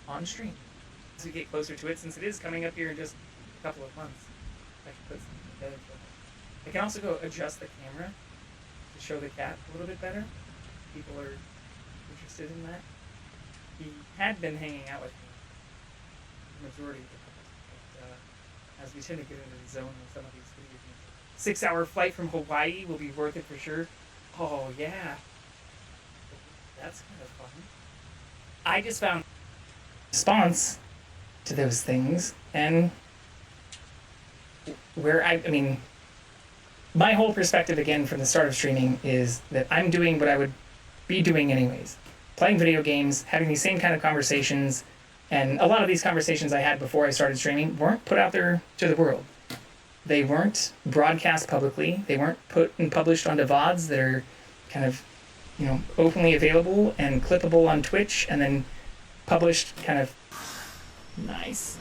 on stream as we get closer to it, since it is coming up here in just a couple of months. I can put something together for that. I can also go adjust the camera to show the cat a little bit better. People are interested in that. He had been hanging out with me the majority of the time, but as we tend to get into the zone with some of these video games. 6-hour flight from Hawaii will be worth it for sure. Oh yeah, that's kind of fun. I just found response to those things, and where I mean, my whole perspective again from the start of streaming is that I'm doing what I would be doing anyways. Playing video games, having these same kind of conversations, and a lot of these conversations I had before I started streaming weren't put out there to the world. They weren't broadcast publicly. They weren't put and published onto VODs that are kind of, openly available and clippable on Twitch and then published kind of nice.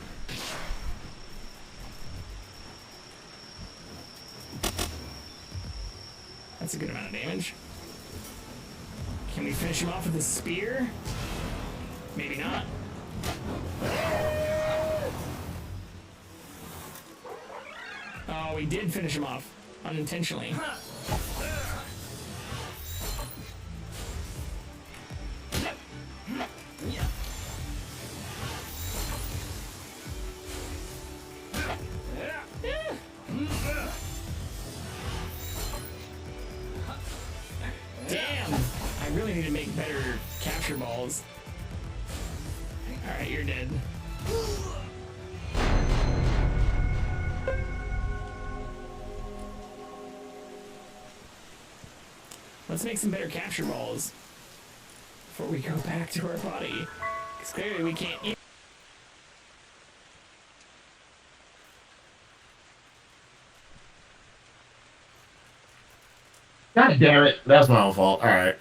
That's a good amount of damage. Can we finish him off with a spear? Maybe not. Oh, we did finish him off unintentionally. Damn! I really need to make better capture balls. Alright, you're dead. Let's make some better capture balls before we go back to our body. Because clearly we can't eat. God damn it. That's my own fault. Alright.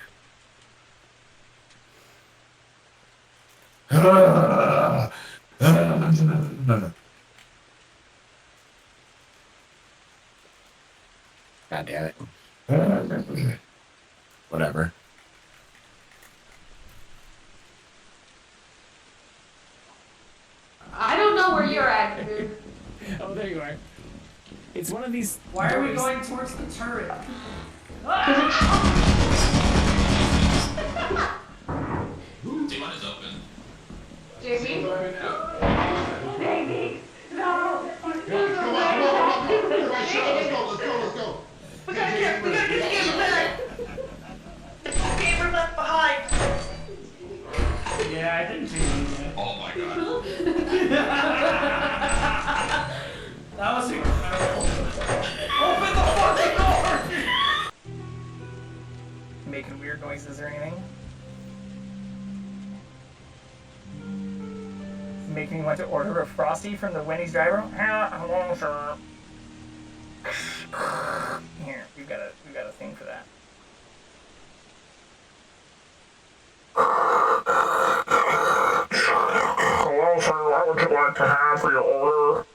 God damn it. Whatever. I don't know where you're at, dude. Oh, there you are. It's one of these. Why are we going towards the turret? Demon is open. JB? Baby, no. Let's go. We gotta get the camera back. Camera left behind. Yeah, I didn't see anything. Oh my god. That was incredible. Open the fucking door! Making weird noises or anything? Making me want to order a Frosty from the Wendy's driver? Hello, sir. Here, we got a thing for that. Hello, sir. What would you like to have for your order?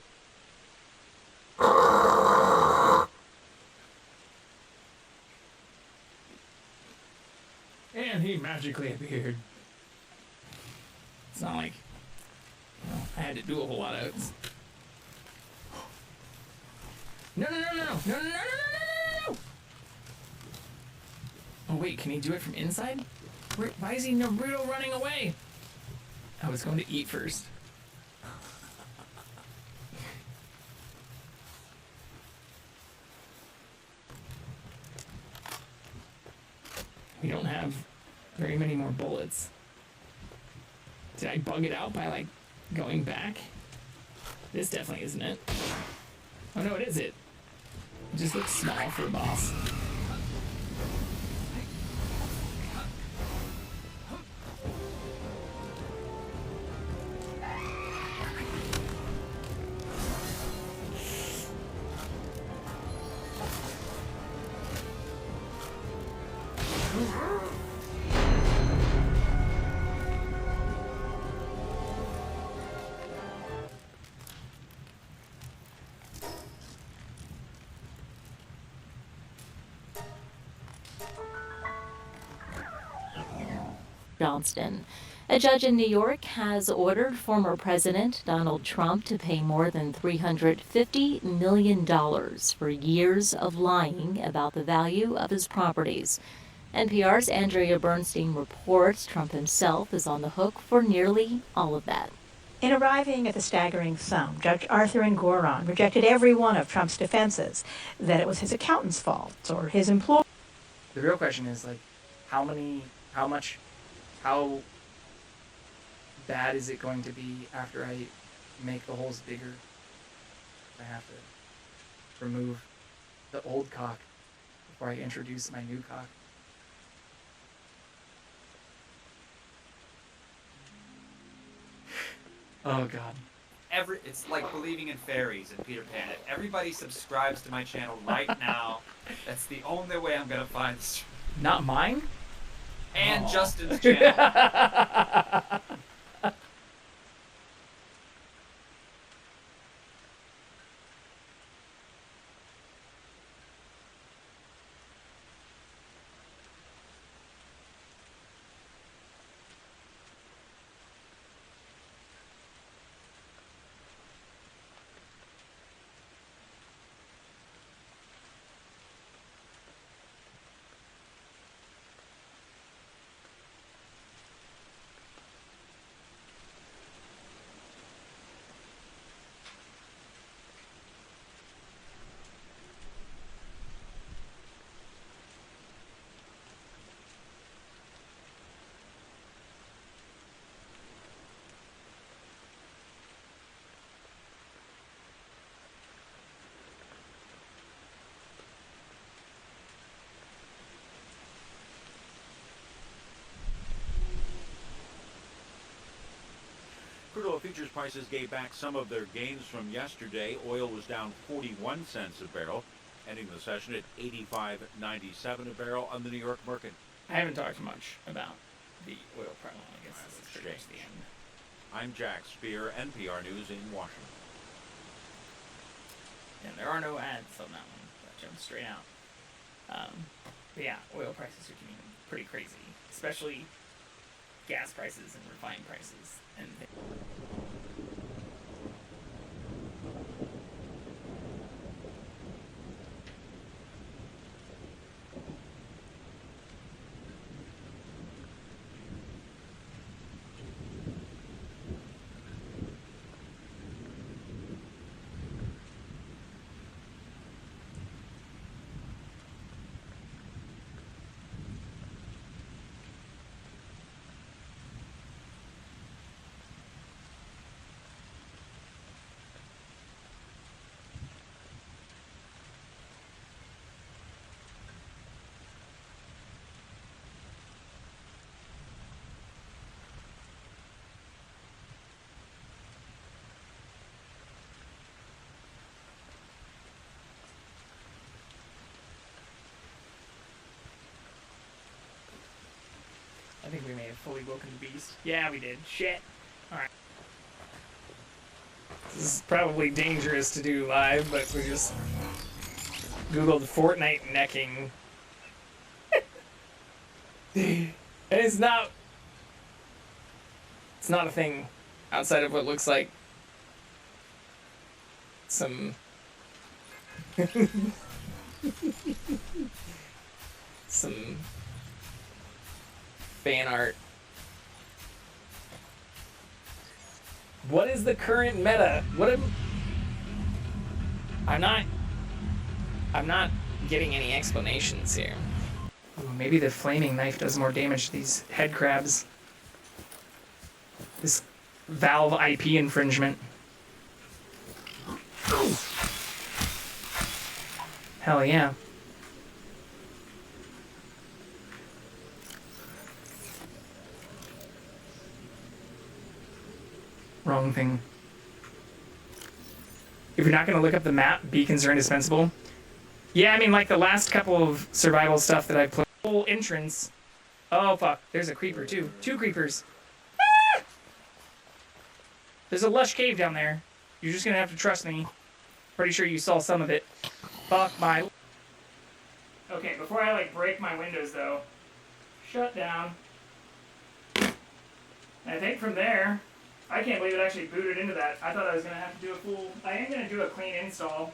And he magically appeared. It's not like I had to do a whole lot of it. No. Oh wait, can he do it from inside? Why is he Naruto running away? I was going to eat first. We don't have very many more bullets. Did I bug it out by like going back? This definitely isn't it. Oh no, it is it. It just looks small for a boss. Johnston. A judge in New York has ordered former President Donald Trump to pay more than $350 million for years of lying about the value of his properties. NPR's Andrea Bernstein reports Trump himself is on the hook for nearly all of that. In arriving at the staggering sum, Judge Arthur Engoron rejected every one of Trump's defenses, that it was his accountant's fault or his employer. The real question is, like, how bad is it going to be after I make the holes bigger? I have to remove the old cock before I introduce my new cock. Oh god. It's like believing in fairies and Peter Pan. If everybody subscribes to my channel right now, that's the only way I'm gonna find this. Not mine? And Justin's channel. Crude oil futures prices gave back some of their gains from yesterday. Oil was down 41 cents a barrel, ending the session at $85.97 a barrel on the New York market. I haven't talked much about the oil price. I guess this is pretty much the end. I'm Jack Spear, NPR News in Washington. And there are no ads on that one. That jumps straight out. But yeah, oil prices are getting pretty crazy, especially gas prices and refined prices. And I think we may have fully woken the beast. Yeah, we did. Shit. Alright. This is probably dangerous to do live, but we just Googled Fortnite necking. And it's not a thing outside of what looks like some some fan art. What is the current meta? I'm not getting any explanations here. Ooh, maybe the flaming knife does more damage to these head crabs. This Valve IP infringement. Hell yeah. Wrong thing. If you're not going to look up the map, beacons are indispensable. Yeah, I mean, like the last couple of survival stuff that I played. Whole entrance. Oh, fuck. There's a creeper, too. 2 creepers. Ah! There's a lush cave down there. You're just going to have to trust me. Pretty sure you saw some of it. Fuck my... Okay, before I, like, break my windows, though. Shut down. I think from there, I can't believe it actually booted into that. I thought I was going to have to do a full... I am going to do a clean install,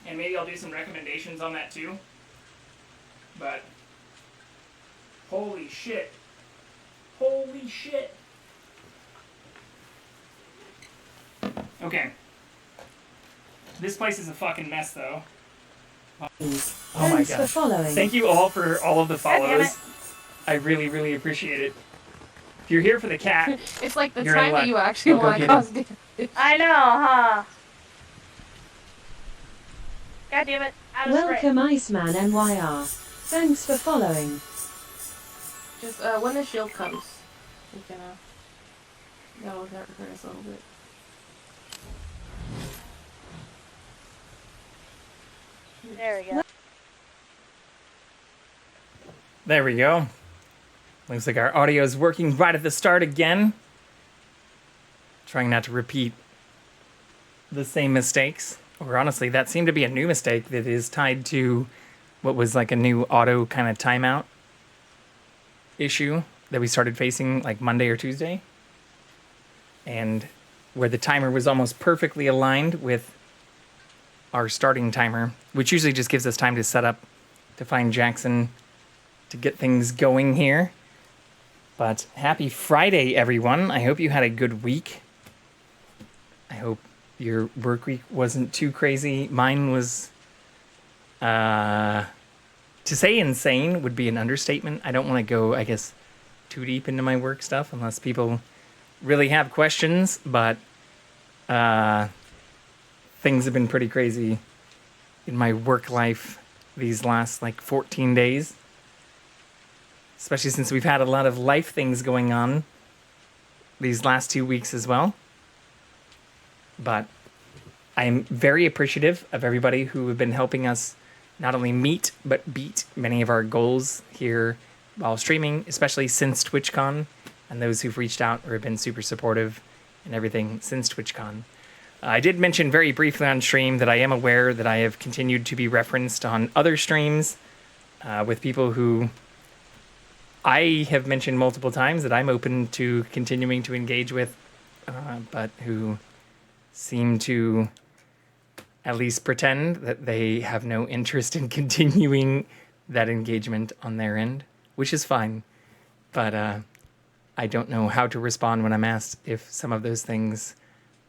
and maybe I'll do some recommendations on that too. But, holy shit. Holy shit. Okay. This place is a fucking mess, though. Oh my Thanks god. for following. Thank you all for all of the damn follows. it. I really, really appreciate it. If you're here for the cat, It's like the You're time in that luck. you actually Go want to get cause him. damage. I know, huh? God damn it. Out of spray. Welcome Iceman NYR. Thanks for following. Just, when the shield comes, we can, that'll hurt us a little bit. There we go. there we go. Looks like our audio is working right at the start again. Trying not to repeat the same mistakes. Or honestly, that seemed to be a new mistake that is tied to what was like a new auto kind of timeout issue that we started facing like Monday or Tuesday. And where the timer was almost perfectly aligned with our starting timer, which usually just gives us time to set up, to find Jackson, to get things going here. But happy Friday, everyone. I hope you had a good week. I hope your work week wasn't too crazy. Mine was, to say insane would be an understatement. I don't want to go, I guess, too deep into my work stuff unless people really have questions, but things have been pretty crazy in my work life these last like 14 days. Especially since we've had a lot of life things going on these last 2 weeks as well. But I'm very appreciative of everybody who have been helping us not only meet, but beat many of our goals here while streaming, especially since TwitchCon, and those who've reached out or have been super supportive and everything since TwitchCon. I did mention very briefly on stream that I am aware that I have continued to be referenced on other streams with people who I have mentioned multiple times that I'm open to continuing to engage with, but who seem to at least pretend that they have no interest in continuing that engagement on their end, which is fine. But I don't know how to respond when I'm asked if some of those things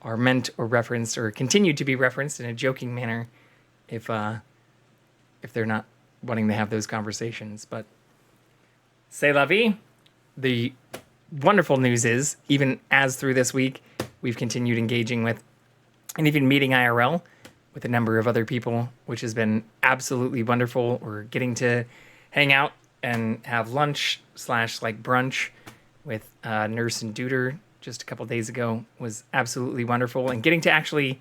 are meant or referenced or continue to be referenced in a joking manner if they're not wanting to have those conversations. But c'est la vie. The wonderful news is, even as through this week, we've continued engaging with and even meeting IRL with a number of other people, which has been absolutely wonderful. We're getting to hang out and have lunch / like brunch with Nurse and Duder just a couple days ago was absolutely wonderful. And getting to actually,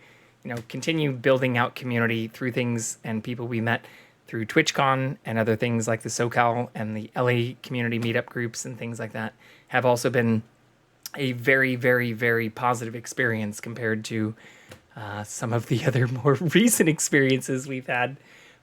continue building out community through things and people we met through TwitchCon and other things like the SoCal and the LA community meetup groups and things like that have also been a very, very, very positive experience compared to some of the other more recent experiences we've had.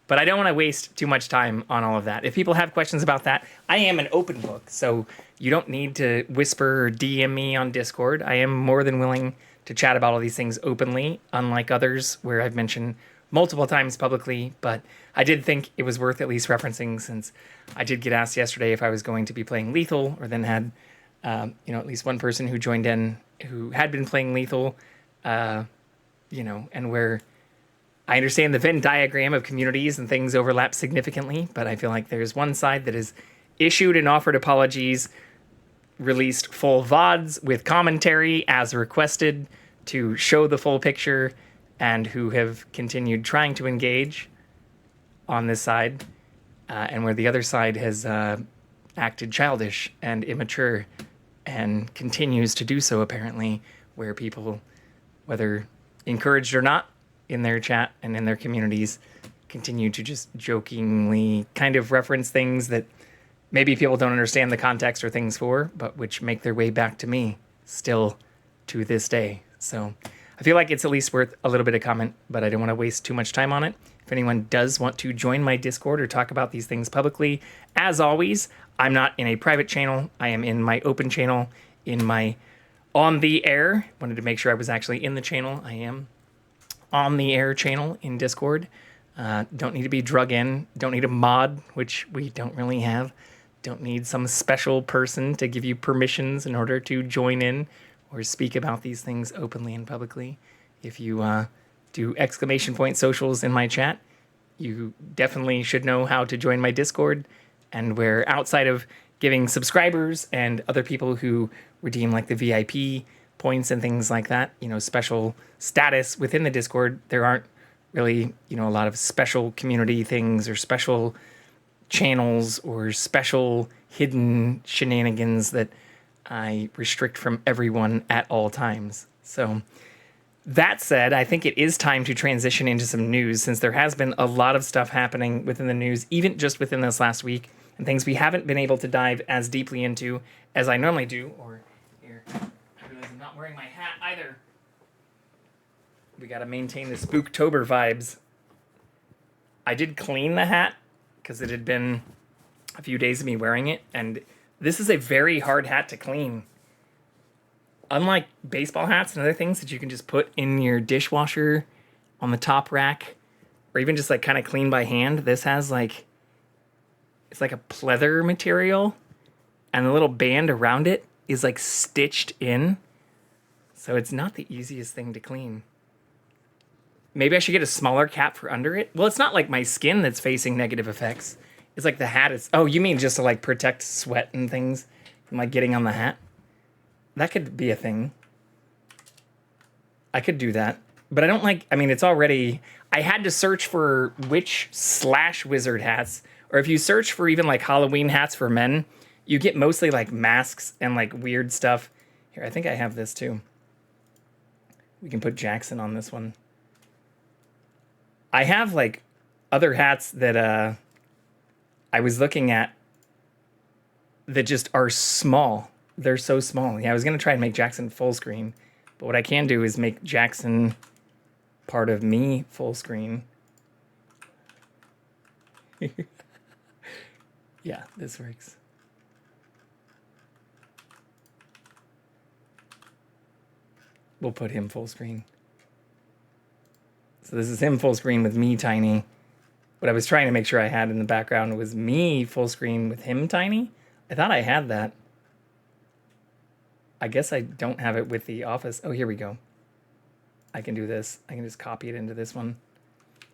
But I don't want to waste too much time on all of that. If people have questions about that, I am an open book, so you don't need to whisper or DM me on Discord. I am more than willing to chat about all these things openly, unlike others where I've mentioned multiple times publicly. But I did think it was worth at least referencing, since I did get asked yesterday if I was going to be playing Lethal, or then had at least one person who joined in who had been playing Lethal, and where I understand the Venn diagram of communities and things overlap significantly, but I feel like there's one side that has issued and offered apologies, released full VODs with commentary as requested to show the full picture, and who have continued trying to engage on this side, and where the other side has acted childish and immature and continues to do so, apparently, where people, whether encouraged or not, in their chat and in their communities, continue to just jokingly kind of reference things that maybe people don't understand the context or things for, but which make their way back to me still to this day. So I feel like it's at least worth a little bit of comment, but I don't want to waste too much time on it. If anyone does want to join my Discord or talk about these things publicly, as always, I'm not in a private channel. I am in my open channel in my on the air. Wanted to make sure I was actually in the channel. I am on the air channel in Discord. Don't need to be drug in. Don't need a mod, which we don't really have. Don't need some special person to give you permissions in order to join in or speak about these things openly and publicly. If you do exclamation point socials in my chat, you definitely should know how to join my Discord. And where outside of giving subscribers and other people who redeem like the VIP points and things like that, you know, special status within the Discord, there aren't really, you know, a lot of special community things or special channels or special hidden shenanigans that I restrict from everyone at all times. So that said, I think it is time to transition into some news, since there has been a lot of stuff happening within the news, even just within this last week, and things we haven't been able to dive as deeply into as I normally do. Or here, I realize I'm not wearing my hat either. We got to maintain the Spooktober vibes. I did clean the hat because it had been a few days of me wearing it, and this is a very hard hat to clean. Unlike baseball hats and other things that you can just put in your dishwasher on the top rack, or even just like kind of clean by hand, this has like, it's like a pleather material, and the little band around it is like stitched in. So it's not the easiest thing to clean. Maybe I should get a smaller cap for under it. Well, it's not like my skin that's facing negative effects. It's like the hat is... Oh, you mean just to like protect sweat and things from like getting on the hat? That could be a thing. I could do that. But I don't like... I mean, it's already... I had to search for witch / wizard hats. Or if you search for even like Halloween hats for men, you get mostly like masks and like weird stuff. Here, I think I have this too. We can put Jackson on this one. I have like other hats that I was looking at that just are small. They're so small. Yeah, I was going to try and make Jackson full screen. But what I can do is make Jackson part of me full screen. Yeah, this works. We'll put him full screen. So this is him full screen with me tiny. What I was trying to make sure I had in the background was me full screen with him tiny. I thought I had that. I guess I don't have it with the office. Oh, here we go. I can do this. I can just copy it into this one.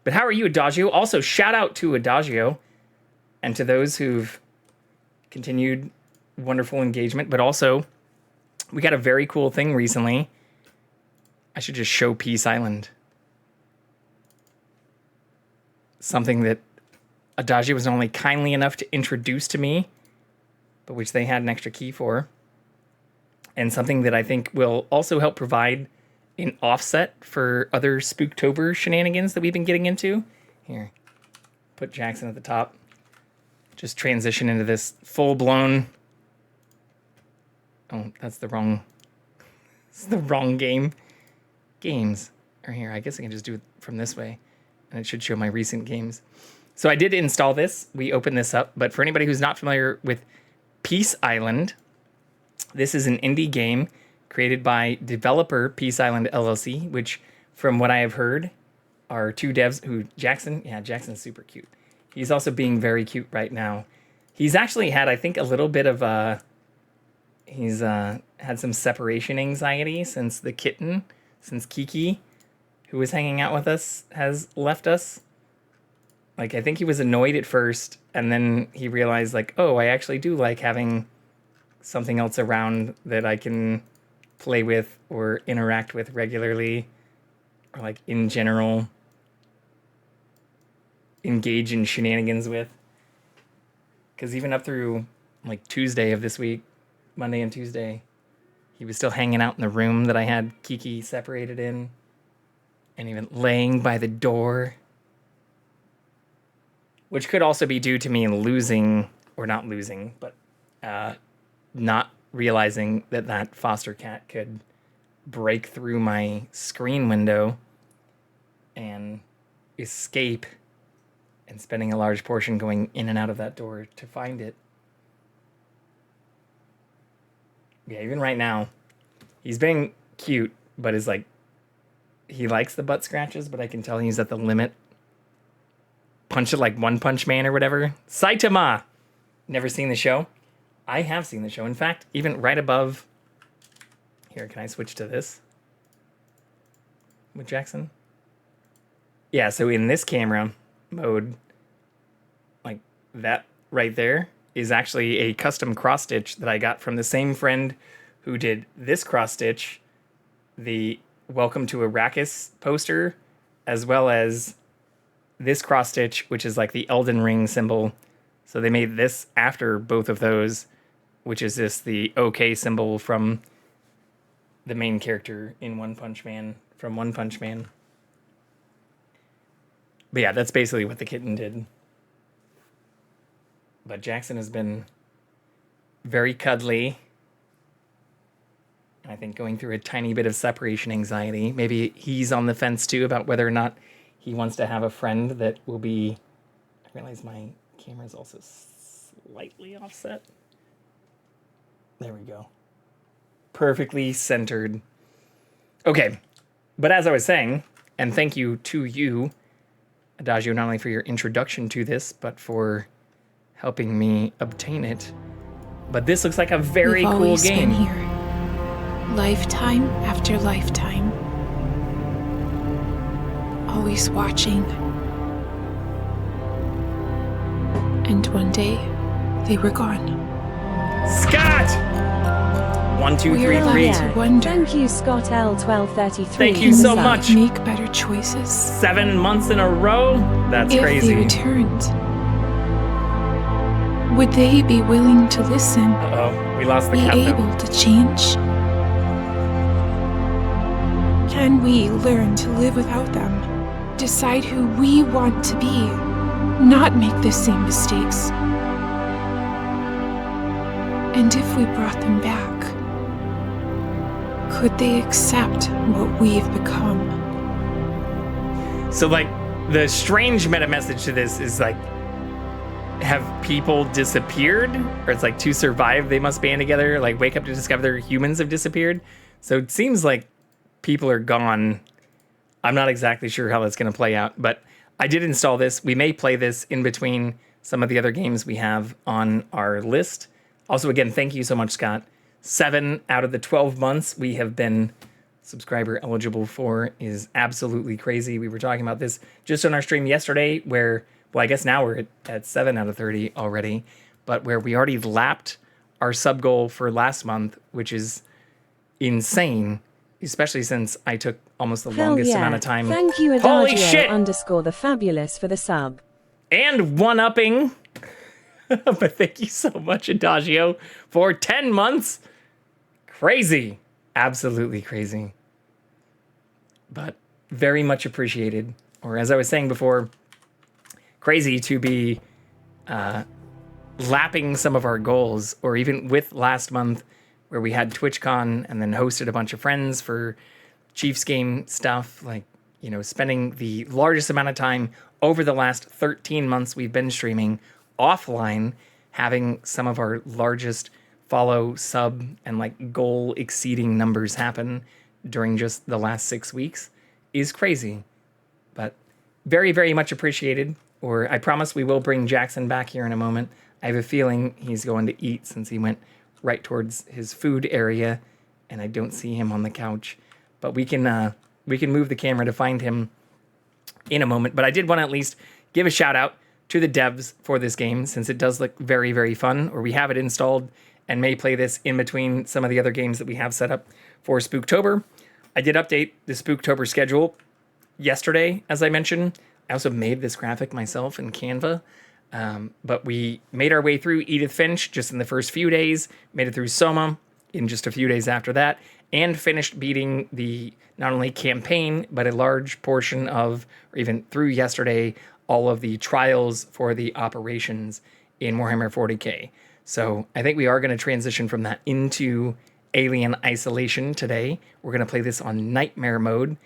But how are you, Adagio? Also, shout out to Adagio and to those who've continued wonderful engagement. But also, we got a very cool thing recently. I should just show Peace Island. Something that Adagio was only kindly enough to introduce to me, but which they had an extra key for. And something that I think will also help provide an offset for other Spooktober shenanigans that we've been getting into. Here, put Jackson at the top. Just transition into this full-blown... Oh, that's the wrong... It's the wrong game. Games are here. I guess I can just do it from this way, and it should show my recent games. So I did install this. We opened this up, but for anybody who's not familiar with Peace Island, this is an indie game created by developer Peace Island LLC, which, from what I have heard, are two devs who... Jackson? Yeah, Jackson's super cute. He's also being very cute right now. He's actually had, I think, a little bit of... He's had some separation anxiety since the kitten, since Kiki, who was hanging out with us, has left us. Like, I think he was annoyed at first, and then he realized, like, oh, I actually do like having something else around that I can play with or interact with regularly, or, like, in general, engage in shenanigans with. Because even up through, like, Tuesday of this week, Monday and Tuesday, he was still hanging out in the room that I had Kiki separated in, and even laying by the door. Which could also be due to me losing, or not losing, but not realizing that that foster cat could break through my screen window and escape, and spending a large portion going in and out of that door to find it. Yeah, even right now, he's being cute, but is like, he likes the butt scratches, but I can tell he's at the limit. Punch it like One Punch Man or whatever. Saitama! Never seen the show? I have seen the show. In fact, even right above... Here, can I switch to this? With Jackson? Yeah, so in this camera mode, like that right there is actually a custom cross stitch that I got from the same friend who did this cross stitch, the Welcome to Arrakis poster, as well as this cross stitch, which is like the Elden Ring symbol. So they made this after both of those, which is the OK symbol from the main character in One Punch Man, from One Punch Man. But yeah, that's basically what the kitten did. But Jackson has been very cuddly. I think going through a tiny bit of separation anxiety. Maybe he's on the fence too about whether or not he wants to have a friend that will be... I realize my camera is also slightly offset. There we go. Perfectly centered. Okay, but as I was saying, and thank you to you, Adagio, not only for your introduction to this, but for helping me obtain it. But this looks like a very We've cool always game. Been here. Lifetime after lifetime. Always watching. And one day, they were gone. Scott! 1, 2, 3, We're 3. allowed to wonder. Thank you, Scott L1233. Thank you so Can we much. Make better choices. 7 months in a row? That's If crazy. they returned, would they be willing to listen? Uh-oh, we lost the be cat though. able to change? Can we learn to live without them? Decide who we want to be, not make the same mistakes. And if we brought them back, could they accept what we've become? So, like, the strange meta message to this is, like, have people disappeared? Or it's like, to survive, they must band together? Like, wake up to discover humans have disappeared? So it seems like people are gone. I'm not exactly sure how that's going to play out, but I did install this. We may play this in between some of the other games we have on our list. Also, again, thank you so much, Scott. 7 out of the 12 months we have been subscriber eligible for is absolutely crazy. We were talking about this just on our stream yesterday where, well, I guess now we're at 7 out of 30 already, but where we already lapped our sub goal for last month, which is insane, especially since I took almost the longest amount of time. Thank you, Holy Adagio shit! _ the fabulous for the sub. And one-upping. But thank you so much, Adagio, for 10 months. Crazy. Absolutely crazy. But very much appreciated. Or as I was saying before, crazy to be lapping some of our goals. Or even with last month where we had TwitchCon and then hosted a bunch of friends for Chiefs game stuff. Like, you know, spending the largest amount of time over the last 13 months we've been streaming offline, having some of our largest follow, sub, and like goal exceeding numbers happen during just the last 6 weeks is crazy. But very, very much appreciated. Or I promise we will bring Jackson back here in a moment. I have a feeling he's going to eat since he went right towards his food area and I don't see him on the couch. But we can move the camera to find him in a moment. But I did want to at least give a shout out to the devs for this game, since it does look very, very fun, or we have it installed and may play this in between some of the other games that we have set up for Spooktober. I did update the Spooktober schedule yesterday, as I mentioned. I also made this graphic myself in Canva, but we made our way through Edith Finch just in the first few days, made it through Soma in just a few days after that, and finished beating the not only campaign, but a large portion of, or even through yesterday, all of the trials for the operations in Warhammer 40k. So I think we are going to transition from that into Alien Isolation today. We're going to play this on Nightmare mode,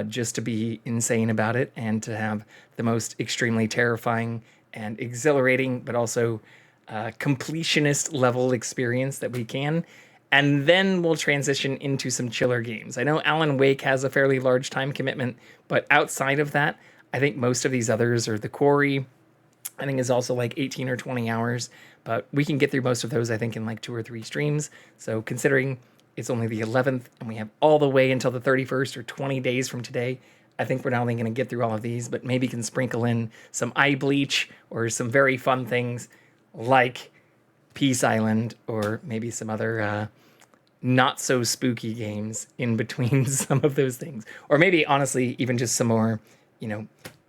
just to be insane about it and to have the most extremely terrifying and exhilarating, but also completionist level experience that we can. and then we'll transition into some chiller games. I know Alan Wake has a fairly large time commitment, but outside of that, I think most of these others are The Quarry. I think is also like 18 or 20 hours, but we can get through most of those, I think, in like 2 or 3 streams. So considering it's only the 11th and we have all the way until the 31st or 20 days from today, I think we're not only going to get through all of these, but maybe can sprinkle in some eye bleach or some very fun things like Peace Island or maybe some other not so spooky games in between some of those things. Or maybe, honestly, even just some more,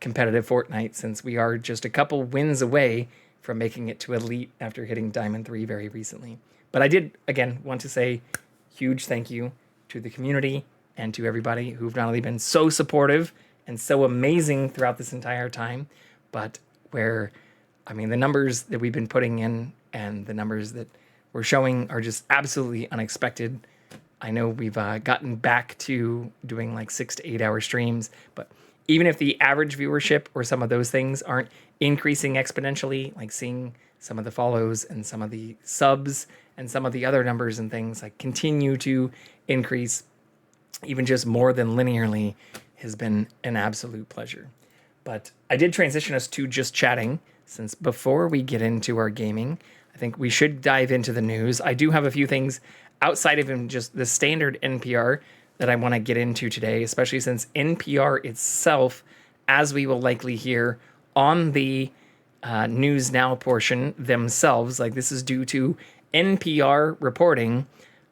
competitive Fortnite, since we are just a couple wins away from making it to Elite after hitting Diamond 3 very recently. But I did, again, want to say huge thank you to the community and to everybody who've not only been so supportive and so amazing throughout this entire time, but the numbers that we've been putting in and the numbers that we're showing are just absolutely unexpected. I know we've gotten back to doing like 6 to 8 hour streams, but even if the average viewership or some of those things aren't increasing exponentially, like seeing some of the follows and some of the subs and some of the other numbers and things like continue to increase even just more than linearly has been an absolute pleasure. But I did transition us to just chatting, since before we get into our gaming, I think we should dive into the news. I do have a few things outside of just the standard NPR that I want to get into today, especially since NPR itself, as we will likely hear on the News Now portion themselves, like this is due to NPR reporting,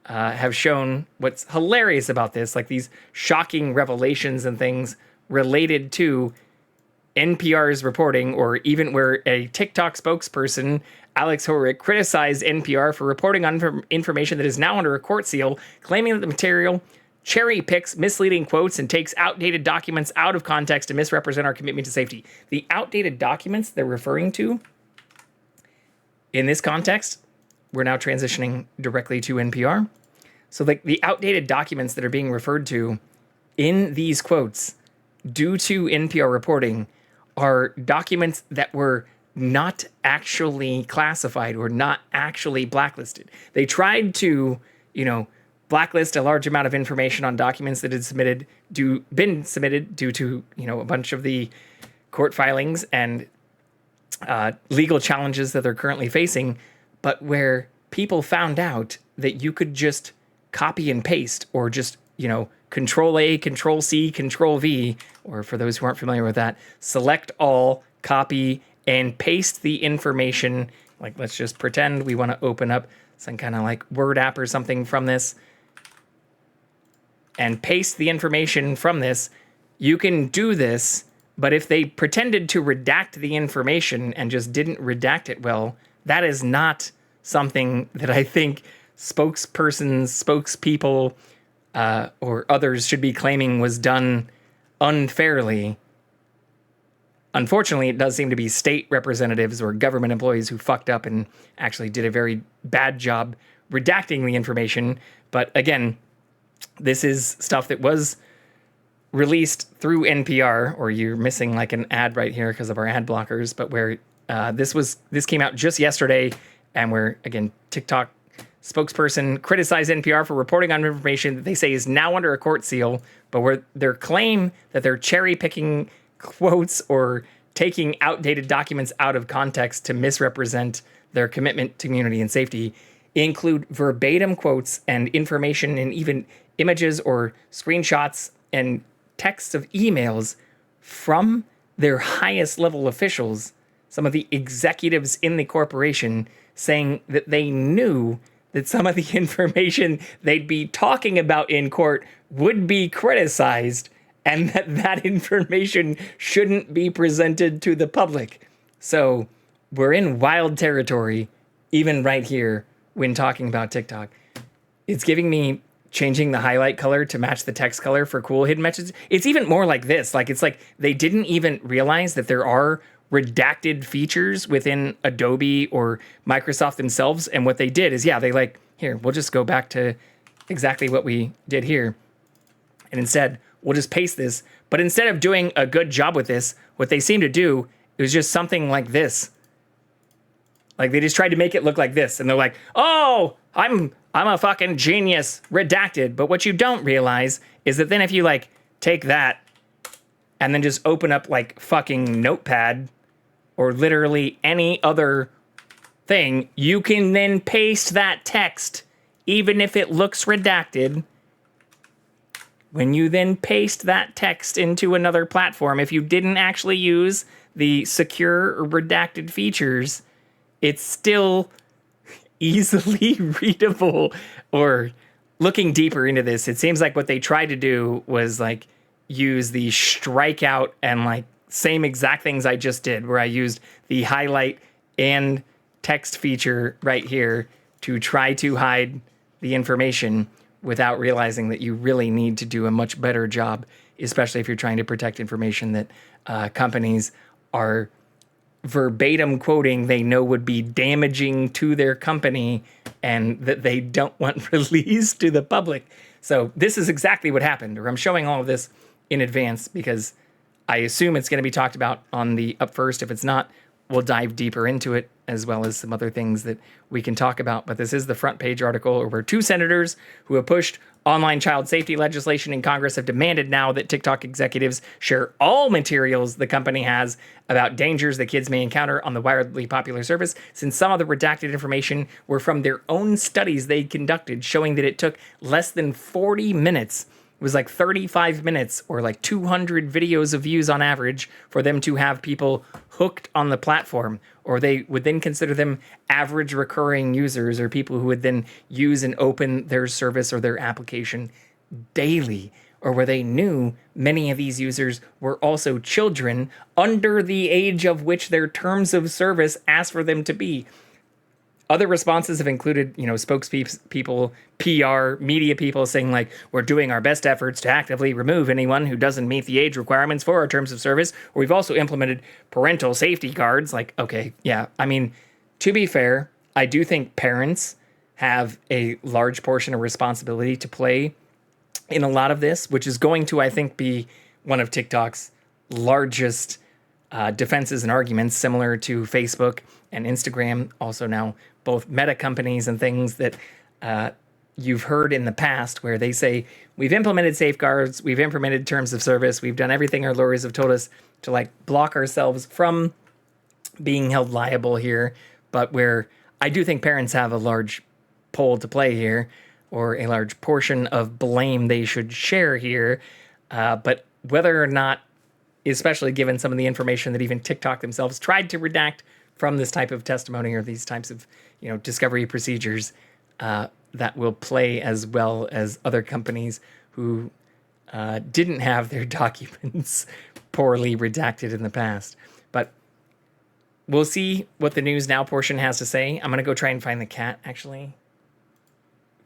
have shown what's hilarious about this, like these shocking revelations and things related to NPR's reporting, or even where a TikTok spokesperson, Alex Horwick, criticized NPR for reporting on information that is now under a court seal, claiming that the material cherry picks misleading quotes and takes outdated documents out of context to misrepresent our commitment to safety. The outdated documents they're referring to in this context, we're now transitioning directly to NPR. So like the outdated documents that are being referred to in these quotes due to NPR reporting are documents that were not actually classified or not actually blacklisted. They tried to, blacklist a large amount of information on documents that had been submitted due to, a bunch of the court filings and legal challenges that they're currently facing, but where people found out that you could just copy and paste or just, Control A, Control C, Control V, or for those who aren't familiar with that, select all, copy, and paste the information. Like, let's just pretend we want to open up some kind of like Word app or something from this and paste the information from this. You can do this, but if they pretended to redact the information and just didn't redact it well, that is not something that I think spokespeople, or others should be claiming was done unfairly. Unfortunately, it does seem to be state representatives or government employees who fucked up and actually did a very bad job redacting the information. But again, this is stuff that was released through NPR, or you're missing like an ad right here because of our ad blockers, but where this came out just yesterday, and where, again, TikTok spokesperson criticized NPR for reporting on information that they say is now under a court seal, but where their claim that they're cherry-picking quotes or taking outdated documents out of context to misrepresent their commitment to community and safety include verbatim quotes and information and even images or screenshots and texts of emails from their highest level officials, some of the executives in the corporation, saying that they knew that some of the information they'd be talking about in court would be criticized and that information shouldn't be presented to the public. So we're in wild territory, even right here when talking about TikTok. It's giving me changing the highlight color to match the text color for cool hidden messages. It's even more like this. Like, it's like they didn't even realize that there are redacted features within Adobe or Microsoft themselves. And what they did is, here, we'll just go back to exactly what we did here. And instead, we'll just paste this. But instead of doing a good job with this, what they seem to do is just something like this. Like, they just tried to make it look like this. And they're like, oh, I'm I'm a fucking genius, redacted. But what you don't realize is that then if you like take that and then just open up like fucking Notepad or literally any other thing, you can then paste that text, even if it looks redacted. When you then paste that text into another platform, if you didn't actually use the secure or redacted features, it's still easily readable. Or looking deeper into this, it seems like what they tried to do was like use the strikeout and like same exact things I just did, where I used the highlight and text feature right here to try to hide the information without realizing that you really need to do a much better job, especially if you're trying to protect information that companies are verbatim quoting they know would be damaging to their company and that they don't want released to the public. So this is exactly what happened, or I'm showing all of this in advance because I assume it's going to be talked about on the Up First. If it's not, we'll dive deeper into it, as well as some other things that we can talk about. But this is the front page article where two senators who have pushed online child safety legislation in Congress have demanded now that TikTok executives share all materials the company has about dangers that kids may encounter on the wildly popular service, since some of the redacted information were from their own studies they conducted, showing that it took less than 40 minutes. It was like 35 minutes or like 200 videos of views on average for them to have people hooked on the platform, or they would then consider them average recurring users, or people who would then use and open their service or their application daily, or where they knew many of these users were also children under the age of which their terms of service asked for them to be. Other responses have included, spokespeople, PR, media people saying, like, we're doing our best efforts to actively remove anyone who doesn't meet the age requirements for our terms of service. Or we've also implemented parental safety guards. Like, okay, yeah. I mean, to be fair, I do think parents have a large portion of responsibility to play in a lot of this, which is going to, I think, be one of TikTok's largest defenses and arguments, similar to Facebook and Instagram, also now both meta companies and things that you've heard in the past, where they say, we've implemented safeguards, we've implemented terms of service, we've done everything our lawyers have told us to like block ourselves from being held liable here. But where I do think parents have a large role to play here, or a large portion of blame they should share here. But whether or not, especially given some of the information that even TikTok themselves tried to redact from this type of testimony or these types of, discovery procedures, that will play as well as other companies who didn't have their documents poorly redacted in the past. But we'll see what the News Now portion has to say. I'm going to go try and find the cat, actually.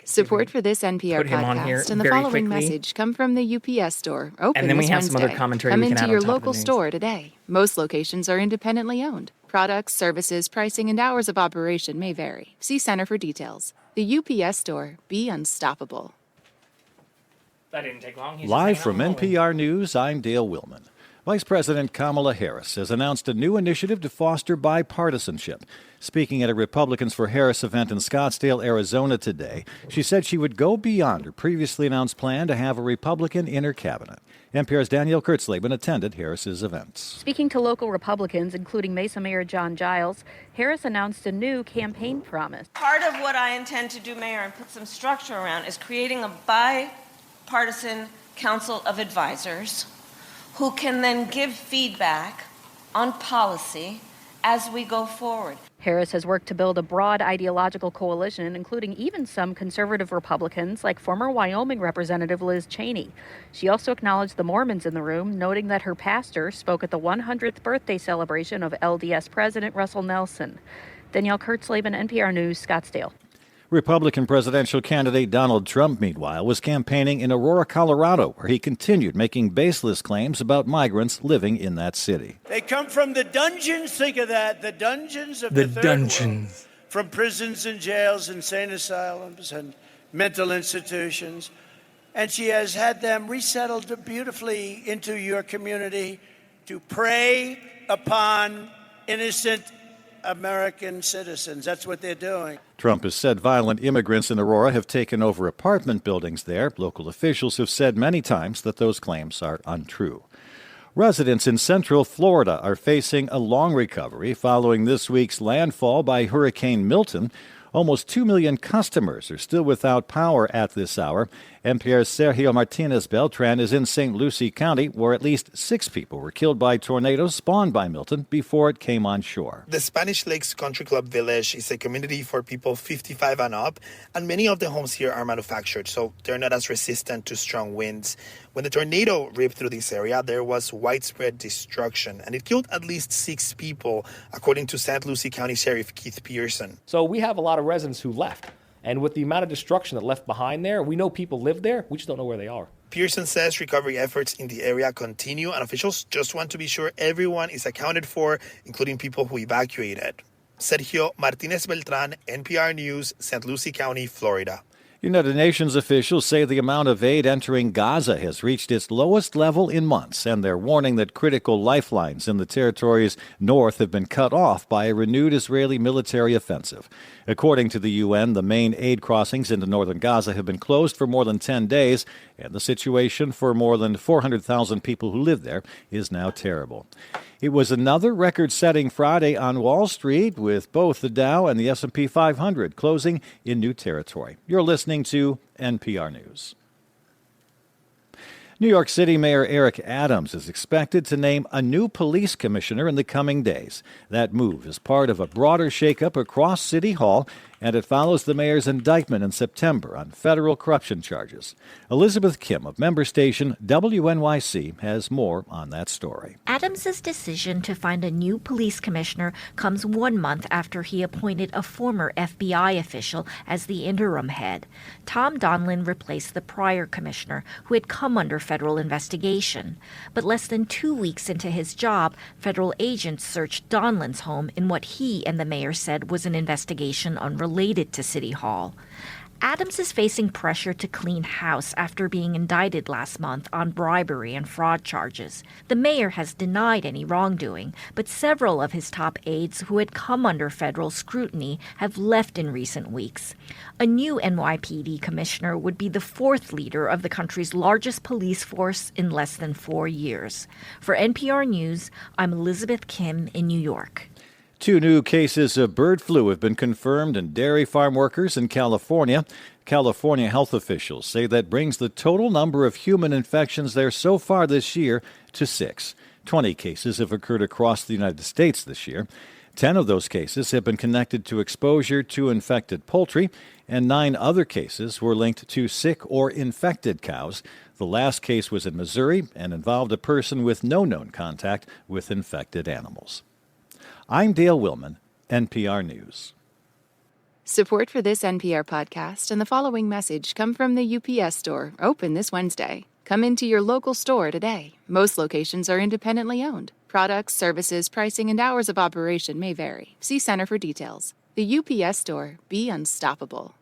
Support for this NPR podcast and the following message come from the UPS store. Open and then we this have Wednesday. some other commentary Come we can into add your on top of local the news. store today. Most locations are independently owned. Products, services, pricing, and hours of operation may vary. See Center for details. The UPS store. Be unstoppable. That didn't take long. He's Live just from hanging out in the hallway. NPR News, I'm Dale Willman. Vice President Kamala Harris has announced a new initiative to foster bipartisanship. Speaking at a Republicans for Harris event in Scottsdale, Arizona today, she said she would go beyond her previously announced plan to have a Republican in her cabinet. NPR's Danielle Kurtzleben attended Harris's events. Speaking to local Republicans, including Mesa Mayor John Giles, Harris announced a new campaign promise. Part of what I intend to do, Mayor, and put some structure around is creating a bipartisan council of advisors who can then give feedback on policy as we go forward. Harris has worked to build a broad ideological coalition, including even some conservative Republicans like former Wyoming Representative Liz Cheney. She also acknowledged the Mormons in the room, noting that her pastor spoke at the 100th birthday celebration of LDS President Russell Nelson. Danielle Kurtzleben, NPR News, Scottsdale. Republican presidential candidate Donald Trump, meanwhile, was campaigning in Aurora, Colorado, where he continued making baseless claims about migrants living in that city. They come from the dungeons, think of that, the dungeons of the third world, from prisons and jails, insane asylums, and mental institutions. And she has had them resettled beautifully into your community to prey upon innocent American citizens. That's what they're doing. Trump has said violent immigrants in Aurora have taken over apartment buildings there. Local officials have said many times that those claims are untrue. Residents in Central Florida are facing a long recovery following this week's landfall by Hurricane Milton. Almost 2 million customers are still without power at this hour. NPR's Sergio Martinez Beltran is in St. Lucie County, where at least 6 people were killed by tornadoes spawned by Milton before it came on shore. The Spanish Lakes Country Club Village is a community for people 55 and up, and many of the homes here are manufactured, so they're not as resistant to strong winds. When the tornado ripped through this area, there was widespread destruction, and it killed at least 6 people, according to St. Lucie County Sheriff Keith Pearson. So we have a lot of residents who left. And with the amount of destruction that left behind there, we know people live there. We just don't know where they are. Pearson says recovery efforts in the area continue, and officials just want to be sure everyone is accounted for, including people who evacuated. Sergio Martinez Beltran, NPR News, St. Lucie County, Florida. United Nations officials say the amount of aid entering Gaza has reached its lowest level in months, and they're warning that critical lifelines in the territory's north have been cut off by a renewed Israeli military offensive. According to the UN, the main aid crossings into northern Gaza have been closed for more than 10 days, and the situation for more than 400,000 people who live there is now terrible. It was another record-setting Friday on Wall Street, with both the Dow and the S&P 500 closing in new territory. You're listening to NPR News. New York City Mayor Eric Adams is expected to name a new police commissioner in the coming days. That move is part of a broader shakeup across City Hall, and it follows the mayor's indictment in September on federal corruption charges. Elizabeth Kim of member station WNYC has more on that story. Adams's decision to find a new police commissioner comes 1 month after he appointed a former FBI official as the interim head. Tom Donlin replaced the prior commissioner, who had come under federal investigation. But less than 2 weeks into his job, federal agents searched Donlin's home in what he and the mayor said was an investigation unrelated to City Hall. Adams is facing pressure to clean house after being indicted last month on bribery and fraud charges. The mayor has denied any wrongdoing, but several of his top aides who had come under federal scrutiny have left in recent weeks. A new NYPD commissioner would be the 4th leader of the country's largest police force in less than 4 years. For NPR News, I'm Elizabeth Kim in New York. 2 new cases of bird flu have been confirmed in dairy farm workers in California. California health officials say that brings the total number of human infections there so far this year to 6. 20 cases have occurred across the United States this year. 10 of those cases have been connected to exposure to infected poultry, and 9 other cases were linked to sick or infected cows. The last case was in Missouri and involved a person with no known contact with infected animals. I'm Dale Willman, NPR News. Support for this NPR podcast and the following message come from the UPS Store, open this Wednesday. Come into your local store today. Most locations are independently owned. Products, services, pricing, and hours of operation may vary. See Center for details. The UPS Store. Be unstoppable.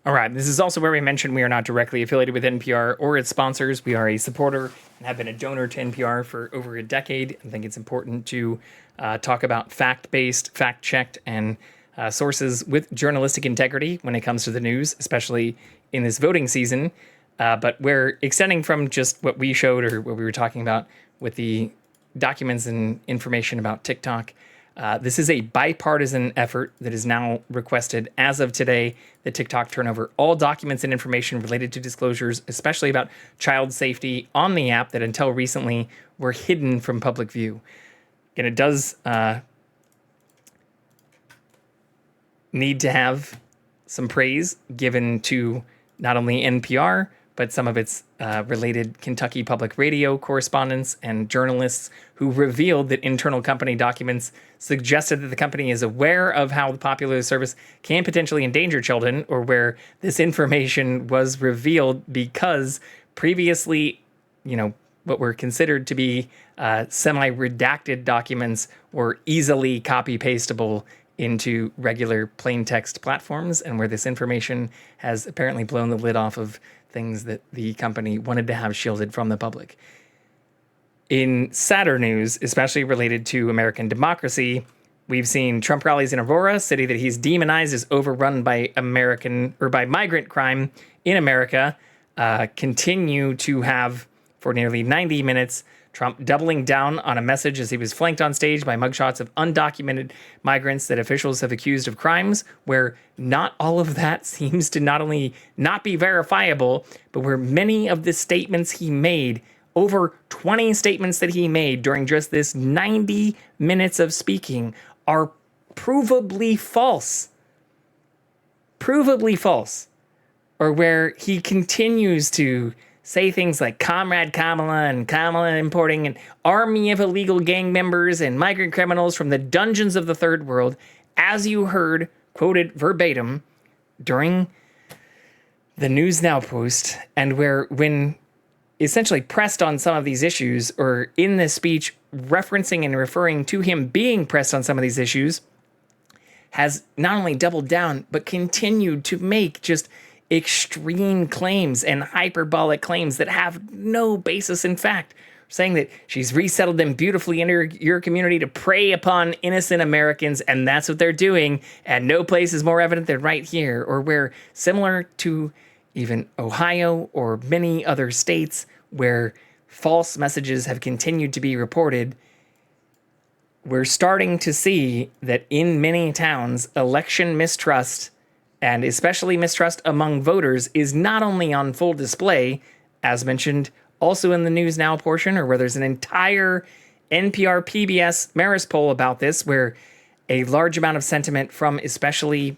All right, this is also where we mentioned we are not directly affiliated with NPR or its sponsors. We are a supporter and have been a donor to NPR for over a decade. I think it's important to talk about fact-based, fact-checked, and sources with journalistic integrity when it comes to the news, especially in this voting season. But we're extending from just what we showed or what we were talking about with the documents and information about TikTok. This is a bipartisan effort that is now requested as of today that TikTok turn over all documents and information related to disclosures, especially about child safety on the app that until recently were hidden from public view. And it does need to have some praise given to not only NPR, but some of its related Kentucky Public Radio correspondents and journalists who revealed that internal company documents suggested that the company is aware of how the popular service can potentially endanger children, or where this information was revealed because previously, what were considered to be semi-redacted documents were easily copy-pastable into regular plain text platforms, and where this information has apparently blown the lid off of things that the company wanted to have shielded from the public. In sadder news, especially related to American democracy, We've seen Trump rallies in Aurora, a city that he's demonized as overrun by migrant crime in America, continue to have, for nearly 90 minutes, Trump doubling down on a message as he was flanked on stage by mugshots of undocumented migrants that officials have accused of crimes, where not all of that seems to not only not be verifiable, but where many of the statements he made, over 20 statements that he made during just this 90 minutes of speaking, are provably false. Provably false. Or where he continues to say things like Comrade Kamala and Kamala importing an army of illegal gang members and migrant criminals from the dungeons of the third world, as you heard quoted verbatim during the News Now post, and where when essentially pressed on some of these issues, or in this speech referencing and referring to him being pressed on some of these issues, has not only doubled down, but continued to make just extreme claims and hyperbolic claims that have no basis in fact, saying that she's resettled them beautifully into your community to prey upon innocent Americans, and that's what they're doing, and no place is more evident than right here, or where, similar to even Ohio or many other states where false messages have continued to be reported, we're starting to see that in many towns, election mistrust, and especially mistrust among voters, is not only on full display, as mentioned also in the News Now portion, or where there's an entire NPR PBS Marist poll about this, where a large amount of sentiment from especially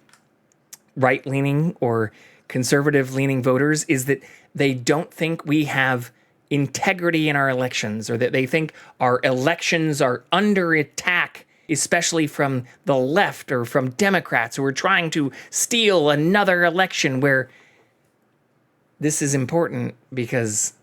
right-leaning or conservative-leaning voters is that they don't think we have integrity in our elections, or that they think our elections are under attack, especially from the left or from Democrats who are trying to steal another election, where this is important because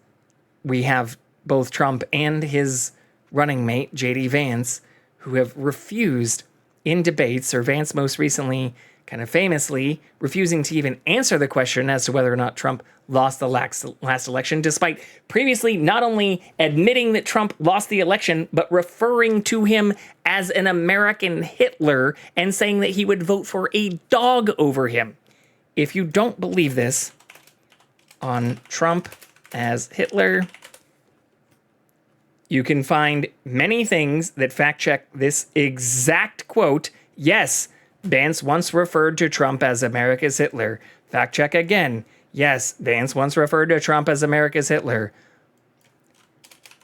we have both Trump and his running mate, J.D. Vance, who have refused in debates, or Vance most recently kind of famously refusing to even answer the question as to whether or not Trump lost the last election, despite previously not only admitting that Trump lost the election, but referring to him as an American Hitler and saying that he would vote for a dog over him. If you don't believe this on Trump as Hitler, you can find many things that fact check this exact quote. Yes, Vance once referred to Trump as America's Hitler. Fact check again. Yes, Vance once referred to Trump as America's Hitler.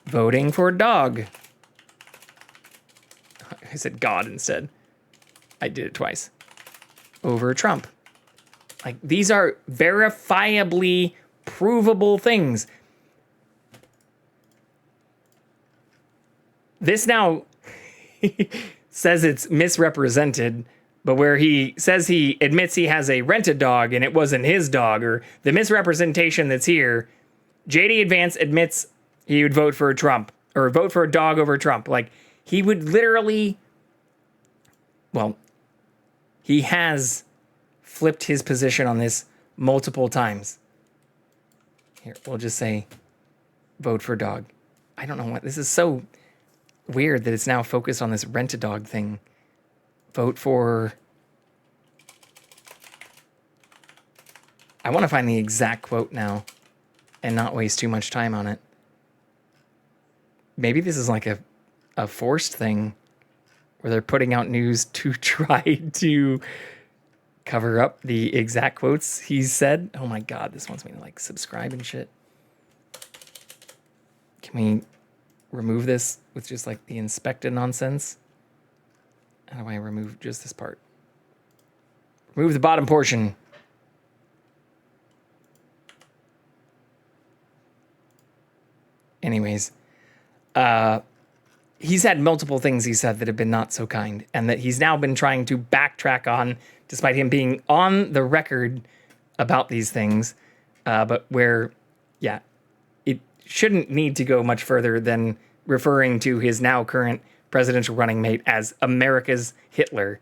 Voting for dog. I said God instead. I did it twice. Over Trump. Like, these are verifiably provable things. This now says it's misrepresented, but where he says he admits he has a rented dog and it wasn't his dog, or the misrepresentation that's here, J.D. Vance admits he would vote for Trump, or vote for a dog over Trump. Like, he would literally, well, he has flipped his position on this multiple times. Here, we'll just say vote for dog. I don't know what, this is so weird that it's now focused on this rent-a-dog thing. Vote for... I want to find the exact quote now and not waste too much time on it. Maybe this is like a forced thing where they're putting out news to try to cover up the exact quotes he said. Oh my God, this wants me to like subscribe and shit. Can we remove this with just like the inspected nonsense? How do I remove just this part? Remove the bottom portion. Anyways, he's had multiple things he said that have been not so kind, and that he's now been trying to backtrack on, despite him being on the record about these things, but where, yeah, it shouldn't need to go much further than referring to his now current presidential running mate as America's Hitler,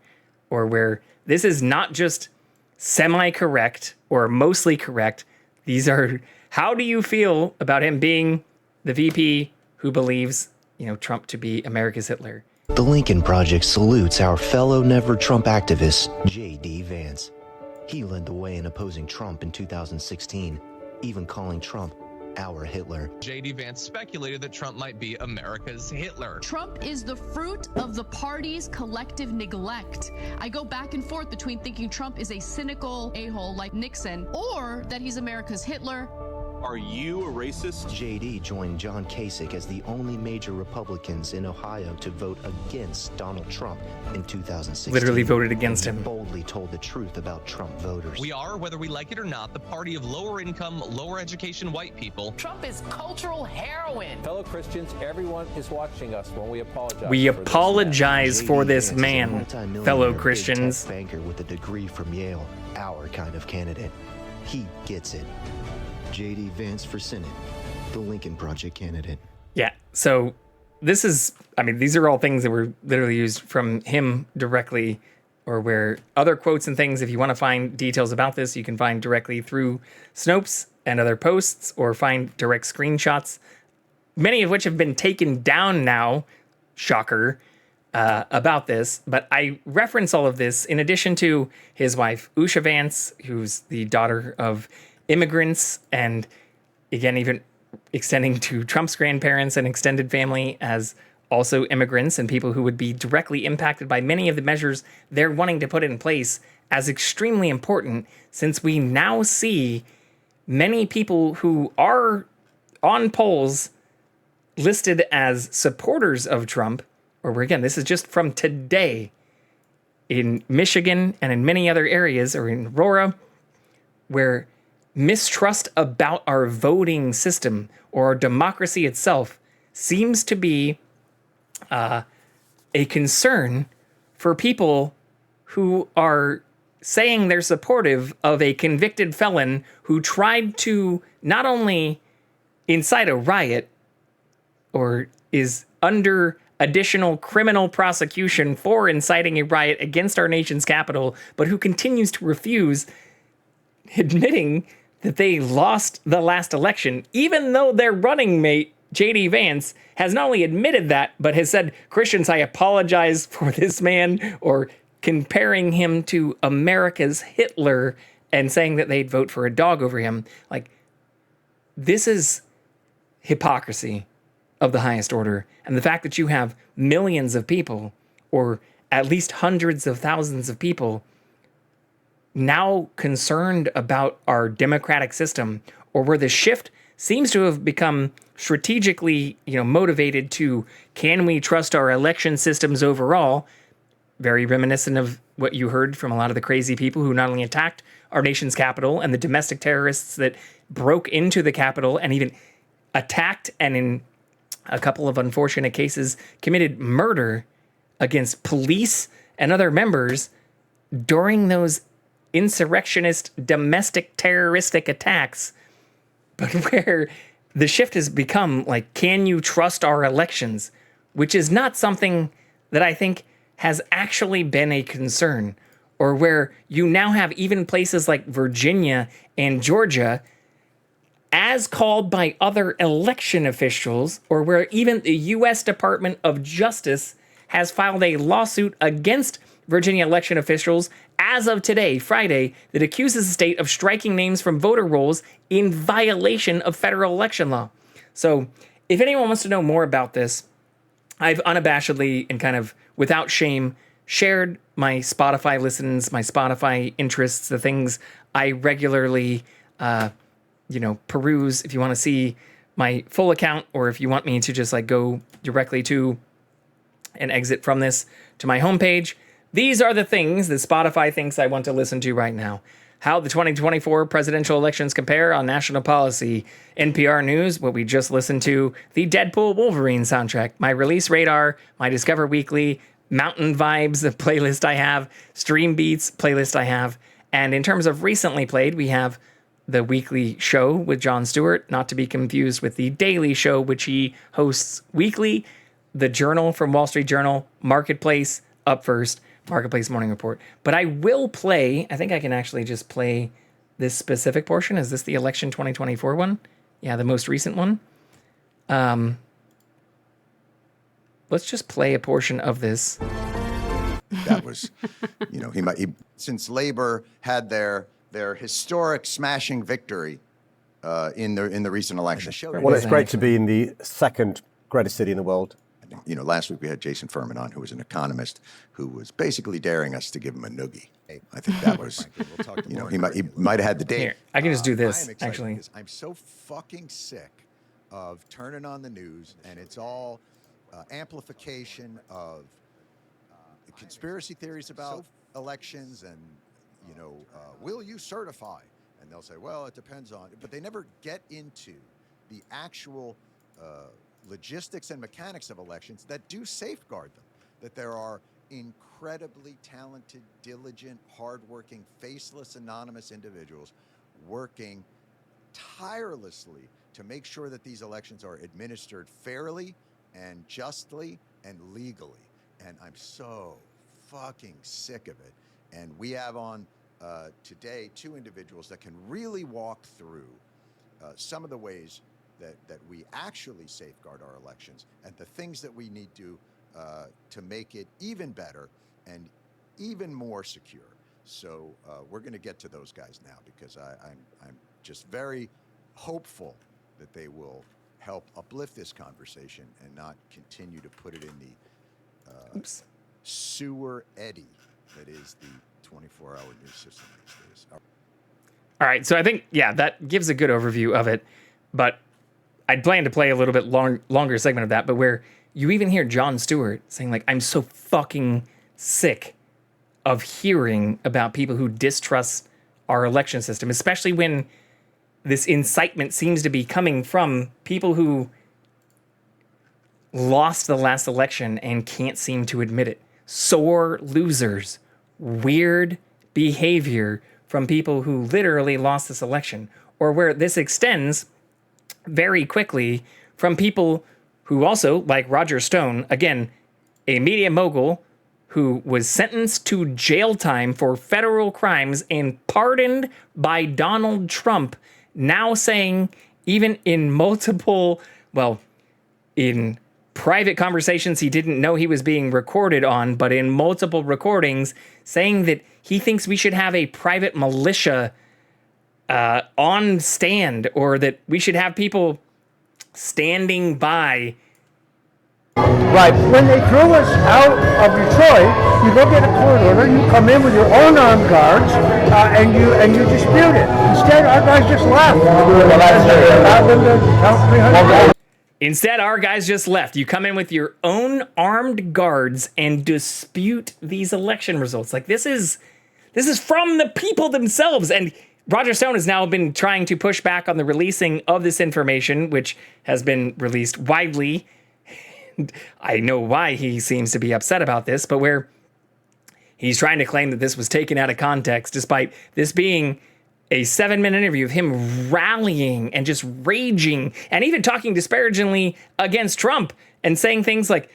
or where this is not just semi-correct or mostly correct. These are, how do you feel about him being the VP who believes, Trump to be America's Hitler? The Lincoln Project salutes our fellow Never Trump activist, J.D. Vance. He led the way in opposing Trump in 2016, even calling Trump our Hitler. J.D. Vance speculated that Trump might be America's Hitler. Trump is the fruit of the party's collective neglect. I go back and forth between thinking Trump is a cynical a-hole like Nixon or that he's America's Hitler. Are you a racist? JD joined John Kasich as the only major Republicans in Ohio to vote against Donald Trump in 2016. Literally voted against him. He boldly told the truth about Trump voters. We are, whether we like it or not, the party of lower income, lower education white people. Trump is cultural heroin. Fellow Christians, everyone is watching us when we apologize. We apologize for this man, fellow Christians. Big tech banker with a degree from Yale, our kind of candidate. He gets it. J.D. Vance for Senate, the Lincoln Project candidate. Yeah, so this is, I mean, these are all things that were literally used from him directly, or where other quotes and things, if you want to find details about this, you can find directly through Snopes and other posts, or find direct screenshots, many of which have been taken down now, shocker, about this. But I reference all of this in addition to his wife, Usha Vance, who's the daughter of immigrants, and again, even extending to Trump's grandparents and extended family as also immigrants and people who would be directly impacted by many of the measures they're wanting to put in place as extremely important, since we now see many people who are on polls listed as supporters of Trump, or where, again, this is just from today, in Michigan and in many other areas, or in Aurora, where mistrust about our voting system or our democracy itself seems to be a concern for people who are saying they're supportive of a convicted felon who tried to not only incite a riot or is under additional criminal prosecution for inciting a riot against our nation's capital, but who continues to refuse admitting that they lost the last election, even though their running mate, J.D. Vance, has not only admitted that, but has said, Christians, I apologize for this man, or comparing him to America's Hitler and saying that they'd vote for a dog over him. Like, this is hypocrisy of the highest order. And the fact that you have millions of people, or at least hundreds of thousands of people, now concerned about our democratic system, or where the shift seems to have become strategically, motivated to, can we trust our election systems overall? Very reminiscent of what you heard from a lot of the crazy people who not only attacked our nation's capital and the domestic terrorists that broke into the Capitol and even attacked, and in a couple of unfortunate cases committed murder against police and other members during those insurrectionist, domestic terroristic attacks, but where the shift has become like, can you trust our elections? Which is not something that I think has actually been a concern, or where you now have even places like Virginia and Georgia, as called by other election officials, or where even the U.S. Department of Justice has filed a lawsuit against Virginia election officials as of today, Friday, that accuses the state of striking names from voter rolls in violation of federal election law. So if anyone wants to know more about this, I've unabashedly and kind of without shame shared my Spotify listens, my Spotify interests, the things I regularly, peruse. If you want to see my full account, or if you want me to just like go directly to and exit from this to my homepage, these are the things that Spotify thinks I want to listen to right now. How the 2024 presidential elections compare on national policy. NPR News, what we just listened to, the Deadpool Wolverine soundtrack, my Release Radar, my Discover Weekly, Mountain Vibes, the playlist I have, Stream Beats playlist I have. And in terms of recently played, we have the weekly show with Jon Stewart, not to be confused with the daily show, which he hosts weekly, the Journal from Wall Street Journal, Marketplace, up first, Marketplace Morning Report. But I will play, I think I can actually just play this specific portion. Is this the election 2024 one? Yeah, the most recent one. let's just play a portion of this. That was, since Labor had their historic smashing victory in the recent election. Well, it's great to be in the second greatest city in the world. Last week we had Jason Furman on, who was an economist who was basically daring us to give him a noogie. I think that was, he might have had the date. Here, I can just do this, I am excited actually. because I'm so fucking sick of turning on the news and it's all amplification of conspiracy theories about elections and, will you certify? And they'll say, well, it depends on, but they never get into the actual logistics and mechanics of elections that do safeguard them, that there are incredibly talented, diligent, hardworking, faceless, anonymous individuals working tirelessly to make sure that these elections are administered fairly and justly and legally. And I'm so fucking sick of it. And we have on today 2 individuals that can really walk through some of the ways that we actually safeguard our elections and the things that we need to make it even better and even more secure. So we're going to get to those guys now because I'm just very hopeful that they will help uplift this conversation and not continue to put it in the sewer eddy that is the 24-hour news system these days. All right, so I think, that gives a good overview of it, but I'd plan to play a little bit longer segment of that, but where you even hear Jon Stewart saying, like, I'm so fucking sick of hearing about people who distrust our election system, especially when this incitement seems to be coming from people who lost the last election and can't seem to admit it. Sore losers. Weird behavior from people who literally lost this election, or where this extends very quickly from people who also, like Roger Stone, again, a media mogul who was sentenced to jail time for federal crimes and pardoned by Donald Trump, now saying, even in multiple, in private conversations he didn't know he was being recorded on, but in multiple recordings, saying that he thinks we should have a private militia on stand, or that we should have people standing by. Right. When they threw us out of Detroit, you go get a court order, you come in with your own armed guards, and you dispute it. Instead, our guys just left. Instead, our guys just left. You come in with your own armed guards and dispute these election results. Like, this is from the people themselves. And Roger Stone has now been trying to push back on the releasing of this information, which has been released widely. I know why he seems to be upset about this, but where he's trying to claim that this was taken out of context, despite this being a 7-minute interview of him rallying and just raging and even talking disparagingly against Trump and saying things like,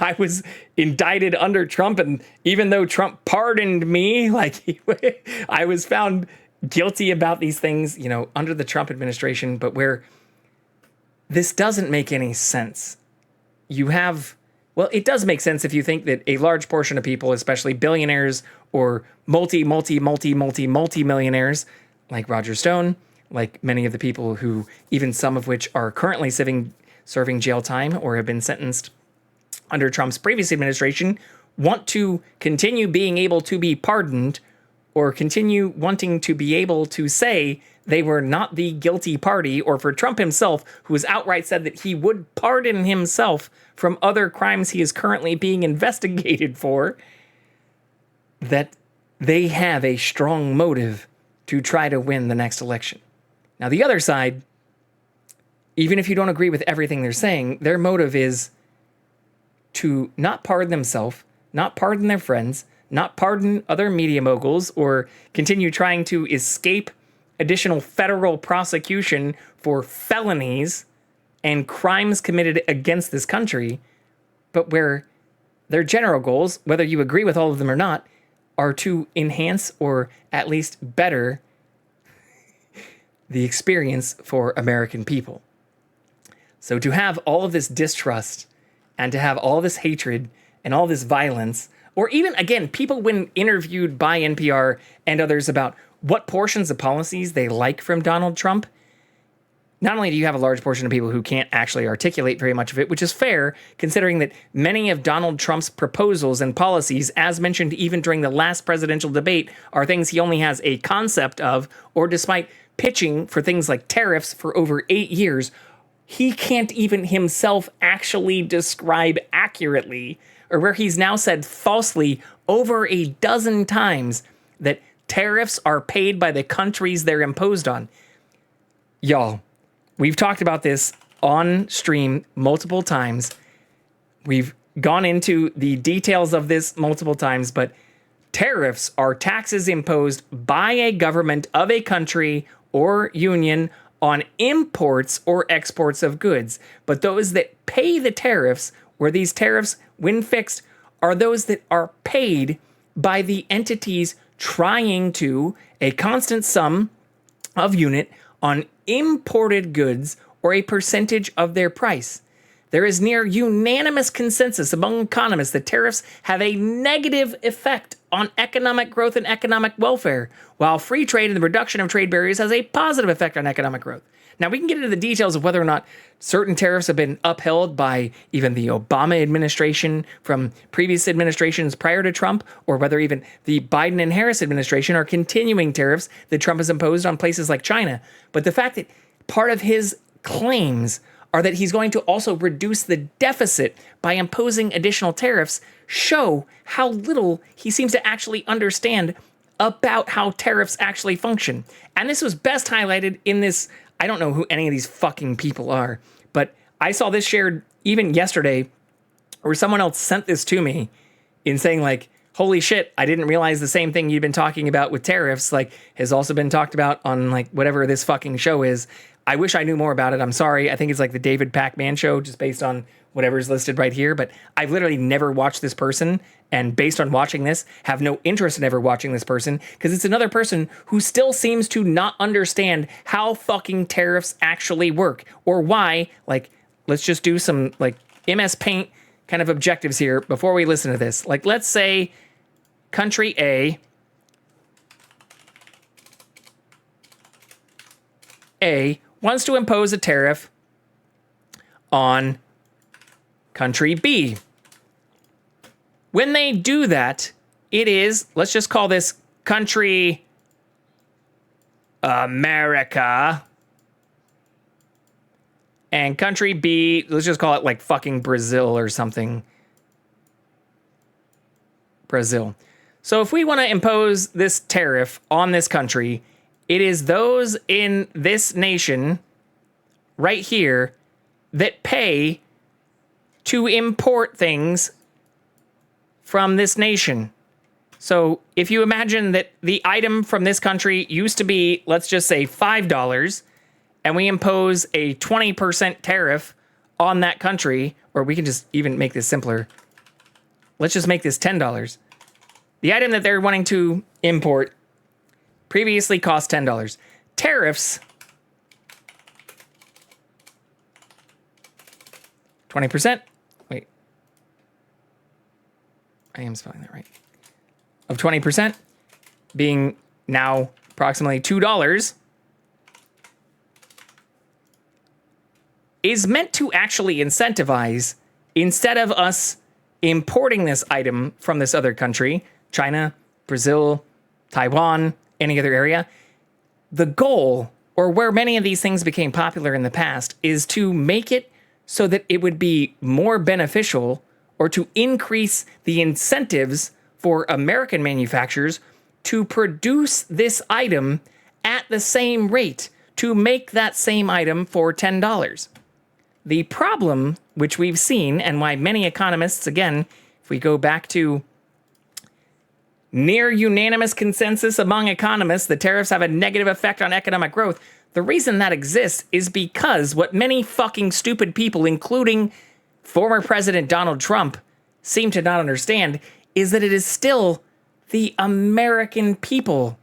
I was indicted under Trump, and even though Trump pardoned me, I was found guilty about these things, under the Trump administration, but where this doesn't make any sense. It does make sense if you think that a large portion of people, especially billionaires or multi-millionaires like Roger Stone, like many of the people who, even some of which are currently serving jail time or have been sentenced under Trump's previous administration, want to continue being able to be pardoned or continue wanting to be able to say they were not the guilty party, or for Trump himself, who has outright said that he would pardon himself from other crimes he is currently being investigated for, that they have a strong motive to try to win the next election. Now, the other side, even if you don't agree with everything they're saying, their motive is to not pardon themselves, not pardon their friends, not pardon other media moguls, or continue trying to escape additional federal prosecution for felonies and crimes committed against this country, but where their general goals, whether you agree with all of them or not, are to enhance or at least better the experience for American people. So to have all of this distrust and to have all this hatred and all this violence, or even, again, people when interviewed by NPR and others about what portions of policies they like from Donald Trump, not only do you have a large portion of people who can't actually articulate very much of it, which is fair, considering that many of Donald Trump's proposals and policies, as mentioned even during the last presidential debate, are things he only has a concept of, or despite pitching for things like tariffs for over 8 years, he can't even himself actually describe accurately, or where he's now said falsely over a dozen times that tariffs are paid by the countries they're imposed on. Y'all, we've talked about this on stream multiple times. We've gone into the details of this multiple times, but tariffs are taxes imposed by a government of a country or union on imports or exports of goods. But those that pay the tariffs, where these tariffs, when fixed, are those that are paid by the entities trying to a constant sum of unit on imported goods or a percentage of their price. There is near unanimous consensus among economists that tariffs have a negative effect on economic growth and economic welfare, while free trade and the reduction of trade barriers has a positive effect on economic growth. Now, we can get into the details of whether or not certain tariffs have been upheld by even the Obama administration from previous administrations prior to Trump, or whether even the Biden and Harris administration are continuing tariffs that Trump has imposed on places like China. But the fact that part of his claims are that he's going to also reduce the deficit by imposing additional tariffs show how little he seems to actually understand about how tariffs actually function. And this was best highlighted in this, I don't know who any of these fucking people are, but I saw this shared even yesterday, where someone else sent this to me in saying like, holy shit, I didn't realize the same thing you've been talking about with tariffs, like, has also been talked about on like whatever this fucking show is. I wish I knew more about it. I'm sorry. I think it's like the David Pac-Man show, just based on whatever's listed right here. But I've literally never watched this person. And based on watching this, have no interest in ever watching this person, because it's another person who still seems to not understand how fucking tariffs actually work, or why. Like, let's just do some like MS Paint kind of objectives here before we listen to this. Like, let's say country A wants to impose a tariff on country B. When they do that, it is, let's just call this country America. And country B, let's just call it like fucking Brazil or something. Brazil. So if we want to impose this tariff on this country, it is those in this nation right here that pay to import things from this nation. So if you imagine that the item from this country used to be, let's just say $5, and we impose a 20% tariff on that country, or we can just even make this simpler. Let's just make this $10. The item that they're wanting to import previously cost $10. Tariffs, 20%. Wait. I am spelling that right. Of 20%, being now approximately $2, is meant to actually incentivize, instead of us importing this item from this other country, China, Brazil, Taiwan, any other area, the goal, or where many of these things became popular in the past, is to make it so that it would be more beneficial, or to increase the incentives for American manufacturers to produce this item at the same rate, to make that same item for $10. The problem, which we've seen, and why many economists, again, if we go back to near unanimous consensus among economists that tariffs have a negative effect on economic growth, the reason that exists is because what many fucking stupid people, including former President Donald Trump, seem to not understand is that it is still the American people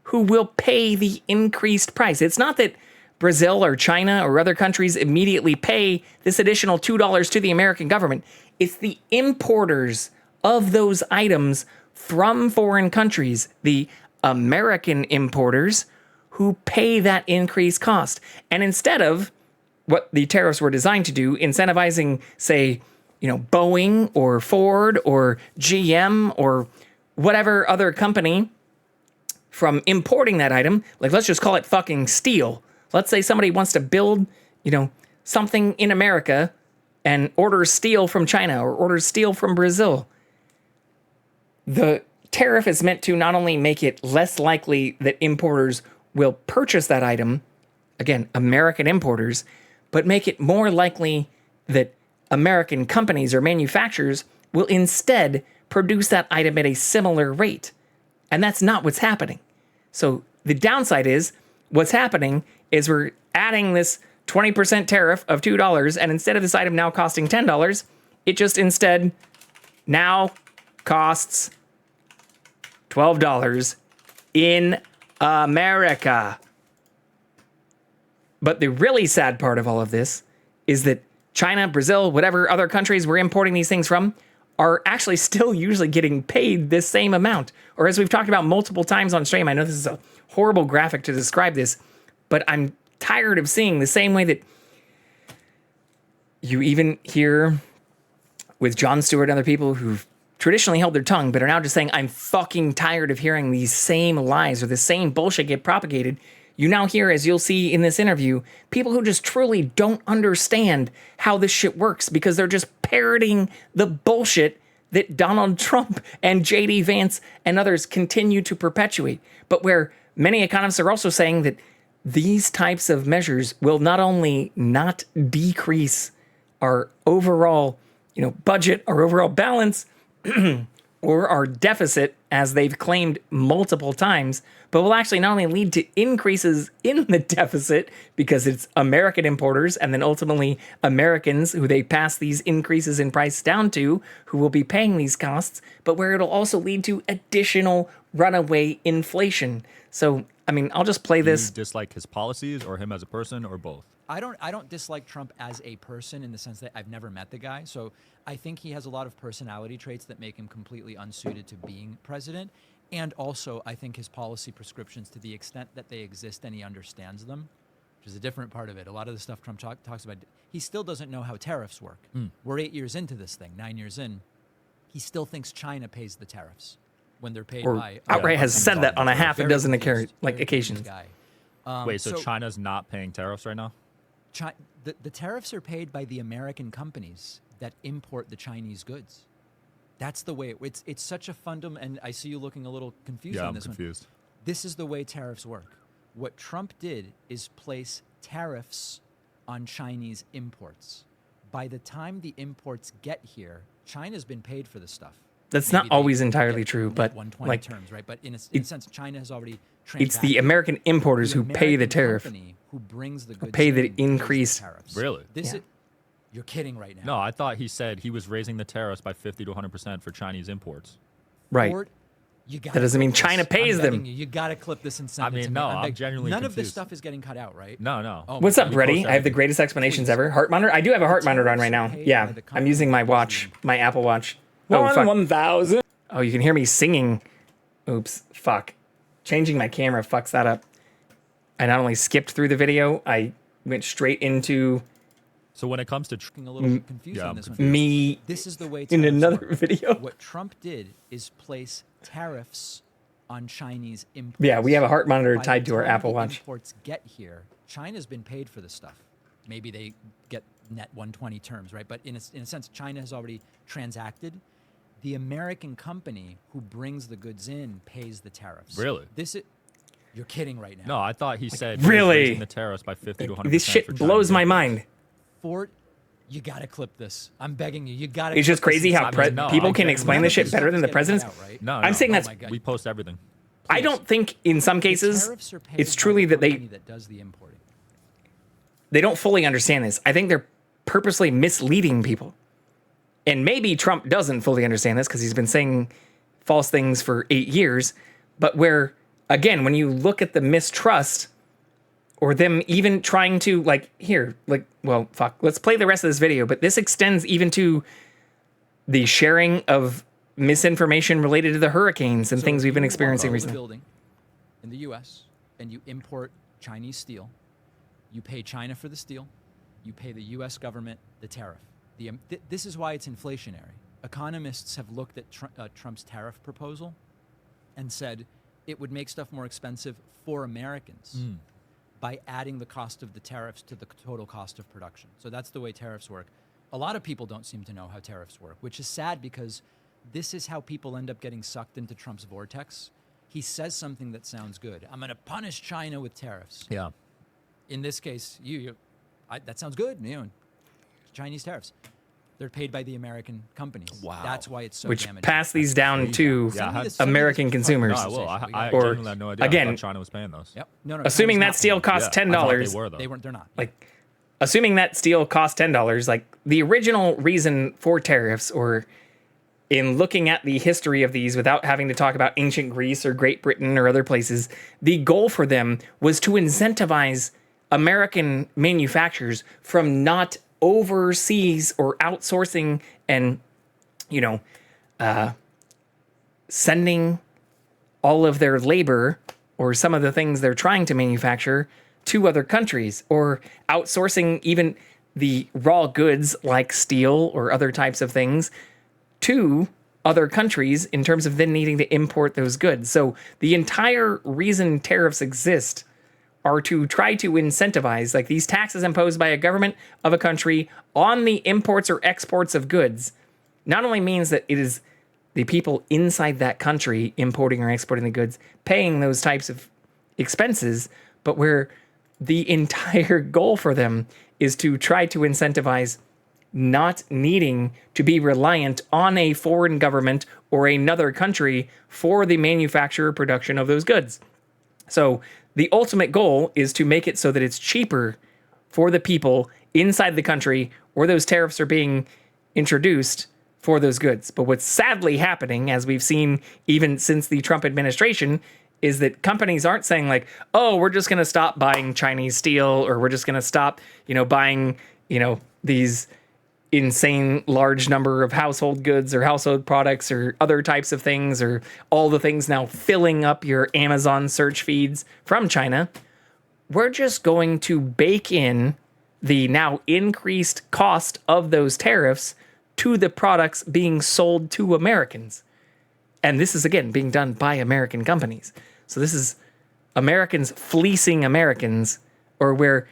who will pay the increased price. It's not that Brazil or China or other countries immediately pay this additional $2 to the American government. It's the importers of those items from foreign countries, the American importers, who pay that increased cost. And instead of what the tariffs were designed to do, incentivizing, say, Boeing or Ford or GM or whatever other company from importing that item, like let's just call it fucking steel. Let's say somebody wants to build, something in America and orders steel from China or orders steel from Brazil. The tariff is meant to not only make it less likely that importers will purchase that item, again, American importers, but make it more likely that American companies or manufacturers will instead produce that item at a similar rate. And that's not what's happening. So the downside is what's happening is we're adding this 20% tariff of $2, and instead of this item now costing $10, it just instead now costs $12 in America. But the really sad part of all of this is that China, Brazil, whatever other countries we're importing these things from are actually still usually getting paid this same amount. Or as we've talked about multiple times on stream, I know this is a horrible graphic to describe this, but I'm tired of seeing the same way that you even hear with Jon Stewart and other people who've traditionally held their tongue, but are now just saying, I'm fucking tired of hearing these same lies or the same bullshit get propagated. You now hear, as you'll see in this interview, people who just truly don't understand how this shit works because they're just parroting the bullshit that Donald Trump and JD Vance and others continue to perpetuate. But where many economists are also saying that these types of measures will not only not decrease our overall, budget, our overall balance, or our deficit, as they've claimed multiple times, but will actually not only lead to increases in the deficit because it's American importers and then ultimately Americans who they pass these increases in price down to, who will be paying these costs, but where it'll also lead to additional runaway inflation. So, I'll just play this. Do you dislike his policies or him as a person or both? I don't dislike Trump as a person in the sense that I've never met the guy. So I think he has a lot of personality traits that make him completely unsuited to being president. And also, I think his policy prescriptions, to the extent that they exist and he understands them, which is a different part of it. A lot of the stuff Trump talks about, he still doesn't know how tariffs work. We're 8 years into this thing, 9 years in. He still thinks China pays the tariffs when they're paid by... outright has said that on a half a dozen occasions. Wait, so China's not paying tariffs right now? The tariffs are paid by the American companies that import the Chinese goods. That's the way it's such a fundamental, and I see you looking a little confused on this one. Yeah, I'm confused. This is the way tariffs work. What Trump did is place tariffs on Chinese imports. By the time the imports get here, China's been paid for the stuff. That's not always entirely true, but 120 terms, right? But in a sense, China has already. It's the American importers who pay the tariff, who brings the goods pay the increase. Really? You're kidding right now. No, I thought he said he was raising the tariffs by 50 to 100% for Chinese imports. Right. That doesn't mean China pays them. You got to clip this and send it to me. No, I'm genuinely None confused. of this stuff is getting cut out, right? No. What's up, Brady? I have the greatest explanations ever. Heart monitor? I do have a heart monitor on right now. Yeah, I'm using my watch, my Apple Watch. Oh, fuck. 1,000. Oh, you can hear me singing. Oops, fuck. Changing my camera fucks that up. I not only skipped through the video, I went straight into... So when it comes to a little confused on this one. Me this is the way in another work. video. What Trump did is place tariffs on Chinese imports. Yeah, we have a heart monitor By tied the to our time Apple the Watch. Imports get here. China's been paid for the stuff. Maybe they get net 120 terms, right? But in a sense, China has already transacted. The American company who brings the goods in pays the tariffs. Really? You're kidding right now. No, I thought he said really? He was raising the tariffs by 50 to 100%. This shit blows my mind. Ford, you got to clip this. I'm begging you. You got to. It's just crazy how people can explain this shit better than the presidents. No, I'm saying that's... we post everything. I don't think in some cases it's truly that that does the importing. They don't fully understand this. I think they're purposely misleading people. And maybe Trump doesn't fully understand this because he's been saying false things for 8 years. But where, again, when you look at the mistrust or them even trying to let's play the rest of this video, but this extends even to the sharing of misinformation related to the hurricanes and things we've been experiencing recently. Building in the U.S. and you import Chinese steel, you pay China for the steel, you pay the U.S. government the tariff. This is why it's inflationary. Economists have looked at Trump's tariff proposal and said it would make stuff more expensive for Americans by adding the cost of the tariffs to the total cost of production. So that's the way tariffs work. A lot of people don't seem to know how tariffs work, which is sad because this is how people end up getting sucked into Trump's vortex. He says something that sounds good. I'm going to punish China with tariffs. Yeah. In this case, that sounds good. Chinese tariffs. They're paid by the American companies. Wow. That's why it's so which damaging. pass these down to American consumers. No, I will. I or genuinely had no idea. Again, I thought China was paying those. Yep. No, assuming that steel costs $10. They were, though. They're not. Like, assuming that steel costs $10, like the original reason for tariffs, or in looking at the history of these without having to talk about ancient Greece or Great Britain or other places, the goal for them was to incentivize American manufacturers from not overseas or outsourcing and, sending all of their labor or some of the things they're trying to manufacture to other countries, or outsourcing even the raw goods like steel or other types of things to other countries in terms of then needing to import those goods. So the entire reason tariffs exist are to try to incentivize, like these taxes imposed by a government of a country on the imports or exports of goods, not only means that it is the people inside that country importing or exporting the goods paying those types of expenses, but where the entire goal for them is to try to incentivize not needing to be reliant on a foreign government or another country for the manufacture or production of those goods. So the ultimate goal is to make it so that it's cheaper for the people inside the country where those tariffs are being introduced for those goods. But what's sadly happening, as we've seen even since the Trump administration, is that companies aren't saying like, oh, we're just going to stop buying Chinese steel, or we're just going to stop, buying, these insane large number of household goods or household products or other types of things, or all the things now filling up your Amazon search feeds from China. We're just going to bake in the now increased cost of those tariffs to the products being sold to Americans. And this is, again, being done by American companies. So this is Americans fleecing Americans, or where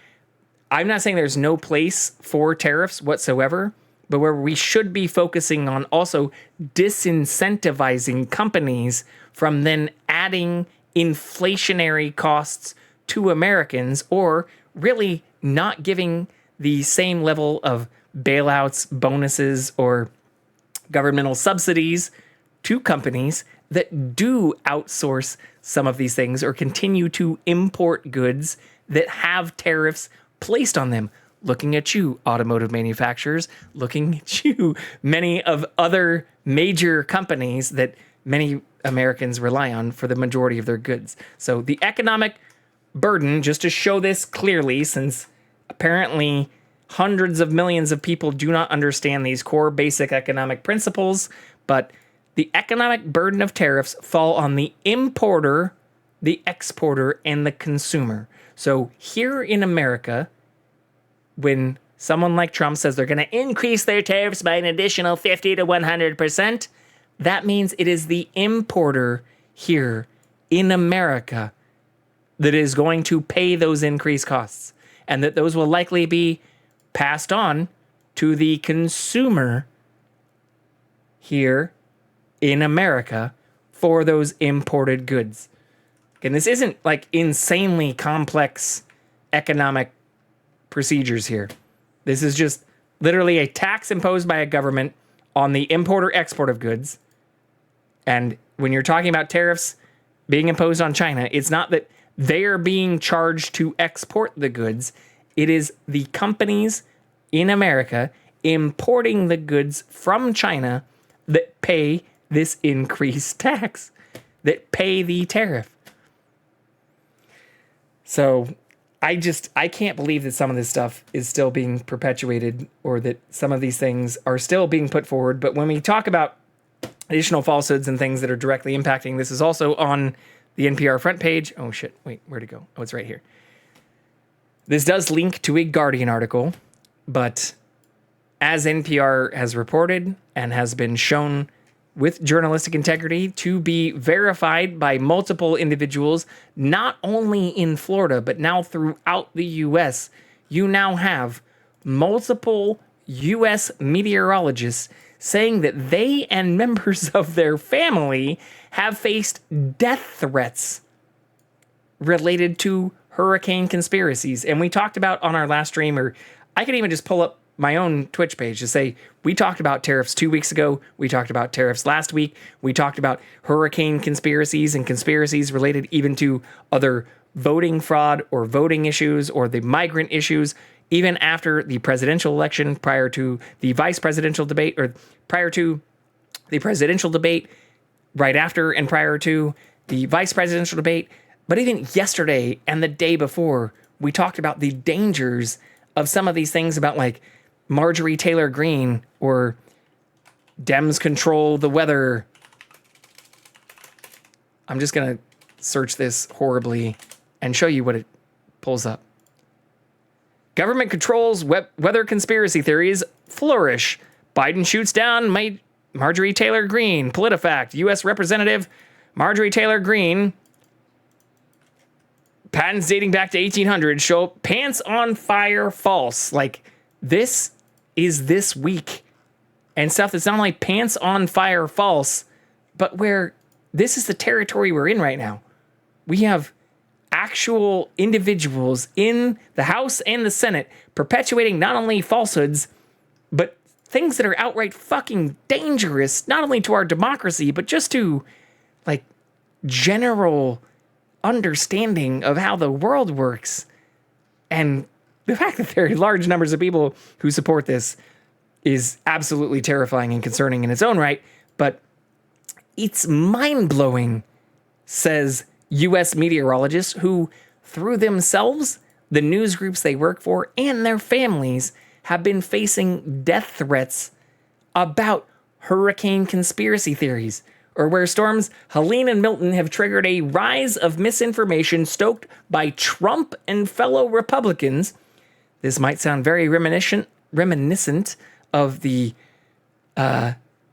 I'm not saying there's no place for tariffs whatsoever, but where we should be focusing on also disincentivizing companies from then adding inflationary costs to Americans, or really not giving the same level of bailouts, bonuses, or governmental subsidies to companies that do outsource some of these things or continue to import goods that have tariffs placed on them. Looking at you, automotive manufacturers, looking at you, many of other major companies that many Americans rely on for the majority of their goods. So the economic burden, just to show this clearly, since apparently hundreds of millions of people do not understand these core basic economic principles, but the economic burden of tariffs fall on the importer, the exporter, and the consumer. So here in America, when someone like Trump says they're going to increase their tariffs by an additional 50 to 100%, that means it is the importer here in America that is going to pay those increased costs, and that those will likely be passed on to the consumer here in America for those imported goods. And this isn't like insanely complex economic procedures here. This is just literally a tax imposed by a government on the import or export of goods. And when you're talking about tariffs being imposed on China, it's not that they are being charged to export the goods. It is the companies in America importing the goods from China that pay this increased tax, that pay the tariff. So I can't believe that some of this stuff is still being perpetuated or that some of these things are still being put forward. But when we talk about additional falsehoods and things that are directly impacting, this is also on the NPR front page. Oh shit, wait, where'd it go? Oh, it's right here. This does link to a Guardian article, but as NPR has reported and has been shown with journalistic integrity to be verified by multiple individuals, not only in Florida, but now throughout the U.S., you now have multiple U.S. meteorologists saying that they and members of their family have faced death threats related to hurricane conspiracies. And we talked about on our last stream, or I could even just pull up my own Twitch page to say, we talked about tariffs 2 weeks ago. We talked about tariffs last week. We talked about hurricane conspiracies and conspiracies related even to other voting fraud or voting issues or the migrant issues, even after the presidential election, prior to the vice presidential debate, or prior to the presidential debate, right after and prior to the vice presidential debate. But even yesterday and the day before, we talked about the dangers of some of these things about like Marjorie Taylor Greene or Dems control the weather. I'm just going to search this horribly and show you what it pulls up. Government controls weather conspiracy theories flourish. Biden shoots down Marjorie Taylor Greene. PolitiFact, U.S. Representative Marjorie Taylor Greene. Patents dating back to 1800 show pants on fire false. Like, this is this week. And stuff that's not only pants on fire false, but where this is the territory we're in right now. We have actual individuals in the House and the Senate perpetuating not only falsehoods, but things that are outright fucking dangerous, not only to our democracy, but just to, like, general understanding of how the world works. And the fact that there are large numbers of people who support this is absolutely terrifying and concerning in its own right, but it's mind-blowing, says U.S. meteorologists who, through themselves, the news groups they work for, and their families, have been facing death threats about hurricane conspiracy theories, or where storms Helene and Milton have triggered a rise of misinformation stoked by Trump and fellow Republicans. This might sound very reminiscent of the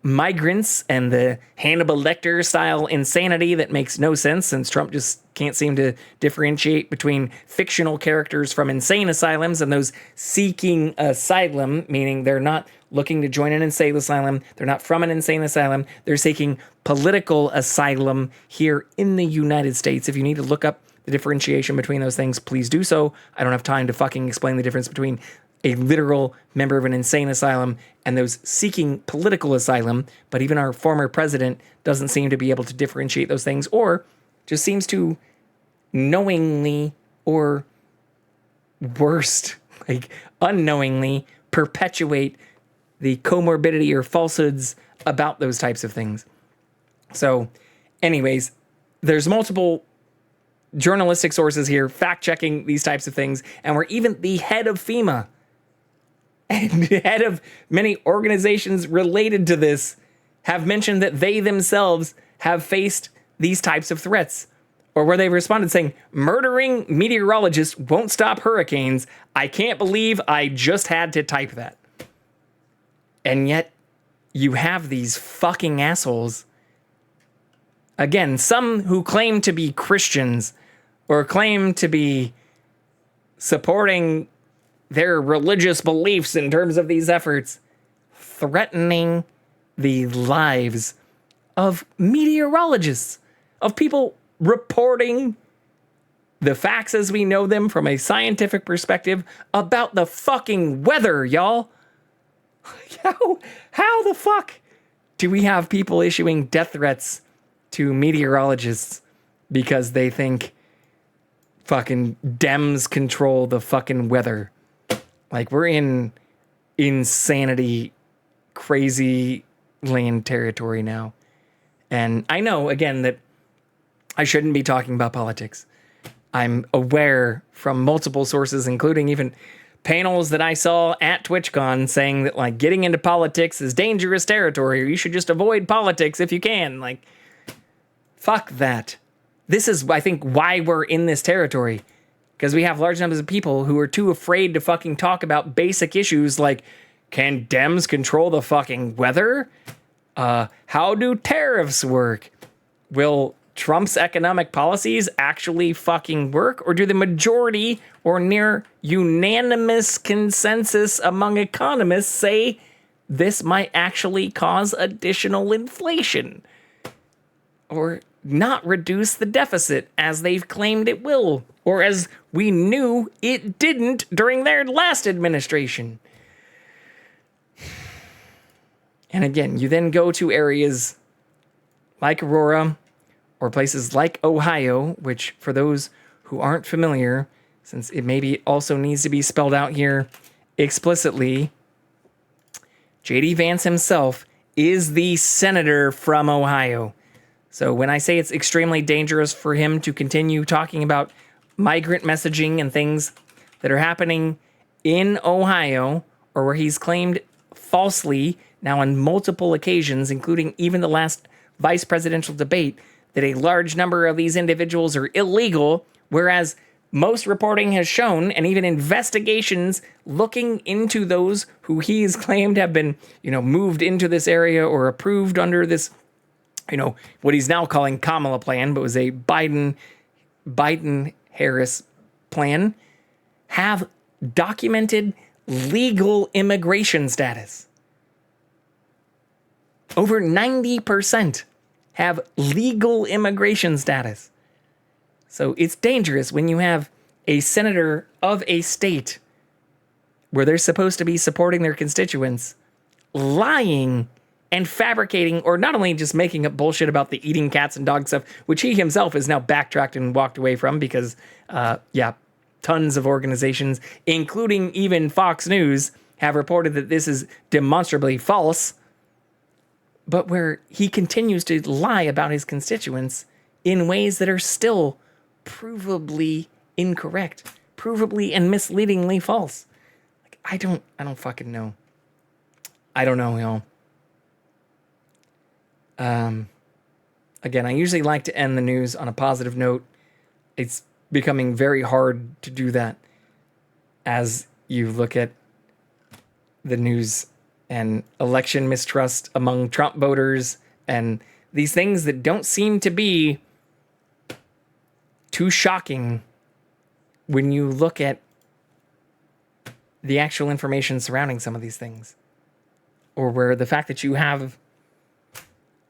migrants and the Hannibal Lecter style insanity that makes no sense, since Trump just can't seem to differentiate between fictional characters from insane asylums and those seeking asylum, meaning they're not looking to join an insane asylum, they're not from an insane asylum, they're seeking political asylum here in the United States. If you need to look up the differentiation between those things, please do so. I don't have time to fucking explain the difference between a literal member of an insane asylum and those seeking political asylum, but even our former president doesn't seem to be able to differentiate those things, or just seems to knowingly, or worst, like unknowingly, perpetuate the comorbidity or falsehoods about those types of things. So anyways, there's multiple journalistic sources here fact-checking these types of things, and we're even the head of FEMA and the head of many organizations related to this have mentioned that they themselves have faced these types of threats, or where they've responded saying, murdering meteorologists won't stop hurricanes. I can't believe I just had to type that. And yet you have these fucking assholes, again, some who claim to be Christians or claim to be supporting their religious beliefs in terms of these efforts, threatening the lives of meteorologists, of people reporting the facts as we know them from a scientific perspective about the fucking weather, y'all. How the fuck do we have people issuing death threats to meteorologists because they think fucking Dems control the fucking weather? Like, we're in insanity, crazy land territory now. And I know, again, that I shouldn't be talking about politics. I'm aware from multiple sources, including even panels that I saw at TwitchCon, saying that like getting into politics is dangerous territory, or you should just avoid politics if you can. Like, fuck that. This is, I think, why we're in this territory. Because we have large numbers of people who are too afraid to fucking talk about basic issues like, can Dems control the fucking weather? How do tariffs work? Will Trump's economic policies actually fucking work? Or do the majority or near unanimous consensus among economists say this might actually cause additional inflation? Or not reduce the deficit as they've claimed it will? Or as we knew it didn't during their last administration? And again, you then go to areas like Aurora or places like Ohio, which for those who aren't familiar, since it maybe also needs to be spelled out here explicitly, J.D. Vance himself is the senator from Ohio. So when I say it's extremely dangerous for him to continue talking about migrant messaging and things that are happening in Ohio, or where he's claimed falsely now on multiple occasions, including even the last vice presidential debate, that a large number of these individuals are illegal, whereas most reporting has shown, and even investigations looking into those who he has claimed have been, moved into this area or approved under this, what he's now calling Kamala plan, but was a Biden-Harris plan, have documented legal immigration status. Over 90% have legal immigration status. So it's dangerous when you have a senator of a state where they're supposed to be supporting their constituents lying and fabricating, or not only just making up bullshit about the eating cats and dogs stuff, which he himself has now backtracked and walked away from because, tons of organizations, including even Fox News, have reported that this is demonstrably false, but where he continues to lie about his constituents in ways that are still provably incorrect, provably and misleadingly false. Like, I don't fucking know. I don't know, y'all. Again, I usually like to end the news on a positive note. It's becoming very hard to do that as you look at the news and election mistrust among Trump voters and these things that don't seem to be too shocking when you look at the actual information surrounding some of these things. Or where the fact that you have,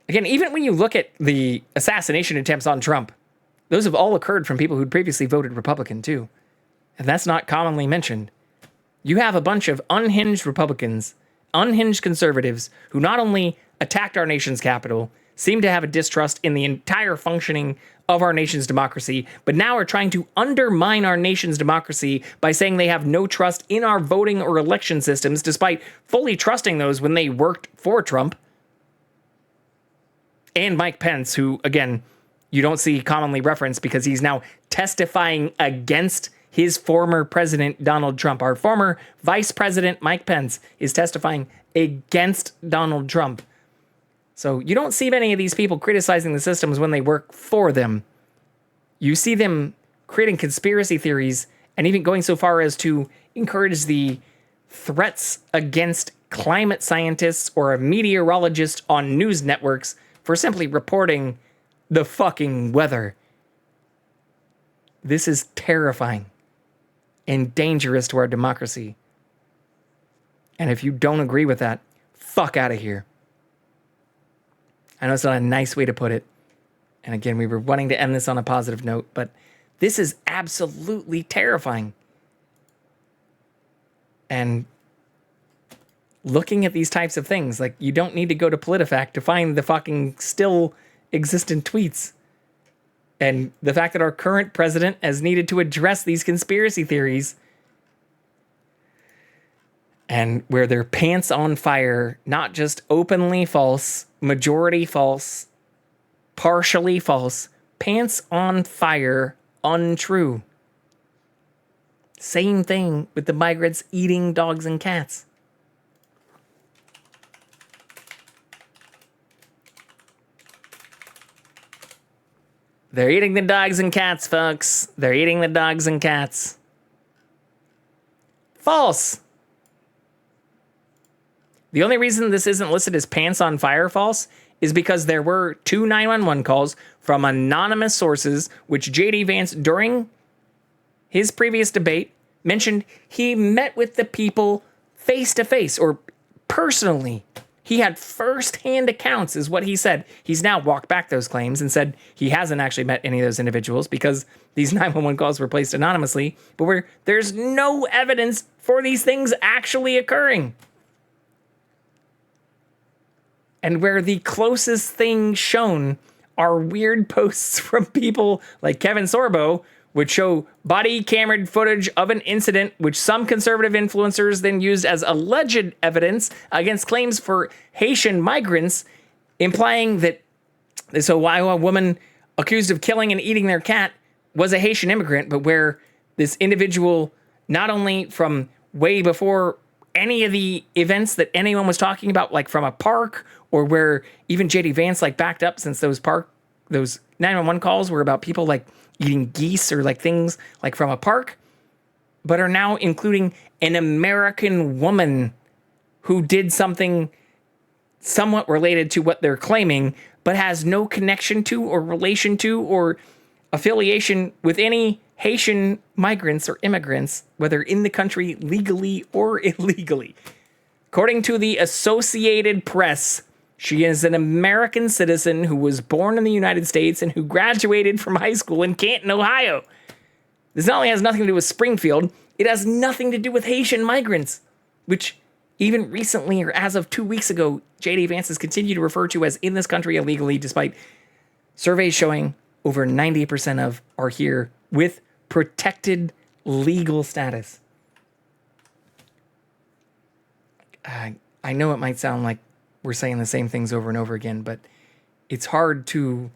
again, even when you look at the assassination attempts on Trump, those have all occurred from people who'd previously voted Republican too. And that's not commonly mentioned. You have a bunch of unhinged Republicans, unhinged conservatives who not only attacked our nation's capital, seem to have a distrust in the entire functioning of our nation's democracy, but now are trying to undermine our nation's democracy by saying they have no trust in our voting or election systems, despite fully trusting those when they worked for Trump. And Mike Pence, who, again, you don't see commonly referenced because he's now testifying against his former president, Donald Trump. Our former vice president, Mike Pence, is testifying against Donald Trump. So you don't see many of these people criticizing the systems when they work for them. You see them creating conspiracy theories and even going so far as to encourage the threats against climate scientists or a meteorologist on news networks for simply reporting the fucking weather. This is terrifying and dangerous to our democracy. And if you don't agree with that, fuck out of here. I know it's not a nice way to put it. And again, we were wanting to end this on a positive note, but this is absolutely terrifying. And looking at these types of things, like, you don't need to go to PolitiFact to find the fucking still existent tweets. And the fact that our current president has needed to address these conspiracy theories and where they're pants on fire, not just openly false, majority false, partially false, pants on fire untrue. Same thing with the migrants eating dogs and cats. They're eating the dogs and cats, folks. They're eating the dogs and cats. False. The only reason this isn't listed as pants on fire false is because there were 2 911 calls from anonymous sources, which J.D. Vance, during his previous debate, mentioned he met with the people face to face or personally. He had first-hand accounts, is what he said. He's now walked back those claims and said he hasn't actually met any of those individuals because these 911 calls were placed anonymously, but where there's no evidence for these things actually occurring. And where the closest thing shown are weird posts from people like Kevin Sorbo, which show body camera footage of an incident which some conservative influencers then used as alleged evidence against claims for Haitian migrants, implying that this Ohio woman accused of killing and eating their cat was a Haitian immigrant, but where this individual, not only from way before any of the events that anyone was talking about, like from a park, or where even J.D. Vance like backed up, since those 911 calls were about people like eating geese or like things like from a park, but are now including an American woman who did something somewhat related to what they're claiming, but has no connection to or relation to or affiliation with any Haitian migrants or immigrants, whether in the country legally or illegally. According to the Associated Press, she is an American citizen who was born in the United States and who graduated from high school in Canton, Ohio. This not only has nothing to do with Springfield, it has nothing to do with Haitian migrants, which even recently, or as of 2 weeks ago, J.D. Vance has continued to refer to as in this country illegally, despite surveys showing over 90% of are here with protected legal status. I know it might sound like we're saying the same things over and over again, but it's hard to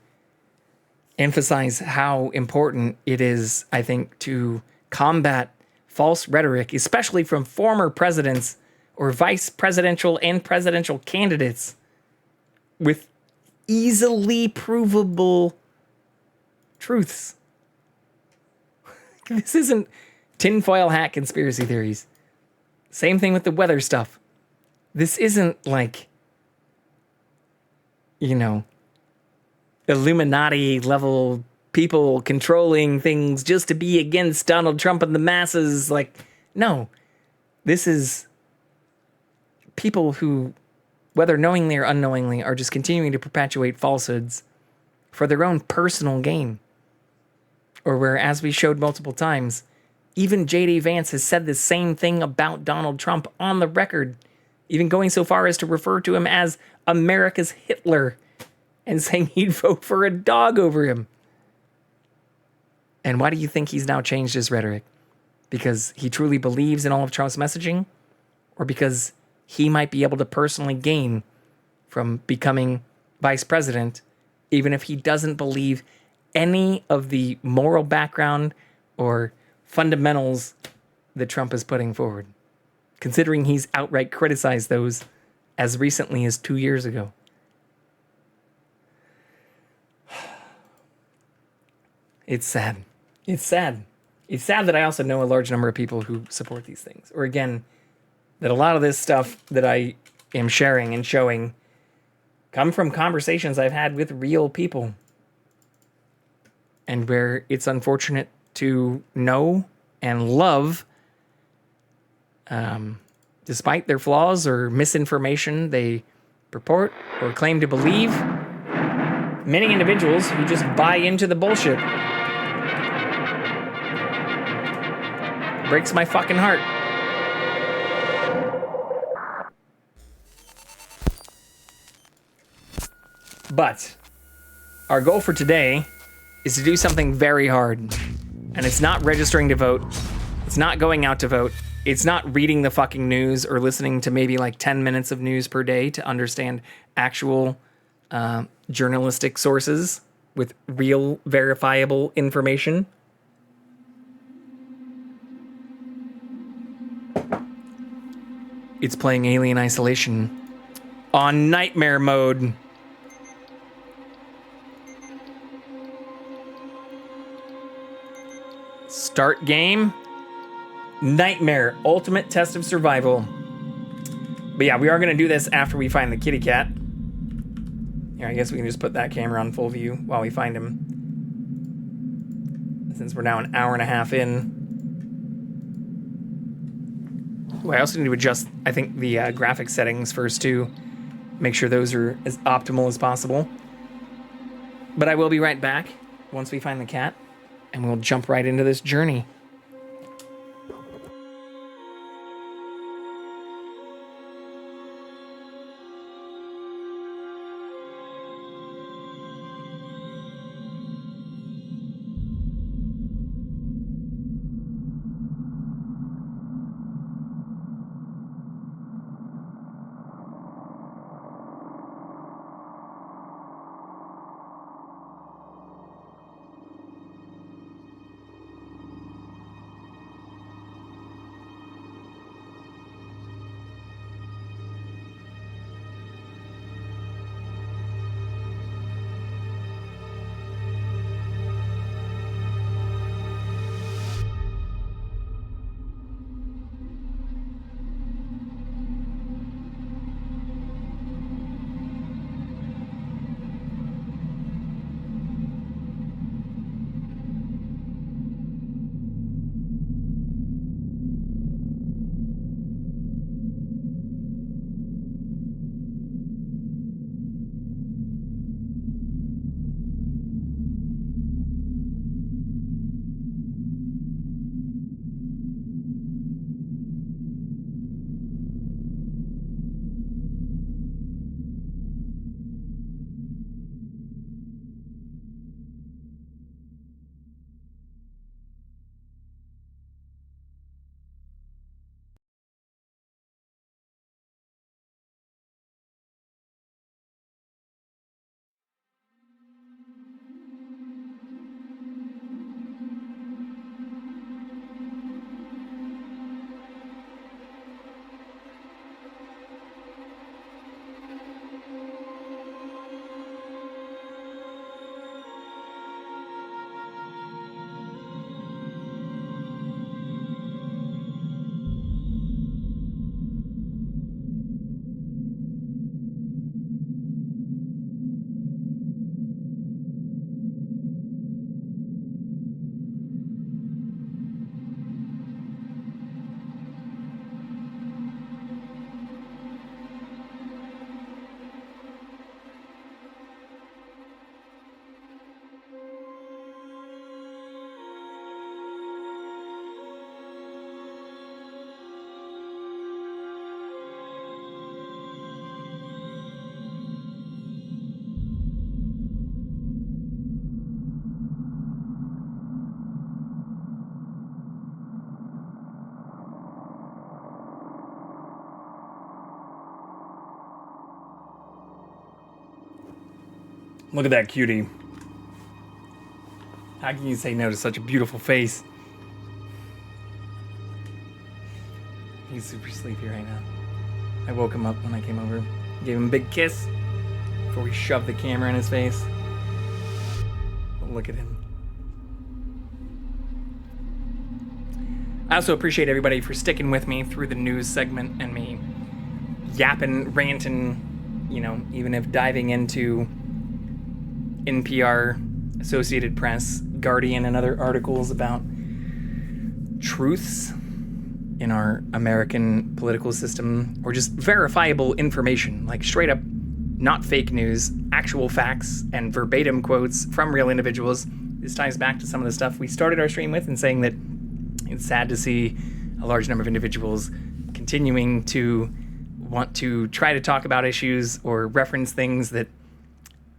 emphasize how important it is, I think, to combat false rhetoric, especially from former presidents or vice presidential and presidential candidates with easily provable truths. This isn't tinfoil hat conspiracy theories. Same thing with the weather stuff. This isn't like, Illuminati level people controlling things just to be against Donald Trump and the masses. Like, no, this is people who, whether knowingly or unknowingly, are just continuing to perpetuate falsehoods for their own personal gain. Or where, as we showed multiple times, even J.D. Vance has said the same thing about Donald Trump on the record, even going so far as to refer to him as America's Hitler and saying he'd vote for a dog over him. And why do you think he's now changed his rhetoric? Because he truly believes in all of Trump's messaging? Or because he might be able to personally gain from becoming vice president, even if he doesn't believe any of the moral background or fundamentals that Trump is putting forward, considering he's outright criticized those as recently as 2 years ago? It's sad. It's sad. It's sad that I also know a large number of people who support these things. Or again, that a lot of this stuff that I am sharing and showing come from conversations I've had with real people. And where it's unfortunate to know and love, despite their flaws or misinformation they purport or claim to believe, many individuals who just buy into the bullshit. Breaks my fucking heart. But our goal for today is to do something very hard. And it's not registering to vote. It's not going out to vote. It's not reading the fucking news or listening to maybe like 10 minutes of news per day to understand actual journalistic sources with real verifiable information. It's playing Alien Isolation on nightmare mode. Start game. Nightmare. Ultimate test of survival. But yeah, we are going to do this after we find the kitty cat. Here, I guess we can just put that camera on full view while we find him. Since we're now an hour and a half in. Ooh, I also need to adjust, I think, the graphic settings first, too. Make sure those are as optimal as possible. But I will be right back once we find the cat. And we'll jump right into this journey. Look at that cutie. How can you say no to such a beautiful face? He's super sleepy right now. I woke him up when I came over. Gave him a big kiss before we shoved the camera in his face. But look at him. I also appreciate everybody for sticking with me through the news segment and me yapping, ranting, you know, even if diving into NPR, Associated Press, Guardian, and other articles about truths in our American political system, or just verifiable information, like straight up, not fake news, actual facts, and verbatim quotes from real individuals. This ties back to some of the stuff we started our stream with and saying that it's sad to see a large number of individuals continuing to want to try to talk about issues or reference things that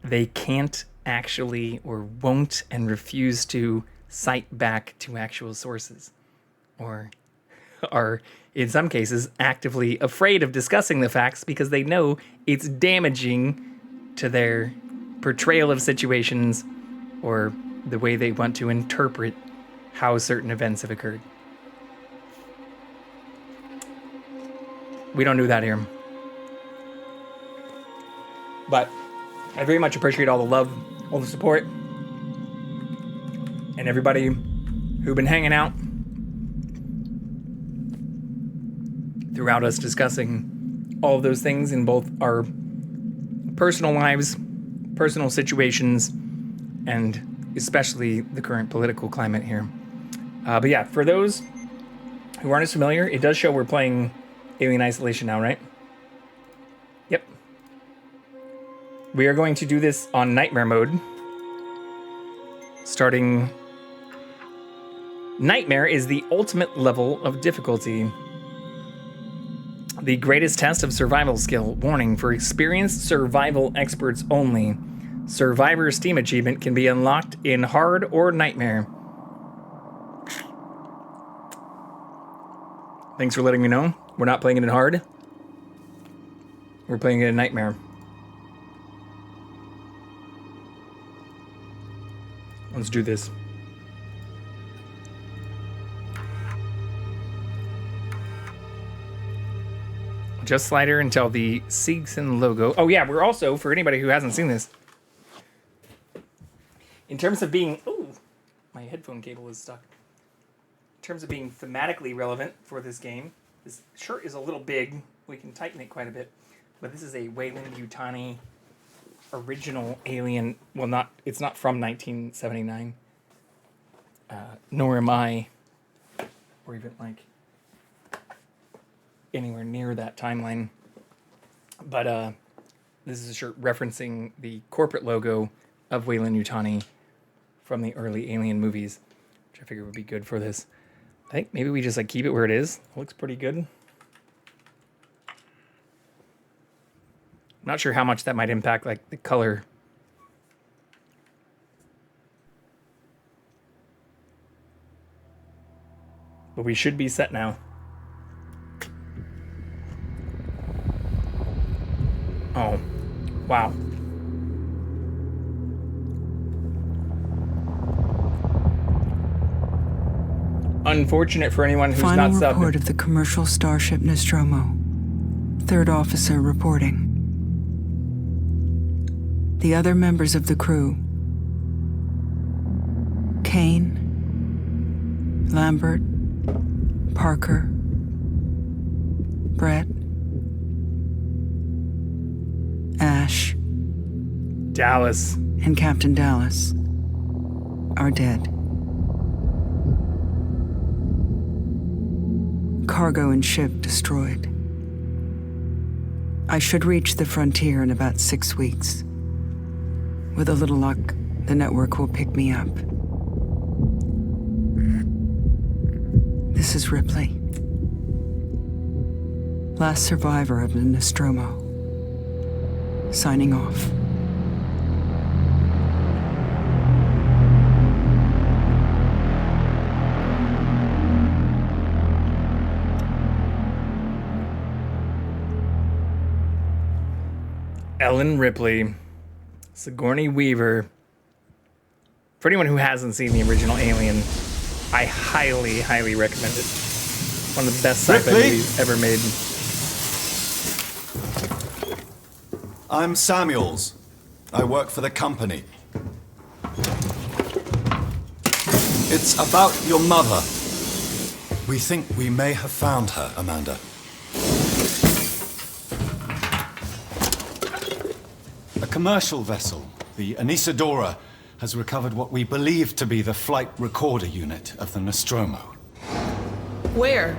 they can't actually or won't and refuse to cite back to actual sources, or are in some cases actively afraid of discussing the facts because they know it's damaging to their portrayal of situations or the way they want to interpret how certain events have occurred. we don't do that here. But I very much appreciate all the love, all the support, and everybody who've been hanging out throughout us discussing all of those things in both our personal lives, personal situations, and especially the current political climate here. But yeah, for those who aren't as familiar, it does show we're playing Alien Isolation now, right? Yep. We are going to do this on Nightmare mode. Starting... Nightmare is the ultimate level of difficulty. The greatest test of survival skill. Warning, for experienced survival experts only. Survivor Steam achievement can be unlocked in Hard or Nightmare. Thanks for letting me know. We're not playing it in Hard. We're playing it in Nightmare. Let's do this. Just slider until the Siegson logo. Oh yeah, we're also, for anybody who hasn't seen this, in terms of being... Oh, my headphone cable is stuck. In terms of being thematically relevant for this game, this shirt is a little big. We can tighten it quite a bit. But this is a Weyland-Yutani original Alien. Well, it's not from 1979. Nor am I, or even like anywhere near that timeline. But this is a shirt referencing the corporate logo of Weyland-Yutani from the early Alien movies, which I figured would be good for this. I think maybe we just like keep it where it is. It looks pretty good. I'm not sure how much that might impact like the color. But we should be set now. Oh, wow. Unfortunate for anyone who's not subbed. Final report of the commercial starship Nostromo. Third officer reporting. The other members of the crew: Kane, Lambert, Parker, Brett, Ash, Dallas, and Captain Dallas are dead. Cargo and ship destroyed. I should reach the frontier in about 6 weeks. With a little luck, the network will pick me up. This is Ripley. Last survivor of the Nostromo. Signing off. Ellen Ripley, Sigourney Weaver. For anyone who hasn't seen the original Alien, I highly, highly recommend it. One of the best sci-fi movies ever made. I'm Samuels. I work for the company. It's about your mother. We think we may have found her, Amanda. A commercial vessel, the Anisadora, has recovered what we believe to be the flight recorder unit of the Nostromo. Where?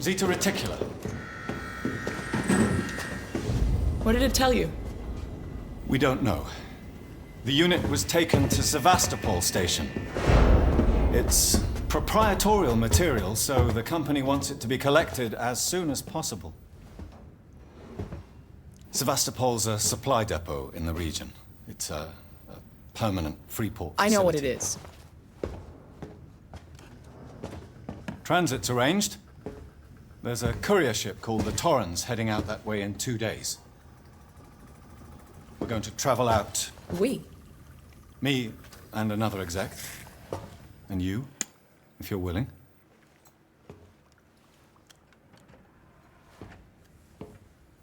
Zeta Reticula. What did it tell you? We don't know. The unit was taken to Sevastopol station. It's proprietorial material, so the company wants it to be collected as soon as possible. Sevastopol's a supply depot in the region. It's a permanent free port facility. I know what it is. Transit's arranged. There's a courier ship called the Torrens heading out that way in 2 days. We're going to travel out. We? Me and another exec. And you, if you're willing.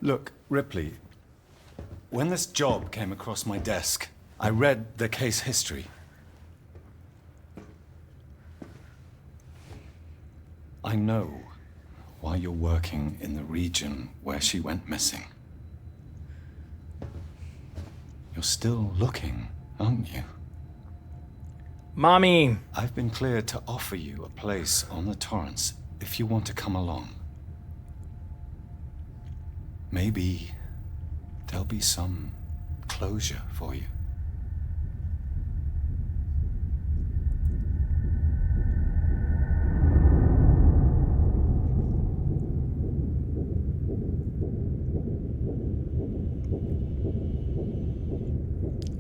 Look, Ripley, when this job came across my desk, I read the case history. I know why you're working in the region where she went missing. You're still looking, aren't you? Mommy! I've been cleared to offer you a place on the Torrance if you want to come along. Maybe there'll be some closure for you.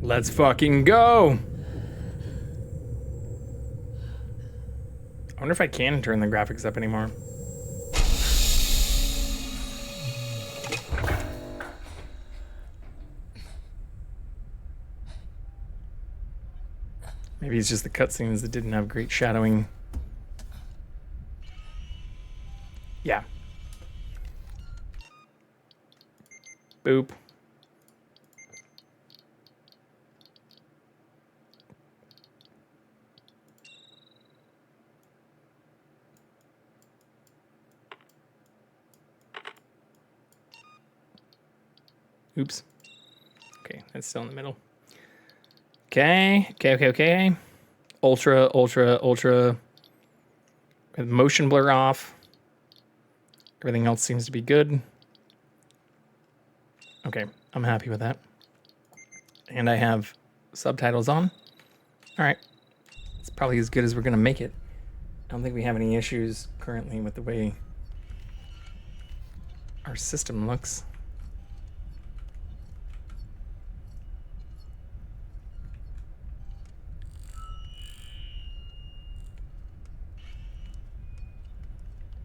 Let's fucking go! I wonder if I can turn the graphics up anymore. Maybe it's just the cutscenes that didn't have great shadowing. Yeah. Boop. Oops. Okay, that's still in the middle. Okay. Ultra. With motion blur off. Everything else seems to be good. Okay, I'm happy with that. And I have subtitles on. Alright. It's probably as good as we're gonna make it. I don't think we have any issues currently with the way our system looks.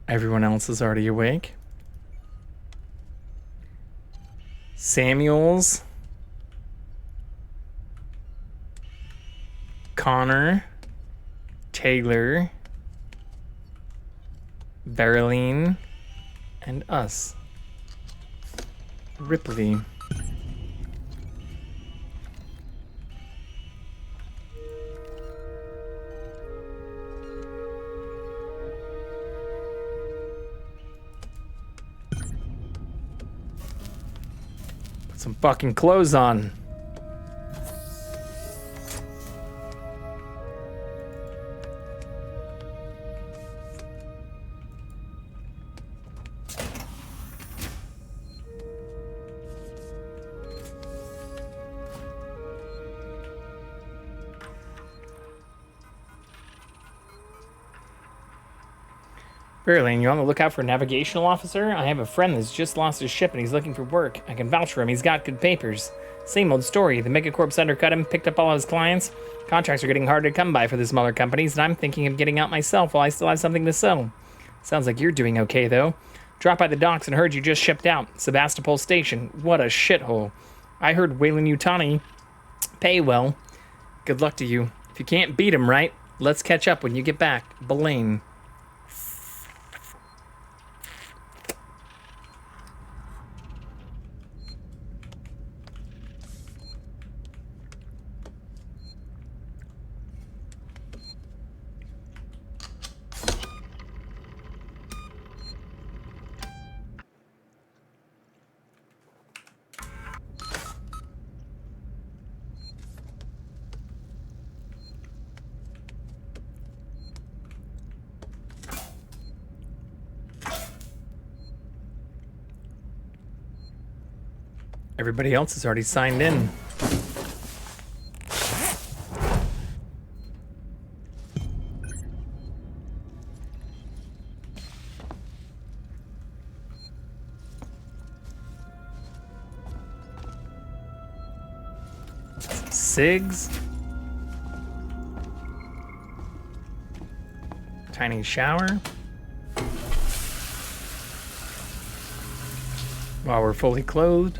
Everyone else is already awake. Samuels. Connor. Taylor. Berlin. And us. Ripley. Some fucking clothes on. Berlin, you on the lookout for a navigational officer? I have a friend that's just lost his ship and he's looking for work. I can vouch for him. He's got good papers. Same old story. The megacorps undercut him, picked up all his clients. Contracts are getting harder to come by for the smaller companies, and I'm thinking of getting out myself while I still have something to sell. Sounds like you're doing okay, though. Dropped by the docks and heard you just shipped out. Sebastopol Station. What a shithole. I heard Weyland-Yutani pay well. Good luck to you. If you can't beat him, right? Let's catch up when you get back. Belaine. Everybody else has already signed in. Cigs. Tiny shower. While we're fully clothed.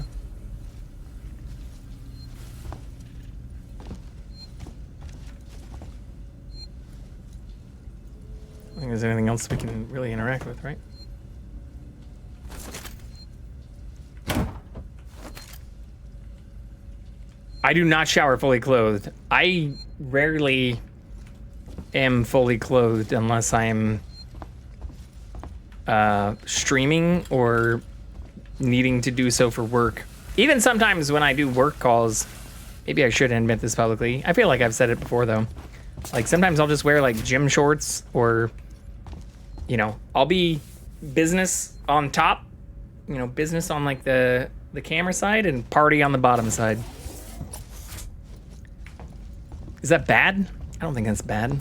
I think there's anything else we can really interact with, right? I do not shower fully clothed. I rarely am fully clothed unless I am streaming or needing to do so for work. Even sometimes when I do work calls, maybe I should admit this publicly. I feel like I've said it before though. Like sometimes I'll just wear like gym shorts or, you know, I'll be business on top, you know, business on like the camera side and party on the bottom side. Is that bad? I don't think that's bad.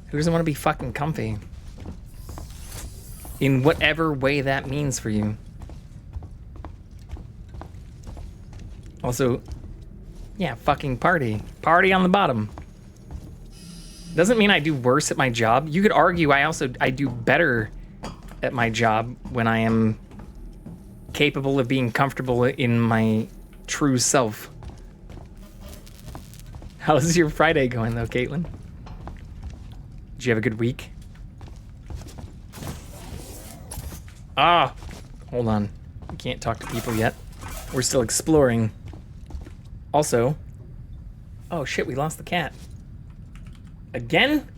Who doesn't want to be fucking comfy? In whatever way that means for you. Also, yeah, fucking party. Party on the bottom. Doesn't mean I do worse at my job. You could argue I do better at my job when I am capable of being comfortable in my true self. How's your Friday going though, Caitlin? Did you have a good week? Ah, hold on. We can't talk to people yet. We're still exploring. Also, oh shit, we lost the cat. Again?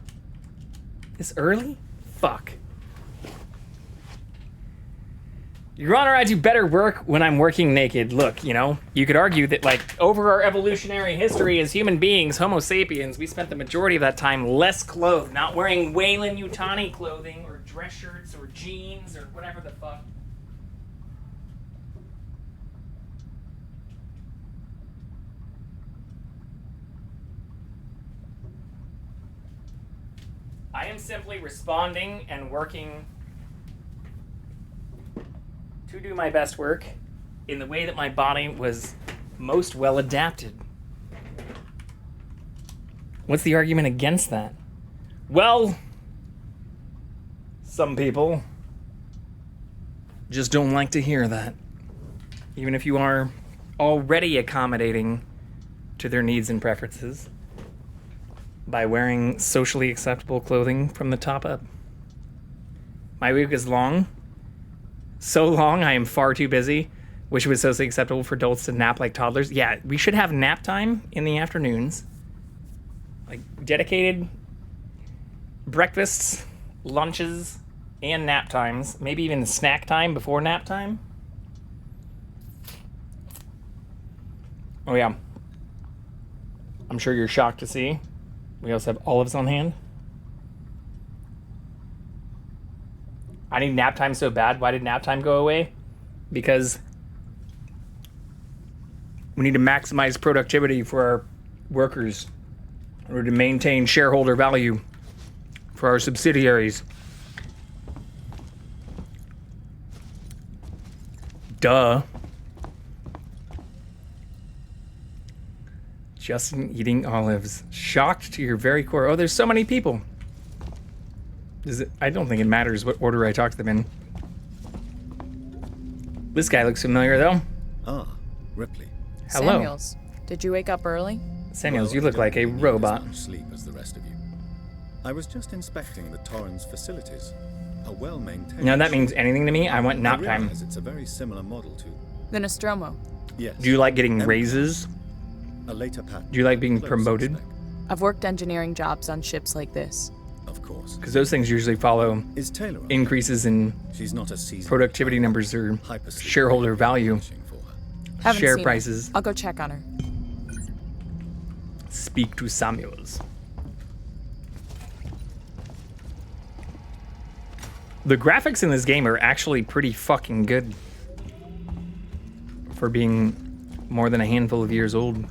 This early? Fuck. Your Honor, I do better work when I'm working naked. Look, you know, you could argue that, like, over our evolutionary history as human beings, Homo sapiens, we spent the majority of that time less clothed, not wearing Weyland-Yutani clothing or dress shirts or jeans or whatever the fuck. I am simply responding and working to do my best work in the way that my body was most well adapted. What's the argument against that? Well, some people just don't like to hear that. Even if you are already accommodating to their needs and preferences by wearing socially acceptable clothing from the top up. My week is long. So long, I am far too busy. Wish it was socially acceptable for adults to nap like toddlers. Yeah, we should have nap time in the afternoons. Like dedicated breakfasts, lunches, and nap times. Maybe even snack time before nap time. Oh yeah. I'm sure you're shocked to see we also have olives on hand. I need nap time so bad. Why did nap time go away? Because we need to maximize productivity for our workers in order to maintain shareholder value for our subsidiaries. Duh. Justin eating olives. Shocked to your very core. Oh, there's so many people. I don't think it matters what order I talk to them in. This guy looks familiar, though. Ah, Ripley. Hello. Samuels, did you wake up early? Samuels, you look like a robot. As much sleep as the rest of you. I was just inspecting the Torrens facilities. A well-maintained. Now that means anything to me. I want nap time. It's a very similar model to The Nostromo. Yes. Do you like getting raises? A later pattern. Do you like being promoted? I've worked engineering jobs on ships like this. Of course. Because those things usually follow increases in productivity numbers or shareholder value, Haven't share seen prices. Her. I'll go check on her. Speak to Samuels. The graphics in this game are actually pretty fucking good for being more than a handful of years old.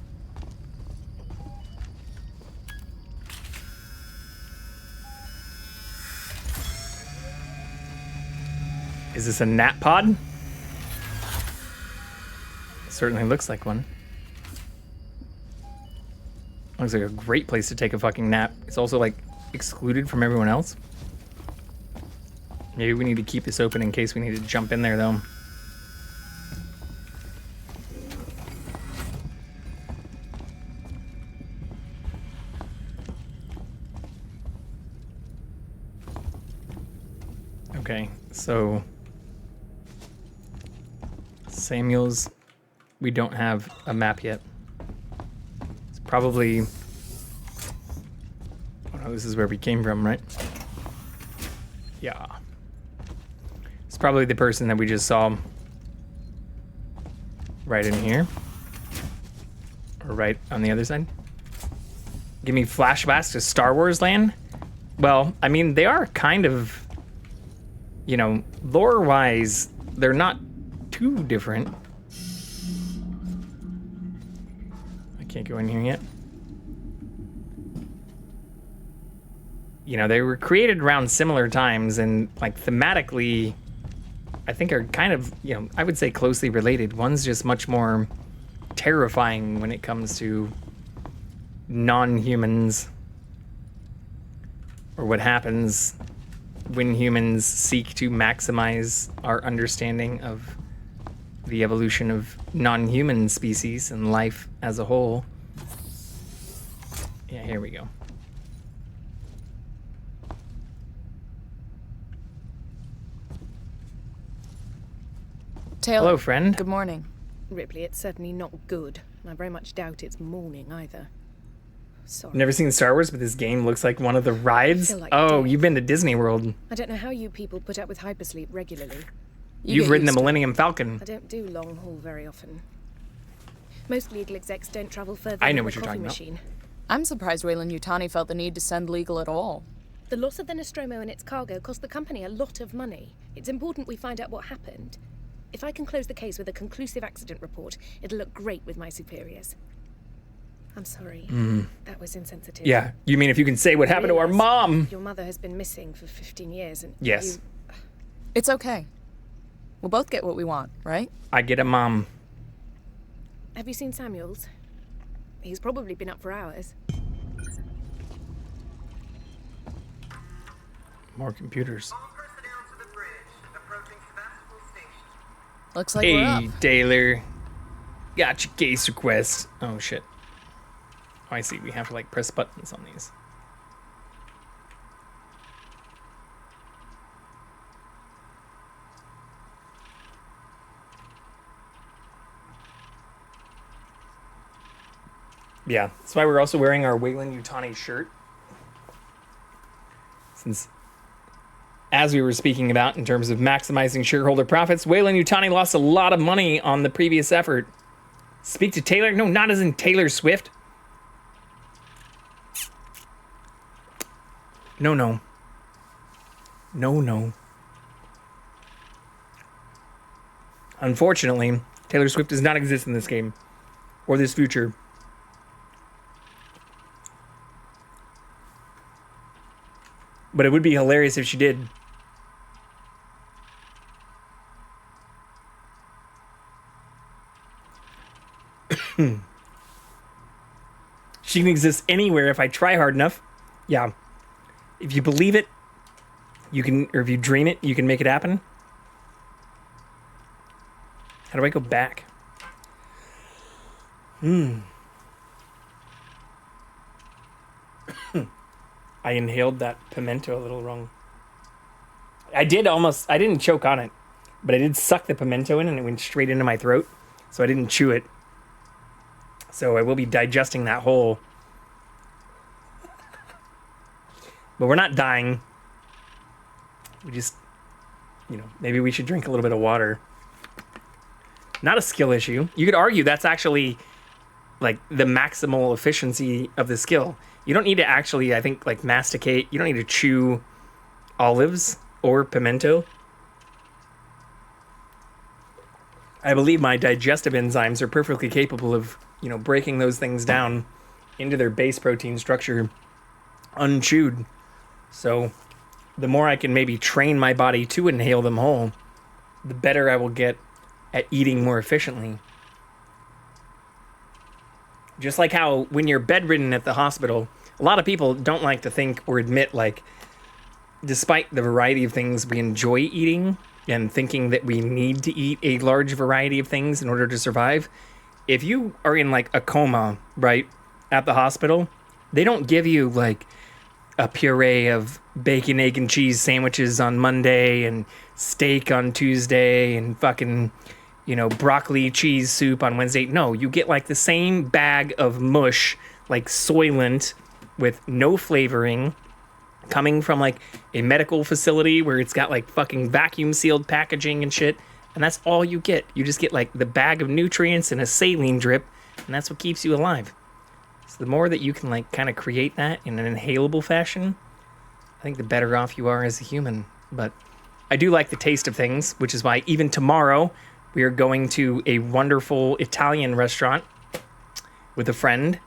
Is this a nap pod? Certainly looks like one. Looks like a great place to take a fucking nap. It's also like excluded from everyone else. Maybe we need to keep this open in case we need to jump in there though. Okay, so Samuels, we don't have a map yet. probably... Oh no, this is where we came from, right? Yeah. It's probably the person that we just saw right in here. Or right on the other side. Give me flashbacks to Star Wars land? Well, I mean, they are kind of, you know, lore-wise, they're not too different. I can't go in here yet. You know, they were created around similar times and, like, thematically, I think are kind of, you know, I would say closely related. One's just much more terrifying when it comes to non-humans, or what happens when humans seek to maximize our understanding of the evolution of non-human species and life as a whole. Yeah, here we go. Taylor. Hello, friend. Good morning. Ripley, it's certainly not good. I very much doubt it's morning either. Sorry. Never seen Star Wars, but this game looks like one of the rides. I feel like Oh, death. you've been to Disney World. I don't know how you people put up with hypersleep regularly. You've ridden the Millennium Falcon. I don't do long haul very often. Most legal execs don't travel further I know than what the you're coffee talking about. machine. I'm surprised Weyland-Yutani felt the need to send legal at all. The loss of the Nostromo and its cargo cost the company a lot of money. It's important we find out what happened. If I can close the case with a conclusive accident report, it'll look great with my superiors. I'm sorry. That was insensitive. Yeah, you mean if you can say what happened to our mom? Your mother has been missing for 15 years and Yes. It's okay. We'll both get what we want, right? I get a mom. Have you seen Samuels? He's probably been up for hours. More computers. Looks like we're up. Hey, Taylor. Got your case request. Oh, shit. Oh, I see. We have to, like, press buttons on these. Yeah, that's why we're also wearing our Weyland-Yutani shirt. Since, as we were speaking about in terms of maximizing shareholder profits, Weyland-Yutani lost a lot of money on the previous effort. Speak to Taylor? No, not as in Taylor Swift. No, no. No, no. Unfortunately, Taylor Swift does not exist in this game or this future. But it would be hilarious if she did. She can exist anywhere if I try hard enough. Yeah. If you believe it, you can, or if you dream it, you can make it happen. How do I go back? I inhaled that pimento a little wrong. I didn't choke on it, but I did suck the pimento in and it went straight into my throat. So I didn't chew it. So I will be digesting that whole. But we're not dying. We just, maybe we should drink a little bit of water. Not a skill issue. You could argue that's actually like the maximal efficiency of the skill. You don't need to actually, I think, like masticate. You don't need to chew olives or pimento. I believe my digestive enzymes are perfectly capable of, breaking those things down into their base protein structure unchewed. So the more I can maybe train my body to inhale them whole, the better I will get at eating more efficiently. Just like how when you're bedridden at the hospital, a lot of people don't like to think or admit, like, despite the variety of things we enjoy eating and thinking that we need to eat a large variety of things in order to survive, if you are in like a coma, right, at the hospital, they don't give you like a puree of bacon, egg, and cheese sandwiches on Monday and steak on Tuesday and fucking, broccoli cheese soup on Wednesday. No, you get like the same bag of mush like Soylent with no flavoring, coming from like a medical facility where it's got like fucking vacuum sealed packaging and shit. And that's all you get. You just get like the bag of nutrients and a saline drip, and that's what keeps you alive. So the more that you can like kind of create that in an inhalable fashion, I think the better off you are as a human. But I do like the taste of things, which is why even tomorrow we are going to a wonderful Italian restaurant with a friend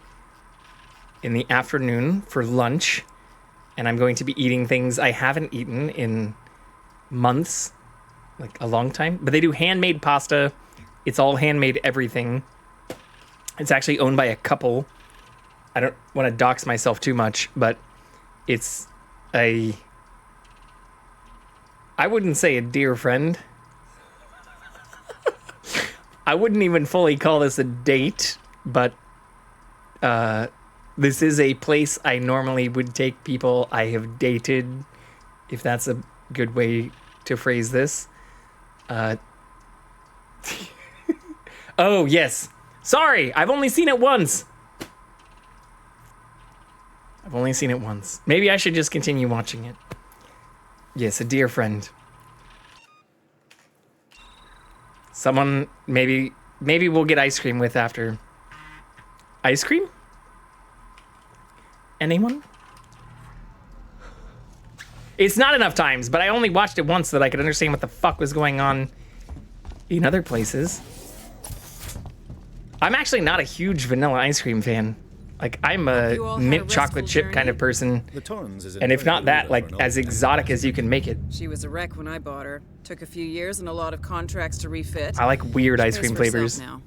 in the afternoon for lunch. And I'm going to be eating things I haven't eaten in months, like a long time. But they do handmade pasta. It's all handmade everything. It's actually owned by a couple. I don't want to dox myself too much, but it's I wouldn't say a dear friend. I wouldn't even fully call this a date, but this is a place I normally would take people I have dated, if that's a good way to phrase this. Oh, yes. Sorry, I've only seen it once. Maybe I should just continue watching it. Yes, a dear friend. Someone maybe we'll get ice cream with after. Ice cream? Anyone? It's not enough times, but I only watched it once so that I could understand what the fuck was going on in other places. I'm actually not a huge vanilla ice cream fan. Like, I'm a mint chocolate chip kind of person. And if not that, like, as exotic as you can make it. She was a wreck when I bought her. Took a few years and a lot of contracts to refit. I like weird ice cream flavors. Now.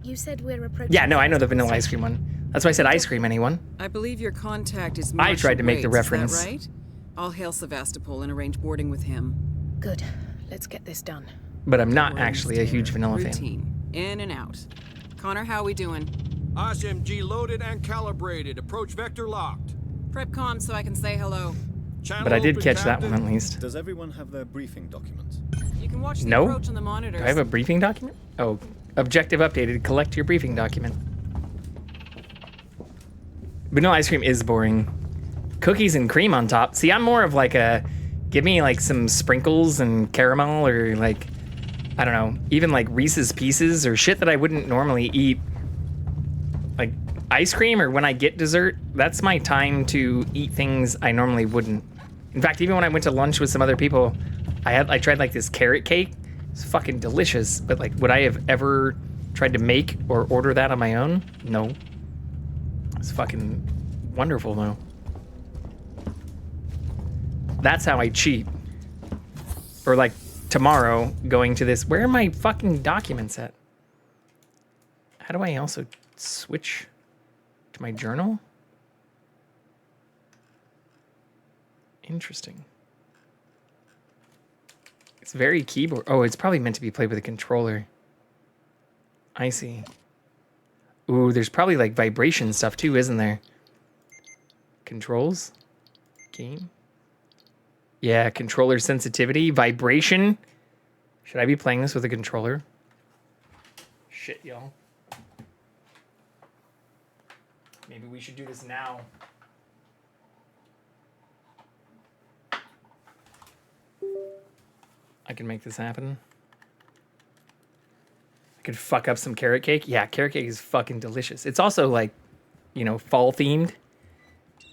You said we're approaching. Yeah, no, I know the vanilla ice cream one. That's why I said ice cream, anyone? I believe your contact is I tried to make the reference. Is that right? I'll hail Sevastopol and arrange boarding with him. Good. Let's get this done. But I'm not actually a huge vanilla Routine. fan. In and out. Connor, how we doing? SMG loaded and calibrated. Approach vector locked. Prep comm so I can say hello. But I did catch that one at least. Does everyone have their briefing documents? You can watch the No? approach on the monitors. Do I have a briefing document? Oh, objective updated. Collect your briefing document. Vanilla ice cream is boring. Cookies and cream on top. See, I'm more of like a, give me like some sprinkles and caramel or like, I don't know, even like Reese's Pieces or shit that I wouldn't normally eat. Like ice cream or when I get dessert, that's my time to eat things I normally wouldn't. In fact, even when I went to lunch with some other people, I tried like this carrot cake. It's fucking delicious, but like would I have ever tried to make or order that on my own? No. It's fucking wonderful though. That's how I cheat. Or like tomorrow going to this, where are my fucking documents at? How do I also switch to my journal? Interesting. It's very keyboard. Oh, it's probably meant to be played with a controller. I see. Ooh, there's probably like vibration stuff too, isn't there? Controls? Game? Yeah, controller sensitivity, vibration. Should I be playing this with a controller? Shit, y'all. Maybe we should do this now. I can make this happen. I could fuck up some carrot cake. Yeah, carrot cake is fucking delicious. It's also like, you know, fall themed.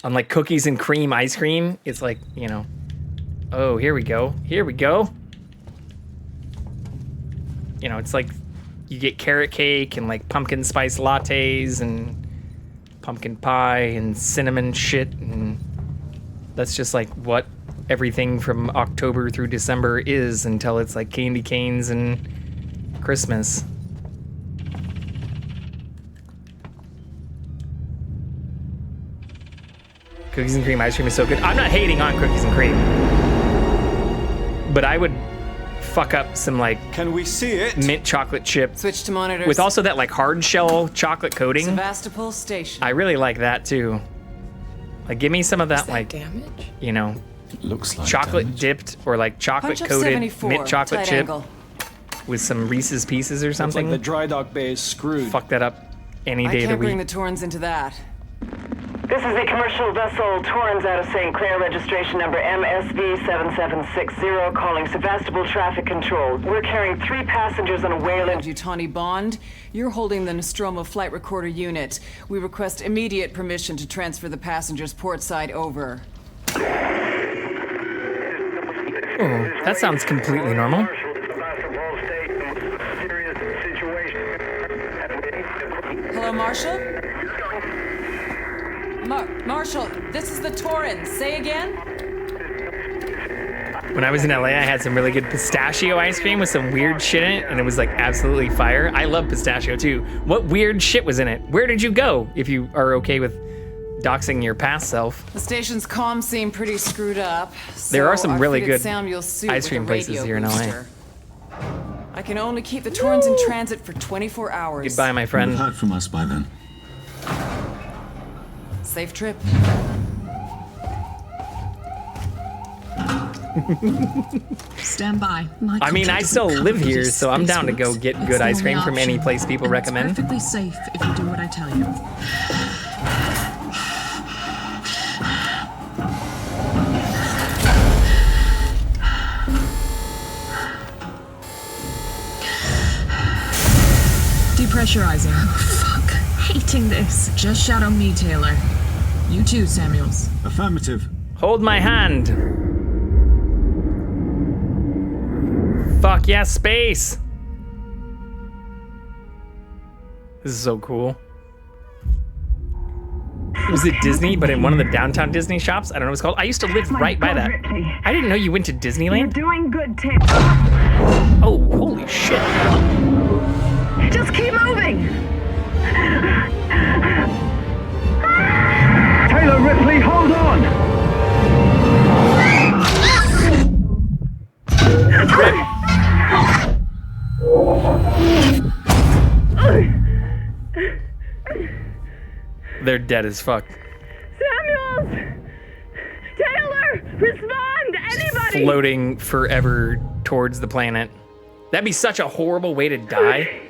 Unlike cookies and cream ice cream, it's like, you know, oh, here we go. Here we go. You know, it's like you get carrot cake and like pumpkin spice lattes and pumpkin pie and cinnamon shit. And that's just like what everything from October through December is until it's like candy canes and Christmas. Cookies and cream ice cream is so good. I'm not hating on cookies and cream, but I would fuck up some like, can we see it? Mint chocolate chip. Switch to monitors. With also that like hard shell chocolate coating. Sevastopol Station. I really like that too. Like give me some of that like, damage? You know, looks like chocolate damage. Dipped or like chocolate coated mint chocolate chip with some Reese's Pieces or something. Looks like the dry dock bay is screwed. Fuck that up any day of the I can't week. bring the Torrens into that. This is the commercial vessel Torrens out of St. Clair, registration number MSV7760, calling Sevastopol Traffic Control. We're carrying 3 passengers on a Wayland. Yutani Bond, you're holding the Nostromo flight recorder unit. We request immediate permission to transfer the passengers portside over. Oh, that sounds completely normal. Hello, Marshal? Marshal, this is the Torrens. Say again? When I was in LA, I had some really good pistachio ice cream with some weird shit in it, and it was like absolutely fire. I love pistachio too. What weird shit was in it? Where did you go, if you are okay with doxing your past self? The station's comms seem pretty screwed up. There are some really good Samuel's suit ice cream with a places radio here in LA. booster. I can only keep the Torrens in transit for 24 hours. Goodbye, my friend. You've heard from us by then. Safe trip. Stand by. I mean, I still live here, so I'm down to go get good ice cream from any place people recommend. It's perfectly safe if you do what I tell you. Depressurizing. Oh, fuck. Hating this. Just shadow me, Taylor. You too, Samuels. Affirmative. Hold my hand. Fuck yeah, space. This is so cool. It was at Disney, but in one of the downtown Disney shops. I don't know what it's called. I used to live right by that. I didn't know you went to Disneyland. You're doing good, Taylor. Oh, holy shit. Just keep moving. Taylor Ripley, hold on! They're dead as fuck. Samuels! Taylor! Respond! Anybody! Floating forever towards the planet. That'd be such a horrible way to die.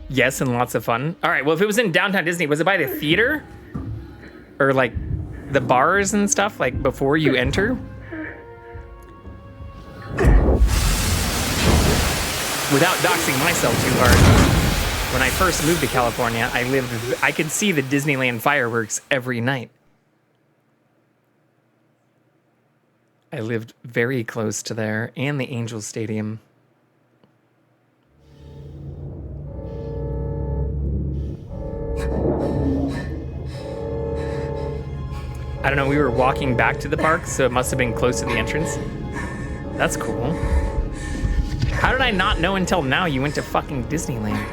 Yes, and lots of fun. All right, well, if it was in downtown Disney, was it by the theater? Or like the bars and stuff, like before you enter? Without doxing myself too hard, when I first moved to California, I could see the Disneyland fireworks every night. I lived very close to there and the Angels Stadium. I don't know, we were walking back to the park, so it must have been close to the entrance. That's cool. How did I not know until now you went to fucking Disneyland?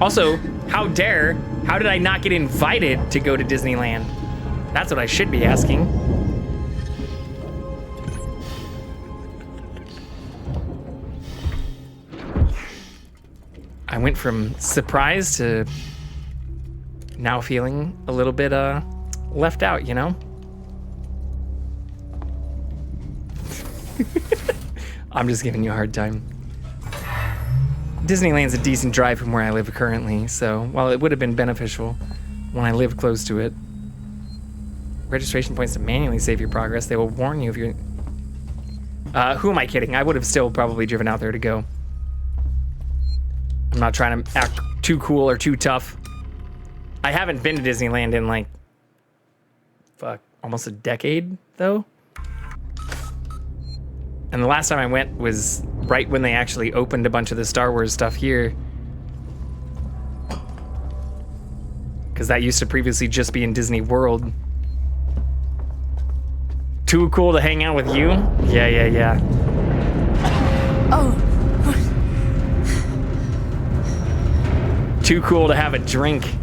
Also, how did I not get invited to go to Disneyland? That's what I should be asking. I went from surprised to now feeling a little bit left out, you know? I'm just giving you a hard time. Disneyland's a decent drive from where I live currently, so while it would have been beneficial when I lived close to it, registration points to manually save your progress. They will warn you if you... who am I kidding? I would have still probably driven out there to go. I'm not trying to act too cool or too tough. I haven't been to Disneyland in like, fuck, almost a decade though. And the last time I went was right when they actually opened a bunch of the Star Wars stuff here. Because that used to previously just be in Disney World. Too cool to hang out with you? Yeah. Oh. Too cool to have a drink.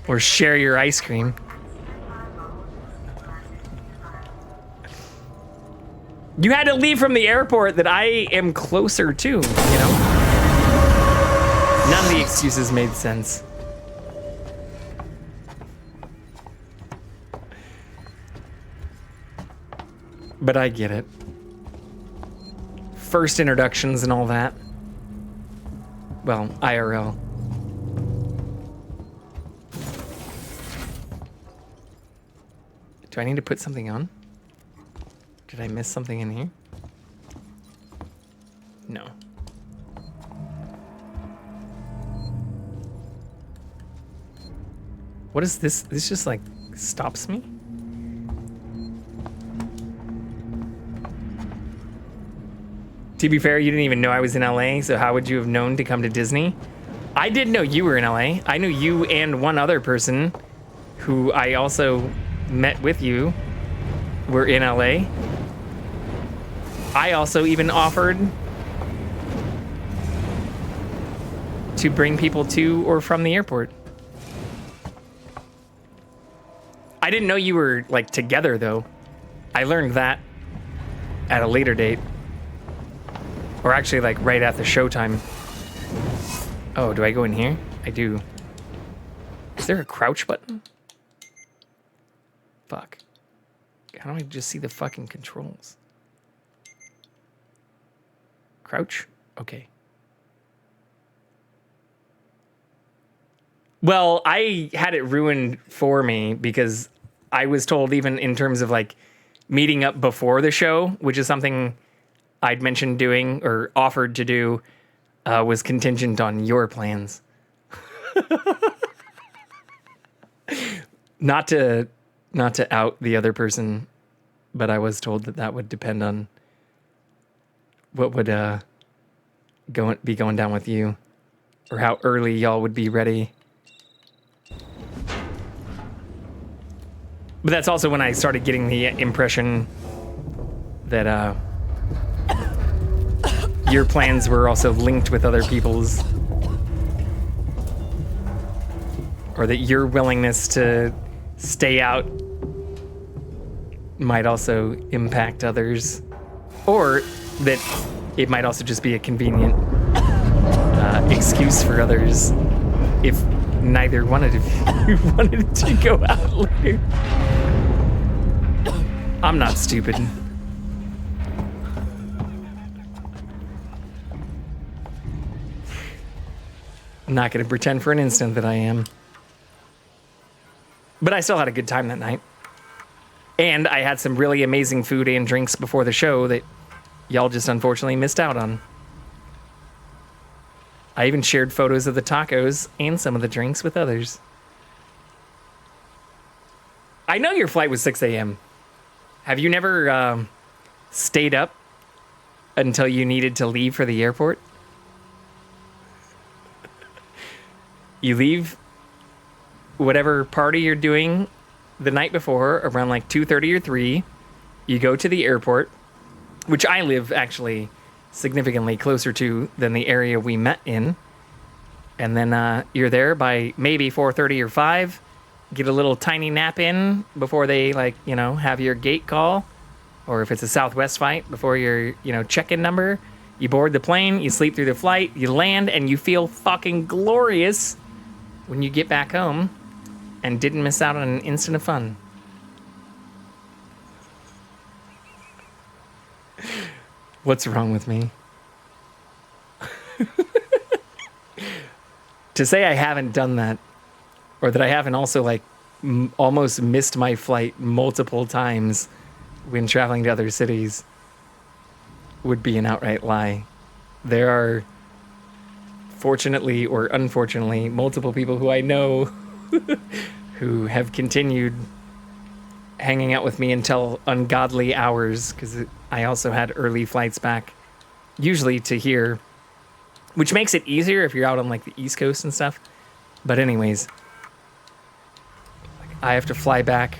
Or share your ice cream. You had to leave from the airport that I am closer to, you know? None of the excuses made sense. But I get it. First introductions and all that. Well, IRL. Do I need to put something on? Did I miss something in here? No. What is this? This just like stops me? To be fair, you didn't even know I was in LA, so how would you have known to come to Disney? I did know you were in LA. I knew you and one other person who I also met with you were in LA. I also even offered to bring people to or from the airport. I didn't know you were like together though. I learned that at a later date. Or actually like right at the showtime. Oh, do I go in here? I do. Is there a crouch button? Fuck. How do I just see the fucking controls? Crouch? Okay. Well, I had it ruined for me because I was told even in terms of like meeting up before the show, which is something I'd mentioned doing or offered to do, was contingent on your plans. Not to out the other person, but I was told that that would depend on what would be going down with you, or how early y'all would be ready. But that's also when I started getting the impression that your plans were also linked with other people's, or that your willingness to stay out might also impact others, or that it might also just be a convenient excuse for others if neither one of you wanted to go out later. I'm not stupid. I'm not going to pretend for an instant that I am. But I still had a good time that night. And I had some really amazing food and drinks before the show that y'all just unfortunately missed out on. I even shared photos of the tacos and some of the drinks with others. I know your flight was 6 a.m. Have you never stayed up until you needed to leave for the airport? You leave whatever party you're doing the night before around like 2:30 or 3. You go to the airport, which I live actually significantly closer to than the area we met in. And then you're there by maybe 4:30 or 5. Get a little tiny nap in before they have your gate call. Or if it's a Southwest flight, before your, check-in number. You board the plane, you sleep through the flight, you land, and you feel fucking glorious when you get back home and didn't miss out on an instant of fun. What's wrong with me? To say I haven't done that, or that I haven't also almost missed my flight multiple times when traveling to other cities, would be an outright lie. There are, fortunately or unfortunately, multiple people who I know who have continued hanging out with me until ungodly hours, because I also had early flights back, usually to here, which makes it easier if you're out on the East Coast and stuff. But anyways, I have to fly back.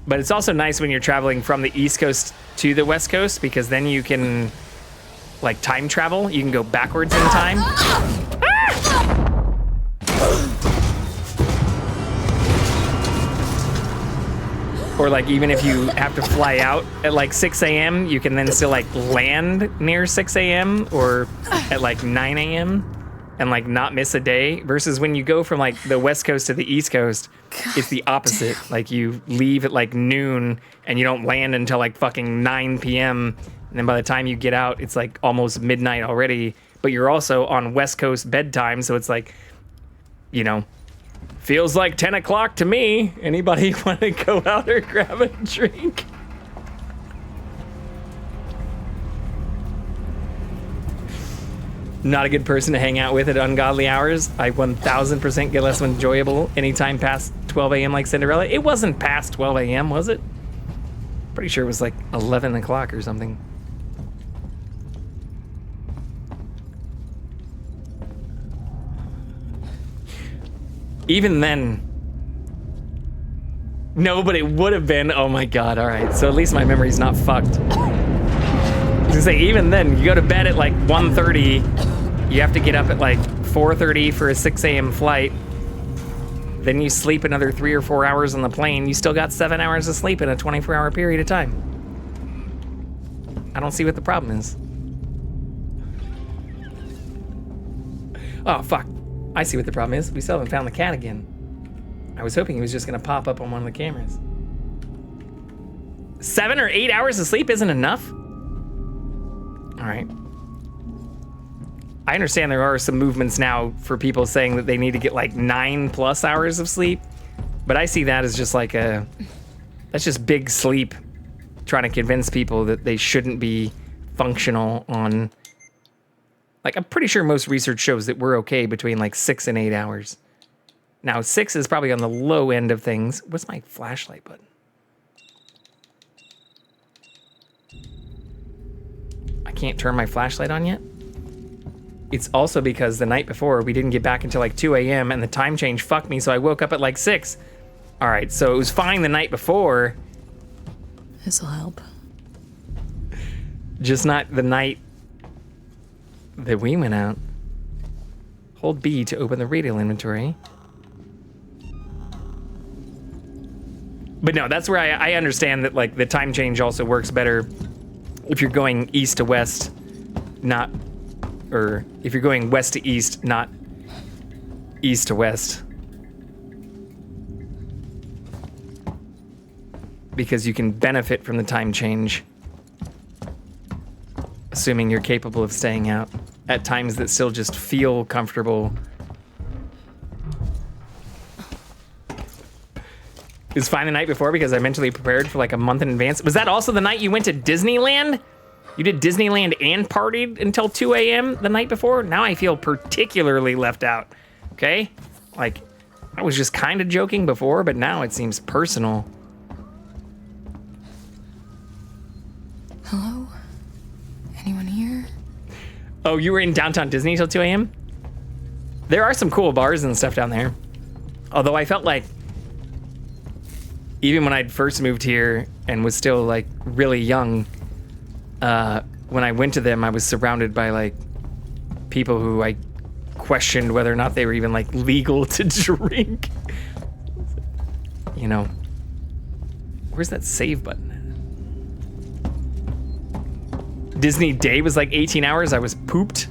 But it's also nice when you're traveling from the East Coast to the West Coast, because then you can time travel. You can go backwards in time. Or even if you have to fly out at 6 a.m., you can then still land near 6 a.m. or at 9 a.m. and like not miss a day versus when you go from like the West Coast to the East Coast, it's the opposite. Like you leave at like noon and you don't land until like fucking 9 p.m. And then by the time you get out, it's like almost midnight already. But you're also on West Coast bedtime, so it's like, you know, feels like 10 o'clock to me. Anybody want to go out or grab a drink? Not a good person to hang out with at ungodly hours. I 1000% get less enjoyable anytime past 12 a.m. like Cinderella. It wasn't past 12 a.m., was it? Pretty sure it was like 11 o'clock or something. Even then, no, but it would have been. Oh my God, all right. So at least my memory's not fucked. I was gonna say, even then, you go to bed at like 1:30, you have to get up at like 4:30 for a 6 a.m. flight. Then you sleep another 3 or 4 hours on the plane. You still got 7 hours of sleep in a 24-hour period of time. I don't see what the problem is. Oh, fuck. I see what the problem is. We still haven't found the cat again. I was hoping he was just gonna pop up on one of the cameras. 7 or 8 hours of sleep isn't enough? All right. I understand there are some movements now for people saying that they need to get like 9+ hours of sleep, but I see that as just like that's just big sleep trying to convince people that they shouldn't be functional on, like, I'm pretty sure most research shows that we're okay between like 6 and 8 hours. Now 6 is probably on the low end of things. What's my flashlight button? I can't turn my flashlight on yet. It's also because the night before we didn't get back until like 2 a.m. and the time change fucked me, so I woke up at like 6. All right, so it was fine the night before. This'll help. Just not the night that we went out. Hold B to open the radial inventory. But no, that's where I understand that like the time change also works better if you're going east to west, not, or if you're going west to east, not east to west. Because you can benefit from the time change, assuming you're capable of staying out at times that still just feel comfortable. It was fine the night before because I mentally prepared for like a month in advance. Was that also the night you went to Disneyland? You did Disneyland and partied until 2 a.m. the night before? Now I feel particularly left out, okay? Like, I was just kind of joking before, but now it seems personal. Hello? Anyone here? Oh, you were in downtown Disney till 2 a.m.? There are some cool bars and stuff down there. Although I felt like, even when I'd first moved here and was still like really young, when I went to them, I was surrounded by like people who I questioned whether or not they were even like legal to drink. You know, where's that save button? Disney day was like 18 hours. I was pooped.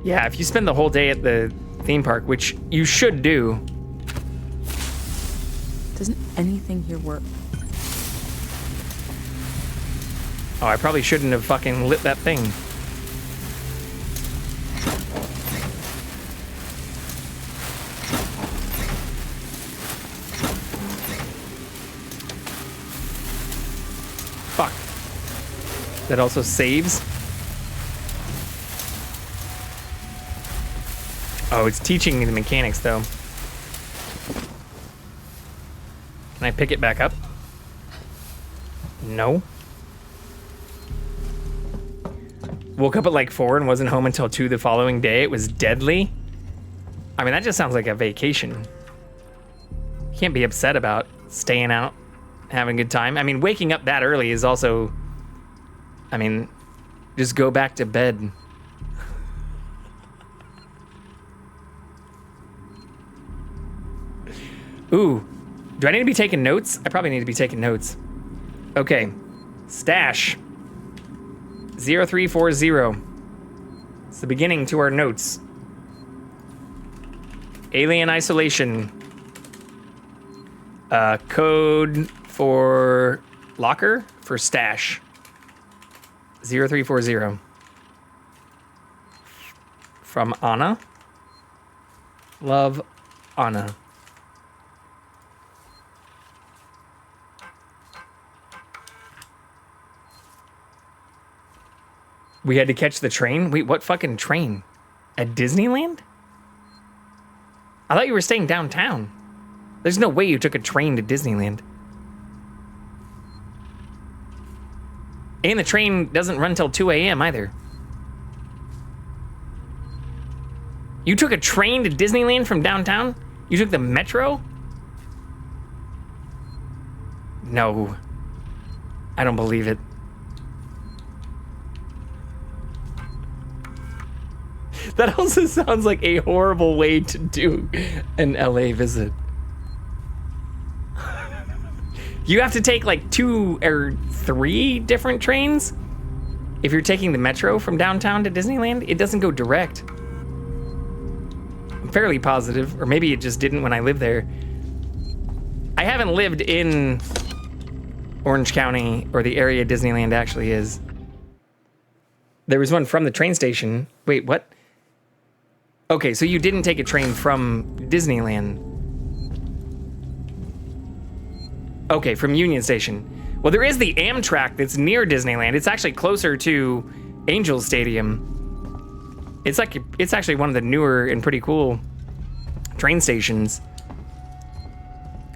Yeah, if you spend the whole day at the theme park, which you should do. Doesn't anything here work? Oh, I probably shouldn't have fucking lit that thing. Fuck. That also saves. Oh, it's teaching me the mechanics though. Can I pick it back up? No. Woke up at like 4 and wasn't home until 2 the following day. It was deadly. I mean, that just sounds like a vacation. You can't be upset about staying out, having a good time. I mean, waking up that early is also, I mean, just go back to bed. Ooh. Do I need to be taking notes? I probably need to be taking notes. Okay. Stash. 0340. It's the beginning to our notes. Alien isolation. Code for locker for stash. 0340. From Anna. Love, Anna. We had to catch the train? Wait, what fucking train? At Disneyland? I thought you were staying downtown. There's no way you took a train to Disneyland. And the train doesn't run till 2 a.m. either. You took a train to Disneyland from downtown? You took the metro? No. I don't believe it. That also sounds like a horrible way to do an LA visit. You have to take like 2 or 3 different trains? If you're taking the metro from downtown to Disneyland, it doesn't go direct. I'm fairly positive, or maybe it just didn't when I lived there. I haven't lived in Orange County, or the area Disneyland actually is. There was one from the train station. Wait, what? Okay, so you didn't take a train from Disneyland. Okay, from Union Station. Well, there is the Amtrak that's near Disneyland. It's actually closer to Angel Stadium. It's actually one of the newer and pretty cool train stations.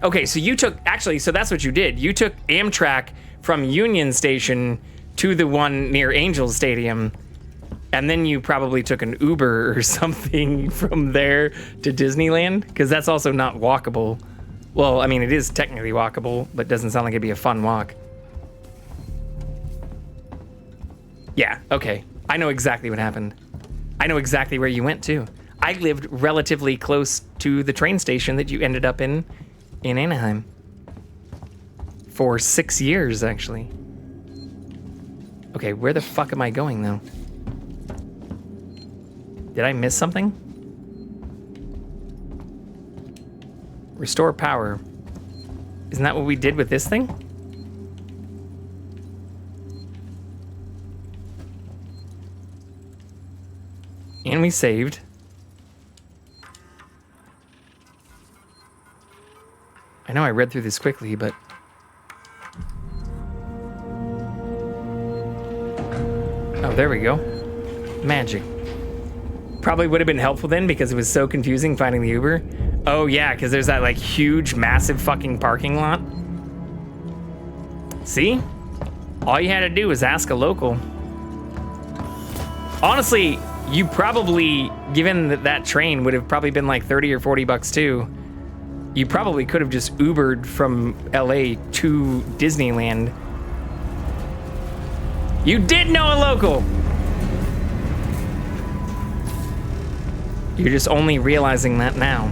Okay, so you took, so that's what you did. You took Amtrak from Union Station to the one near Angel Stadium, and then you probably took an Uber or something from there to Disneyland, because that's also not walkable. Well, I mean, it is technically walkable, but doesn't sound like it'd be a fun walk. Yeah, okay. I know exactly what happened. I know exactly where you went, too. I lived relatively close to the train station that you ended up in Anaheim. For 6 years, actually. Okay, where the fuck am I going, though? Did I miss something? Restore power. Isn't that what we did with this thing? And we saved. I know I read through this quickly, but... Oh, there we go. Magic. Probably would have been helpful then because it was so confusing finding the Uber. Oh yeah, because there's that like huge, massive fucking parking lot. See? All you had to do was ask a local. Honestly, you probably, given that that train would have probably been like 30 or 40 bucks too, you probably could have just Ubered from LA to Disneyland. You did know a local! You're just only realizing that now.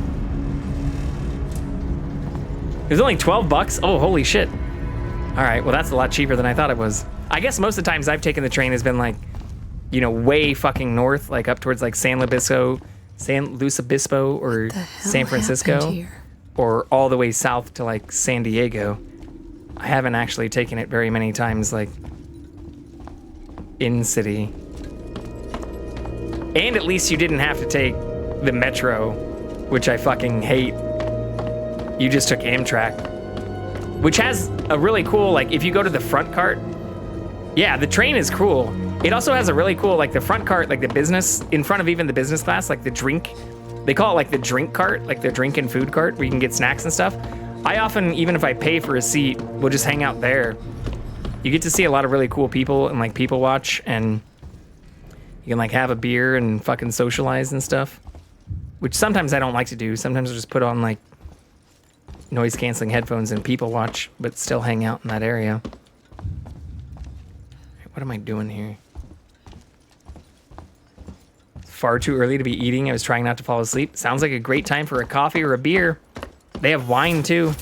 It was only 12 bucks? Oh, holy shit. All right, well, that's a lot cheaper than I thought it was. I guess most of the times I've taken the train has been like, you know, way fucking north, like up towards like San Luis Obispo or San Francisco, or all the way south to like San Diego. I haven't actually taken it very many times, like in city. And at least you didn't have to take the metro, which I fucking hate. You just took Amtrak, which has a really cool, like if you go to the front cart, yeah, the train is cool. It also has a really cool, like the front cart, like the business, in front of even the business class, like the drink, they call it like the drink cart, like the drink and food cart where you can get snacks and stuff. I often, even if I pay for a seat, will just hang out there. You get to see a lot of really cool people and like people watch, and you can like have a beer and fucking socialize and stuff, which sometimes I don't like to do. Sometimes I just put on like noise canceling headphones and people watch, but still hang out in that area. What am I doing here? Far too early to be eating. I was trying not to fall asleep. Sounds like a great time for a coffee or a beer. They have wine too.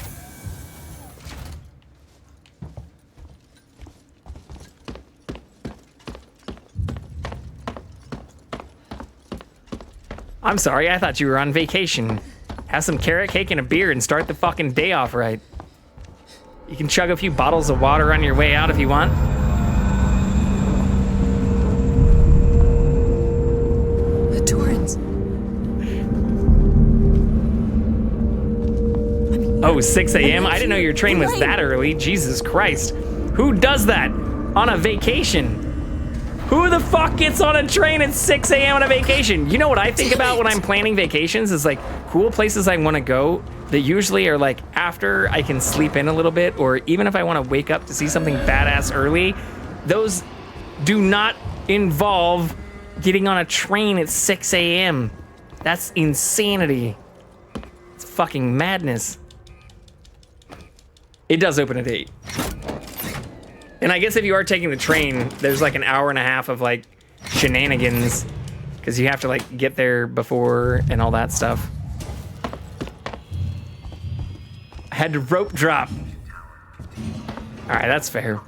I'm sorry, I thought you were on vacation. Have some carrot cake and a beer and start the fucking day off right. You can chug a few bottles of water on your way out if you want. The Torrens. Oh, 6 a.m.? I didn't know your train was that early. Jesus Christ. Who does that on a vacation? Who the fuck gets on a train at 6 a.m. on a vacation? You know what I think about when I'm planning vacations is like cool places I want to go that usually are like after I can sleep in a little bit, or even if I want to wake up to see something badass early, those do not involve getting on a train at 6 a.m. That's insanity. It's fucking madness. It does open at 8. And I guess if you are taking the train, there's like an hour and a half of like shenanigans because you have to like get there before and all that stuff. I had to rope drop. All right, that's fair.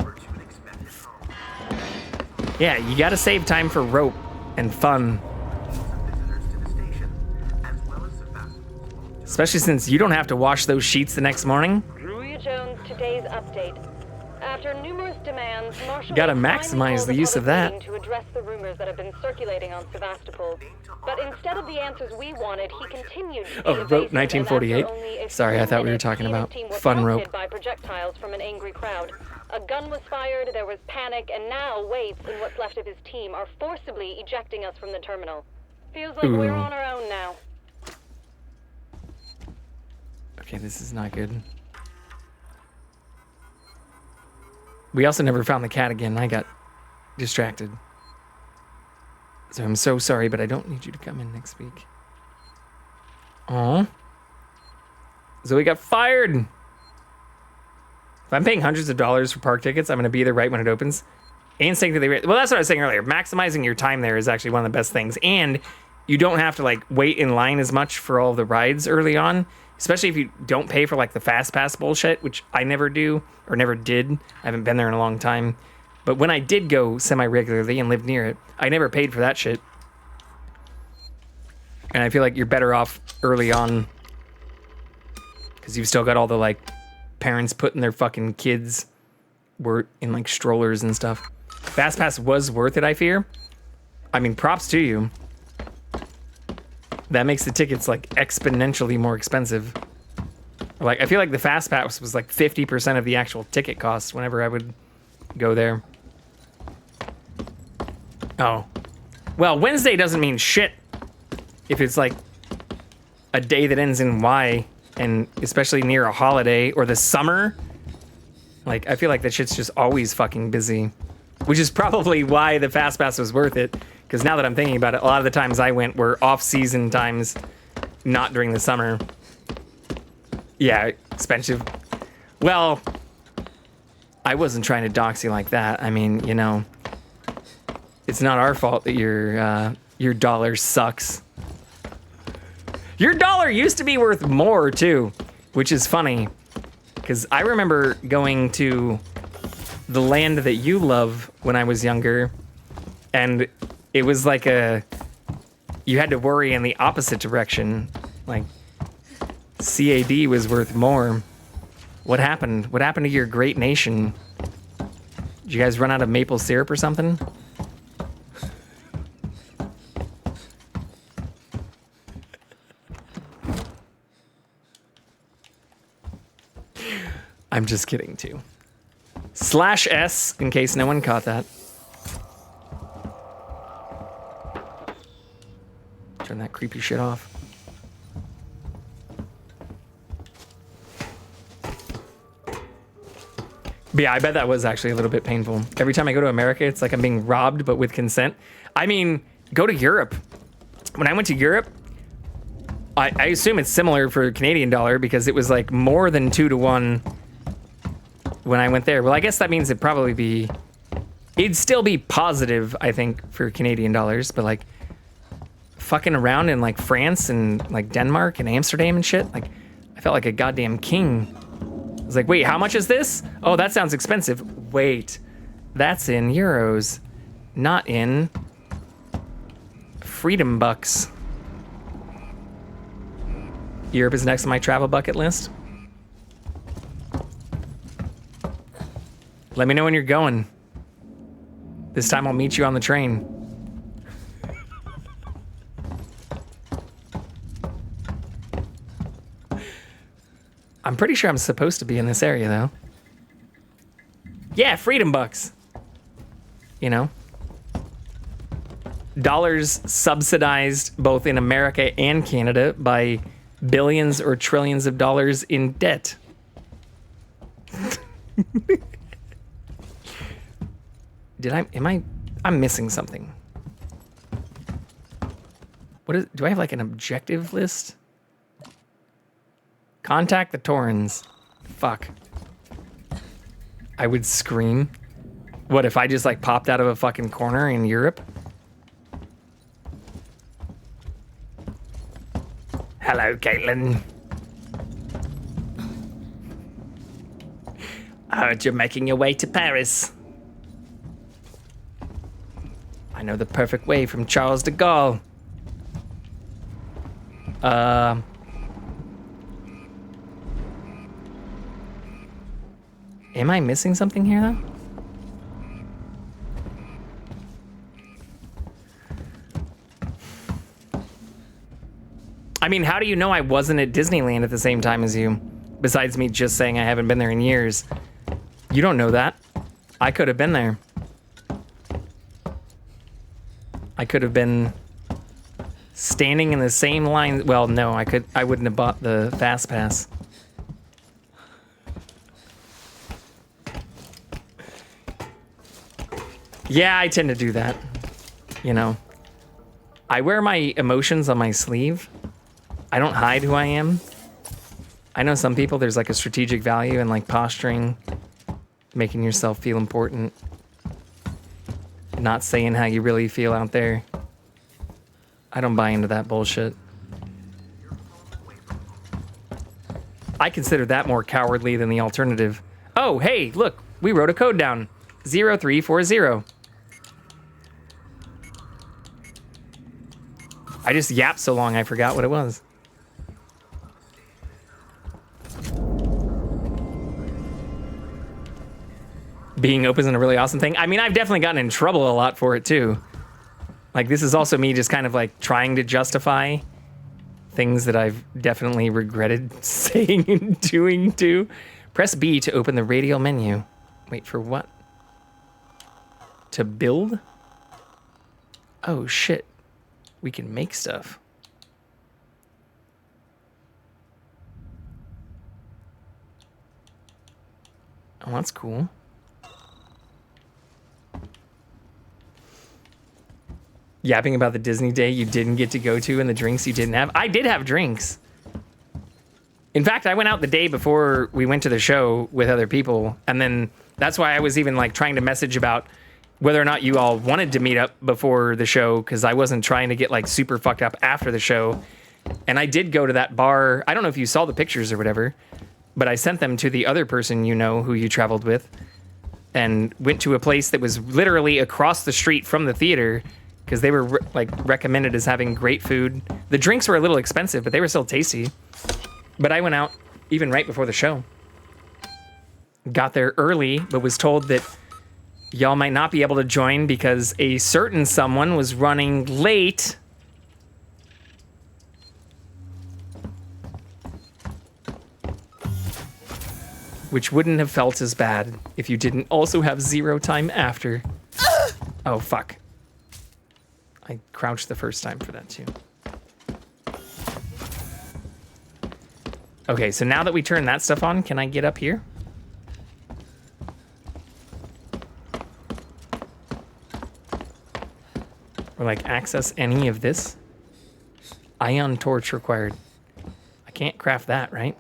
Yeah, you gotta save time for rope and fun. Especially since you don't have to wash those sheets the next morning. Julia Jones, today's update. After numerous demands, Marshall Gotta maximize the use of that. to address the rumors that have been circulating on Sevastopol. But instead of the answers we wanted, he continued to be Oh, evasive, rope and after 1948. only a Sorry, I few thought we were minutes, talking he and about his team were fun rope. pelted by projectiles from an angry crowd. A gun was fired, there was panic, and now Waits and what's left of his team are forcibly ejecting us from the terminal. Feels like we're Ooh. on our own now. Okay, this is not good. We also never found the cat again. I got distracted. So I'm so sorry, but I don't need you to come in next week. Aw. Zoe got fired. If I'm paying hundreds of dollars for park tickets, I'm going to be there right when it opens. Instinctively, well, that's what I was saying earlier. Maximizing your time there is actually one of the best things. And you don't have to like wait in line as much for all the rides early on. Especially if you don't pay for like the fast pass bullshit, which I never do or never did. I haven't been there in a long time. But when I did go semi-regularly and lived near it, I never paid for that shit. And I feel like you're better off early on because you've still got all the like parents putting their fucking kids were in like strollers and stuff. Fast pass was worth it, I fear. I mean, props to you. That makes the tickets like exponentially more expensive. Like I feel like the fast pass was like 50% of the actual ticket cost whenever I would go there. Oh. Well, Wednesday doesn't mean shit if it's like a day that ends in Y, and especially near a holiday or the summer. Like I feel like that shit's just always fucking busy, which is probably why the fast pass was worth it. Because now that I'm thinking about it, a lot of the times I went were off-season times, not during the summer. Yeah, expensive. Well, I wasn't trying to dox you like that. I mean, you know, it's not our fault that your dollar sucks. Your dollar used to be worth more too, which is funny. Because I remember going to the land that you love when I was younger, and it was like you had to worry in the opposite direction. Like, CAD was worth more. What happened? What happened to your great nation? Did you guys run out of maple syrup or something? I'm just kidding too. /S, in case no one caught that. Turn that creepy shit off. But yeah, I bet that was actually a little bit painful. Every time I go to America, it's like I'm being robbed, but with consent. I mean, go to Europe. When I went to Europe, I assume it's similar for Canadian dollar because it was like more than 2 to 1 when I went there. Well, I guess that means it'd still be positive, I think, for Canadian dollars, but like fucking around in like France and like Denmark and Amsterdam and shit, like I felt like a goddamn king. I was like, wait, how much is this? Oh, that sounds expensive. Wait, that's in euros, not in freedom bucks. Europe is next on my travel bucket list. Let me know when you're going. This time I'll meet you on the train. I'm pretty sure I'm supposed to be in this area, though. Yeah, freedom bucks. You know? Dollars subsidized both in America and Canada by billions or trillions of dollars in debt. I'm missing something. Do I have like an objective list? Contact the Torrens. Fuck. I would scream. What if I just like popped out of a fucking corner in Europe? Hello, Caitlin. I heard you're making your way to Paris. I know the perfect way from Charles de Gaulle. Am I missing something here, though? I mean, how do you know I wasn't at Disneyland at the same time as you? Besides me just saying I haven't been there in years. You don't know that. I could have been there. I could have been standing in the same line. Well, no, I wouldn't have bought the Fast Pass. Yeah, I tend to do that. You know, I wear my emotions on my sleeve. I don't hide who I am. I know some people, there's like a strategic value in like posturing, making yourself feel important, not saying how you really feel out there. I don't buy into that bullshit. I consider that more cowardly than the alternative. Oh, hey, look, we wrote a code down. 0340. I just yapped so long I forgot what it was. Being open is a really awesome thing. I mean, I've definitely gotten in trouble a lot for it too. Like, this is also me just kind of like trying to justify things that I've definitely regretted saying and doing too. Press B to open the radial menu. Wait, for what? To build? Oh shit. We can make stuff. Oh, that's cool. Yapping about the Disney day you didn't get to go to and the drinks you didn't have. I did have drinks. In fact, I went out the day before we went to the show with other people, and then that's why I was even like trying to message about whether or not you all wanted to meet up before the show, because I wasn't trying to get like super fucked up after the show. And I did go to that bar. I don't know if you saw the pictures or whatever, but I sent them to the other person you know who you traveled with, and went to a place that was literally across the street from the theater, because they were like recommended as having great food. The drinks were a little expensive, but they were still tasty. But I went out even right before the show. Got there early, but was told that y'all might not be able to join because a certain someone was running late. Which wouldn't have felt as bad if you didn't also have 0 time after. Oh, fuck. I crouched the first time for that too. Okay, so now that we turn that stuff on, can I get up here? Or like access any of this? Ion torch required. I can't craft that, right?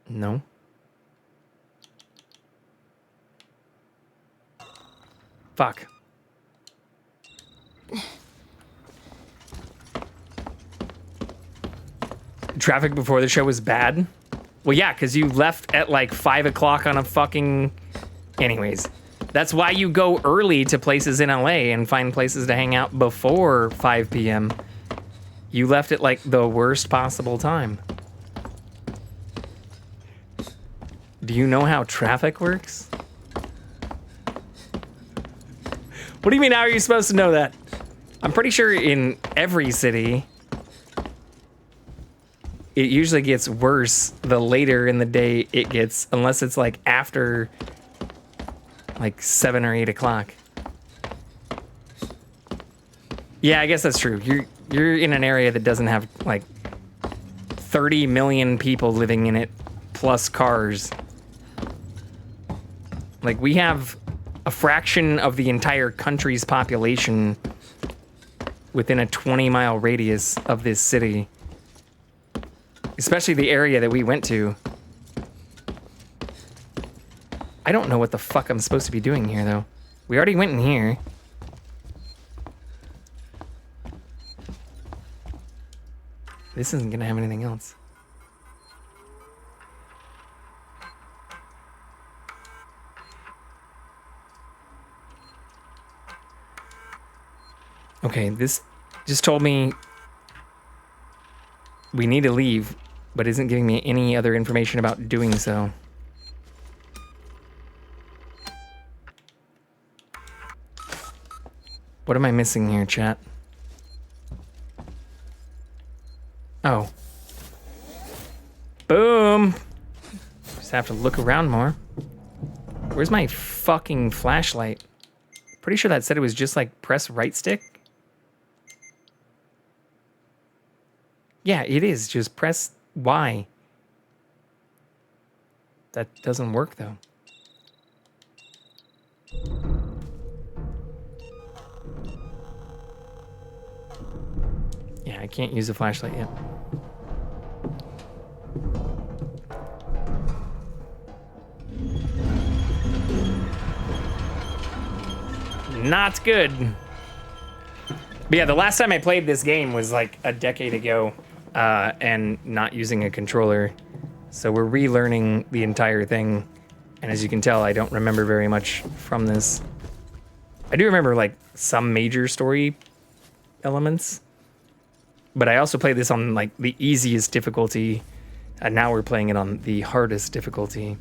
No. Fuck. Traffic before the show was bad? Well, yeah, because you left at like 5 o'clock on a fucking... Anyways, That's why you go early to places in LA and find places to hang out before 5 p.m. You left it like the worst possible time. Do you know how traffic works? What do you mean, how are you supposed to know that? I'm pretty sure in every city, it usually gets worse the later in the day it gets, unless it's like after like 7 or 8 o'clock. Yeah, I guess that's true. You're in an area that doesn't have like 30 million people living in it, plus cars. Like, we have a fraction of the entire country's population within a 20-mile radius of this city. Especially the area that we went to. I don't know what the fuck I'm supposed to be doing here, though. We already went in here. This isn't gonna have anything else. Okay, this just told me we need to leave, but isn't giving me any other information about doing so. What am I missing here, chat? Oh. Boom! Just have to look around more. Where's my fucking flashlight? Pretty sure that said it was just like press right stick. Yeah, it is. Just press Y. That doesn't work though. Yeah, I can't use the flashlight yet. Not good. But yeah, the last time I played this game was like a decade ago, and not using a controller. So we're relearning the entire thing. And as you can tell, I don't remember very much from this. I do remember like some major story elements. But I also played this on like the easiest difficulty, and now we're playing it on the hardest difficulty.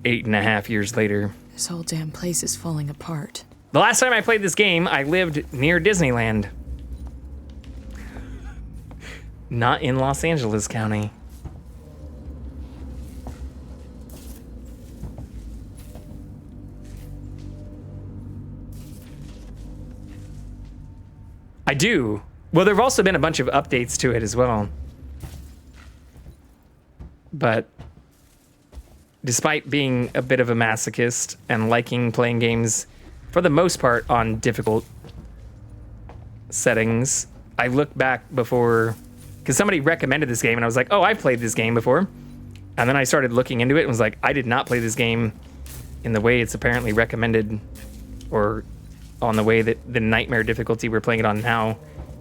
8.5 years later. This whole damn place is falling apart. The last time I played this game, I lived near Disneyland. Not in Los Angeles County. I do. Well, there have also been a bunch of updates to it as well. But despite being a bit of a masochist and liking playing games for the most part on difficult settings, I look back before, because somebody recommended this game and I was like, oh, I've played this game before. And then I started looking into it and was like, I did not play this game in the way it's apparently recommended, or on the way that the nightmare difficulty we're playing it on now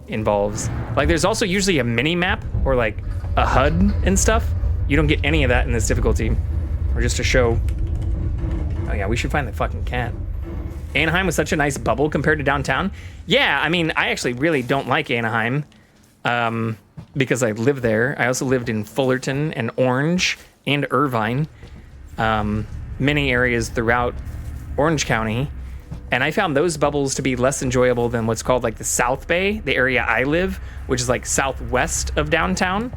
involves. Like, there's also usually a mini map or like a HUD and stuff. You don't get any of that in this difficulty. Or just to show. Oh yeah, we should find the fucking cat. Anaheim was such a nice bubble compared to downtown. Yeah, I mean, I actually really don't like Anaheim, because I live there. I also lived in Fullerton and Orange and Irvine, many areas throughout Orange County. And I found those bubbles to be less enjoyable than what's called like the South Bay, the area I live, which is like southwest of downtown,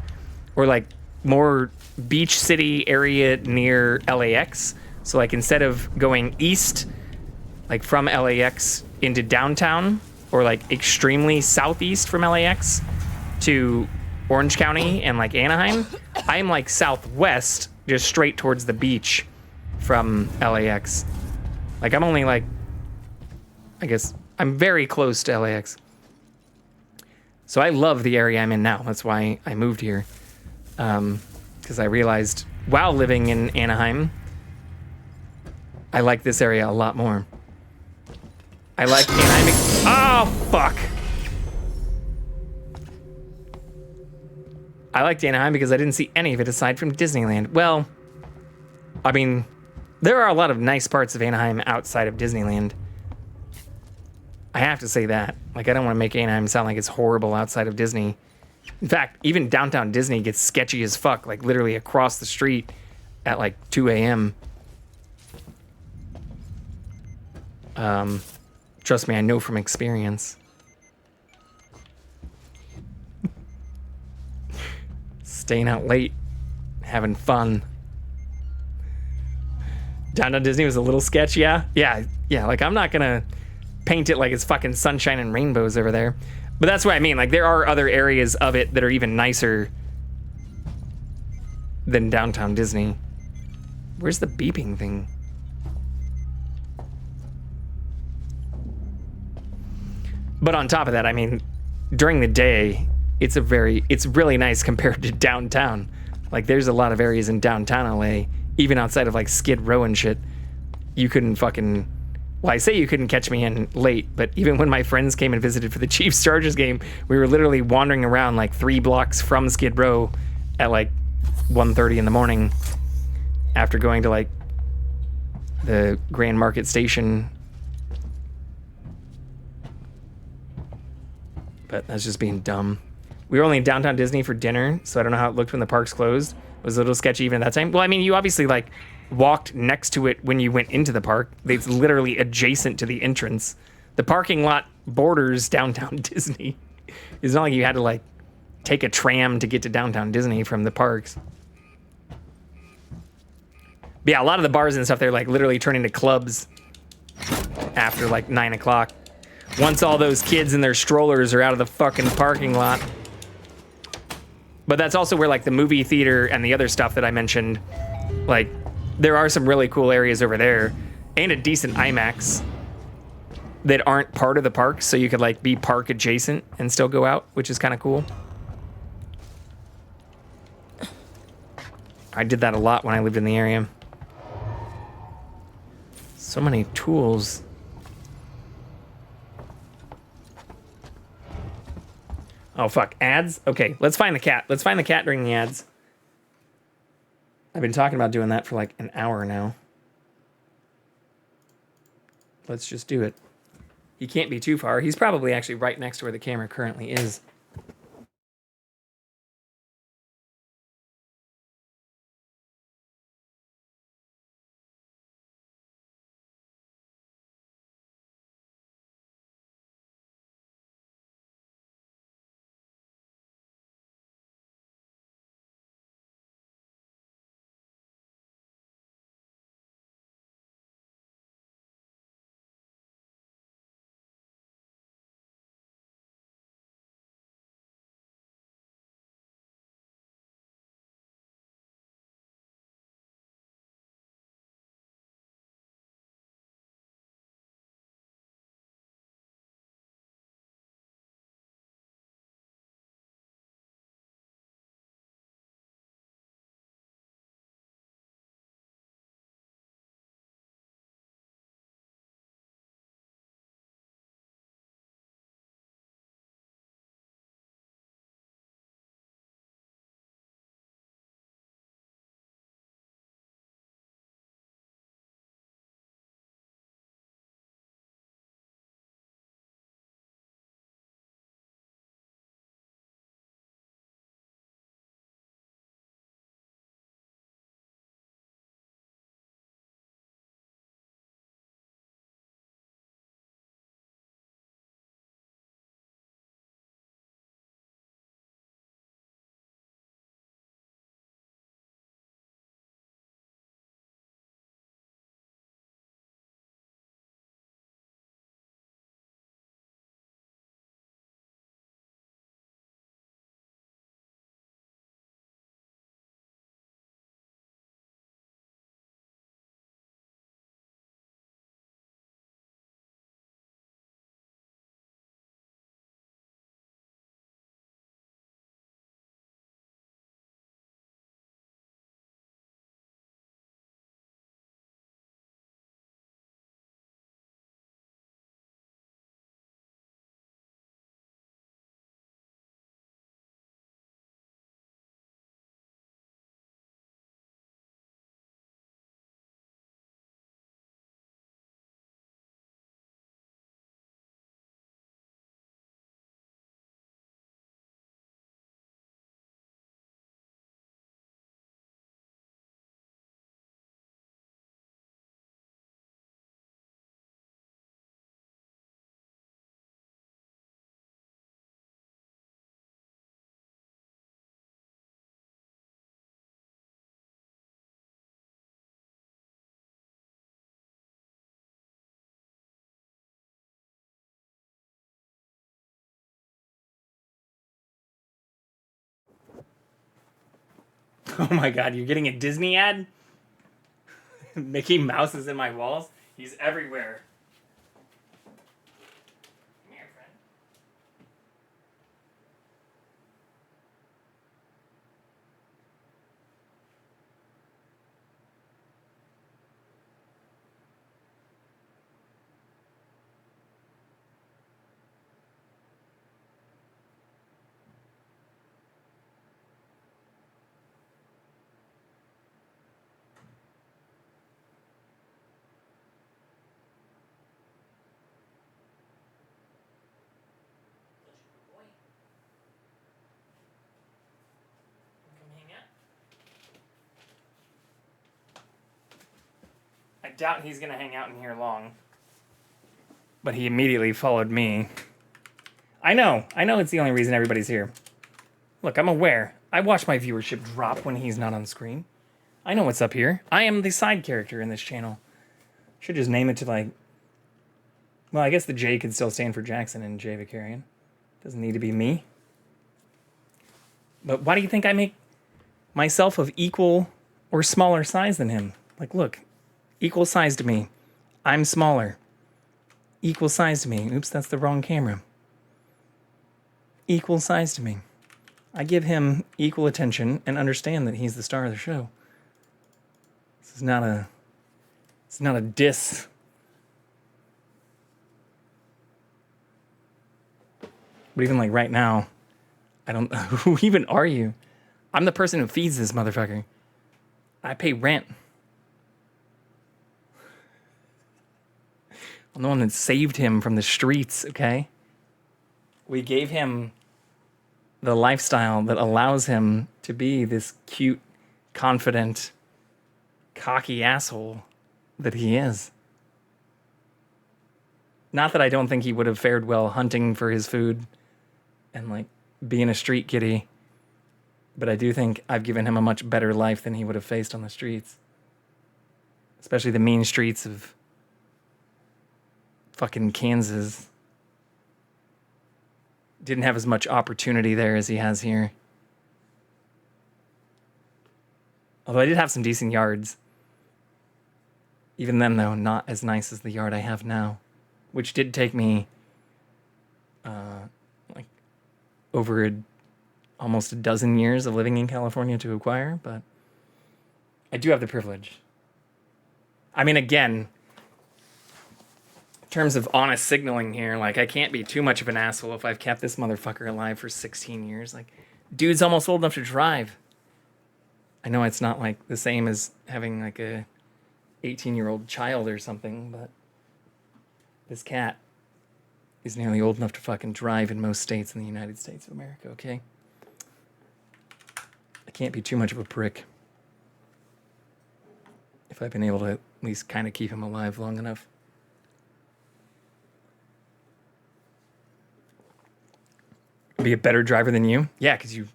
or like more beach city area near LAX. So like instead of going east, like from LAX into downtown, or like extremely southeast from LAX to Orange County and like Anaheim, I'm like southwest, just straight towards the beach from LAX. Like I'm only like, I guess I'm very close to LAX. So I love the area I'm in now. That's why I moved here. Because I realized while living in Anaheim, I like this area a lot more. I like Anaheim. Oh, fuck. I liked Anaheim because I didn't see any of it aside from Disneyland. Well, I mean, There are a lot of nice parts of Anaheim outside of Disneyland. I have to say that. Like, I don't want to make Anaheim sound like it's horrible outside of Disney. In fact, even downtown Disney gets sketchy as fuck, like literally across the street at like 2 a.m. Trust me, I know from experience. Staying out late, having fun. Downtown Disney was a little sketch, yeah? Yeah, like I'm not gonna paint it like it's fucking sunshine and rainbows over there. But that's what I mean, like there are other areas of it that are even nicer than downtown Disney. Where's the beeping thing? But on top of that, I mean, during the day, it's really nice compared to downtown. Like there's a lot of areas in downtown LA, even outside of like Skid Row and shit, you couldn't fucking, well, I say you couldn't catch me in late, but even when my friends came and visited for the Chiefs Chargers game, we were literally wandering around like 3 blocks from Skid Row at like 1:30 in the morning after going to like the Grand Market Station. But that's just being dumb. We were only in downtown Disney for dinner, so I don't know how it looked when the parks closed. It was a little sketchy even at that time. Well, I mean, you obviously like walked next to it when you went into the park. It's literally adjacent to the entrance. The parking lot borders downtown Disney. It's not like you had to like take a tram to get to downtown Disney from the parks. But yeah, a lot of the bars and stuff, they're like literally turning to clubs after like 9 o'clock. Once all those kids in their strollers are out of the fucking parking lot. But that's also where like the movie theater and the other stuff that I mentioned, like there are some really cool areas over there and a decent IMAX that aren't part of the park, so you could like be park adjacent and still go out, which is kind of cool. I did that a lot when I lived in the area. So many tools. Oh, fuck. Ads? Okay, let's find the cat. Let's find the cat during the ads. I've been talking about doing that for like an hour now. Let's just do it. He can't be too far. He's probably actually right next to where the camera currently is. Oh my god, you're getting a Disney ad? Mickey Mouse is in my walls? He's everywhere. Come here, friend. I doubt he's gonna hang out in here long. But he immediately followed me. I know it's the only reason everybody's here. Look, I'm aware. I watch my viewership drop when he's not on screen. I know what's up here. I am the side character in this channel. Should just name it to like... Well, I guess the J could still stand for Jackson and J Vicarian. Doesn't need to be me. But why do you think I make myself of equal or smaller size than him? Like, look. Equal size to me. I'm smaller. Equal size to me. Oops, that's the wrong camera. Equal size to me. I give him equal attention and understand that he's the star of the show. This is not a... It's not a diss. But even like right now, I don't... Who even are you? I'm the person who feeds this motherfucker. I pay rent. I'm the one that saved him from the streets, okay? We gave him the lifestyle that allows him to be this cute, confident, cocky asshole that he is. Not that I don't think he would have fared well hunting for his food and, like, being a street kitty, but I do think I've given him a much better life than he would have faced on the streets. Especially the mean streets of fucking Kansas. Didn't have as much opportunity there as he has here. Although I did have some decent yards. Even then, though, not as nice as the yard I have now. Which did take me, like, over almost a dozen years of living in California to acquire, but I do have the privilege. I mean, again... In terms of honest signaling here, like, I can't be too much of an asshole if I've kept this motherfucker alive for 16 years. Like, dude's almost old enough to drive. I know it's not, like, the same as having, like, a 18-year-old child or something, but this cat is nearly old enough to fucking drive in most states in the United States of America, okay? I can't be too much of a prick if I've been able to at least kind of keep him alive long enough. Be a better driver than you? Yeah, because you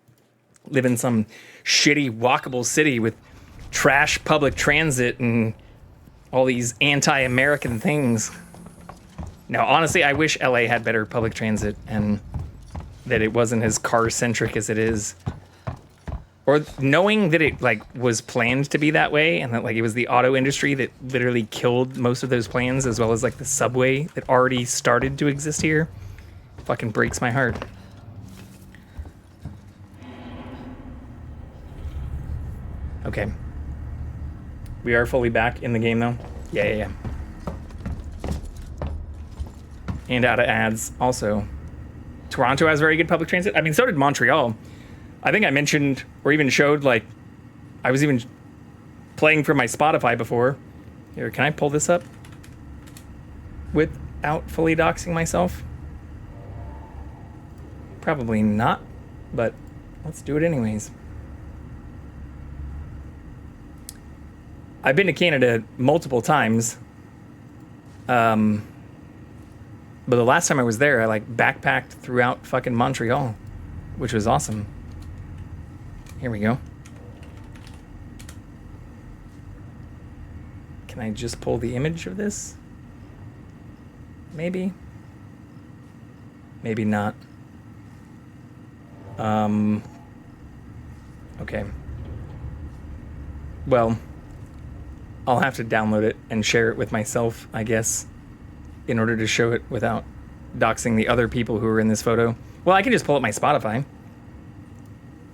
live in some shitty, walkable city with trash public transit and all these anti-American things. Now, honestly, I wish LA had better public transit and that it wasn't as car-centric as it is. Or knowing that it, like, was planned to be that way and that, like, it was the auto industry that literally killed most of those plans, as well as, like, the subway that already started to exist here, fucking breaks my heart. Okay. We are fully back in the game, though. Yeah. And out of ads, also. Toronto has very good public transit. I mean, so did Montreal. I think I mentioned, or even showed, like, I was even playing for my Spotify before. Here, can I pull this up without fully doxing myself? Probably not, but let's do it anyways. I've been to Canada multiple times. But the last time I was there, I, like, backpacked throughout fucking Montreal, which was awesome. Here we go. Can I just pull the image of this? Maybe. Maybe not. Okay. Well, I'll have to download it and share it with myself, I guess, in order to show it without doxing the other people who are in this photo. Well, I can just pull up my Spotify.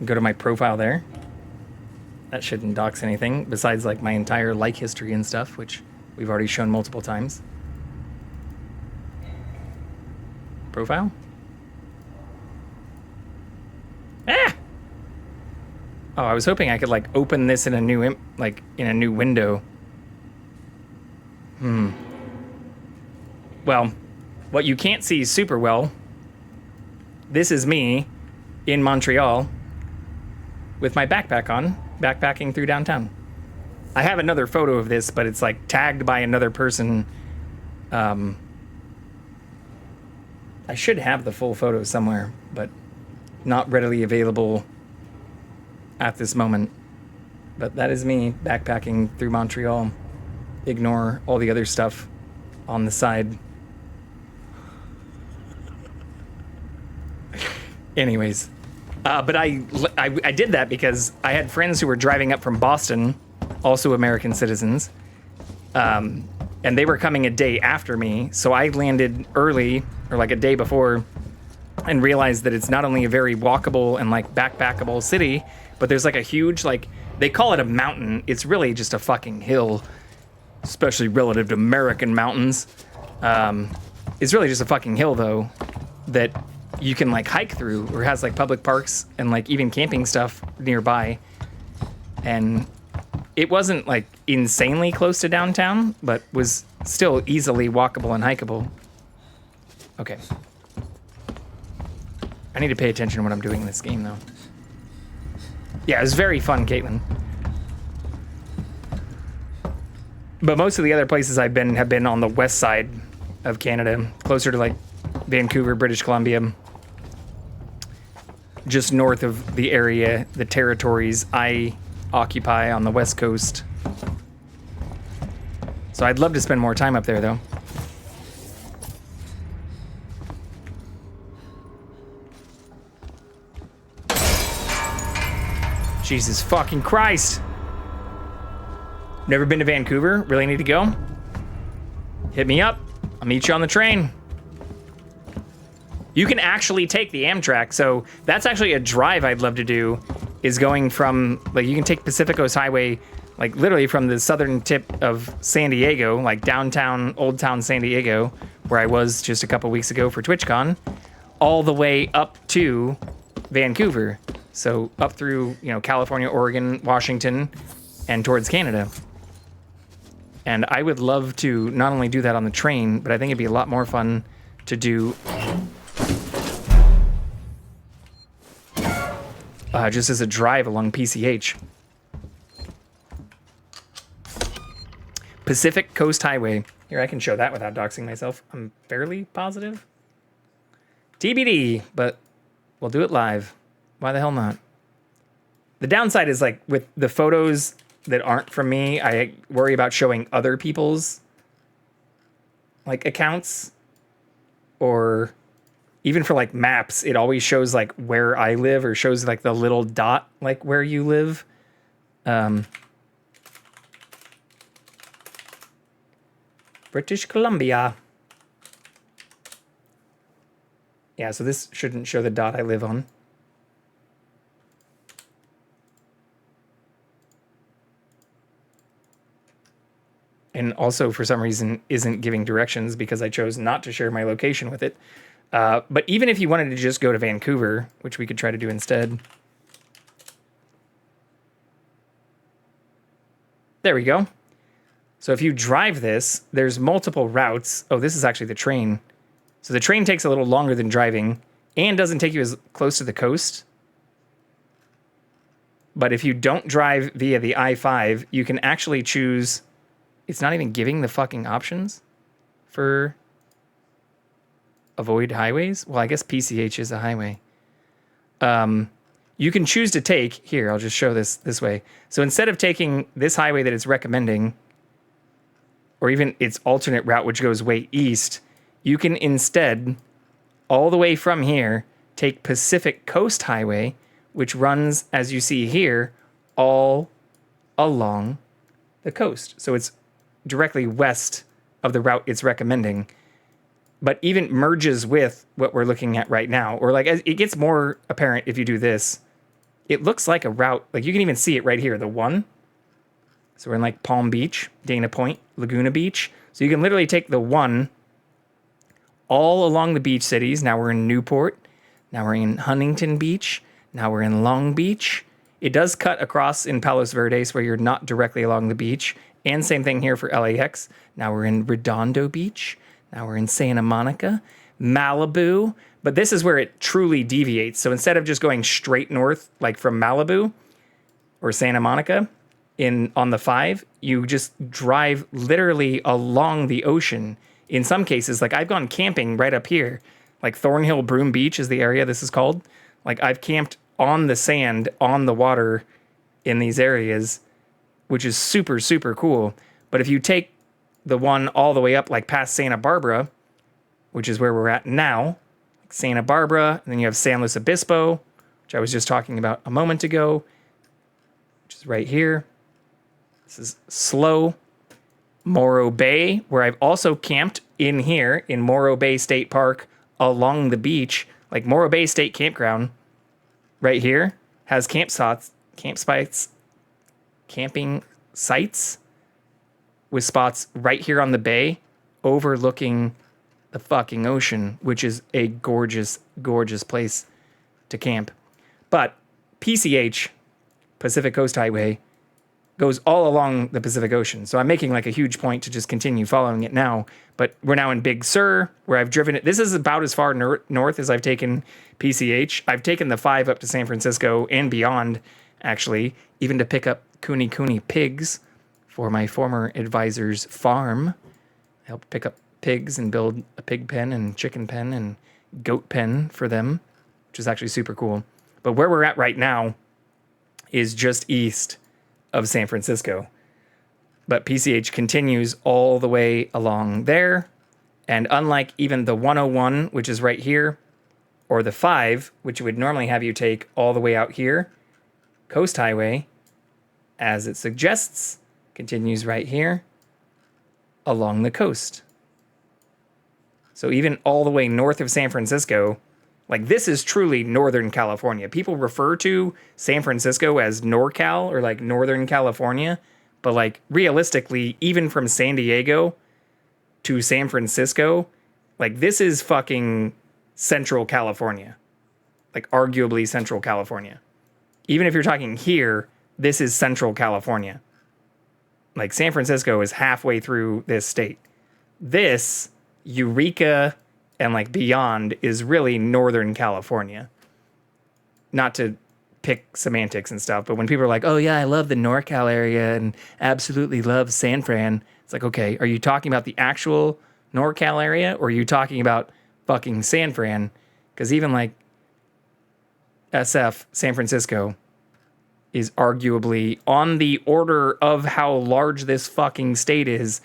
Go to my profile there. That shouldn't dox anything besides like my entire like history and stuff, which we've already shown multiple times. Profile? Ah! Oh, I was hoping I could like open this in a new in a new window. Well, what you can't see super well, this is me in Montreal with my backpack on, backpacking through downtown. I have another photo of this, but it's like tagged by another person. I should have the full photo somewhere, but not readily available at this moment. But that is me backpacking through Montreal. Ignore all the other stuff on the side. Anyways, but I did that because I had friends who were driving up from Boston, also American citizens, and they were coming a day after me. So I landed early, or like a day before, and realized that it's not only a very walkable and like backpackable city, but there's like a huge, like, they call it a mountain. It's really just a fucking hill, especially relative to American mountains. It's really just a fucking hill though, that you can like hike through, or has like public parks and like even camping stuff nearby. And it wasn't like insanely close to downtown, but was still easily walkable and hikeable. Okay. I need to pay attention to what I'm doing in this game though. Yeah, it was very fun, Caitlin. But most of the other places I've been have been on the west side of Canada, closer to like Vancouver, British Columbia, just north of the area, the territories I occupy on the west coast. So I'd love to spend more time up there though. Jesus fucking Christ. Never been to Vancouver? Really need to go? Hit me up. I'll meet you on the train. You can actually take the Amtrak, so that's actually a drive I'd love to do, is going from, like, you can take Pacific Coast Highway, like, literally from the southern tip of San Diego, like downtown, Old Town San Diego, where I was just a couple weeks ago for TwitchCon, all the way up to Vancouver. So up through, you know, California, Oregon, Washington, and towards Canada. And I would love to not only do that on the train, but I think it'd be a lot more fun to do just as a drive along PCH. Pacific Coast Highway. Here, I can show that without doxing myself. I'm fairly positive. TBD, but we'll do it live. Why the hell not? The downside is, like, with the photos that aren't from me, I worry about showing other people's, like, accounts. Or even for, like, maps, it always shows, like, where I live, or shows, like, the little dot, like, where you live. British Columbia. Yeah, so this shouldn't show the dot I live on. And also, for some reason, isn't giving directions because I chose not to share my location with it. But even if you wanted to just go to Vancouver, which we could try to do instead. There we go. So if you drive this, there's multiple routes. Oh, this is actually the train. So the train takes a little longer than driving and doesn't take you as close to the coast. But if you don't drive via the I-5, you can actually choose... It's not even giving the fucking options for avoid highways. Well, I guess PCH is a highway. You can choose to take, here, I'll just show this way. So instead of taking this highway that it's recommending, or even its alternate route, which goes way east, you can instead, all the way from here, take Pacific Coast Highway, which runs, as you see here, all along the coast. So it's directly west of the route it's recommending, but even merges with what we're looking at right now. Or like, it gets more apparent if you do this. It looks like a route, like you can even see it right here, the one. So we're in like Palm Beach, Dana Point, Laguna Beach. So you can literally take the one all along the beach cities. Now we're in Newport. Now we're in Huntington Beach. Now we're in Long Beach. It does cut across in Palos Verdes where you're not directly along the beach. And same thing here for LAX. Now we're in Redondo Beach. Now we're in Santa Monica, Malibu. But this is where it truly deviates. So instead of just going straight north, like from Malibu or Santa Monica on the 5, you just drive literally along the ocean. In some cases, like I've gone camping right up here, like Thornhill Broome Beach is the area this is called. Like I've camped on the sand, on the water in these areas, which is super, super cool. But if you take the one all the way up, like past Santa Barbara, which is where we're at now, Santa Barbara, and then you have San Luis Obispo, which I was just talking about a moment ago, which is right here. This is slow. Morro Bay, where I've also camped in here in Morro Bay State Park along the beach. Like Morro Bay State Campground right here has camping sites with spots right here on the bay overlooking the fucking ocean, which is a gorgeous, gorgeous place to camp. But PCH, Pacific Coast Highway, goes all along the Pacific Ocean. So I'm making like a huge point to just continue following it now. But we're now in Big Sur, where I've driven it. This is about as far north as I've taken PCH. I've taken the 5 up to San Francisco and beyond, actually, even to pick up Kuni pigs for my former advisor's farm. I helped pick up pigs and build a pig pen and chicken pen and goat pen for them, which is actually super cool. But where we're at right now is just east of San Francisco. But PCH continues all the way along there. And unlike even the 101, which is right here, or the 5, which would normally have you take all the way out here, Coast Highway, as it suggests, continues right here along the coast. So even all the way north of San Francisco, like this is truly Northern California. People refer to San Francisco as NorCal or like Northern California, but like realistically, even from San Diego to San Francisco, like this is fucking Central California, like arguably Central California. Even if you're talking here, this is Central California. Like San Francisco is halfway through this state. This, Eureka, and like beyond is really Northern California. Not to pick semantics and stuff, but when people are like, oh yeah, I love the NorCal area and absolutely love San Fran, it's like, okay, are you talking about the actual NorCal area or are you talking about fucking San Fran? Because even like SF, San Francisco, is arguably on the order of how large this fucking state is,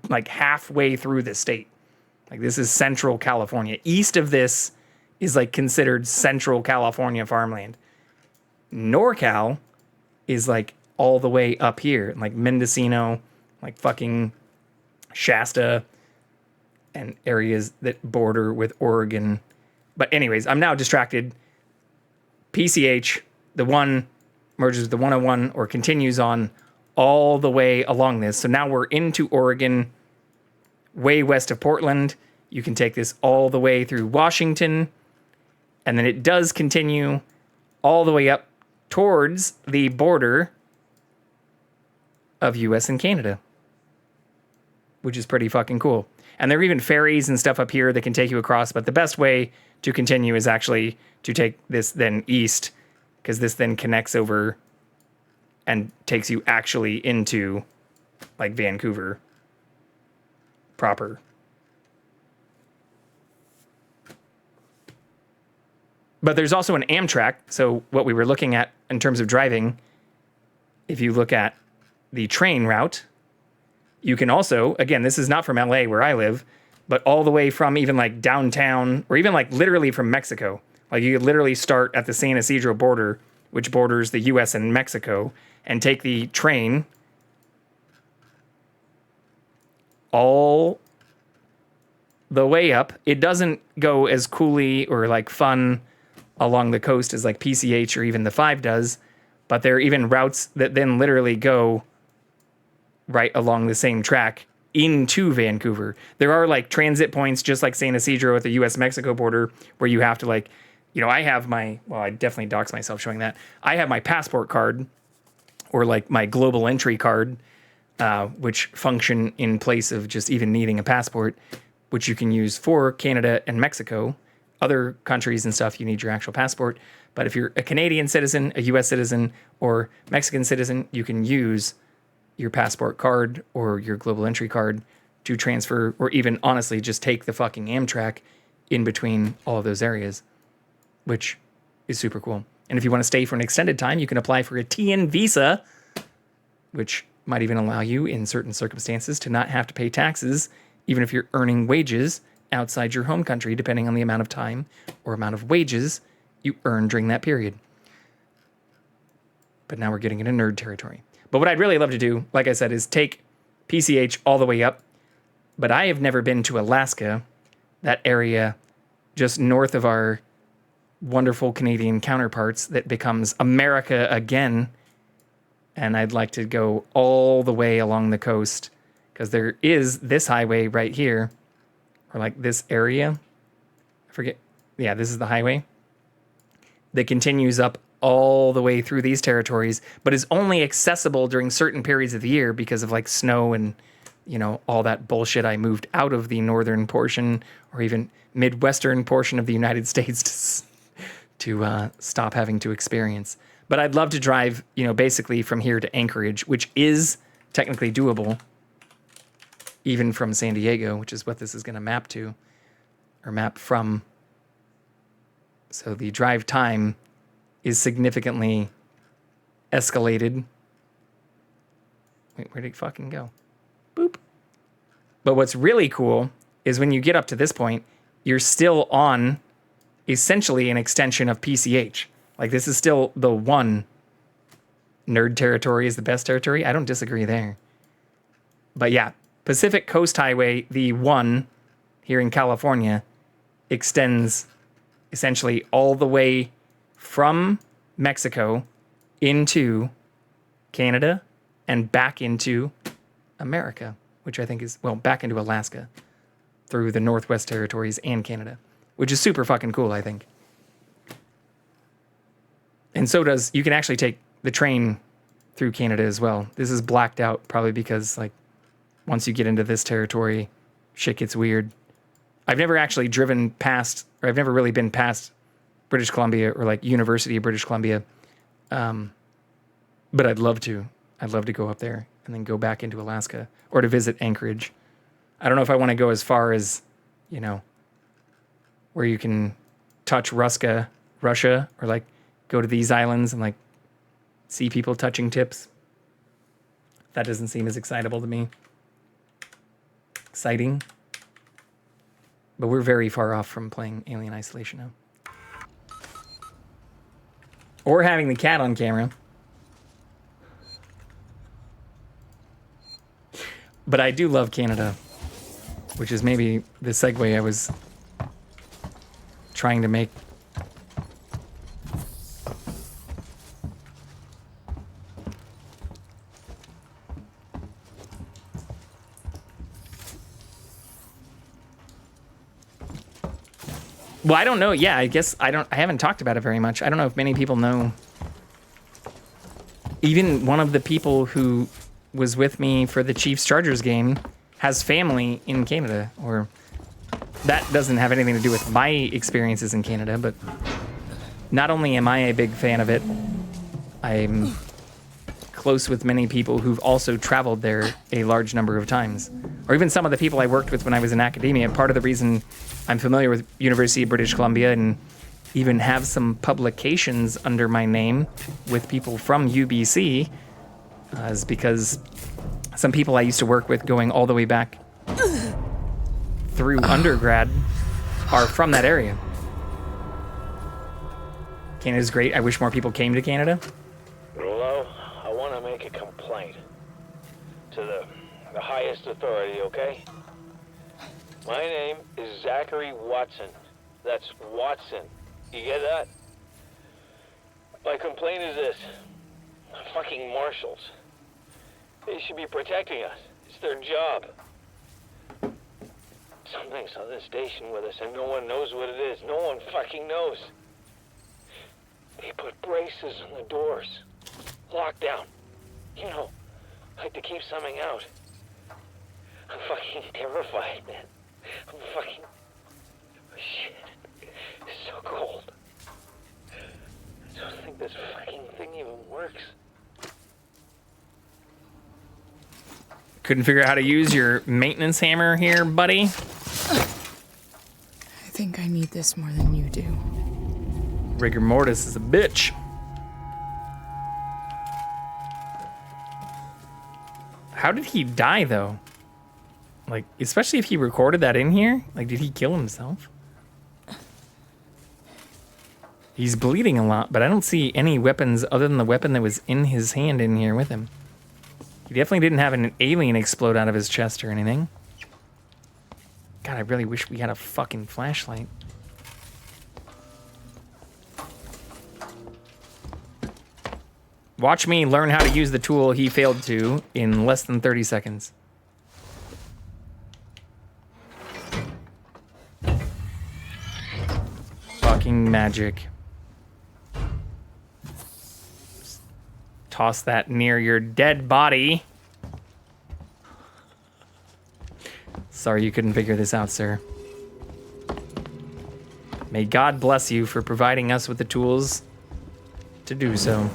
like halfway through the state. Like this is Central California. East of this is like considered Central California farmland. NorCal is like all the way up here, like Mendocino, like fucking Shasta, and areas that border with Oregon. But anyways, I'm now distracted. PCH, the 1 merges with the 101 or continues on all the way along this. So now we're into Oregon, way west of Portland. You can take this all the way through Washington. And then it does continue all the way up towards the border of US and Canada, which is pretty fucking cool. And there are even ferries and stuff up here that can take you across. But the best way to continue is actually to take this then east, because this then connects over and takes you actually into like Vancouver proper. But there's also an Amtrak. So what we were looking at in terms of driving, if you look at the train route, you can also, again, this is not from LA where I live, but all the way from even like downtown or even like literally from Mexico. Like you could literally start at the San Ysidro border, which borders the US and Mexico, and take the train all the way up. It doesn't go as coolly or like fun along the coast as like PCH or even the 5 does, but there are even routes that then literally go right along the same track into Vancouver. There are like transit points just like San Isidro at the US-Mexico border where you have to like, you know, I have my, well, I definitely dox myself showing that. I have my passport card or like my global entry card, which function in place of just even needing a passport, which you can use for Canada and Mexico. Other countries and stuff, you need your actual passport. But if you're a Canadian citizen, a US citizen, or Mexican citizen, you can use your passport card or your global entry card to transfer, or even honestly just take the fucking Amtrak in between all of those areas, which is super cool. And if you want to stay for an extended time, you can apply for a TN visa, which might even allow you in certain circumstances to not have to pay taxes, even if you're earning wages outside your home country, depending on the amount of time or amount of wages you earn during that period. But now we're getting into nerd territory. But what I'd really love to do, like I said, is take PCH all the way up. But I have never been to Alaska, that area just north of our wonderful Canadian counterparts that becomes America again. And I'd like to go all the way along the coast because there is this highway right here, or like this area. I forget. Yeah, this is the highway that continues up all the way through these territories, but is only accessible during certain periods of the year because of like snow and, you know, all that bullshit. I moved out of the northern portion or even Midwestern portion of the United States to stop having to experience. But I'd love to drive, you know, basically from here to Anchorage, which is technically doable, even from San Diego, which is what this is going to map to, or map from. So the drive time is significantly escalated. Wait, where did it fucking go? Boop. But what's really cool is when you get up to this point, you're still on essentially an extension of PCH. Like, this is still the one. Nerd territory is the best territory. I don't disagree there. But yeah, Pacific Coast Highway, the 1 here in California, extends essentially all the way from Mexico into Canada and back into America, which I think is, well, back into Alaska through the Northwest Territories and Canada, which is super fucking cool, I think. And so does, you can actually take the train through Canada as well. This is blacked out probably because, like, once you get into this territory, shit gets weird. I've never actually driven past, or I've never really been past British Columbia or like University of British Columbia. But I'd love to. I'd love to go up there and then go back into Alaska or to visit Anchorage. I don't know if I want to go as far as, you know, where you can touch Russia, or like go to these islands and like see people touching tips. That doesn't seem as excitable to me. Exciting. But we're very far off from playing Alien Isolation now. Or having the cat on camera. But I do love Canada, which is maybe the segue I was trying to make. Well, I don't know. Yeah, I guess I haven't talked about it very much. I don't know if many people know. Even one of the people who was with me for the Chiefs-Chargers game has family in Canada, or that doesn't have anything to do with my experiences in Canada, but not only am I a big fan of it, I'm close with many people who've also traveled there a large number of times. Or even some of the people I worked with when I was in academia. Part of the reason I'm familiar with University of British Columbia and even have some publications under my name with people from UBC is because some people I used to work with going all the way back through undergrad are from that area. Canada's great. I wish more people came to Canada. Hello, I want to make a complaint to the highest authority, okay? My name is Zachary Watson. That's Watson. You get that? My complaint is this. Fucking marshals. They should be protecting us. It's their job. Something's on this station with us and no one knows what it is. No one fucking knows. They put braces on the doors. Lockdown. You know, like to keep something out. I'm fucking terrified, man. I'm fucking... Shit. It's so cold. I don't think this fucking thing even works. Couldn't figure out how to use your maintenance hammer here, buddy? I think I need this more than you do. Rigor mortis is a bitch. How did he die, though? Like, especially if he recorded that in here? Like, did he kill himself? He's bleeding a lot, but I don't see any weapons other than the weapon that was in his hand in here with him. He definitely didn't have an alien explode out of his chest or anything. God, I really wish we had a fucking flashlight. Watch me learn how to use the tool he failed to in less than 30 seconds. Fucking magic. Toss that near your dead body. Sorry you couldn't figure this out, sir. May God bless you for providing us with the tools to do so.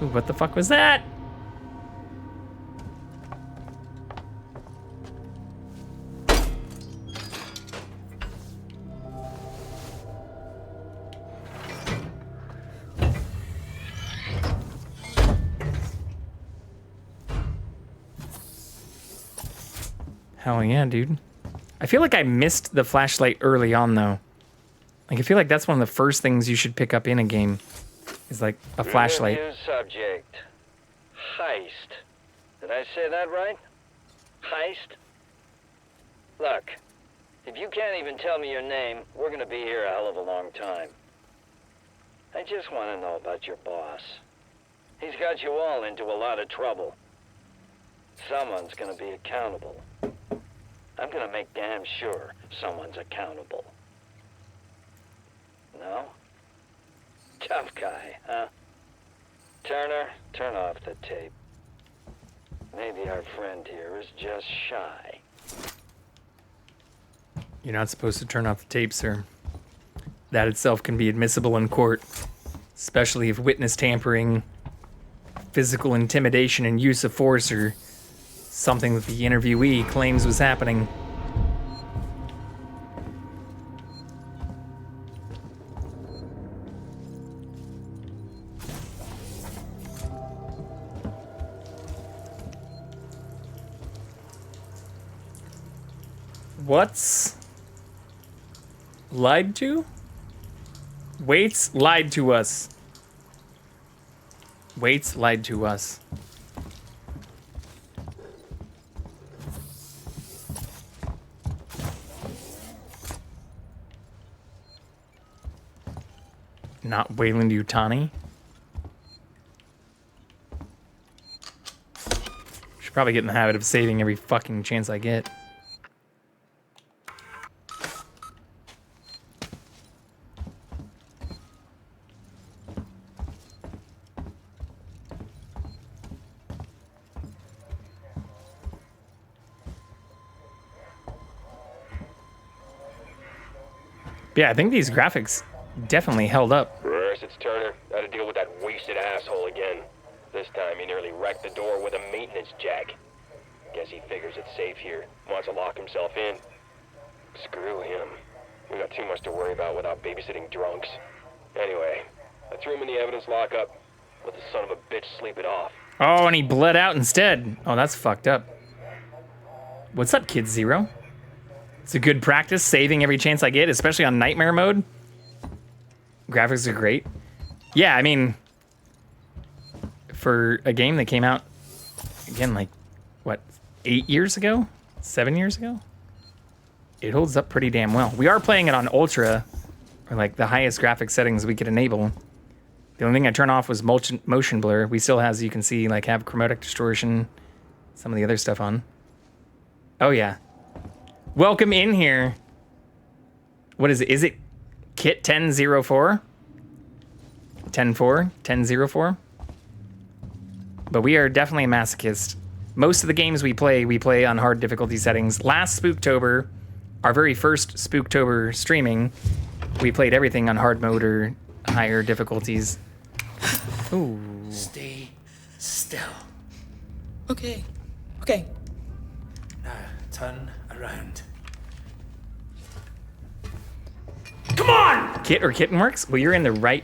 Ooh, what the fuck was that? Hell yeah, dude. I feel like I missed the flashlight early on, though. Like, I feel like that's one of the first things you should pick up in a game. Is like a flashlight. New subject. Heist. Did I say that right? Heist? Look, if you can't even tell me your name, we're gonna be here a hell of a long time. I just want to know about your boss. He's got you all into a lot of trouble. Someone's gonna be accountable. I'm gonna make damn sure someone's accountable. No? Tough guy, huh? Turner, turn off the tape. Maybe our friend here is just shy. You're not supposed to turn off the tape, sir. That itself can be admissible in court, especially if witness tampering, physical intimidation, and use of force are something that the interviewee claims was happening. What's lied to? Waits lied to us. Waits lied to us. Not Wayland Yutani. Should probably get in the habit of saving every fucking chance I get. Yeah, I think these graphics definitely held up. Reverse, it's Turner. Got to deal with that wasted asshole again. This time he nearly wrecked the door with a maintenance jack. Guess he figures it's safe here. Wants to lock himself in. Screw him. We got too much to worry about without babysitting drunks. Anyway, I threw him in the evidence lockup. Let the son of a bitch sleep it off. Oh, and he bled out instead. Oh, that's fucked up. What's up, Kid Zero? It's a good practice, saving every chance I get, especially on Nightmare mode. Graphics are great. Yeah, I mean, for a game that came out, again, like, what, 8 years ago? 7 years ago? It holds up pretty damn well. We are playing it on Ultra, or like the highest graphic settings we could enable. The only thing I turned off was motion blur. We still, as you can see, like have chromatic distortion, some of the other stuff on. Oh yeah. Welcome in here. What is it? Is it Kit 1004? 10-4? 10-04? But we are definitely a masochist. Most of the games we play on hard difficulty settings. Last Spooktober, our very first Spooktober streaming, we played everything on hard mode or higher difficulties. Ooh. Stay still. Okay. Okay. Now, turn around. Come on! Kit or Kitten works? Well, you're in the right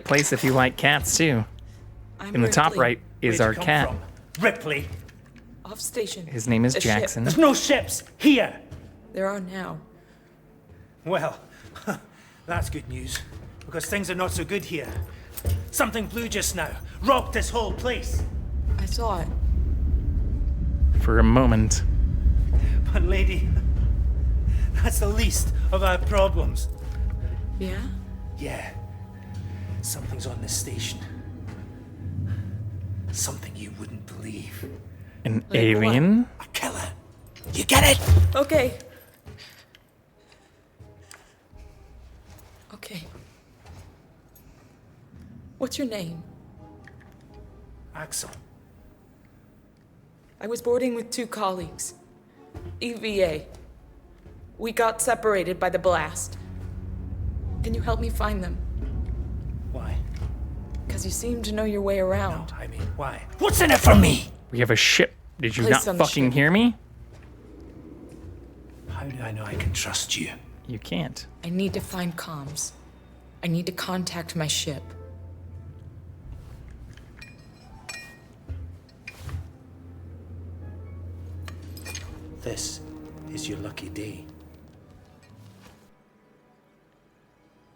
place if you like cats too. In the top right is our cat. Ripley. Off station. His name is A Jackson. There's no ships here. There are now. Well, that's good news, because things are not so good here. Something blue just now. Rocked this whole place. I saw it. For a moment. But lady, that's the least of our problems. Yeah? Yeah. Something's on this station. Something you wouldn't believe. An alien? A killer. You get it? Okay. Okay. What's your name? Axel. I was boarding with 2 colleagues. EVA. We got separated by the blast. Can you help me find them? Why? Because you seem to know your way around. No, I mean, why? What's in it for me? We have a ship. Did you Place not on the fucking ship. hear me? How do I know I can trust you? You can't. I need to find comms. I need to contact my ship. This is your lucky day.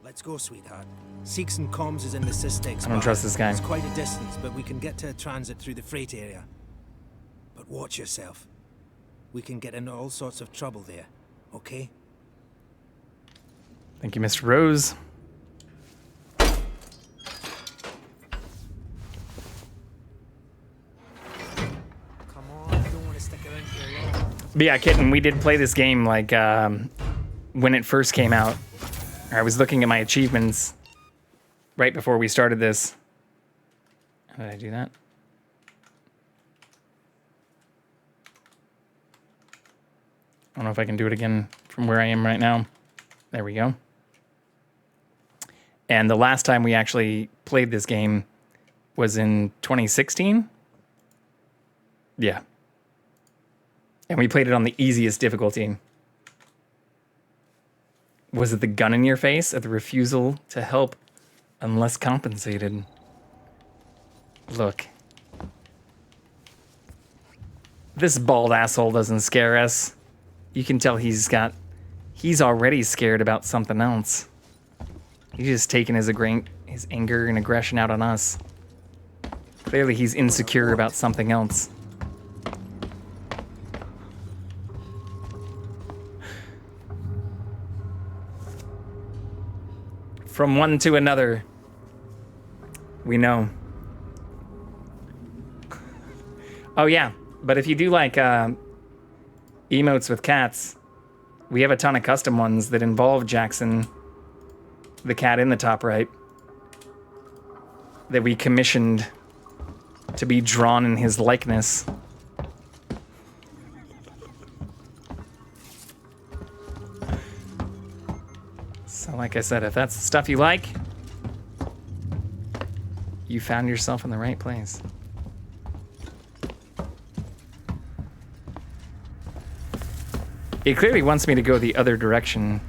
Let's go, sweetheart. Seeks and comms is in the Systex. I don't trust this guy. It's quite a distance, but we can get to a transit through the freight area. But watch yourself. We can get into all sorts of trouble there, okay? Thank you, Mr. Rose. Come on, I don't want to stick around here long. But yeah, Kitten, we did play this game like when it first came out. I was looking at my achievements right before we started this. How did I do that? I don't know if I can do it again from where I am right now. There we go. And the last time we actually played this game was in 2016. Yeah. And we played it on the easiest difficulty. Was it the gun in your face or the refusal to help unless compensated? Look. This bald asshole doesn't scare us. You can tell he's already scared about something else. He's just taking his anger and aggression out on us. Clearly he's insecure about something else. From one to another, we know. Oh yeah, but if you do like emotes with cats, we have a ton of custom ones that involve Jackson, the cat in the top right, that we commissioned to be drawn in his likeness. So like I said, if that's the stuff you like, you found yourself in the right place. It clearly wants me to go the other direction.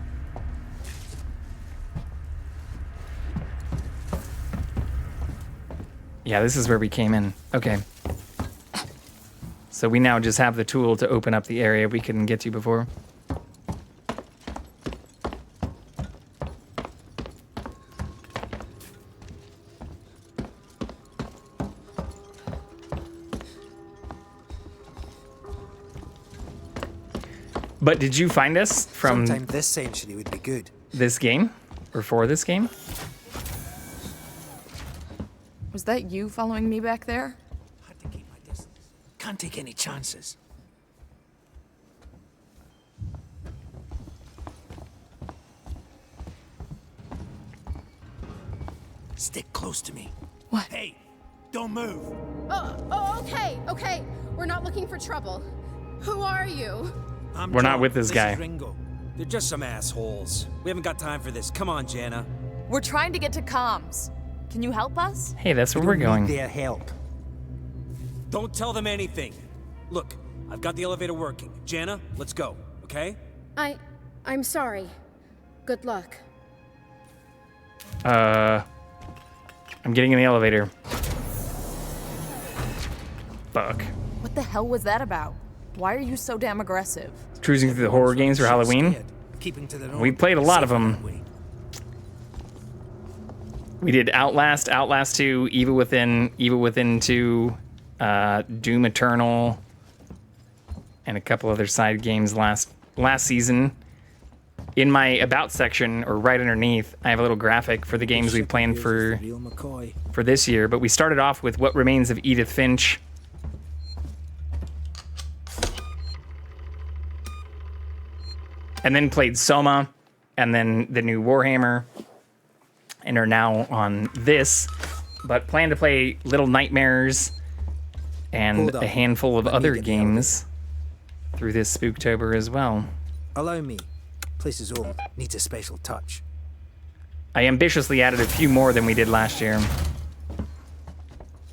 Yeah, this is where we came in. Okay. So we now just have the tool to open up the area we couldn't get to before. But did you find us from Sometime this century would be good. this game? Or for this game? Was that you following me back there? Had to keep my distance. Can't take any chances. Stick close to me. What? Hey, don't move. Oh, okay, okay. We're not looking for trouble. Who are you? We're not with this guy. Ringo. They're just some assholes. We haven't got time for this. Come on, Jana. We're trying to get to comms. Can you help us? Hey, that's where we're going. Their help. Don't tell them anything. Look, I've got the elevator working. Jana, let's go, okay? I'm sorry. Good luck. I'm getting in the elevator. Fuck. What the hell was that about? Why are you so damn aggressive? Cruising through the horror games for Halloween. Keeping to their We played a lot of them. We did Outlast, Outlast 2, Evil Within 2, Doom Eternal, and a couple other side games last season. In my About section, or right underneath, I have a little graphic for the games we planned for this year. But we started off with What Remains of Edith Finch. And then played Soma, and then the new Warhammer, and are now on this. But plan to play Little Nightmares and a handful of other games through this Spooktober as well. Allow me. Place is old. Needs a special touch. I ambitiously added a few more than we did last year,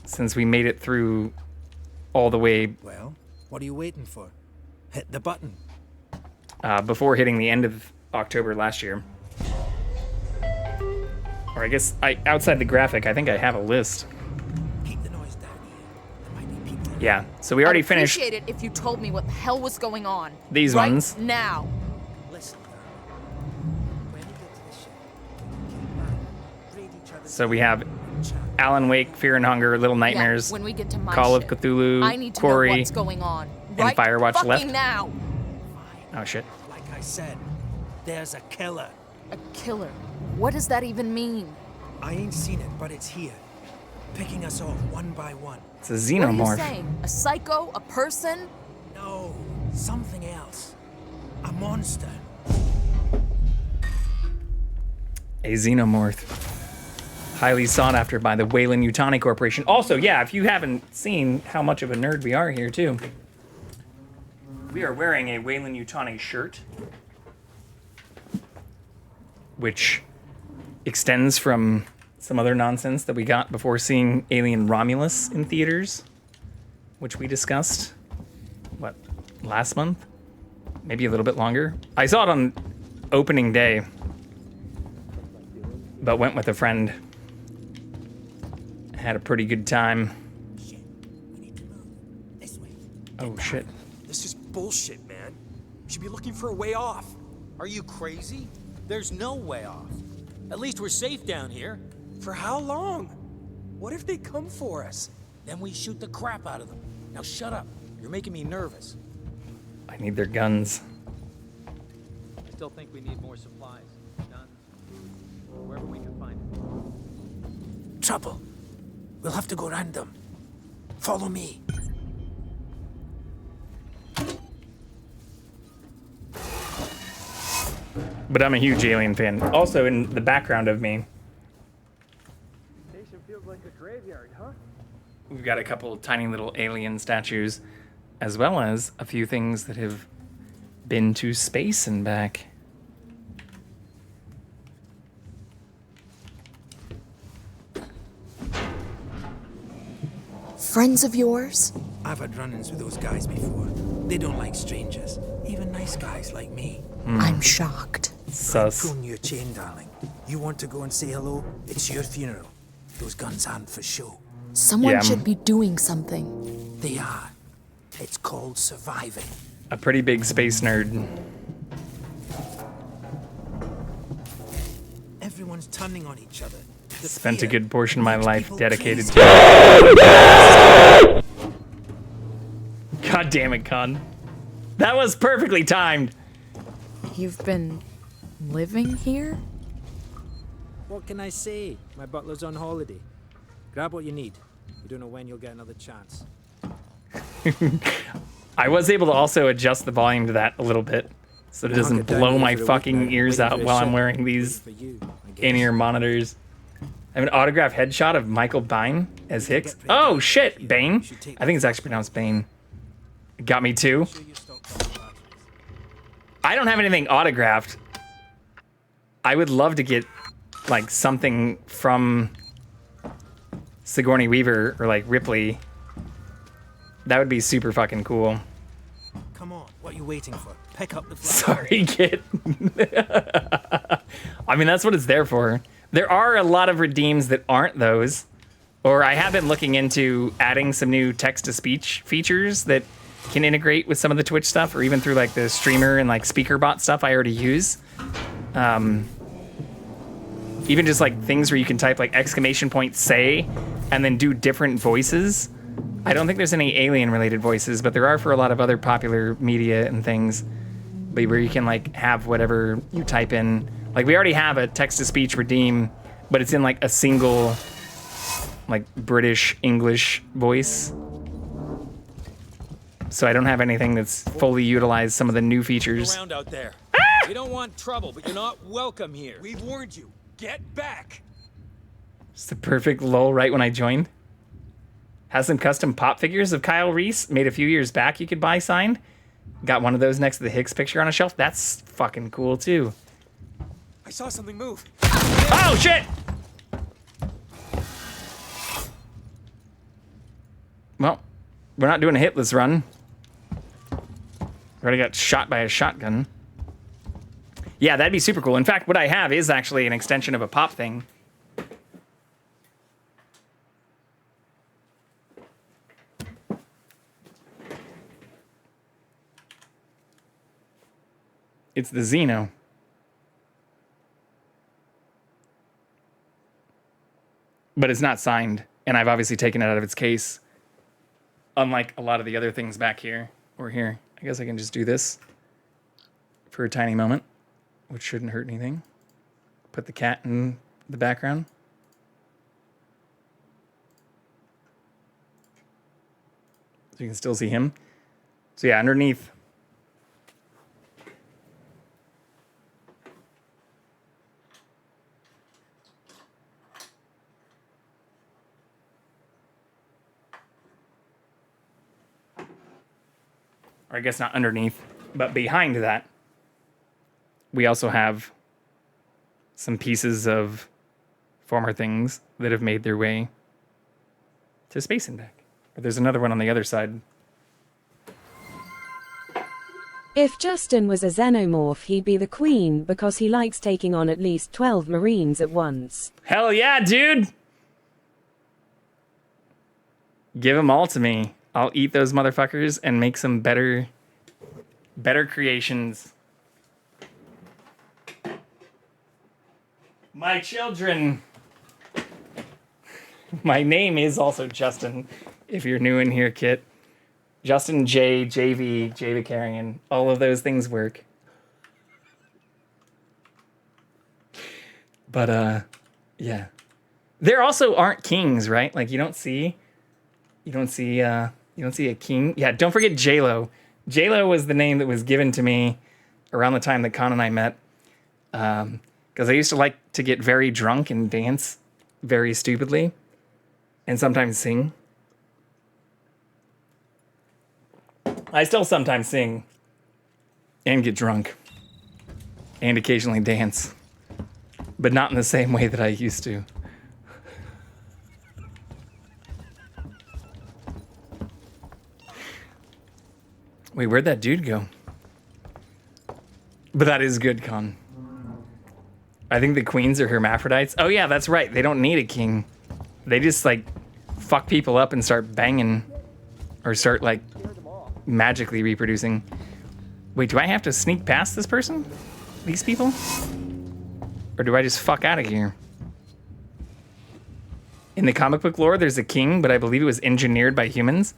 since we made it through all the way. Well, what are you waiting for? Hit the button. Before hitting the end of October last year. Or I guess outside the graphic, I think I have a list. Keep the noise down here. There might be people. Yeah, so we already I'd finished appreciate it if you told me what the hell was going on. these right ones. now. Listen. When you get to the ship, read each other's So we have Alan Wake, Fear and Hunger, Little Nightmares, Yeah, when we get to my Call of ship, Cthulhu, I need to know Quarry, what's going on. and Right Firewatch fucking left. now. Oh shit. Like I said, there's a killer. A killer. What does that even mean? I ain't seen it, but it's here. Picking us off one by one. It's a What are you xenomorph. saying? A psycho? A person? No, something else. A monster. A xenomorph. Highly sought after by the Weyland-Yutani Corporation. Also, yeah, if you haven't seen how much of a nerd we are here, too. We are wearing a Weyland-Yutani shirt, which extends from some other nonsense that we got before seeing Alien Romulus in theaters, which we discussed, what, last month? Maybe a little bit longer. I saw it on opening day, but went with a friend. Had a pretty good time. Oh shit. This is bullshit, man. You should be looking for a way off. Are you crazy? There's no way off. At least we're safe down here. For how long? What if they come for us? Then we shoot the crap out of them. Now shut up. You're making me nervous. I need their guns. I still think we need more supplies. Guns, food, wherever we can find it. Trouble. We'll have to go round them. Follow me. But I'm a huge Alien fan. Also, in the background of me, Station feels like a graveyard, huh? we've got a couple of tiny little alien statues, as well as a few things that have been to space and back. Friends of yours? I've had run-ins with those guys before. They don't like strangers, even nice guys like me. I'm shocked. Sus. Pulling your chain, darling. You want to go and say hello? It's your funeral. Those guns aren't for show. Someone should be doing something. They are. It's called surviving. A pretty big space nerd. Everyone's turning on each other. The Spent a fear good portion of my makes life people dedicated crazy. to God damn it, Con. That was perfectly timed. You've been living here? What can I say? My butler's on holiday. Grab what you need. You don't know when you'll get another chance. I was able to also adjust the volume to that a little bit so it doesn't blow my fucking ears out while I'm wearing these in-ear monitors. I have an autographed headshot of Michael Biehn as Hicks. Oh shit, Bane. I think it's actually pronounced Bane. Got me too. I don't have anything autographed. I would love to get like something from Sigourney Weaver or like Ripley. That would be super fucking cool. Come on, what are you waiting for? Pick up the Sorry, kid. I mean, that's what it's there for. There are a lot of redeems that aren't those. Or I have been looking into adding some new text-to-speech features that can integrate with some of the Twitch stuff, or even through like the streamer and like speaker bot stuff I already use. Even just like things where you can type like !say and then do different voices. I don't think there's any alien-related voices, but there are for a lot of other popular media and things, but where you can like have whatever you type in. Like we already have a text-to-speech redeem, but it's in like a single like British English voice. So I don't have anything that's fully utilized some of the new features. Around out there. We don't want trouble, but you're not welcome here. We've warned you. Get back. It's the perfect lull right when I joined. Has some custom pop figures of Kyle Reese made a few years back you could buy signed. Got one of those next to the Hicks picture on a shelf. That's fucking cool too. I saw something move. Oh shit! Well, we're not doing a hitless run. Already got shot by a shotgun. Yeah, that'd be super cool. In fact, what I have is actually an extension of a pop thing. It's the Xeno. But it's not signed, and I've obviously taken it out of its case. Unlike a lot of the other things back here, or here. I guess I can just do this for a tiny moment, which shouldn't hurt anything. Put the cat in the background. So you can still see him. So yeah, underneath. Or I guess not underneath, but behind that, we also have some pieces of former things that have made their way to space and back. Or there's another one on the other side. If Justin was a xenomorph, he'd be the queen because he likes taking on at least 12 Marines at once. Hell yeah, dude! Give them all to me. I'll eat those motherfuckers and make some better creations. My children. My name is also Justin, if you're new in here, Kit. Justin J, JV, Vicarian. All of those things work. But, yeah. There also aren't kings, right? Like, you don't see a king. Yeah, don't forget J-Lo. J-Lo was the name that was given to me around the time that Con and I met. Because I used to like to get very drunk and dance very stupidly. And sometimes sing. I still sometimes sing. And get drunk. And occasionally dance. But not in the same way that I used to. Wait, where'd that dude go? But that is good, Con. I think the queens are hermaphrodites. Oh yeah, that's right. They don't need a king. They just like fuck people up and start banging. Or start like magically reproducing. Wait, do I have to sneak past this person? These people? Or do I just fuck out of here? In the comic book lore, there's a king, but I believe it was engineered by humans.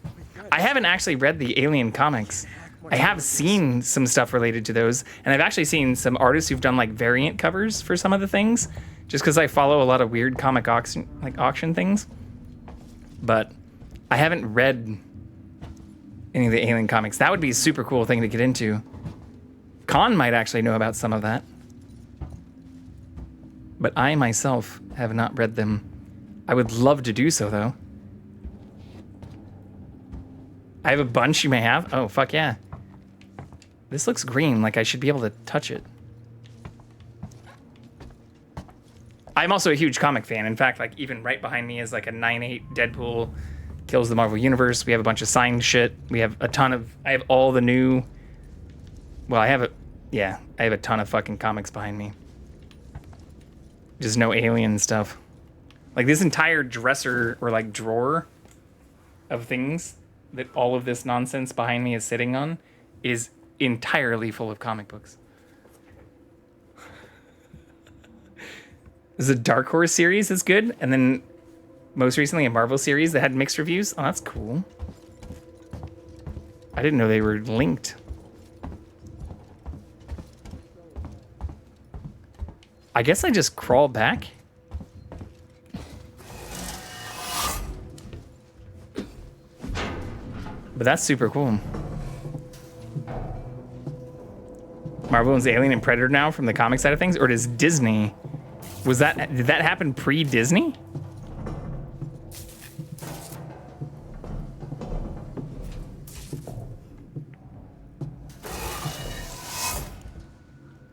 I haven't actually read the Alien comics. I have seen some stuff related to those, and I've actually seen some artists who've done like variant covers for some of the things, just because I follow a lot of weird comic auction things. But I haven't read any of the Alien comics. That would be a super cool thing to get into. Khan might actually know about some of that. But I myself have not read them. I would love to do so, though. I have a bunch you may have. Oh, fuck yeah. This looks green, like I should be able to touch it. I'm also a huge comic fan. In fact, like even right behind me is like a 9/8 Deadpool Kills the Marvel Universe. We have a bunch of signed shit. We have a ton of, I have all the new, well, I have a ton of fucking comics behind me. Just no Alien stuff. Like this entire dresser or like drawer of things that all of this nonsense behind me is sitting on is entirely full of comic books. There's a Dark Horse series that's good, and then most recently a Marvel series that had mixed reviews. Oh, that's cool. I didn't know they were linked. I guess I just crawl back. But that's super cool. Marvel owns Alien and Predator now from the comic side of things, or does Disney? Did that happen pre-Disney?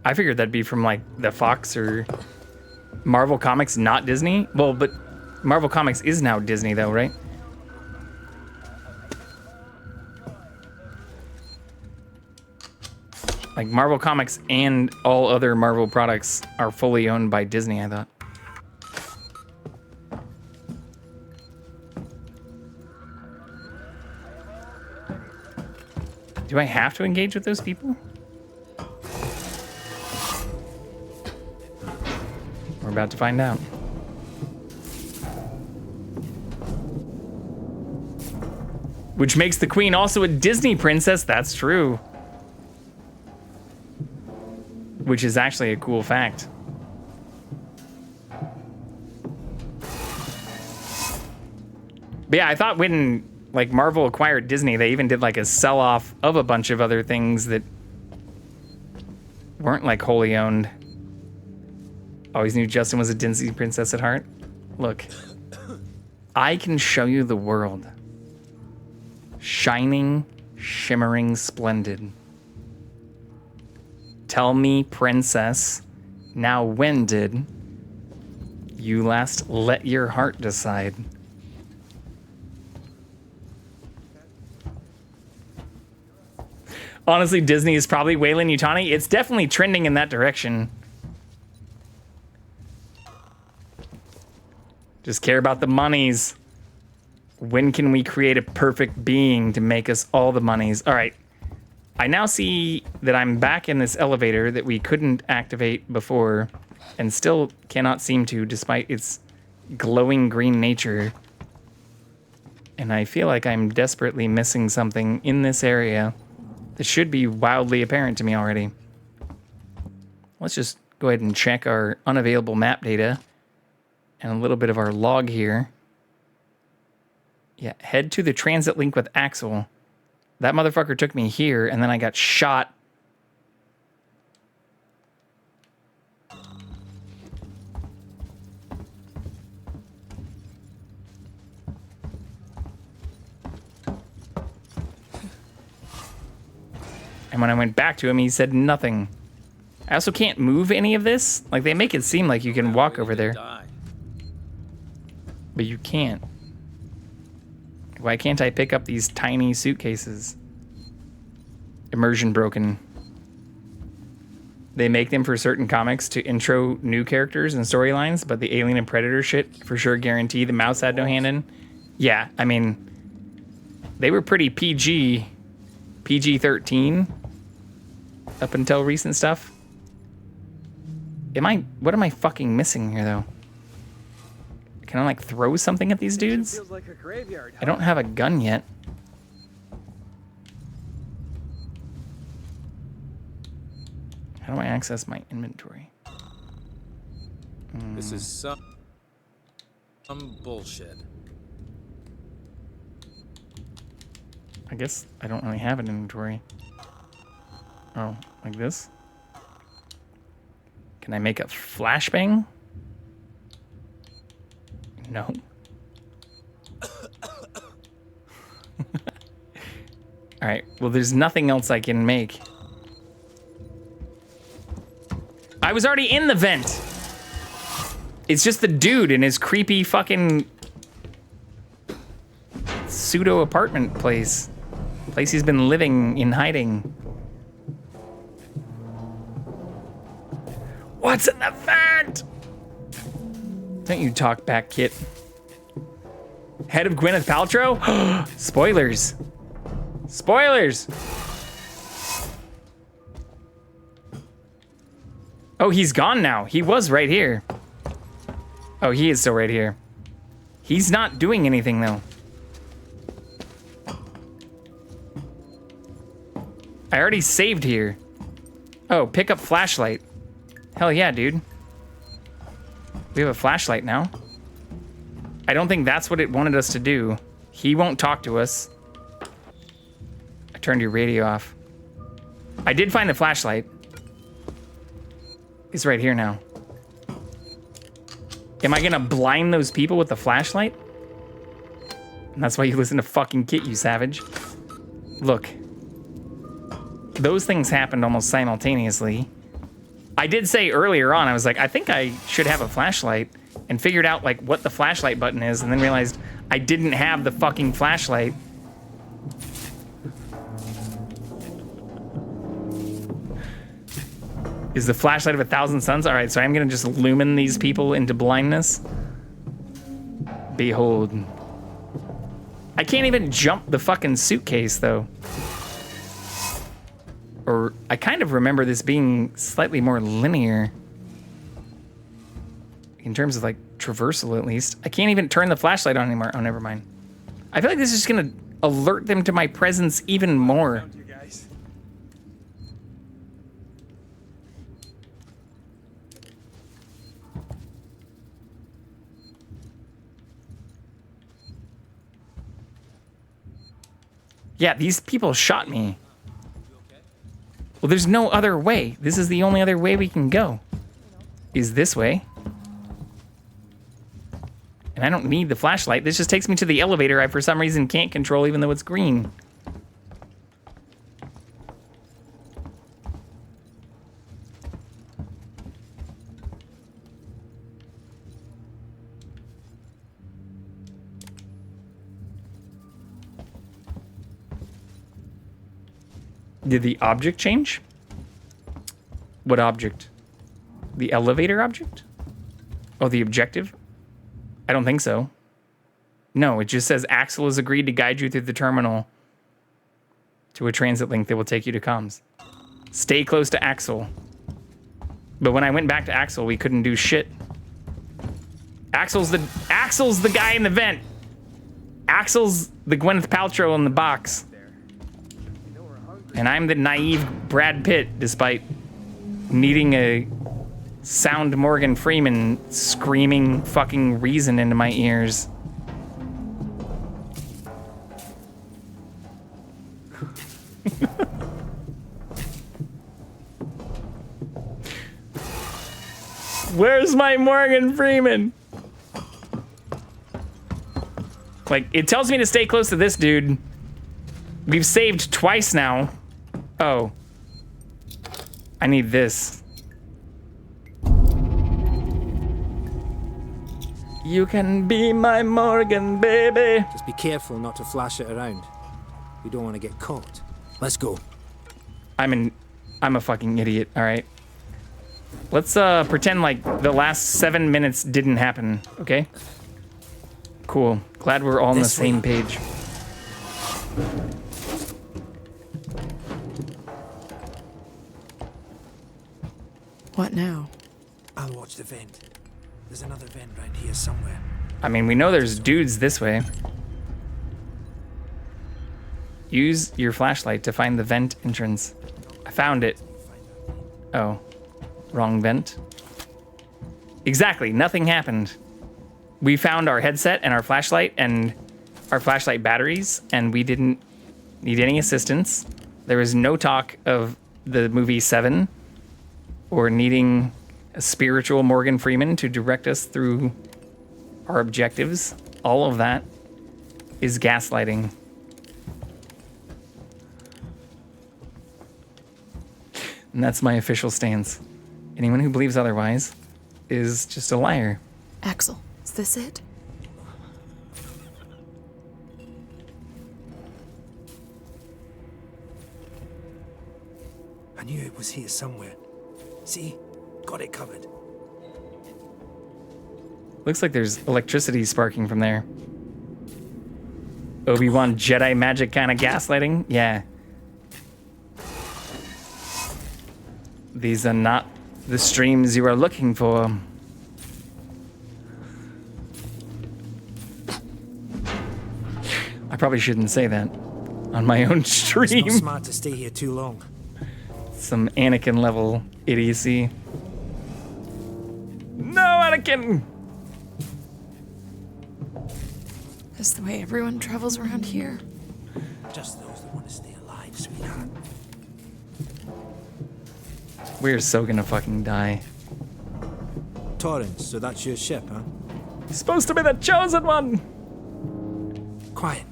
I figured that'd be from like the Fox or Marvel Comics, not Disney. Well, but Marvel Comics is now Disney though, right? Like Marvel Comics and all other Marvel products are fully owned by Disney, I thought. Do I have to engage with those people? We're about to find out. Which makes the Queen also a Disney princess. That's true. Which is actually a cool fact. But yeah, I thought when like Marvel acquired Disney, they even did like a sell-off of a bunch of other things that weren't like wholly owned. Always knew Justin was a Disney princess at heart. Look, I can show you the world. Shining, shimmering, splendid. Tell me, princess, now when did you last let your heart decide? Honestly, Disney is probably Weyland Yutani. It's definitely trending in that direction. Just care about the monies. When can we create a perfect being to make us all the monies? All right. I now see that I'm back in this elevator that we couldn't activate before and still cannot seem to despite its glowing green nature. And I feel like I'm desperately missing something in this area that should be wildly apparent to me already. Let's just go ahead and check our unavailable map data and a little bit of our log here. Yeah, head to the transit link with Axel. That motherfucker took me here, and then I got shot. And when I went back to him, he said nothing. I also can't move any of this. Like, they make it seem like you can walk over there. But you can't. Why can't I pick up these tiny suitcases? Immersion broken. They make them for certain comics to intro new characters and storylines, but the Alien and Predator shit for sure guarantee the mouse had no hand in. Yeah, I mean, they were pretty PG-13 up until recent stuff. What am I fucking missing here though? Can I like throw something at these dudes? Feels like a graveyard, huh? I don't have a gun yet. How do I access my inventory? This is some bullshit. I guess I don't really have an inventory. Oh, like this? Can I make a flashbang? No. Alright, well there's nothing else I can make. I was already in the vent! It's just the dude in his creepy fucking pseudo apartment place. Place he's been living in hiding. What's in the vent? Don't you talk back, Kit. Head of Gwyneth Paltrow? Spoilers. Spoilers! Oh, he's gone now. He was right here. Oh, he is still right here. He's not doing anything, though. I already saved here. Oh, pick up flashlight. Hell yeah, dude. We have a flashlight now. I don't think that's what it wanted us to do. He won't talk to us. I turned your radio off. I did find the flashlight. It's right here now. Am I gonna blind those people with the flashlight? And that's why you listen to fucking Kit, you savage. Look. Those things happened almost simultaneously. I did say earlier on, I was like, I think I should have a flashlight, and figured out like what the flashlight button is, and then realized I didn't have the fucking flashlight. Is the flashlight of 1,000 suns? All right, so I'm gonna just lumen these people into blindness. Behold. I can't even jump the fucking suitcase though. Or I kind of remember this being slightly more linear. In terms of like traversal at least. I can't even turn the flashlight on anymore. Oh, never mind. I feel like this is just gonna alert them to my presence even more. Yeah, these people shot me. Well, there's no other way. This is the only other way we can go. Is this way. And I don't need the flashlight. This just takes me to the elevator I, for some reason, can't control even though it's green. Did the object change? What object? The elevator object? Oh, the objective? I don't think so. No, it just says Axel has agreed to guide you through the terminal to a transit link that will take you to comms. Stay close to Axel. But when I went back to Axel, we couldn't do shit. Axel's the guy in the vent. Axel's the Gwyneth Paltrow in the box. And I'm the naive Brad Pitt, despite needing a sound Morgan Freeman screaming fucking reason into my ears. Where's my Morgan Freeman? Like, it tells me to stay close to this dude. We've saved twice now. Oh. I need this. You can be my Morgan, baby. Just be careful not to flash it around. You don't want to get caught. Let's go. I'm a fucking idiot, alright? Let's pretend like the last 7 minutes didn't happen, okay? Cool. Glad we're all on the same page. What now? I'll watch the vent. There's another vent right here somewhere. I mean, we know there's dudes this way. Use your flashlight to find the vent entrance. I found it. Oh, wrong vent. Exactly, nothing happened. We found our headset and our flashlight batteries, and we didn't need any assistance. There was no talk of the movie Seven or needing a spiritual Morgan Freeman to direct us through our objectives. All of that is gaslighting. And that's my official stance. Anyone who believes otherwise is just a liar. Axel, is this it? I knew it was here somewhere. See? Got it covered. Looks like there's electricity sparking from there. Obi-Wan Jedi magic kind of gaslighting? Yeah. These are not the streams you are looking for. I probably shouldn't say that on my own stream. It's not smart to stay here too long. Some Anakin level idiocy. No, Anakin! That's the way everyone travels around here. Just those that want to stay alive, sweetheart. We're so gonna fucking die. Torrance, so that's your ship, huh? You're supposed to be the chosen one! Quiet.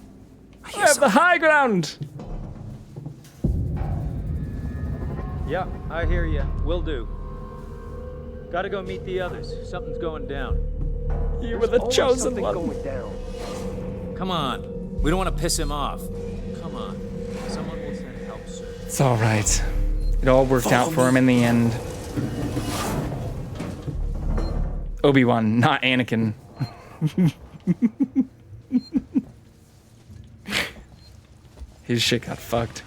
I have the high ground! Yeah, I hear you. Will do. Gotta go meet the others. Something's going down. You were the chosen one. Going down. Come on. We don't want to piss him off. Come on. Someone will send help soon. It's alright. It all worked out for him in the end. Obi-Wan, not Anakin. His shit got fucked.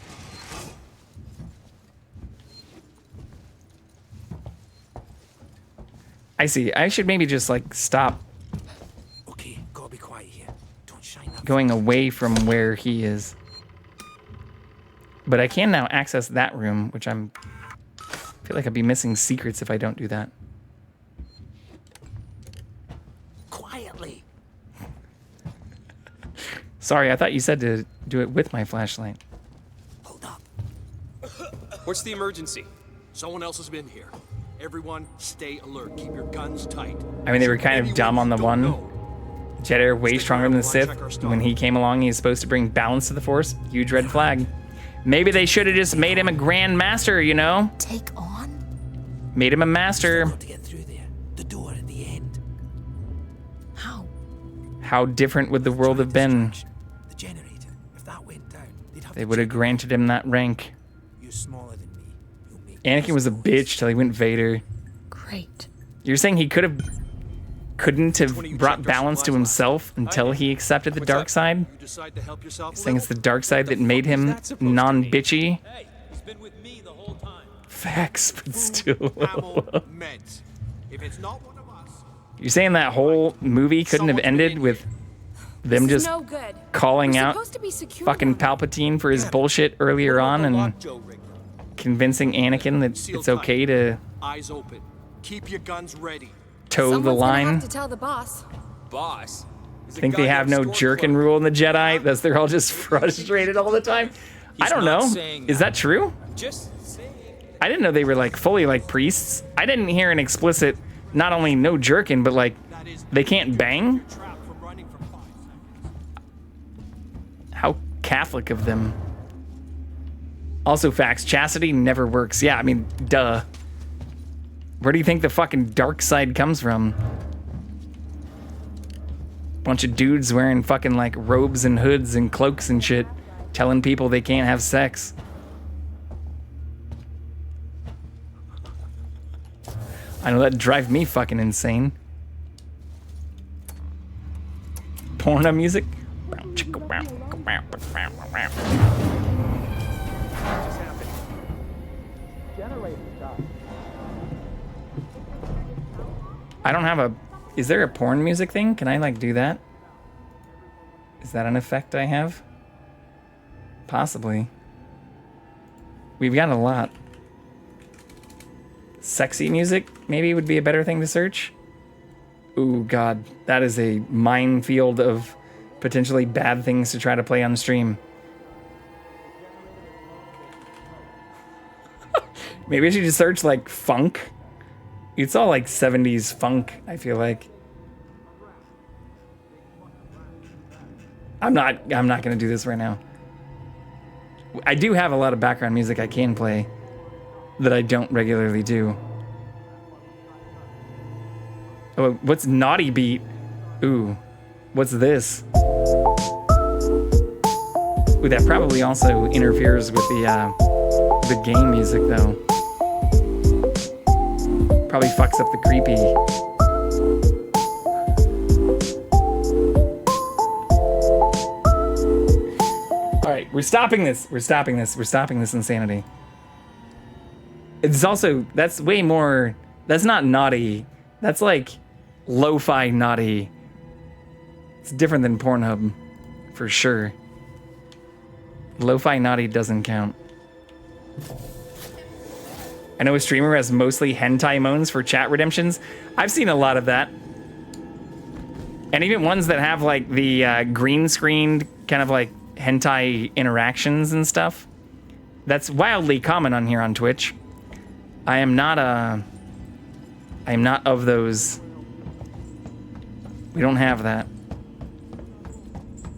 I see. I should maybe just like stop Okay, gotta be quiet here. Don't shine up. going away from where he is. But I can now access that room, which I feel like I'd be missing secrets if I don't do that. Quietly. Sorry, I thought you said to do it with my flashlight. What's the emergency? Someone else has been here. Everyone, stay alert. Keep your guns tight. I mean, they were kind of dumb on the one. Jedi are way stronger than the Sith. When he came along, he's supposed to bring balance to the Force. Huge red flag. Maybe they should have just made him a Grand Master, you know? Take on? Made him a master. To get through there. The door at the end. How? How different would the world have been? The generator. If that went down, they'd have They would have granted him that rank. You're smaller than me. Anakin was a bitch till he went Vader. Great. You're saying he couldn't have brought balance to himself until he accepted the dark side? You're saying it's the dark side that made him non-bitchy? Facts, but still. You're saying that whole movie couldn't have ended with them just calling out fucking Palpatine for his bullshit earlier on and convincing Anakin that it's okay to Eyes open. Keep your guns ready. toe the line? Have to tell the boss. Boss. Think they have no jerkin rule in the Jedi? Thus they're all just frustrated all the time? I don't know. Is that true? Just saying. I didn't know they were like fully like priests. I didn't hear an explicit, not only no jerkin, but like they can't bang? How Catholic of them. Also facts, chastity never works. Yeah, I mean, duh. Where do you think the fucking dark side comes from? Bunch of dudes wearing fucking like robes and hoods and cloaks and shit, telling people they can't have sex. I know that'd drive me fucking insane. Porno music? I don't have a... Is there a porn music thing? Can I like do that? Is that an effect I have? Possibly. We've got a lot. Sexy music maybe would be a better thing to search. Ooh, God, that is a minefield of potentially bad things to try to play on stream. Maybe I should just search like funk. It's all like 70s funk, I feel like. I'm not gonna do this right now. I do have a lot of background music I can play that I don't regularly do. Oh, what's Naughty Beat? Ooh, what's this? Ooh, that probably also interferes with the game music though. Probably fucks up the creepy. All right, we're stopping this. We're stopping this. We're stopping this insanity. It's also, that's way more, that's not naughty. That's like lo-fi naughty. It's different than Pornhub, for sure. Lo-fi naughty doesn't count. I know a streamer has mostly hentai moans for chat redemptions. I've seen a lot of that. And even ones that have like the green screened kind of like hentai interactions and stuff. That's wildly common on here on Twitch. I am not of those. We don't have that.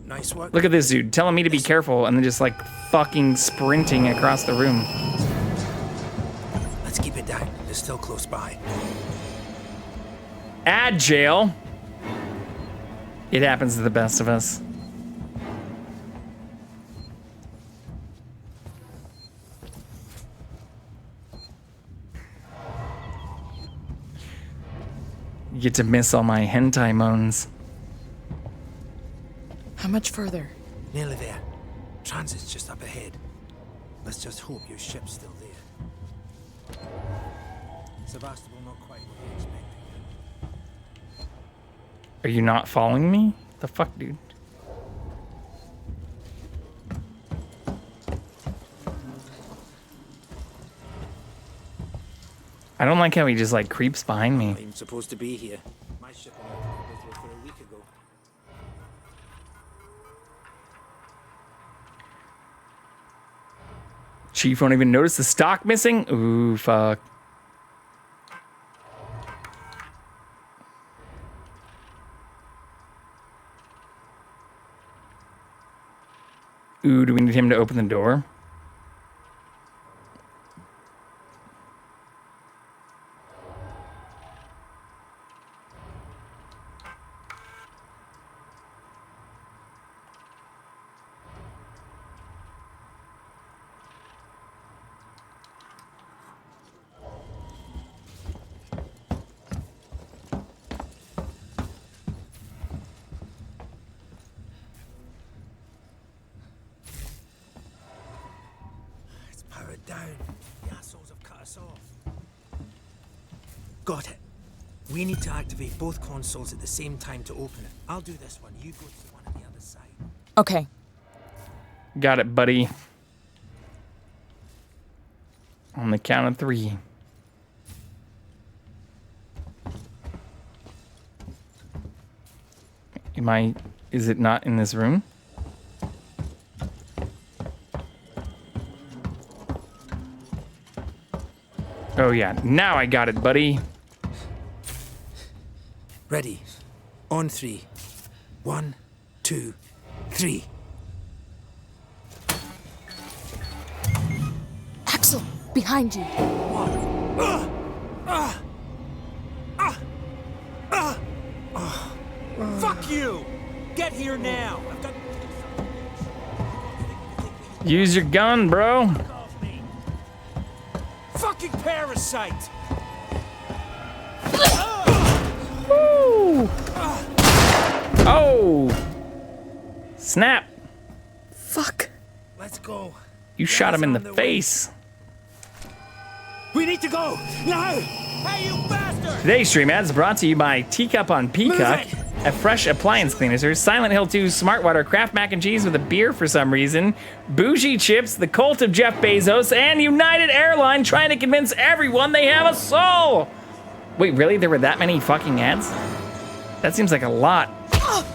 Nice work. Look at this dude telling me to be careful and then just like fucking sprinting across the room. Let's keep it down. They're still close by. Agile. It happens to the best of us. You get to miss all my hentai moans. How much further? Nearly there. Transit's just up ahead. Let's just hope your ship's still there. Sevastopol not quite what we expected. Are you not following me? The fuck, dude? I don't like how he just like creeps behind me. I'm supposed to be here. My ship was for a week ago. Chief won't even notice the stock missing? Ooh, fuck. Ooh, do we need him to open the door? Down. The assholes have cut us off. Got it. We need to activate both consoles at the same time to open it. I'll do this one. You go to the one on the other side. Okay. Got it, buddy. On the count of 3. Is it not in this room? Oh yeah, now I got it, buddy. Ready. On 3. 1, 2, 3. Axel, behind you. Fuck you! Get here now! I've got... Use your gun, bro. Fucking parasite! Woo! Oh! Snap! Fuck. Let's go. You shot him in the face. We need to go! Now! Hey, you bastard! Today's stream ads brought to you by Teacup on Peacock. a fresh appliance cleaner, Silent Hill 2 Smart Water, Kraft Mac and Cheese with a beer for some reason, Bougie Chips, The Cult of Jeff Bezos, and United Airlines trying to convince everyone they have a soul. Wait, really? There were that many fucking ads? That seems like a lot. Ah!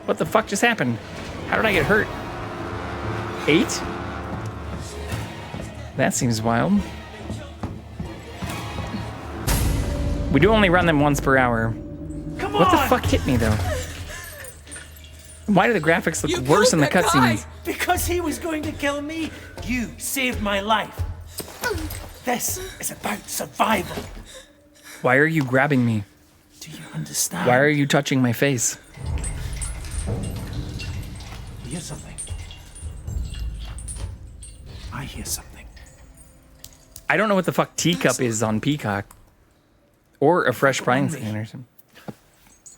What the fuck just happened? How did I get hurt? 8? That seems wild. We do only run them once per hour. Come what the on! fuck hit me though? Why do the graphics look worse in the cutscenes? Because he was going to kill me, you saved my life. This is about survival. Why are you grabbing me? Do you understand? Why are you touching my face? You hear something? I hear something. I don't know what the fuck teacup is on Peacock. Or a fresh appliance cleaner.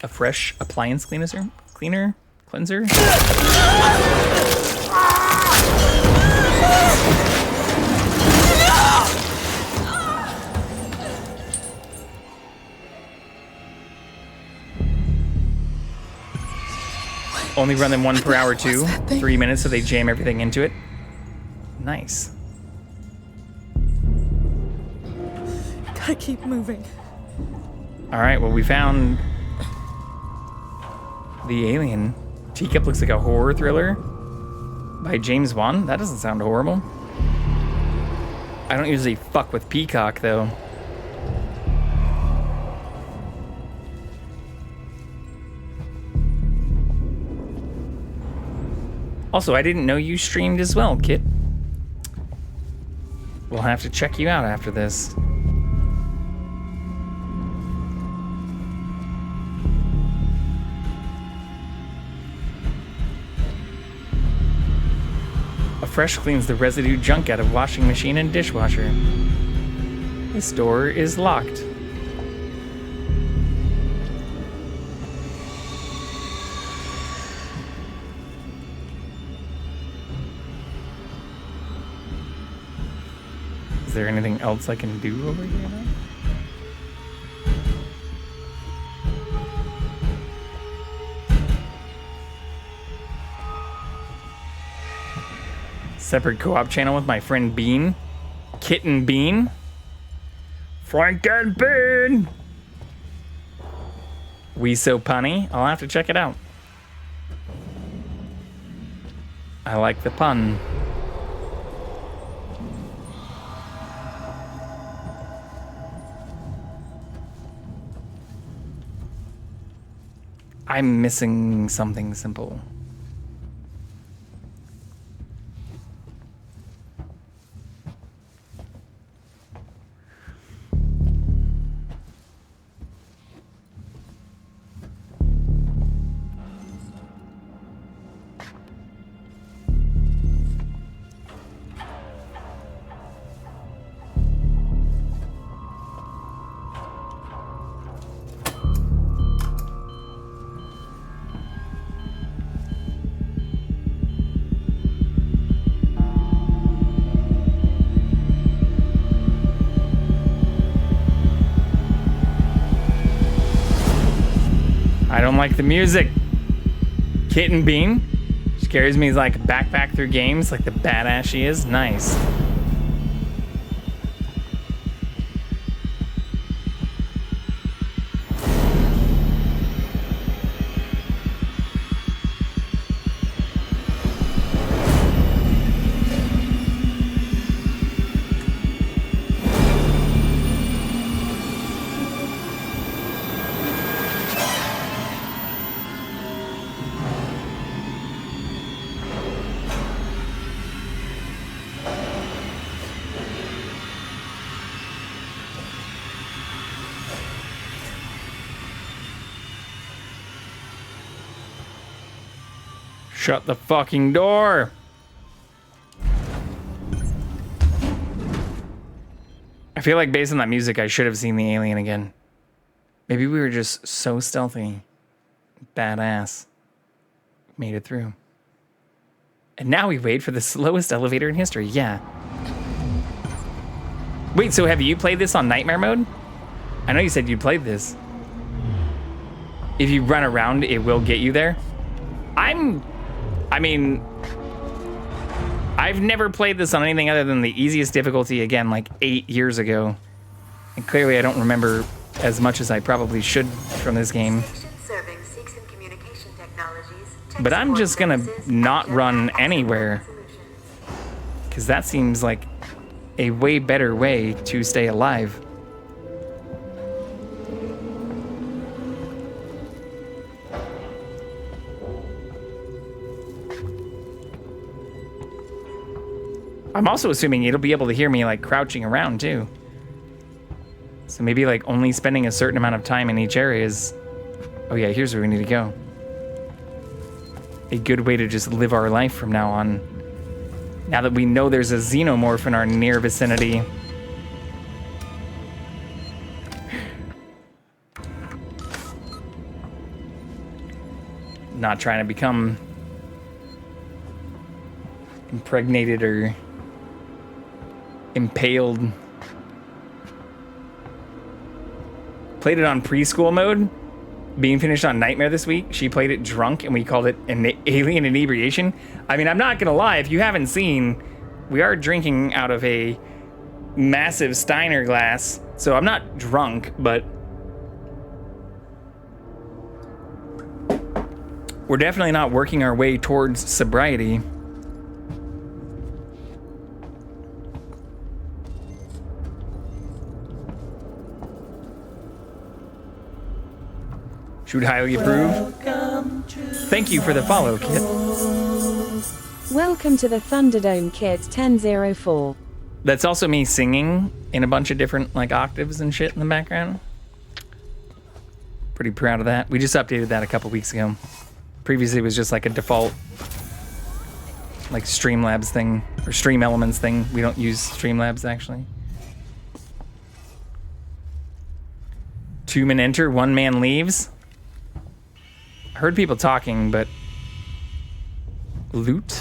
A fresh appliance cleanser? Cleanser? Only run them 1 per hour too. 3 minutes so they jam everything into it. Nice. Gotta keep moving. All right, well, we found The Alien. Teacup looks like a horror thriller by James Wan. That doesn't sound horrible. I don't usually fuck with Peacock, though. Also, I didn't know you streamed as well, Kit. We'll have to check you out after this. Fresh cleans the residue junk out of washing machine and dishwasher. This door is locked. Is there anything else I can do over here now? Separate co-op channel with my friend Bean. Kitten Bean. Franken Bean! We So Punny. I'll have to check it out. I like the pun. I'm missing something simple. I don't like the music. Kitten Bean scares me like backpack through games, like the badass she is. Nice. Shut the fucking door. I feel like based on that music, I should have seen the alien again. Maybe we were just so stealthy. Badass. Made it through. And now we wait for the slowest elevator in history. Yeah. Wait, so have you played this on nightmare mode? I know you said you played this. if you run around, it will get you there. I mean, I've never played this on anything other than the easiest difficulty, again, like 8 years ago. And clearly I don't remember as much as I probably should from this game. But I'm just gonna not run anywhere, because that seems like a way better way to stay alive. I'm also assuming it'll be able to hear me like crouching around too. So maybe like only spending a certain amount of time in each area is... Oh yeah, here's where we need to go. A good way to just live our life from now on. Now that we know there's a xenomorph in our near vicinity. Not trying to become impregnated or impaled. Played it on preschool mode. Being finished on Nightmare this week. She played it drunk and we called it an alien inebriation. I mean, I'm not gonna lie, if you haven't seen, we are drinking out of a massive Steiner glass. So I'm not drunk, but we're definitely not working our way towards sobriety. Should highly approve. Thank you for the follow, Kit. Welcome to the Thunderdome, Kit 1004. That's also me singing in a bunch of different like octaves and shit in the background. Pretty proud of that. We just updated that a couple weeks ago. Previously it was just like a default like Streamlabs thing or Stream Elements thing. We don't use Streamlabs actually. 2 men enter, 1 man leaves. I heard people talking, but loot?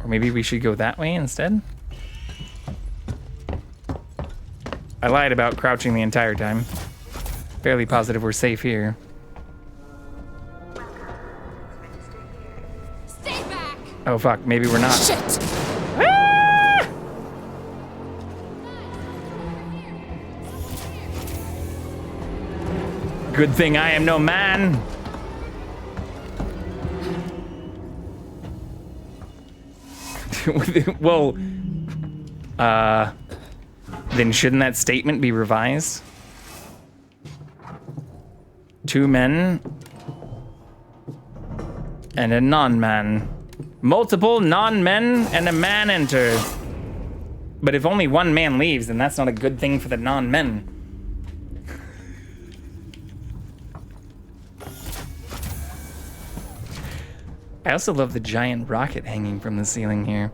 Or maybe we should go that way instead? I lied about crouching the entire time. Fairly positive we're safe here. Stay back! Oh fuck, maybe we're not. Shit! Good thing I am no man. Well, then shouldn't that statement be revised? 2 men and a non-man. Multiple non-men and a man enter. But if only 1 man leaves, then that's not a good thing for the non-men. I also love the giant rocket hanging from the ceiling here.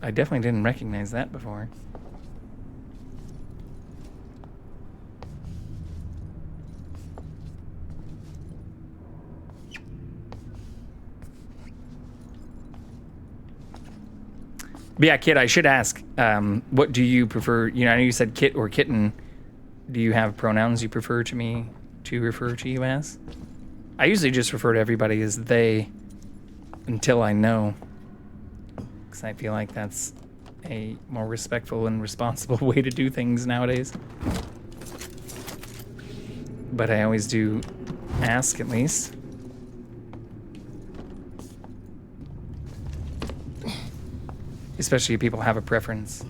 I definitely didn't recognize that before. But yeah, Kit, I should ask, what do you prefer? You know, I know you said kit or kitten. Do you have pronouns you prefer to me to refer to you as? I usually just refer to everybody as they until I know, because I feel like that's a more respectful and responsible way to do things nowadays. But I always do ask at least. Especially if people have a preference.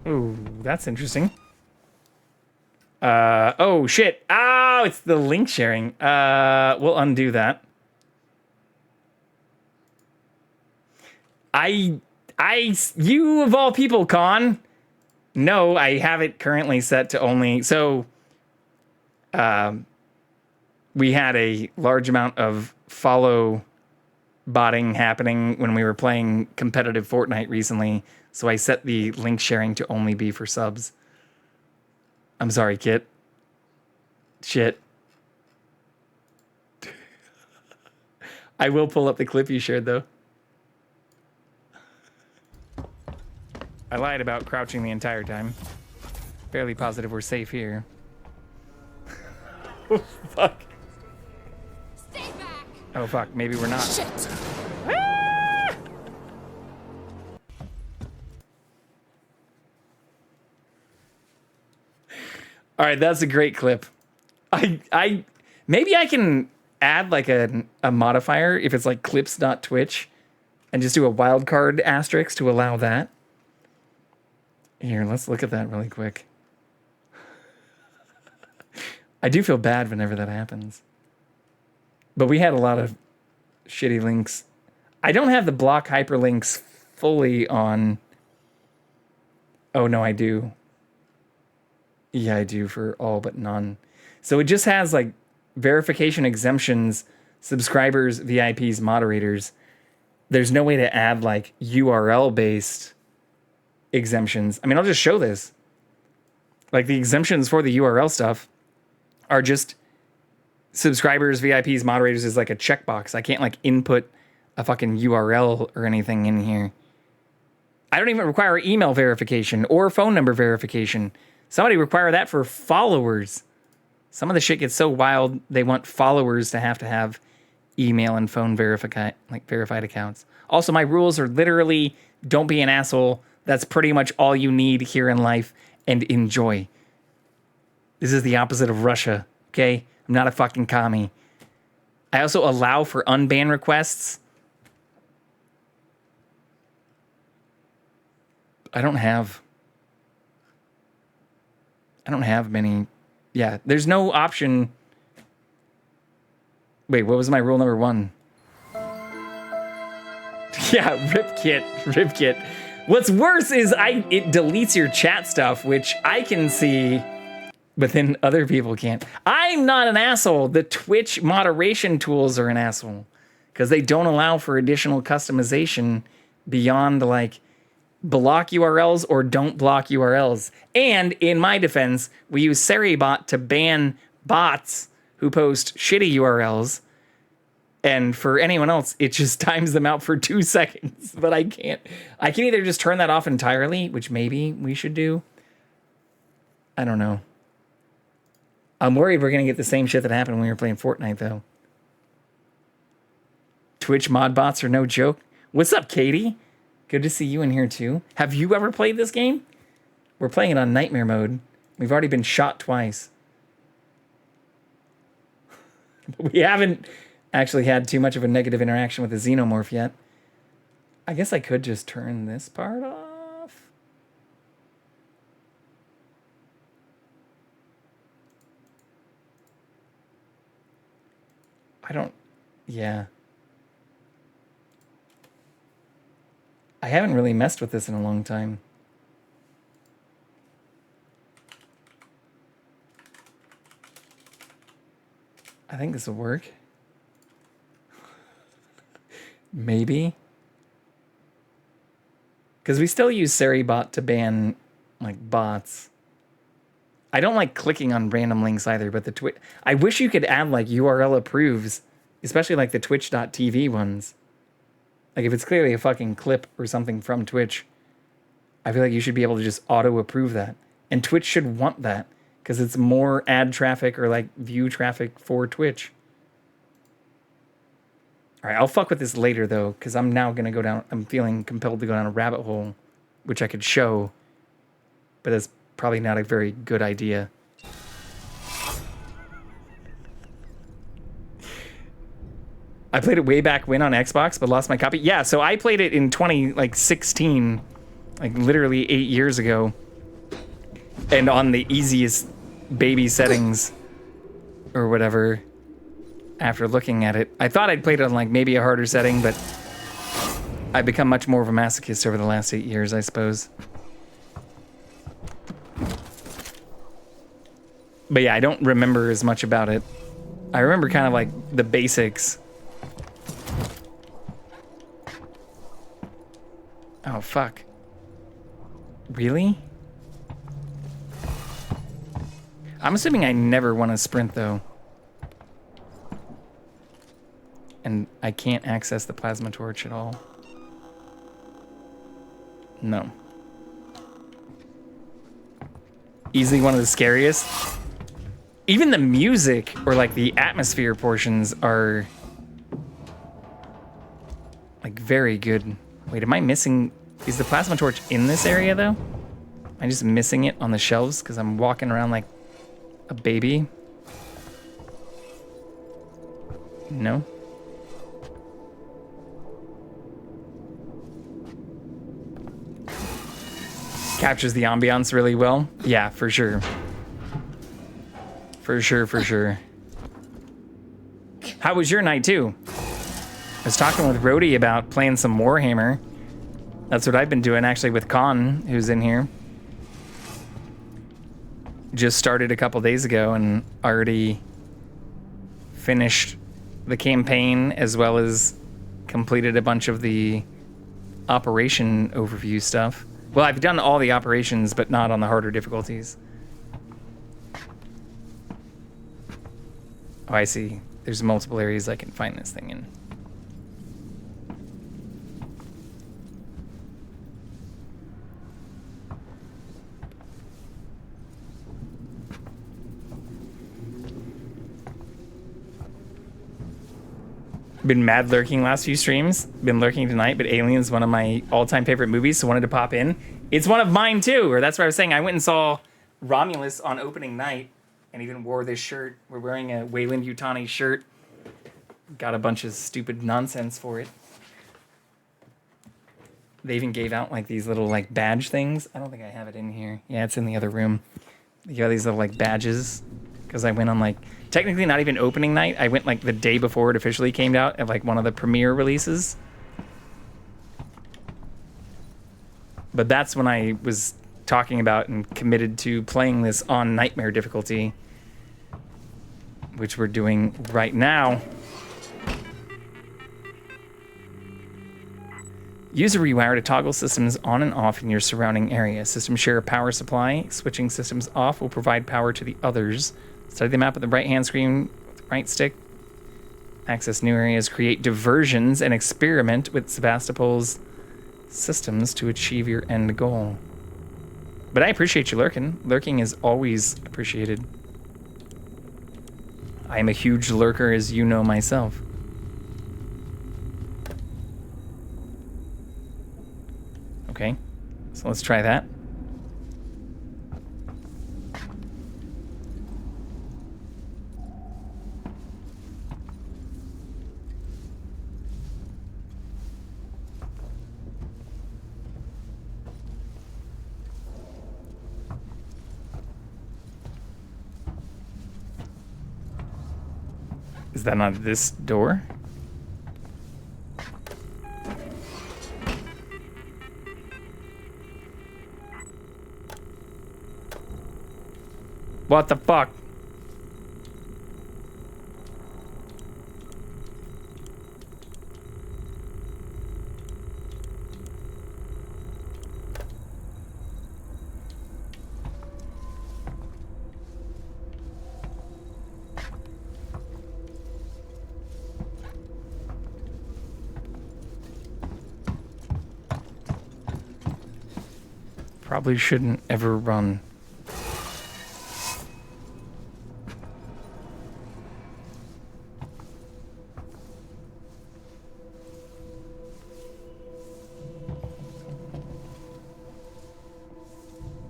Ooh, that's interesting. Oh shit. Oh, it's the link sharing. We'll undo that. You of all people, Con. No, I have it currently set to only, so, we had a large amount of follow botting happening when we were playing competitive Fortnite recently. So I set the link sharing to only be for subs. I'm sorry, Kit. Shit. I will pull up the clip you shared, though. I lied about crouching the entire time. Fairly positive we're safe here. Oh, fuck. Stay back. Oh, fuck. Maybe we're not. Shit. All right, that's a great clip. I maybe I can add like a modifier if it's like clips.twitch and just do a wildcard asterisk to allow that. Here, let's look at that really quick. I do feel bad whenever that happens. But we had a lot of shitty links. I don't have the block hyperlinks fully on. Oh, no, I do. Yeah, I do for all but none. So it just has like verification exemptions, subscribers, VIPs, moderators. There's no way to add like URL based exemptions. I mean, I'll just show this. Like the exemptions for the URL stuff are just subscribers, VIPs, moderators is like a checkbox. I can't like input a fucking URL or anything in here. I don't even require email verification or phone number verification. Somebody require that for followers. Some of the shit gets so wild, they want followers to have email and phone verified accounts. Also, my rules are literally don't be an asshole. That's pretty much all you need here in life, and enjoy. This is the opposite of Russia, okay? I'm not a fucking commie. I also allow for unban requests. I don't have many. Yeah, there's no option. Wait, what was my rule number 1? Yeah, ripkit. What's worse is it deletes your chat stuff, which I can see, but then other people can't. I'm not an asshole. The Twitch moderation tools are an asshole because they don't allow for additional customization beyond like block URLs or don't block URLs. And in my defense, we use Seribot to ban bots who post shitty URLs. And for anyone else, it just times them out for 2 seconds. But I can either just turn that off entirely, which maybe we should do. I don't know. I'm worried we're going to get the same shit that happened when we were playing Fortnite, though. Twitch mod bots are no joke. What's up, Katie? Good to see you in here, too. Have you ever played this game? We're playing it on Nightmare mode. We've already been shot twice. We haven't actually had too much of a negative interaction with the xenomorph yet. I guess I could just turn this part off. Yeah. I haven't really messed with this in a long time. I think this will work. Maybe. Because we still use Seribot to ban, like, bots. I don't like clicking on random links either, but the Twitch... I wish you could add, like, URL approves, especially, like, the Twitch.tv ones. Like, if it's clearly a fucking clip or something from Twitch, I feel like you should be able to just auto-approve that. And Twitch should want that, because it's more ad traffic or, like, view traffic for Twitch. All right, I'll fuck with this later, though, because I'm now going to go down... I'm feeling compelled to go down a rabbit hole, which I could show, but that's probably not a very good idea. I played it way back when on Xbox, but lost my copy. Yeah, so I played it in 2016, like literally 8 years ago, and on the easiest baby settings or whatever. After looking at it, I thought I'd played it on like maybe a harder setting, but I've become much more of a masochist over the last 8 years, I suppose. But yeah, I don't remember as much about it. I remember kind of like the basics. Oh, fuck. Really? I'm assuming I never want to sprint, though. And I I can't access the plasma torch at all. No. Easily one of the scariest. Even the music or like the atmosphere portions are like very good. Wait, am I missing? Is the plasma torch in this area though? Am I just missing it on the shelves because I'm walking around like a baby? No. Captures the ambiance really well. Yeah, for sure. For sure, for sure. How was your night too? I was talking with Rhodey about playing some Warhammer. That's what I've been doing actually with Con, who's in here. Just started a couple days ago and already finished the campaign as well as completed a bunch of the operation overview stuff. Well, I've done all the operations, but not on the harder difficulties. Oh, I see. There's multiple areas I can find this thing in. Been mad lurking last few streams. Been lurking tonight, but Alien's one of my all-time favorite movies, so wanted to pop in. It's one of mine too, or that's what I was saying. I went and saw Romulus on opening night and even wore this shirt. We're wearing a Wayland-Yutani shirt. Got a bunch of stupid nonsense for it. They even gave out like these little like badge things. I don't think I have it in here. Yeah, it's in the other room. They got these little like badges because I went on like technically not even opening night. I went like the day before it officially came out at like one of the premiere releases. But that's when I was talking about and committed to playing this on Nightmare difficulty, which we're doing right now. Use a rewire to toggle systems on and off in your surrounding area. Systems share a power supply. Switching systems off will provide power to the others. Study the map with the right-hand screen with the right stick. Access new areas. Create diversions and experiment with Sevastopol's systems to achieve your end goal. But I appreciate you lurking. Lurking is always appreciated. I am a huge lurker, as you know myself. Okay, so let's try that. Is that not this door? What the fuck? Probably shouldn't ever run.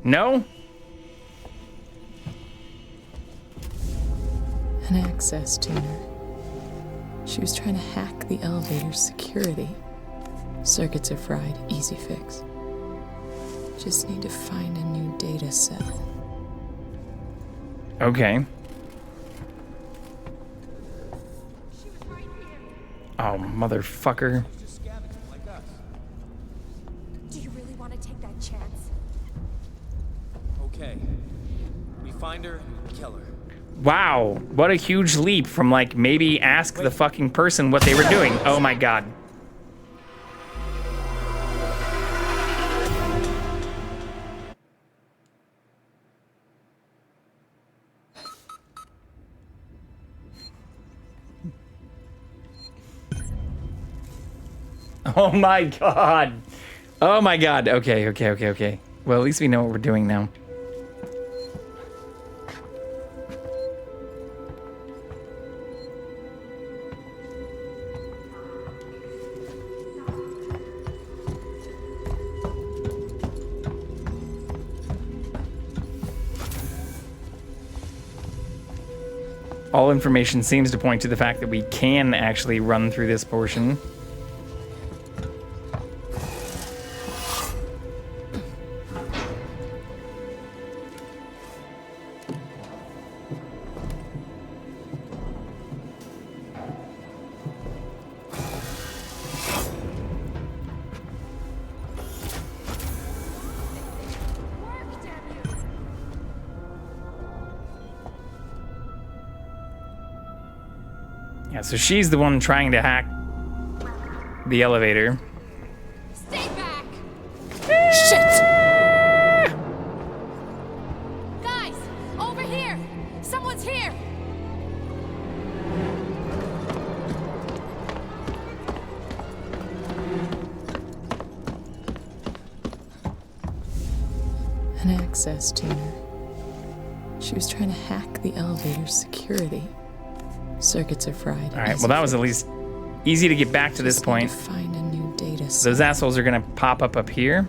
No? An access tuner. She was trying to hack the elevator's security. Circuits are fried, easy fix. Just need to find a new data set. Okay. Oh, motherfucker. Do you really want to take that chance? Okay. We find her and we kill her. Wow, what a huge leap from like maybe ask the fucking person what they were doing. Oh my god. Oh my god. Oh my god. Okay. Well, at least we know what we're doing now. All information seems to point to the fact that we can actually run through this portion. Yeah, so she's the one trying to hack the elevator. Stay back! Shit! Guys, over here! Someone's here! An access tuner. She was trying to hack the elevator's security. Circuits are fried. All right, well, that was at least easy to get back to this point. Find a new data set. Those assholes are gonna pop up here.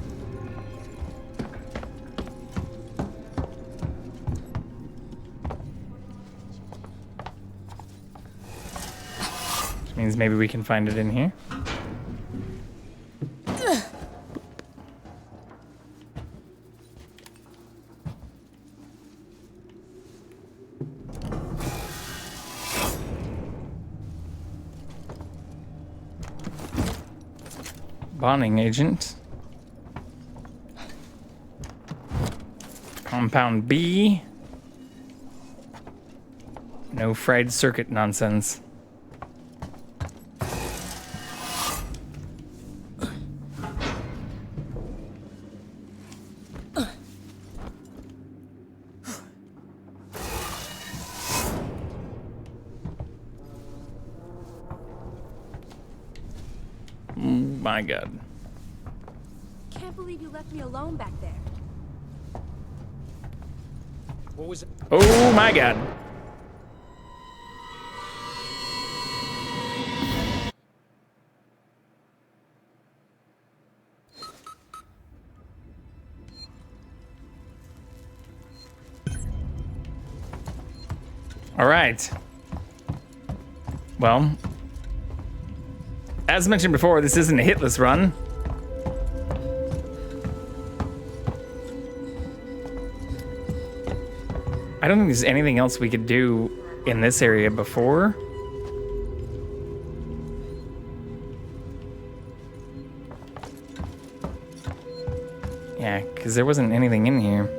Which means maybe we can find it in here. Bonding agent. Compound B. No fried circuit nonsense. My God. Can't believe you left me alone back there. What was it? Oh my God. All right. Well, as mentioned before, this isn't a hitless run. I don't think there's anything else we could do in this area before. Yeah, because there wasn't anything in here.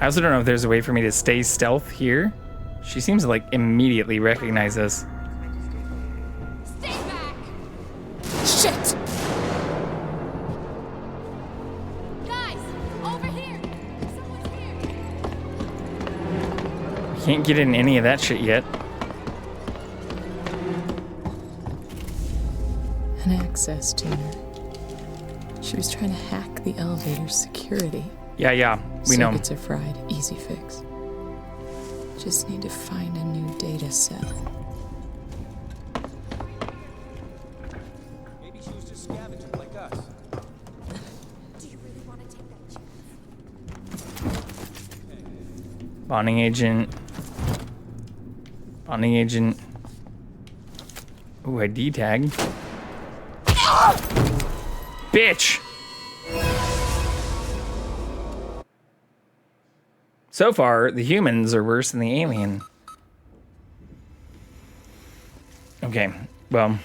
I also don't know if there's a way for me to stay stealth here. She seems to like immediately recognize us. Stay back! Shit! Guys, over here! Someone's here! Can't get in any of that shit yet. An access tuner. She was trying to hack the elevator's security. Yeah, we know. Circuits are fried. Easy fix. Just need to find a new data set. Maybe she was just scavenging like us. Do you really want to take that chance? Bonding agent. Bonding agent. Ooh, ID tag. Bitch! So far, the humans are worse than the alien. Okay, well.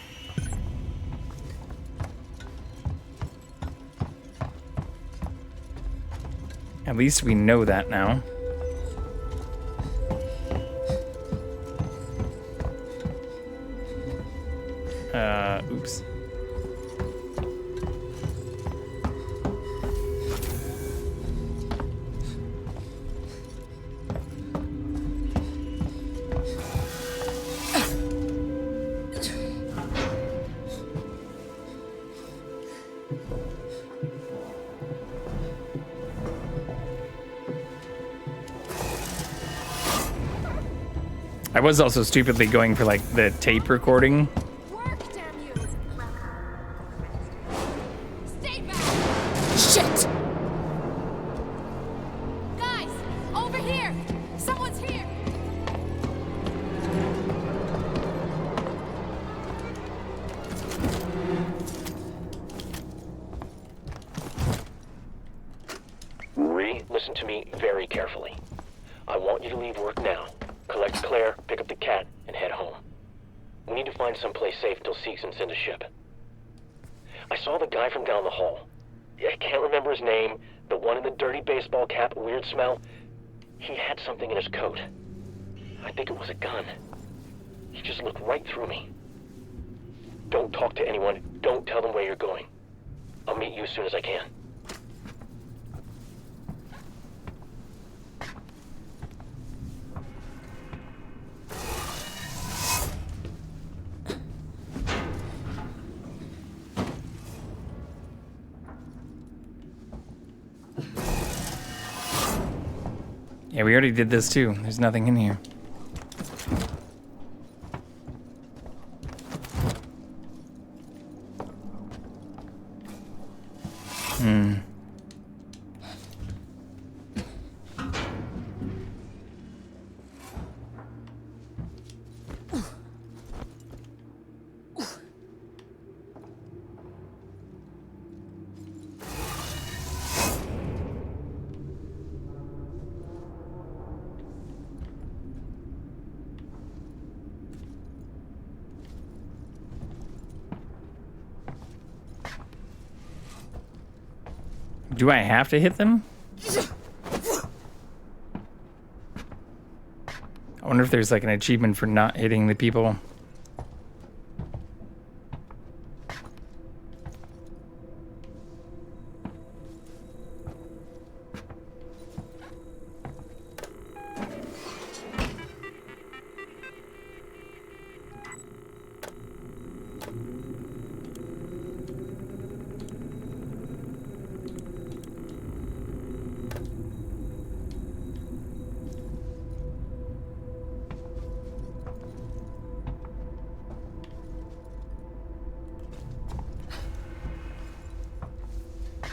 At least we know that now. Oops. I was also stupidly going for like the tape recording. Shit! Guys, over here! Someone's here! Ree, listen to me very carefully. I want you to leave work now. Collect Claire, pick up the cat, and head home. We need to find someplace safe until Seegson send a ship. I saw the guy from down the hall. I can't remember his name. The one in the dirty baseball cap, weird smell. He had something in his coat. I think it was a gun. He just looked right through me. Don't talk to anyone. Don't tell them where you're going. I'll meet you as soon as I can. Yeah, we already did this too. There's nothing in here. Do I have to hit them? I wonder if there's like an achievement for not hitting the people.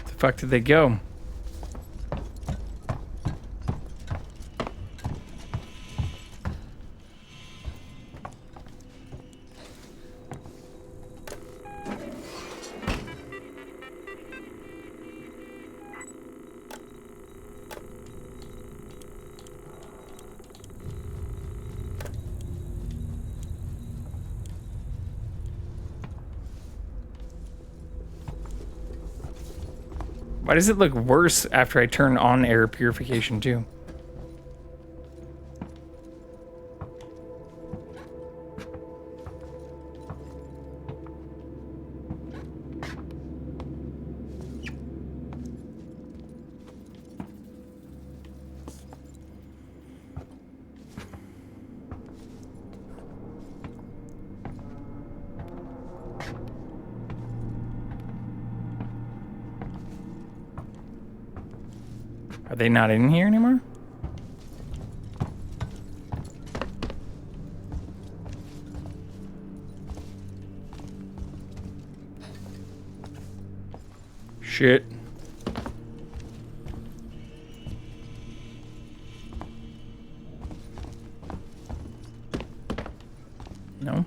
The fuck did they go? Why does it look worse after I turn on air purification too? Are they not in here anymore? Shit. No.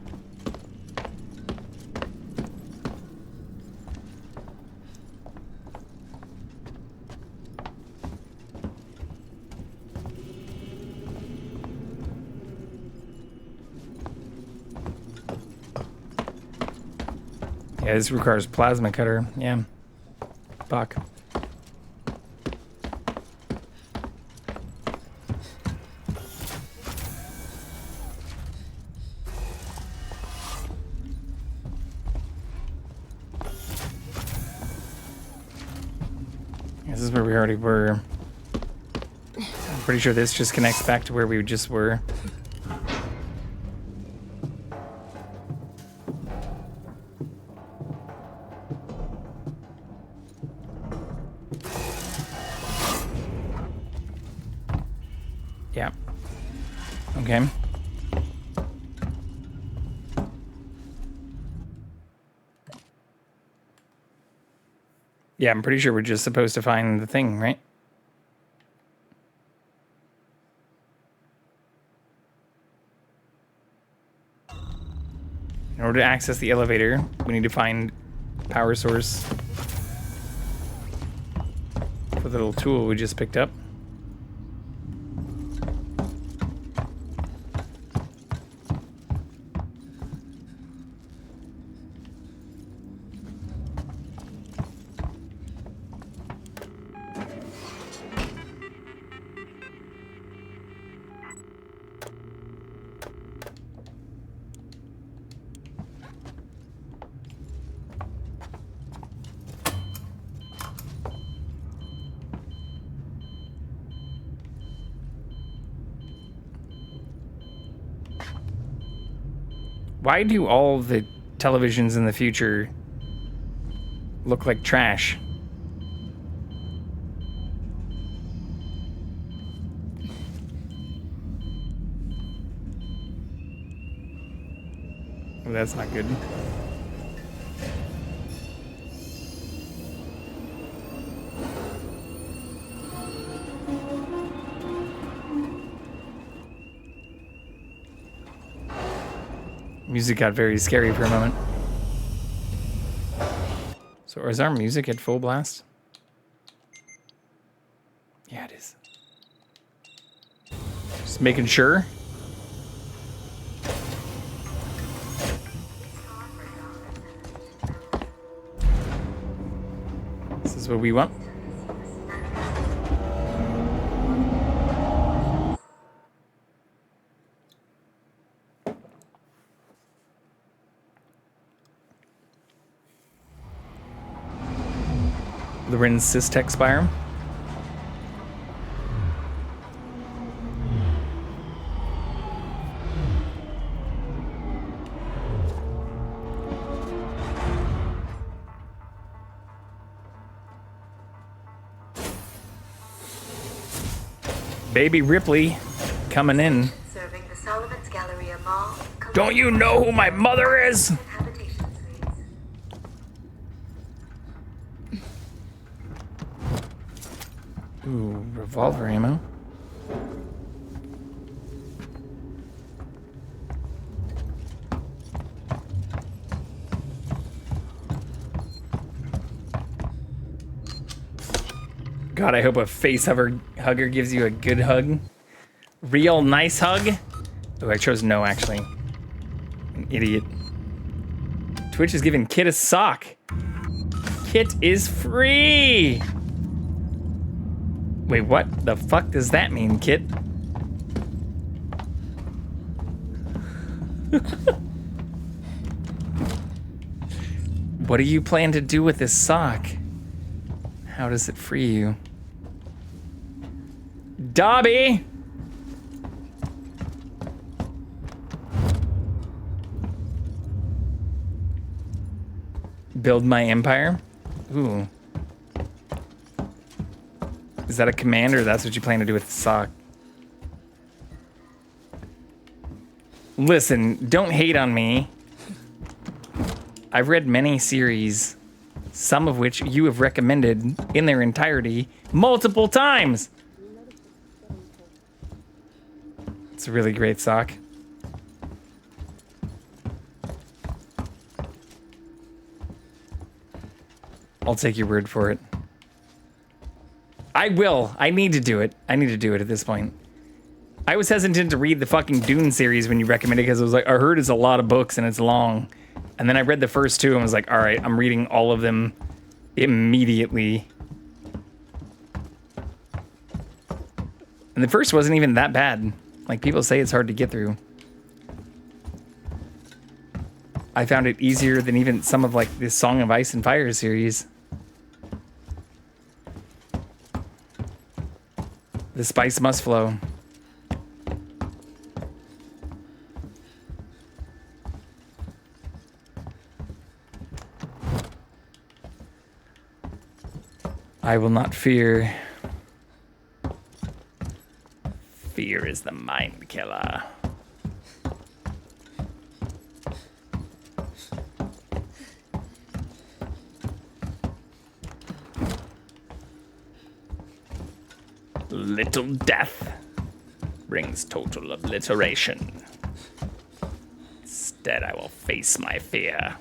Yeah, this requires plasma cutter. Yeah. Fuck. This is where we already were. I'm pretty sure this just connects back to where we just were. Yeah. Okay. Yeah, I'm pretty sure we're just supposed to find the thing, right? In order to access the elevator, we need to find power source for the little tool we just picked up. Why do all the televisions in the future look like trash? Well, that's not good. Music got very scary for a moment. So is our music at full blast? Yeah, it is. Just making sure. This is what we want. The Rin Systech Spire. Baby Ripley coming in. Serving the Sullivan's Galleria Mall. Don't you know who my mother is? Ooh, revolver ammo. God, I hope a face hugger gives you a good hug. Real nice hug. Oh, I chose no, actually. An idiot. Twitch is giving Kit a sock. Kit is free. Wait, what the fuck does that mean, Kit? What do you plan to do with this sock? How does it free you? Dobby! Build my empire? Ooh. Is that a command, or that's what you plan to do with the sock? Listen, don't hate on me. I've read many series, some of which you have recommended in their entirety multiple times. It's a really great sock. I'll take your word for it. I will. I need to do it. I need to do it at this point. I was hesitant to read the fucking Dune series when you recommended it because I was like, I heard it's a lot of books and it's long. And then I read the first 2 and was like, all right, I'm reading all of them immediately. And the first wasn't even that bad. Like, people say it's hard to get through. I found it easier than even some of, like, the Song of Ice and Fire series. The spice must flow. I will not fear. Fear is the mind killer. Little death brings total obliteration. Instead, I will face my fear.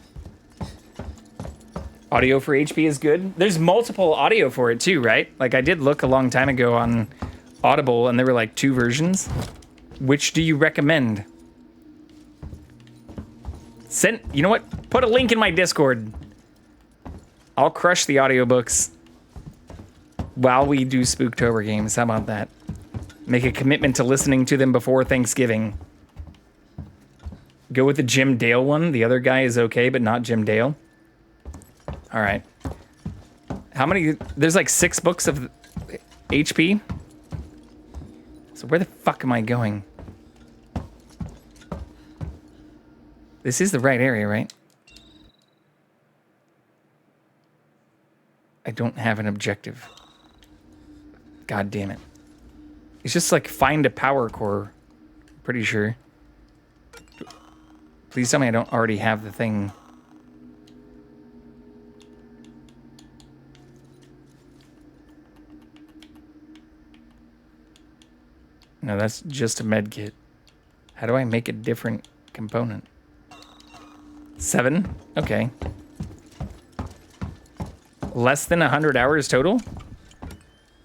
Audio for HP is good. There's multiple audio for it too, right? Like, I did look a long time ago on Audible and there were like 2 versions. Which do you recommend? You know what? Put a link in my Discord. I'll crush the audiobooks while we do Spooktober games. How about that? Make a commitment to listening to them before Thanksgiving. Go with the Jim Dale one. The other guy is okay, but not Jim Dale. All right. How many? There's like 6 books of HP. So where the fuck am I going? This is the right area, right? I don't have an objective. God damn it. It's just like find a power core. Pretty sure. Please tell me I don't already have the thing. No, that's just a med kit. How do I make a different component? 7? Okay. Less than 100 hours total?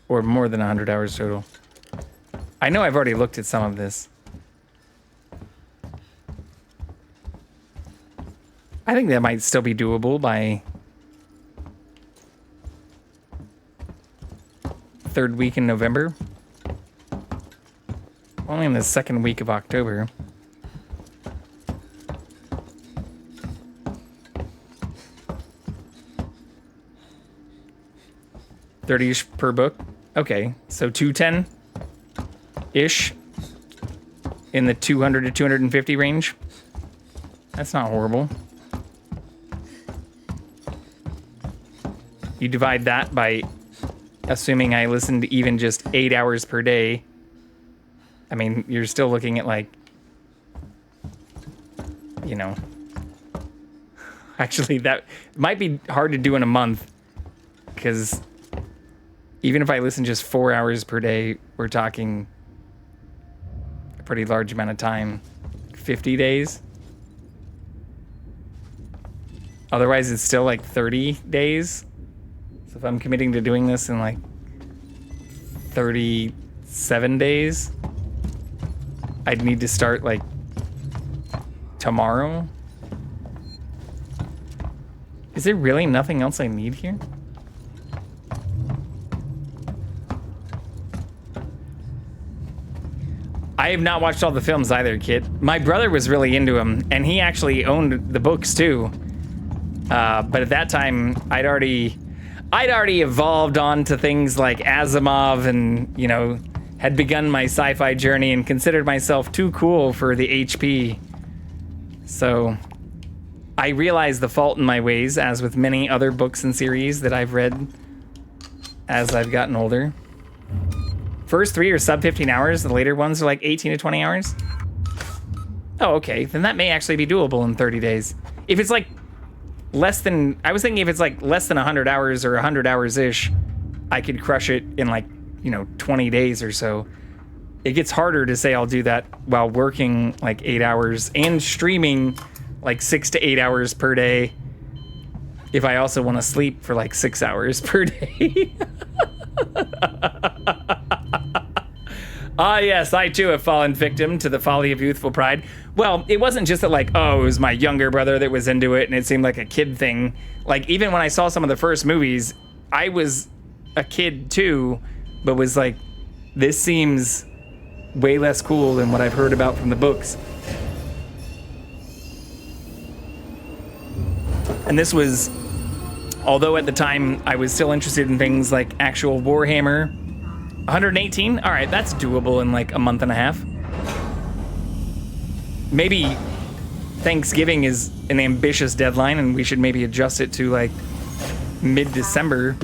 Or more than 100 hours total? I know I've already looked at some of this. I think that might still be doable by 3rd week in November. Only in the 2nd week of October. $30-ish per book. Okay, so 210-ish in the 200 to 250 range. That's not horrible. You divide that by assuming I listened even just 8 hours per day. I mean, you're still looking at like, you know, actually that might be hard to do in a month because even if I listen just 4 hours per day, we're talking a pretty large amount of time, 50 days. Otherwise, it's still like 30 days. So if I'm committing to doing this in like 37 days, I'd need to start like tomorrow. Is there really nothing else I need here? I have not watched all the films either, kid. My brother was really into them, and he actually owned the books too. But at that time, I'd already evolved on to things like Asimov and, you know, had begun my sci-fi journey and considered myself too cool for the HP. So I realized the fault in my ways, as with many other books and series that I've read as I've gotten older. First 3 are sub 15 hours, the later ones are like 18 to 20 hours. Oh, okay, then that may actually be doable in 30 days. If it's like less than, I was thinking if it's like less than 100 hours or 100 hours-ish, I could crush it in like, you know, 20 days or so. It gets harder to say I'll do that while working like 8 hours and streaming like 6 to 8 hours per day if I also want to sleep for like 6 hours per day. Ah, yes, I too have fallen victim to the folly of youthful pride. Well, it wasn't just that, like, oh, it was my younger brother that was into it and it seemed like a kid thing. Like, even when I saw some of the first movies, I was a kid too, but was like, this seems way less cool than what I've heard about from the books. And this was, although at the time I was still interested in things like actual Warhammer. 118? All right, that's doable in like a month and a half. Maybe Thanksgiving is an ambitious deadline and we should maybe adjust it to like mid-December.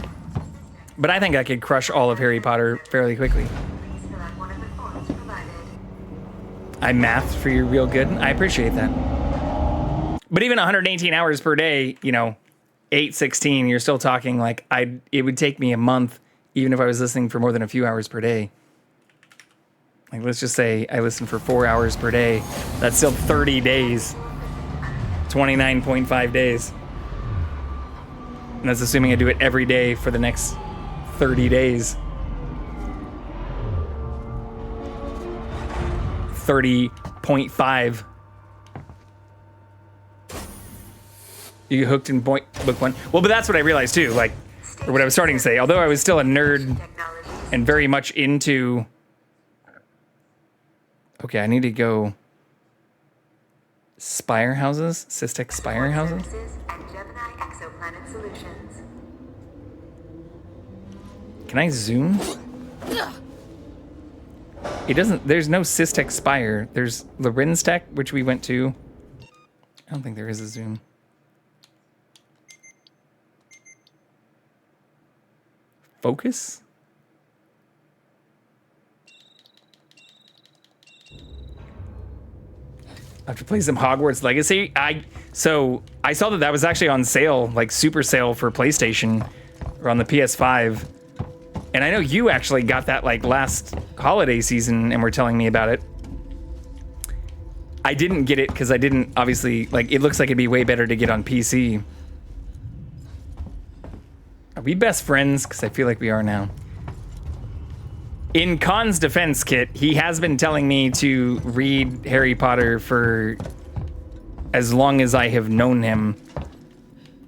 But I think I could crush all of Harry Potter fairly quickly. I mathed for you real good. I appreciate that. But even 118 hours per day, you know, 816, you're still talking like it would take me a month even if I was listening for more than a few hours per day. Like, let's just say I listen for 4 hours per day. That's still 30 days. 29.5 days. And that's assuming I do it every day for the next 30 days. 30.5. You get hooked in book one. Well, but that's what I realized too. Like, or what I was starting to say. Although I was still a nerd and very much into. Okay, I need to go. Spire houses, Systech Spire houses. Can I zoom? It doesn't. There's no Systech Spire. There's Lorenz-Tech, which we went to. I don't think there is a zoom. Focus? I have to play some Hogwarts Legacy. So I saw that was actually on sale, like super sale for PlayStation or on the PS5. And I know you actually got that like last holiday season and were telling me about it. I didn't get it because I didn't, obviously, like, it looks like it'd be way better to get on PC. Are we best friends? Because I feel like we are now. In Khan's defense, Kit, he has been telling me to read Harry Potter for as long as I have known him.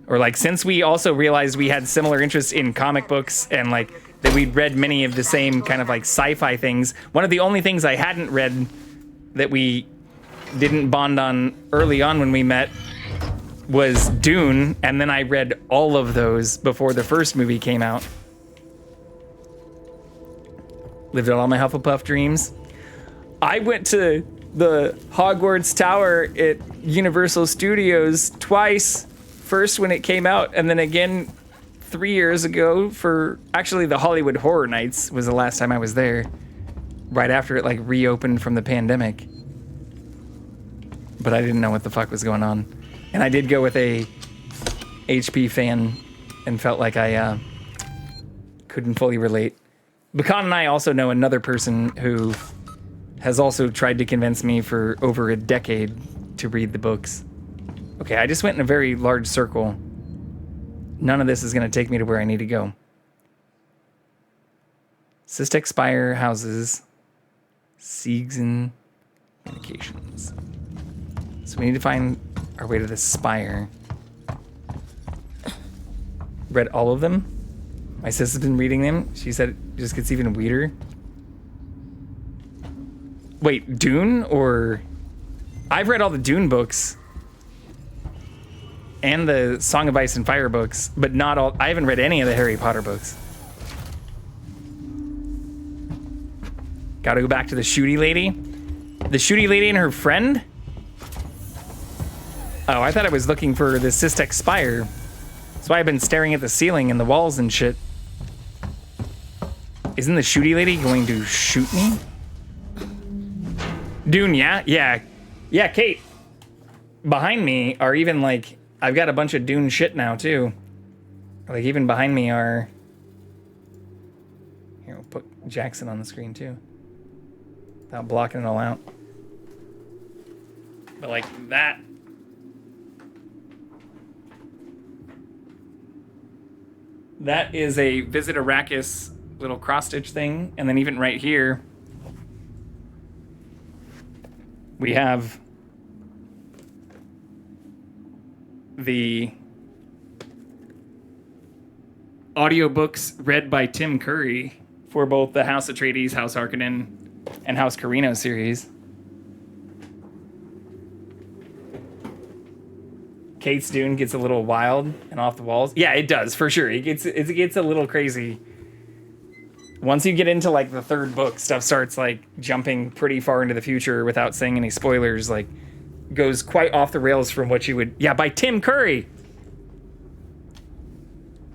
Or like, since we also realized we had similar interests in comic books and like that we'd read many of the same kind of like sci-fi things. One of the only things I hadn't read that we didn't bond on early on when we met was Dune, and then I read all of those before the first movie came out. Lived out all my Hufflepuff dreams. I went to the Hogwarts Tower at Universal Studios twice. First when it came out, and then again 3 years ago for, actually, the Hollywood Horror Nights was the last time I was there. Right after it like reopened from the pandemic. But I didn't know what the fuck was going on. And I did go with a HP fan and felt like I couldn't fully relate. Bakan and I also know another person who has also tried to convince me for over a decade to read the books. Okay, I just went in a very large circle. None of this is going to take me to where I need to go. Systech Spire houses. Siegson Communications. So we need to find our way to the Spire. Read all of them. My sister's been reading them. She said it just gets even weirder. Wait, Dune or... I've read all the Dune books. And the Song of Ice and Fire books, but not all. I haven't read any of the Harry Potter books. Gotta go back to the shooty lady. The shooty lady and her friend? Oh, I thought I was looking for the Systech Spire. That's why I've been staring at the ceiling and the walls and shit. Isn't the shooty lady going to shoot me? Dune, yeah? Yeah, Kate. Behind me are even like... I've got a bunch of Dune shit now, too. Like, even behind me are... Here, we'll put Jackson on the screen, too. Without blocking it all out. But, like, that... That is a Visit Arrakis little cross-stitch thing. And then even right here, we have the audiobooks read by Tim Curry for both the House Atreides, House Harkonnen, and House Carino series. Kate's Dune gets a little wild and off the walls. Yeah, it does, for sure. It gets a little crazy. Once you get into like the third book, stuff starts like jumping pretty far into the future without saying any spoilers, like goes quite off the rails from what you would... Yeah, by Tim Curry.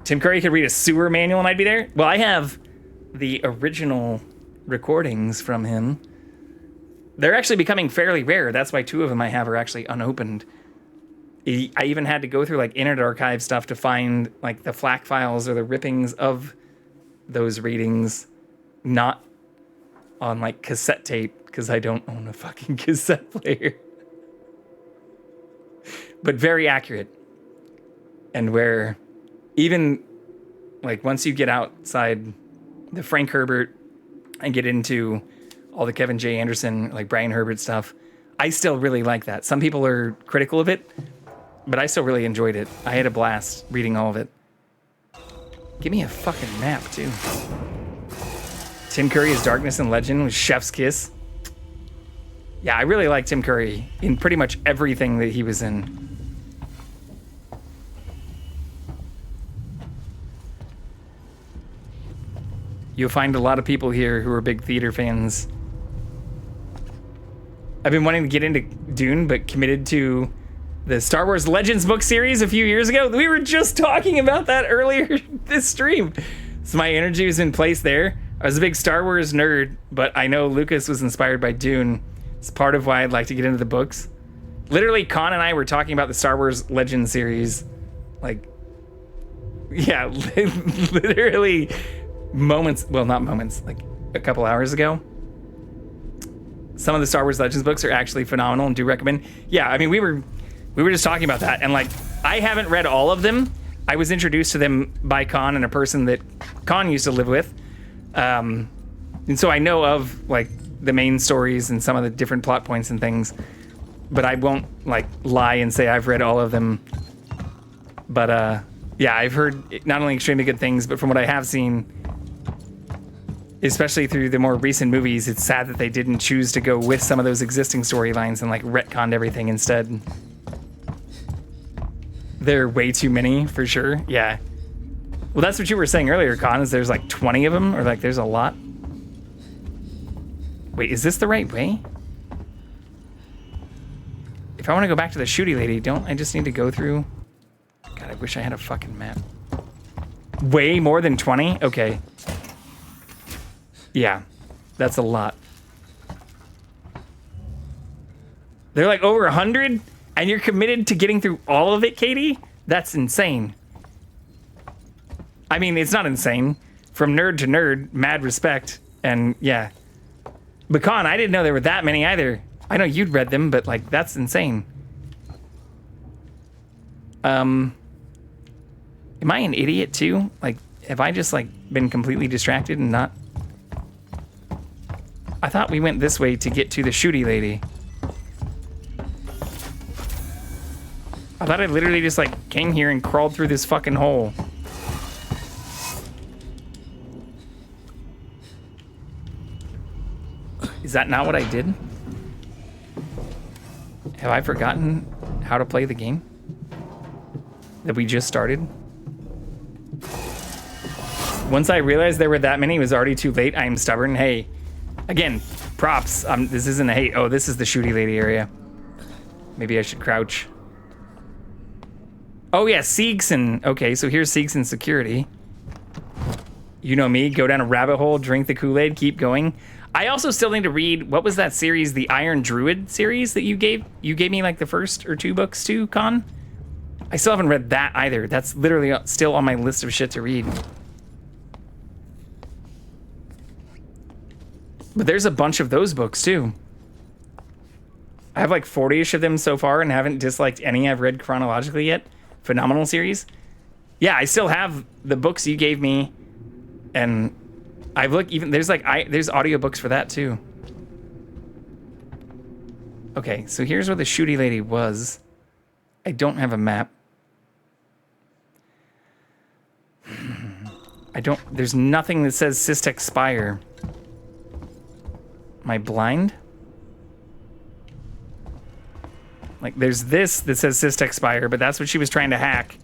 Tim Curry could read a sewer manual and I'd be there. Well, I have the original recordings from him. They're actually becoming fairly rare. That's why 2 of them I have are actually unopened. I even had to go through like Internet Archive stuff to find like the FLAC files or the rippings of those readings, not on like cassette tape because I don't own a fucking cassette player. But very accurate. And where even like once you get outside the Frank Herbert and get into all the Kevin J. Anderson, like Brian Herbert stuff, I still really like that. Some people are critical of it, but I still really enjoyed it. I had a blast reading all of it. Give me a fucking map, too. Tim Curry's Darkness and Legend was Chef's Kiss. Yeah, I really like Tim Curry in pretty much everything that he was in. You'll find a lot of people here who are big theater fans. I've been wanting to get into Dune, but committed to the Star Wars Legends book series a few years ago. We were just talking about that earlier this stream. So my energy was in place there. I was a big Star Wars nerd, but I know Lucas was inspired by Dune. It's part of why I'd like to get into the books. Literally, Con and I were talking about the Star Wars Legends series. Like, yeah, literally moments, well, not moments, like a couple hours ago. Some of the Star Wars Legends books are actually phenomenal and do recommend. Yeah, I mean, we were just talking about that, and like, I haven't read all of them. I was introduced to them by Con and a person that Con used to live with. And so I know of like the main stories and some of the different plot points and things, but I won't like lie and say I've read all of them. But yeah, I've heard not only extremely good things, but from what I have seen, especially through the more recent movies, it's sad that they didn't choose to go with some of those existing storylines and like retconned everything instead. There are way too many, for sure. Yeah. Well, that's what you were saying earlier, Con, is there's like 20 of them, or like there's a lot. Wait, is this the right way? If I want to go back to the shooty lady, don't I just need to go through? God, I wish I had a fucking map. Way more than 20? Okay. Yeah, that's a lot. They're like over 100, and you're committed to getting through all of it, Katie? That's insane. I mean, it's not insane. From nerd to nerd, mad respect, and yeah. But Con, I didn't know there were that many either. I know you'd read them, but like, that's insane. Am I an idiot too? Like, have I just like been completely distracted and not... I thought we went this way to get to the shooty lady. I thought I literally just like came here and crawled through this fucking hole. Is that not what I did? Have I forgotten how to play the game that we just started? Once I realized there were that many, it was already too late. I am stubborn. Hey, again, props. This isn't a hate. Oh, this is the shooty lady area. Maybe I should crouch. Oh yeah, Siegson. Okay, so here's Siegson security. You know me, go down a rabbit hole, drink the Kool-Aid, keep going. I also still need to read, what was that series, the Iron Druid series that you gave me like the first or 2 books to, Con? I still haven't read that either. That's literally still on my list of shit to read. But there's a bunch of those books too. I have like 40-ish of them so far and haven't disliked any I've read chronologically yet. Phenomenal series. Yeah, I still have the books you gave me, and I've looked even, there's audiobooks for that too. Okay, so here's where the shooty lady was. I don't have a map. There's nothing that says Systech Spire. Am I blind? Like, there's this that says Systech Spire, but that's what she was trying to hack.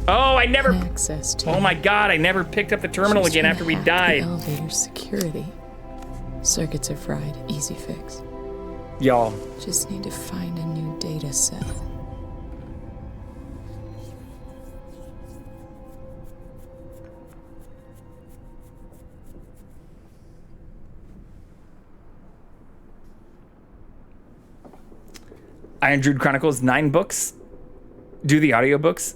Oh, I never... Oh my god, I never picked up the terminal again after we died. The elevator security. Circuits are fried. Easy fix. Y'all. Just need to find a new data set. Iron Druid Chronicles, 9 books. Do the audiobooks.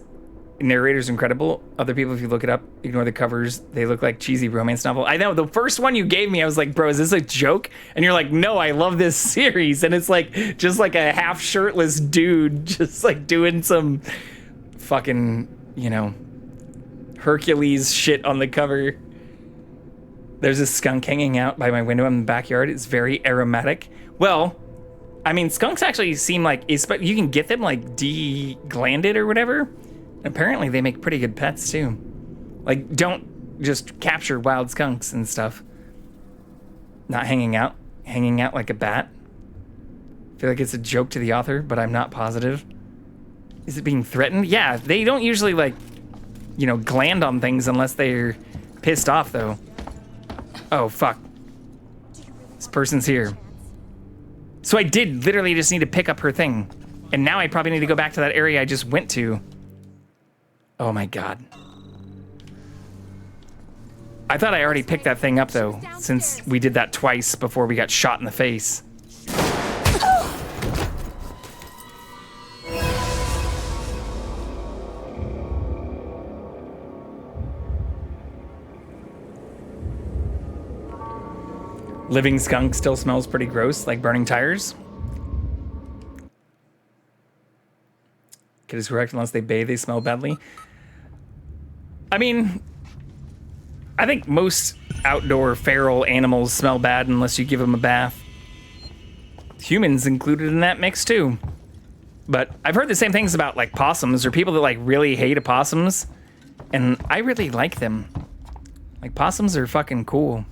Narrator's incredible. Other people, if you look it up, ignore the covers. They look like cheesy romance novel. I know, the first one you gave me, I was like, bro, is this a joke? And you're like, no, I love this series. And it's like, just like a half shirtless dude, just like doing some fucking, you know, Hercules shit on the cover. There's a skunk hanging out by my window in the backyard. It's very aromatic. Well, I mean, skunks actually seem like, you can get them like de-glanded or whatever. Apparently they make pretty good pets too. Like, don't just capture wild skunks and stuff. Not hanging out like a bat. I feel like it's a joke to the author, but I'm not positive. Is it being threatened? Yeah, they don't usually like, you know, gland on things unless they're pissed off though. Oh, fuck. This person's here. So I did literally just need to pick up her thing. And now I probably need to go back to that area I just went to. Oh my god. I thought I already picked that thing up though, since we did that twice before we got shot in the face. Living skunk still smells pretty gross, like burning tires. Kid is correct, unless they bathe, they smell badly. I mean, I think most outdoor feral animals smell bad unless you give them a bath. Humans included in that mix too. But I've heard the same things about like possums or people that like really hate opossums. And I really like them. Like possums are fucking cool.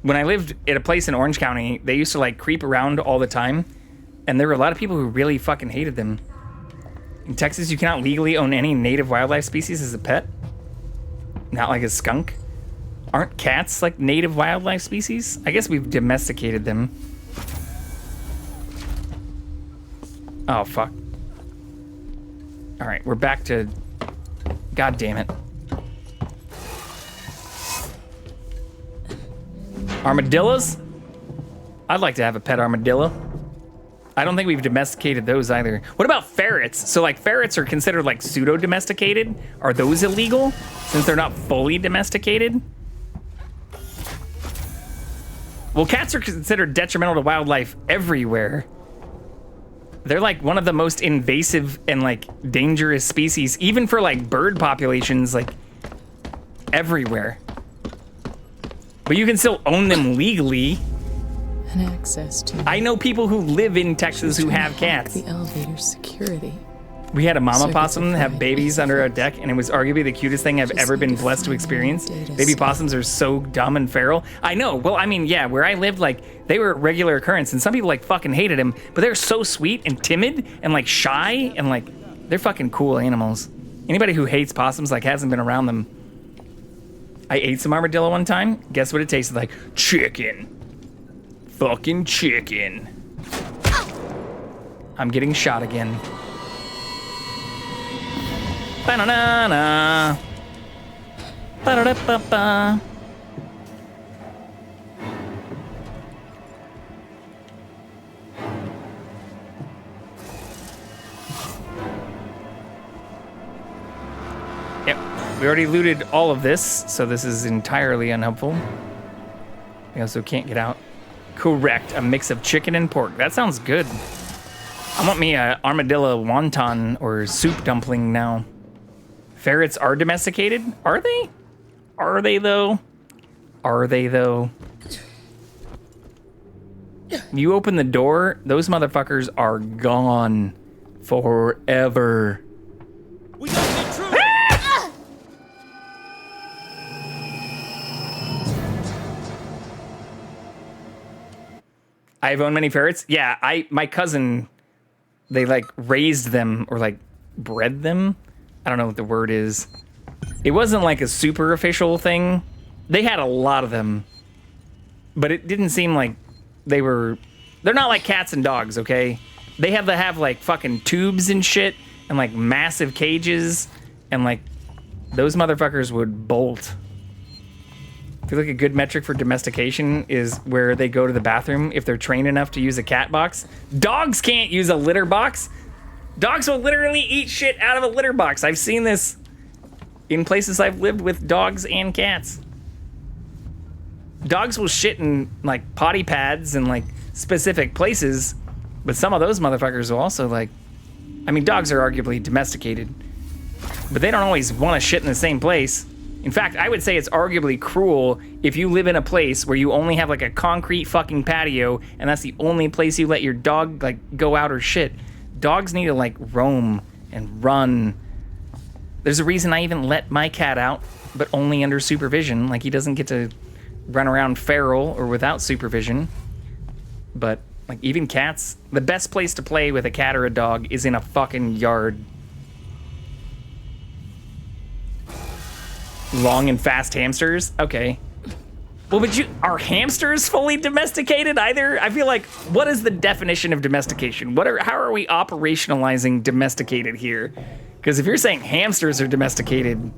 When I lived at a place in Orange County, they used to like creep around all the time. And there were a lot of people who really fucking hated them. In Texas, you cannot legally own any native wildlife species as a pet. Not like a skunk. Aren't cats like native wildlife species? I guess we've domesticated them. Oh, fuck. All right, we're back to... God damn it. Armadillos? I'd like to have a pet armadillo. I don't think we've domesticated those either. What about ferrets? So like ferrets are considered like pseudo-domesticated. Are those illegal since they're not fully domesticated? Well, cats are considered detrimental to wildlife everywhere. They're like one of the most invasive and like dangerous species, even for like bird populations, like everywhere. But you can still own them legally. And access to. I know people who live in Texas who have cats. The elevator security. We had a mama possum have babies under our deck, and it was arguably the cutest thing I've ever been blessed to experience. Baby possums are so dumb and feral. I know. Well, I mean, yeah, where I lived, like, they were a regular occurrence, and some people, like, fucking hated them, but they're so sweet and timid and, like, shy, and, like, they're fucking cool animals. Anybody who hates possums, like, hasn't been around them. I ate some armadillo one time. Guess what it tasted like? Chicken. Fucking chicken. I'm getting shot again. Ba-na-na-na. Ba-da-da-ba-ba. Yep, we already looted all of this, so this is entirely unhelpful. We also can't get out. Correct, a mix of chicken and pork. That sounds good. I want me a armadillo wonton or soup dumpling now. Ferrets are domesticated? Are they? Are they though? Are they though? You open the door, those motherfuckers are gone forever. We got an intruder! I've owned many ferrets. Yeah, my cousin, they like raised them or like bred them. I don't know what the word is. It wasn't like a super official thing. They had a lot of them, but it didn't seem like they're not like cats and dogs, okay? They have to have like fucking tubes and shit and like massive cages, and like those motherfuckers would bolt. I feel like a good metric for domestication is where they go to the bathroom if they're trained enough to use a cat box. Dogs can't use a litter box. Dogs will literally eat shit out of a litter box. I've seen this in places I've lived with dogs and cats. Dogs will shit in like potty pads and like specific places, but some of those motherfuckers will also like, I mean, dogs are arguably domesticated, but they don't always want to shit in the same place. In fact, I would say it's arguably cruel if you live in a place where you only have like a concrete fucking patio and that's the only place you let your dog like go out or shit. Dogs need to like roam and run. There's a reason I even let my cat out, but only under supervision. Like he doesn't get to run around feral or without supervision. But like even cats, the best place to play with a cat or a dog is in a fucking yard. Long and fast hamsters? Okay. Well, but are hamsters fully domesticated either? I feel like, what is the definition of domestication? How are we operationalizing domesticated here? Because if you're saying hamsters are domesticated,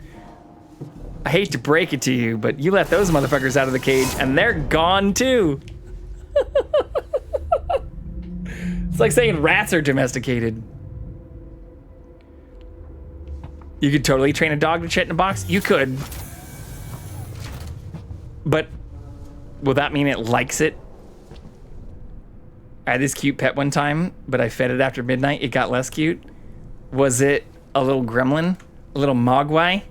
I hate to break it to you, but you let those motherfuckers out of the cage and they're gone too. It's like saying rats are domesticated. You could totally train a dog to shit in a box? You could. But will that mean it likes it? I had this cute pet one time, but I fed it after midnight. It got less cute. Was it a little gremlin? A little mogwai?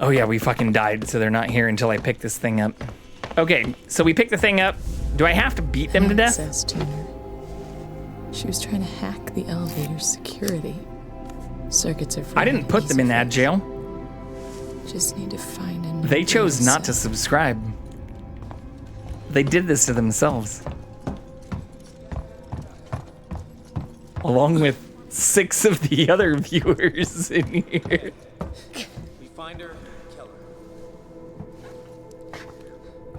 Oh yeah, we fucking died, so they're not here until I pick this thing up. Okay, so we pick the thing up. Do I have to beat them to death? Access to her. She was trying to hack the elevator's security. Circuits are I didn't put them in that jail. Just need to find a new They chose not to subscribe. They did this to themselves. Along with 6 of the other viewers in here. We find her, kill her.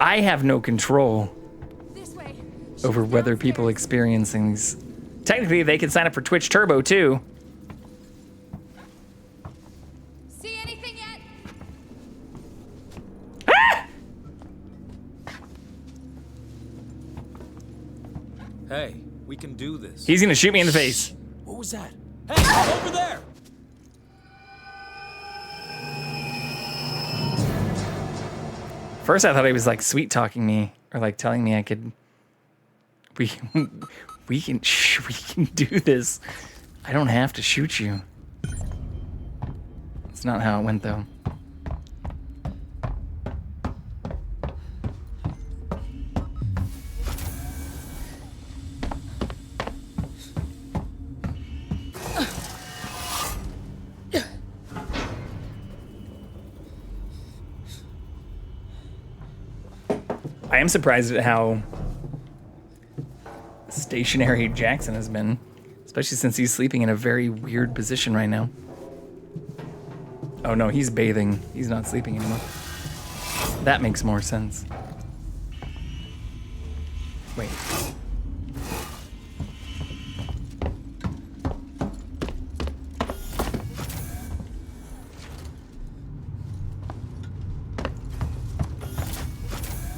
I have no control over whether people experience things. Technically, they can sign up for Twitch Turbo too. See anything yet? Ah! Hey, we can do this. He's gonna shoot me in the face. What was that? Hey, over there! First, I thought he was like sweet talking me or like telling me I could. We can do this. I don't have to shoot you. That's not how it went though. I am surprised at how stationary Jackson has been, especially since he's sleeping in a very weird position right now. Oh no, he's bathing. He's not sleeping anymore. That makes more sense. Wait.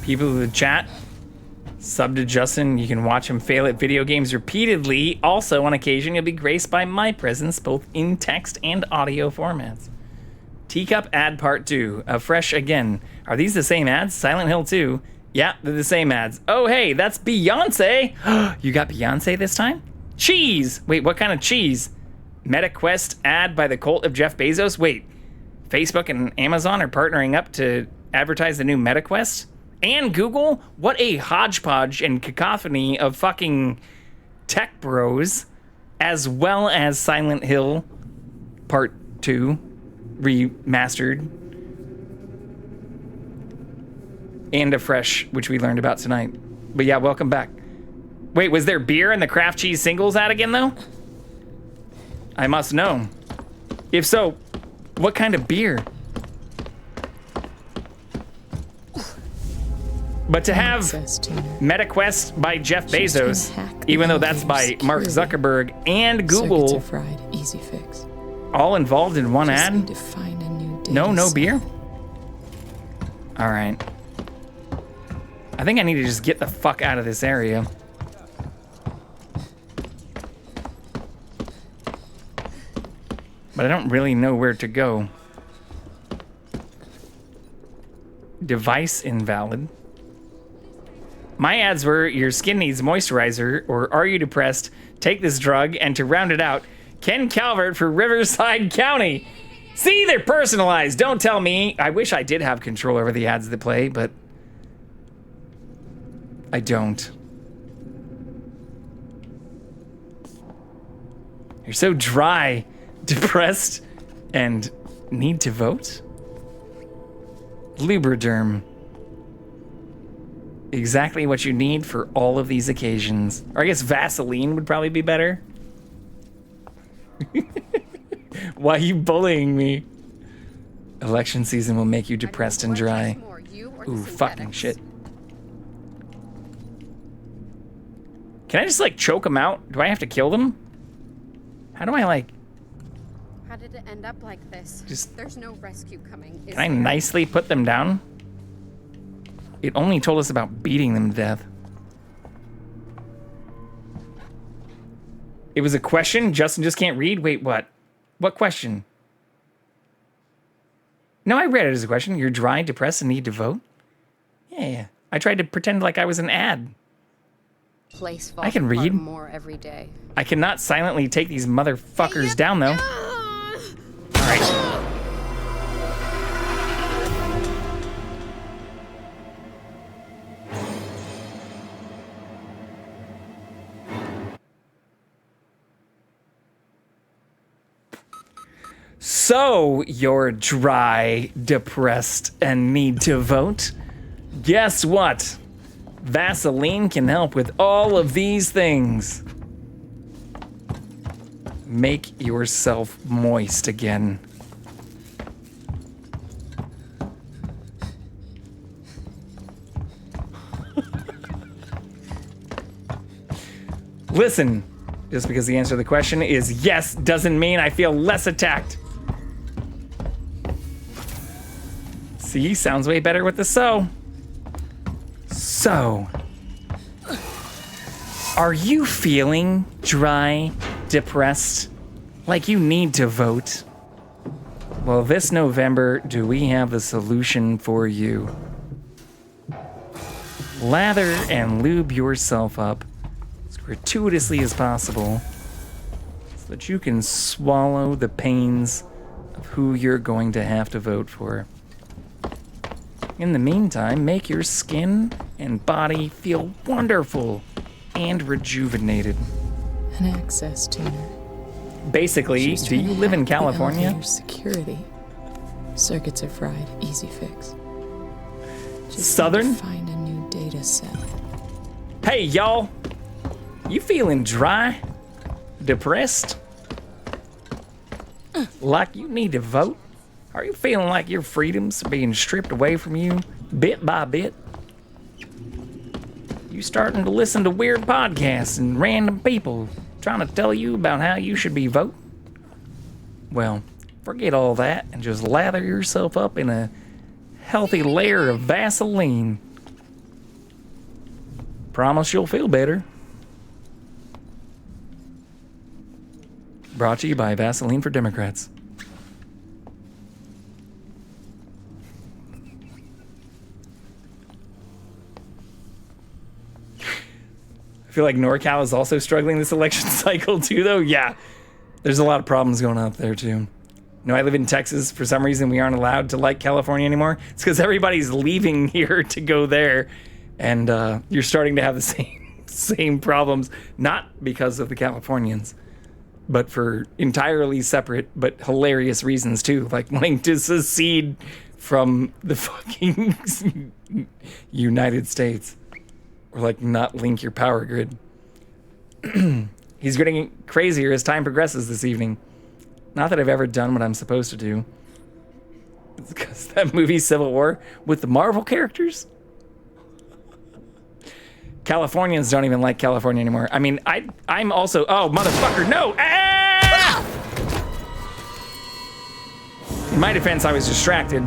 People in the chat, sub to Justin. You can watch him fail at video games repeatedly. Also, on occasion, you'll be graced by my presence, both in text and audio formats. Teacup ad part 2. Fresh again. Are these the same ads? Silent Hill 2. Yeah, they're the same ads. Oh, hey, that's Beyonce. You got Beyonce this time? Cheese. Wait, what kind of cheese? MetaQuest ad by the cult of Jeff Bezos? Wait, Facebook and Amazon are partnering up to advertise the new MetaQuest? And Google? What a hodgepodge and cacophony of fucking tech bros, as well as Silent Hill Part 2 remastered. And a fresh, which we learned about tonight. But yeah, welcome back. Wait, was there beer in the Kraft Cheese Singles ad again, though? I must know. If so, what kind of beer? But to have MetaQuest by Jeff Bezos, even though that's by Mark Zuckerberg and Google, fried. Easy fix. all involved in one ad? Need to find a new data No set. beer? All right. I think I need to just get the fuck out of this area. But I don't really know where to go. Device invalid. My ads were, your skin needs moisturizer, or are you depressed? Take this drug, and to round it out, Ken Calvert for Riverside County. See, they're personalized. Don't tell me. I wish I did have control over the ads that play, but I don't. You're so dry, depressed, and need to vote? Lubriderm. Exactly what you need for all of these occasions. Or I guess Vaseline would probably be better. Why are you bullying me? Election season will make you depressed and dry. Ooh, fucking shit. Can I just, like, choke them out? Do I have to kill them? How do I, like... How did it end up like this? There's no rescue coming. Can I nicely put them down? It only told us about beating them to death. It was a question? Justin just can't read? Wait, what? What question? No, I read it as a question. You're dry, depressed, and need to vote? Yeah. I tried to pretend like I was an ad. Place I can read. More every day. I cannot silently take these motherfuckers down, though. All right. So, you're dry, depressed, and need to vote? Guess what? Vaseline can help with all of these things. Make yourself moist again. Listen, just because the answer to the question is yes doesn't mean I feel less attacked. See, sounds way better with the so. So, are you feeling dry, depressed, like you need to vote? Well, this November, do we have the solution for you? Lather and lube yourself up as gratuitously as possible so that you can swallow the pains of who you're going to have to vote for. In the meantime, make your skin and body feel wonderful and rejuvenated. An access tuner. Basically, do you live in California? Security. Circuits are fried. Easy fix. Just Southern? need to find a new data set. Hey, y'all. You feeling dry? Depressed? Like you need to vote? Are you feeling like your freedoms are being stripped away from you bit by bit? You starting to listen to weird podcasts and random people trying to tell you about how you should be voting? Well, forget all that and just lather yourself up in a healthy layer of Vaseline. Promise you'll feel better. Brought to you by Vaseline for Democrats. feel like NorCal is also struggling this election cycle too, though. Yeah, there's a lot of problems going on up there too. I live in Texas. For some reason, we aren't allowed to like California anymore. It's because everybody's leaving here to go there, and you're starting to have the same problems. Not because of the Californians, but for entirely separate but hilarious reasons too, like wanting to secede from the fucking United States, or like not link your power grid. He's getting crazier as time progresses this evening. Not that I've ever done what I'm supposed to do. It's because that movie Civil War with the Marvel characters. Californians don't even like California anymore. I mean, I'm also, oh, motherfucker, no! Ah! In my defense, I was distracted.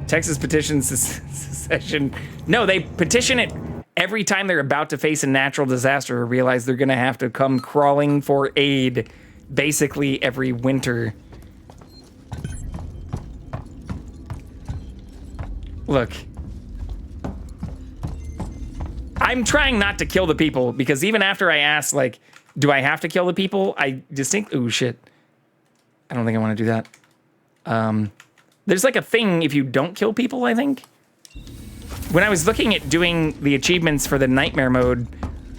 Texas petitions secession. No, they petition it every time they're about to face a natural disaster or realize they're gonna have to come crawling for aid basically every winter. Look. I'm trying not to kill the people because even after I asked, like, do I have to kill the people? I distinctly, oh shit. I don't think I want to do that. There's like a thing if you don't kill people, I think. When I was looking at doing the achievements for the nightmare mode,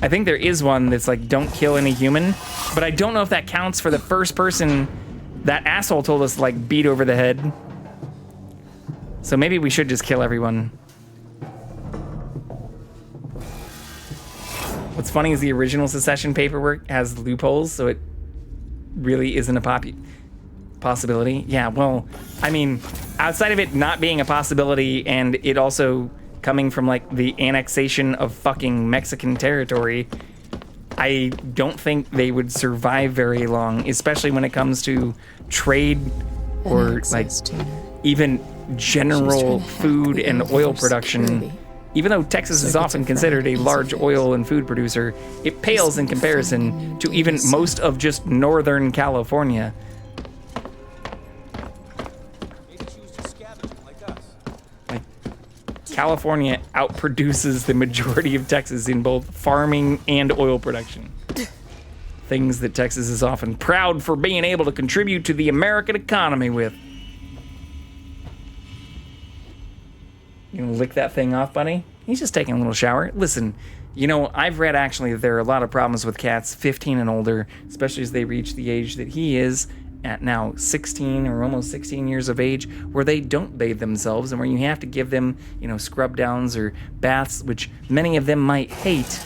I think there is one that's like, don't kill any human, but I don't know if that counts for the first person that asshole told us to like beat over the head. So maybe we should just kill everyone. What's funny is the original secession paperwork has loopholes, so it really isn't a possibility. Yeah, well, I mean, outside of it not being a possibility and it also coming from like the annexation of fucking Mexican territory, I don't think they would survive very long, especially when it comes to trade or like even general food and oil production. Even though Texas is often considered a large oil and food producer, it pales in comparison to even most of just Northern California. Like, California outproduces the majority of Texas in both farming and oil production. Things that Texas is often proud for being able to contribute to the American economy with. You gonna lick that thing off, buddy? He's just taking a little shower. Listen, you know, I've read actually that there are a lot of problems with cats 15 and older, especially as they reach the age that he is at now 16 or almost 16 years of age, where they don't bathe themselves and where you have to give them, you know, scrub downs or baths, which many of them might hate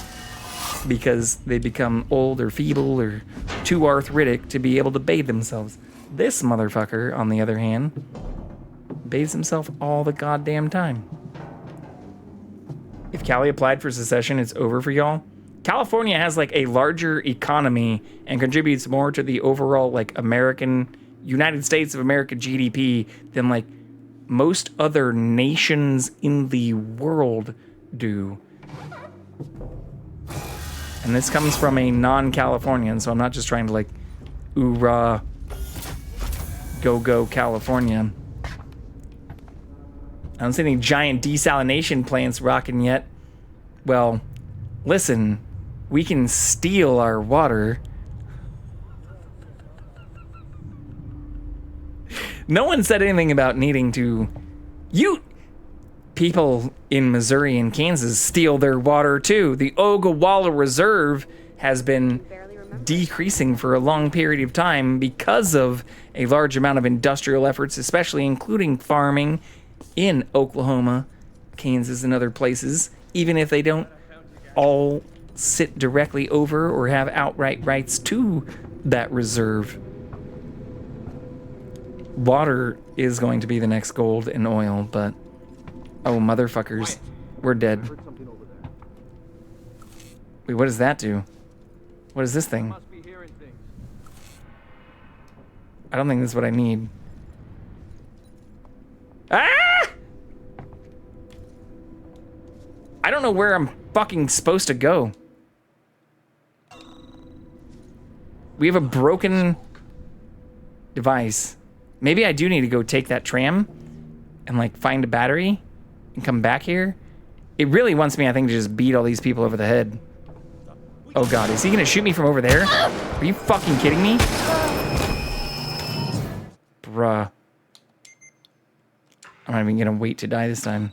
because they become old or feeble or too arthritic to be able to bathe themselves. This motherfucker, on the other hand, bathes himself all the goddamn time. If Cali applied for secession, it's over for y'all. California has like a larger economy and contributes more to the overall like United States of America GDP than like most other nations in the world do. And this comes from a non-Californian, so I'm not just trying to like, oorah, go California. I don't see any giant desalination plants rocking yet. Well, listen, we can steal our water. No one said anything about needing to... People in Missouri and Kansas steal their water too. The Ogallala Reserve has been decreasing for a long period of time because of a large amount of industrial efforts, especially including farming in Oklahoma, Kansas, and other places, even if they don't all sit directly over or have outright rights to that reserve. Water is going to be the next gold and oil, but oh, motherfuckers, we're dead. Wait, what does that do? What is this thing? I don't think this is what I need. Ah! I don't know where I'm fucking supposed to go. We have a broken device. Maybe I do need to go take that tram and like find a battery and come back here. It really wants me, I think, to just beat all these people over the head. Oh god, is he gonna shoot me from over there? Are you fucking kidding me? Bruh. I'm not even gonna wait to die this time.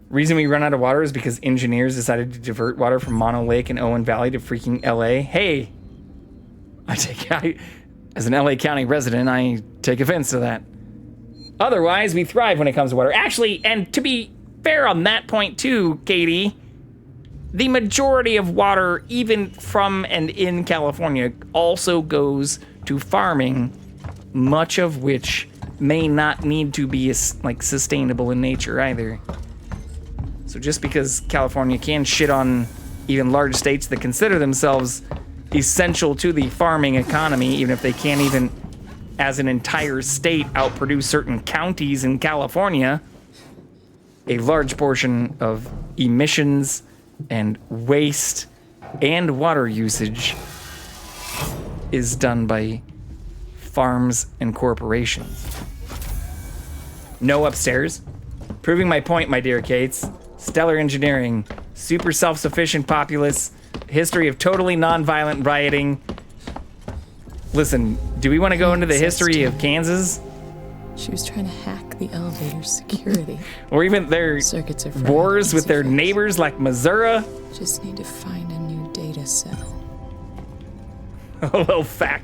Reason we run out of water is because engineers decided to divert water from Mono Lake and Owen Valley to freaking LA. Hey! As an LA County resident, I take offense to that. Otherwise, we thrive when it comes to water. Actually, and to be fair on that point too, Katie, the majority of water, even from and in California, also goes to farming, much of which may not need to be like sustainable in nature either. So just because California can shit on even large states that consider themselves essential to the farming economy, even if they can't even, as an entire state, outproduce certain counties in California, a large portion of emissions and waste and water usage is done by farms and corporations. No upstairs. Proving my point, my dear Kates. Stellar engineering, super self-sufficient populace, history of totally non-violent rioting. Listen, do we want to go into the history of Kansas? She was trying to hack the elevator's security. Or even their circuits are fried, wars with their neighbors like Missouri? Just need to find a new data set. A little fact.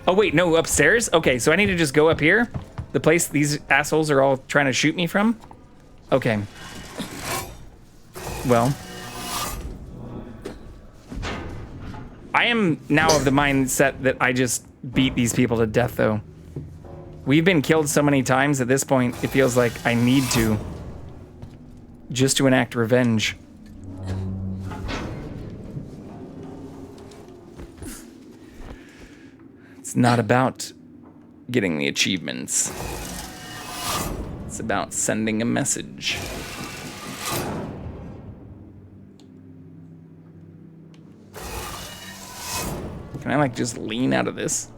Oh wait, no, upstairs? Okay, so I need to just go up here? The place these assholes are all trying to shoot me from? Okay. Well, I am now of the mindset that I just beat these people to death, though. We've been killed so many times at this point, it feels like I need to. Just to enact revenge. It's not about getting the achievements. It's about sending a message. Can I, like, just lean out of this?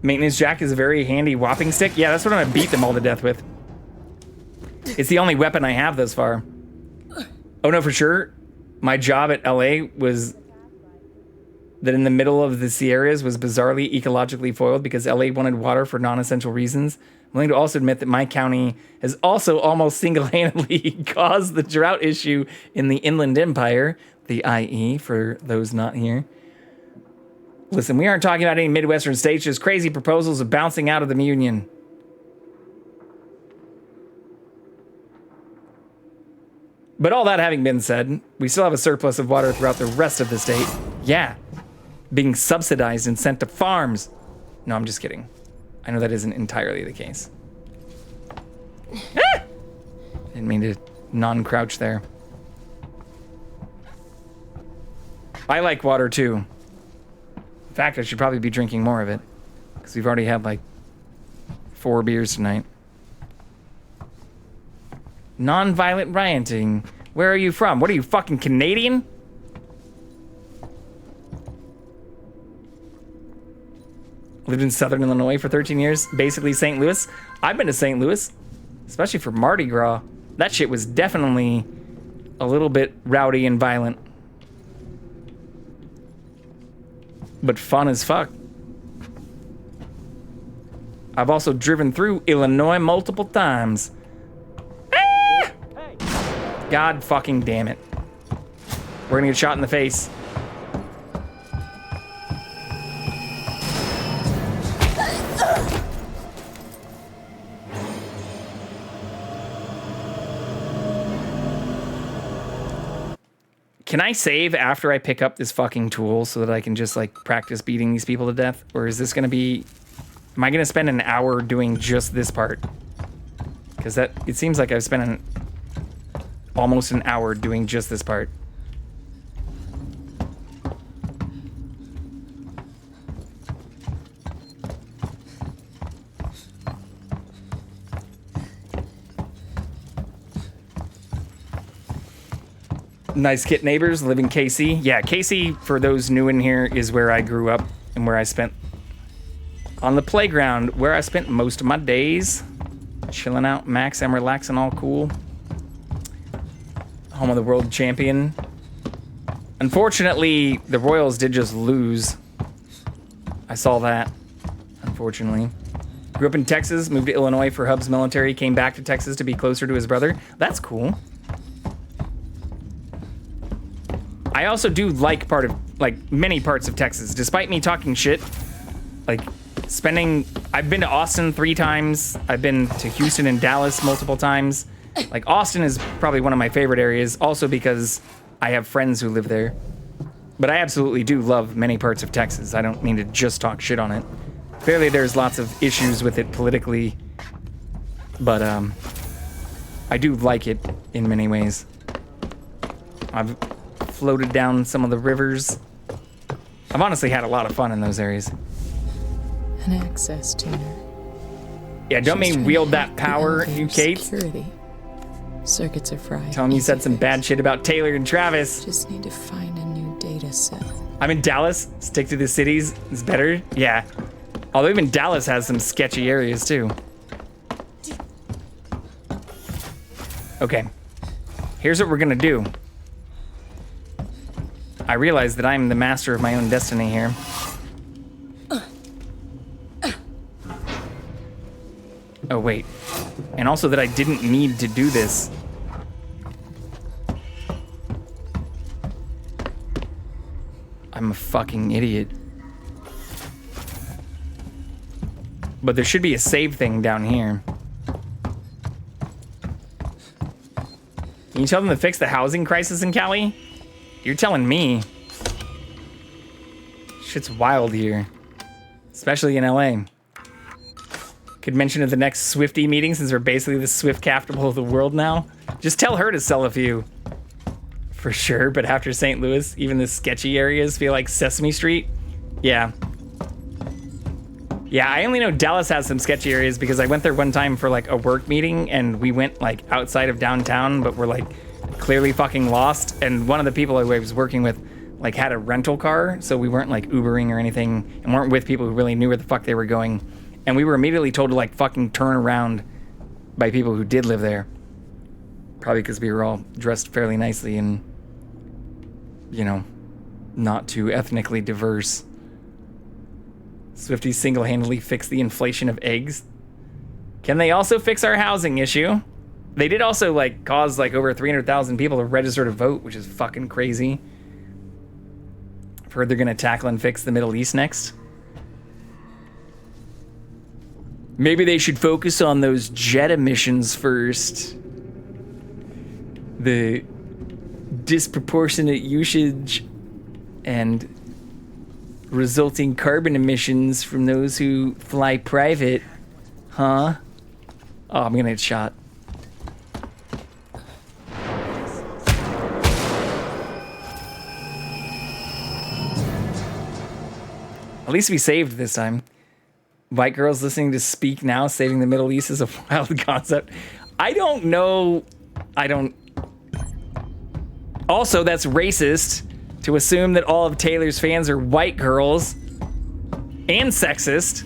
Maintenance jack is a very handy whopping stick. Yeah, that's what I'm gonna beat them all to death with. It's the only weapon I have thus far. Oh no, for sure. My job at LA was that in the middle of the Sierras was bizarrely ecologically foiled because LA wanted water for non-essential reasons. I'm willing to also admit that my county has also almost single-handedly caused the drought issue in the Inland Empire, the IE, for those not here. Listen, we aren't talking about any Midwestern states, just crazy proposals of bouncing out of the Union. But all that having been said, we still have a surplus of water throughout the rest of the state. Yeah, being subsidized and sent to farms. No, I'm just kidding. I know that isn't entirely the case. Ah! Didn't mean to non-crouch there. I like water too. In fact, I should probably be drinking more of it because we've already had like 4 beers tonight. Non-violent rioting. Where are you from? What are you, fucking Canadian? Lived in Southern Illinois for 13 years, basically St. Louis. I've been to St. Louis, especially for Mardi Gras. That shit was definitely a little bit rowdy and violent. But fun as fuck. I've also driven through Illinois multiple times. Ah! God fucking damn it. We're gonna get shot in the face. Can I save after I pick up this fucking tool so that I can just like practice beating these people to death? Or is this gonna be, am I gonna spend an hour doing just this part? Because that, it seems like I've spent almost an hour doing just this part. Nice kit neighbors live in KC. Yeah, KC, for those new in here, is where I grew up and where I spent on the playground, where I spent most of my days. Chilling out, max and relaxing, all cool. Home of the world champion. Unfortunately, the Royals did just lose. I saw that, unfortunately. Grew up in Texas, moved to Illinois for Hub's military, came back to Texas to be closer to his brother. That's cool. I also do like many parts of Texas, despite me talking shit. Like, I've been to Austin 3 times. I've been to Houston and Dallas multiple times. Like, Austin is probably one of my favorite areas, also because I have friends who live there. But I absolutely do love many parts of Texas. I don't mean to just talk shit on it. Clearly, there's lots of issues with it politically, but I do like it in many ways. I've floated down some of the rivers. I've honestly had a lot of fun in those areas. An access tuner. Yeah, don't mean wield that power, you Kate. Security. Circuits are fried. Tell him you said some bad shit about Taylor and Travis. Just need to find a new data set. I'm in Dallas. Stick to the cities. It's better. Yeah. Although even Dallas has some sketchy areas too. Okay. Here's what we're gonna do. I realize that I'm the master of my own destiny here. Oh, wait. And also that I didn't need to do this. I'm a fucking idiot. But there should be a save thing down here. Can you tell them to fix the housing crisis in Cali? You're telling me. Shit's wild here. Especially in LA. Could mention at the next Swiftie meeting since we're basically the Swift capital of the world now. Just tell her to sell a few. For sure, but after St. Louis, even the sketchy areas feel like Sesame Street. Yeah. Yeah, I only know Dallas has some sketchy areas because I went there one time for like a work meeting and we went like outside of downtown, but we're like clearly fucking lost. And one of the people I was working with like had a rental car, so we weren't like Ubering or anything and weren't with people who really knew where the fuck they were going. And we were immediately told to like fucking turn around by people who did live there. Probably because we were all dressed fairly nicely and, you know, not too ethnically diverse. Swifties single-handedly fix the inflation of eggs. Can they also fix our housing issue? They did also like cause like over 300,000 people to register to vote, which is fucking crazy. I've heard they're gonna tackle and fix the Middle East next. Maybe they should focus on those jet emissions first. The disproportionate usage and resulting carbon emissions from those who fly private. Huh? Oh, I'm gonna get shot. At least we saved this time. White girls listening to Speak Now, saving the Middle East is a wild concept. I don't know. Also, that's racist to assume that all of Taylor's fans are white girls and sexist.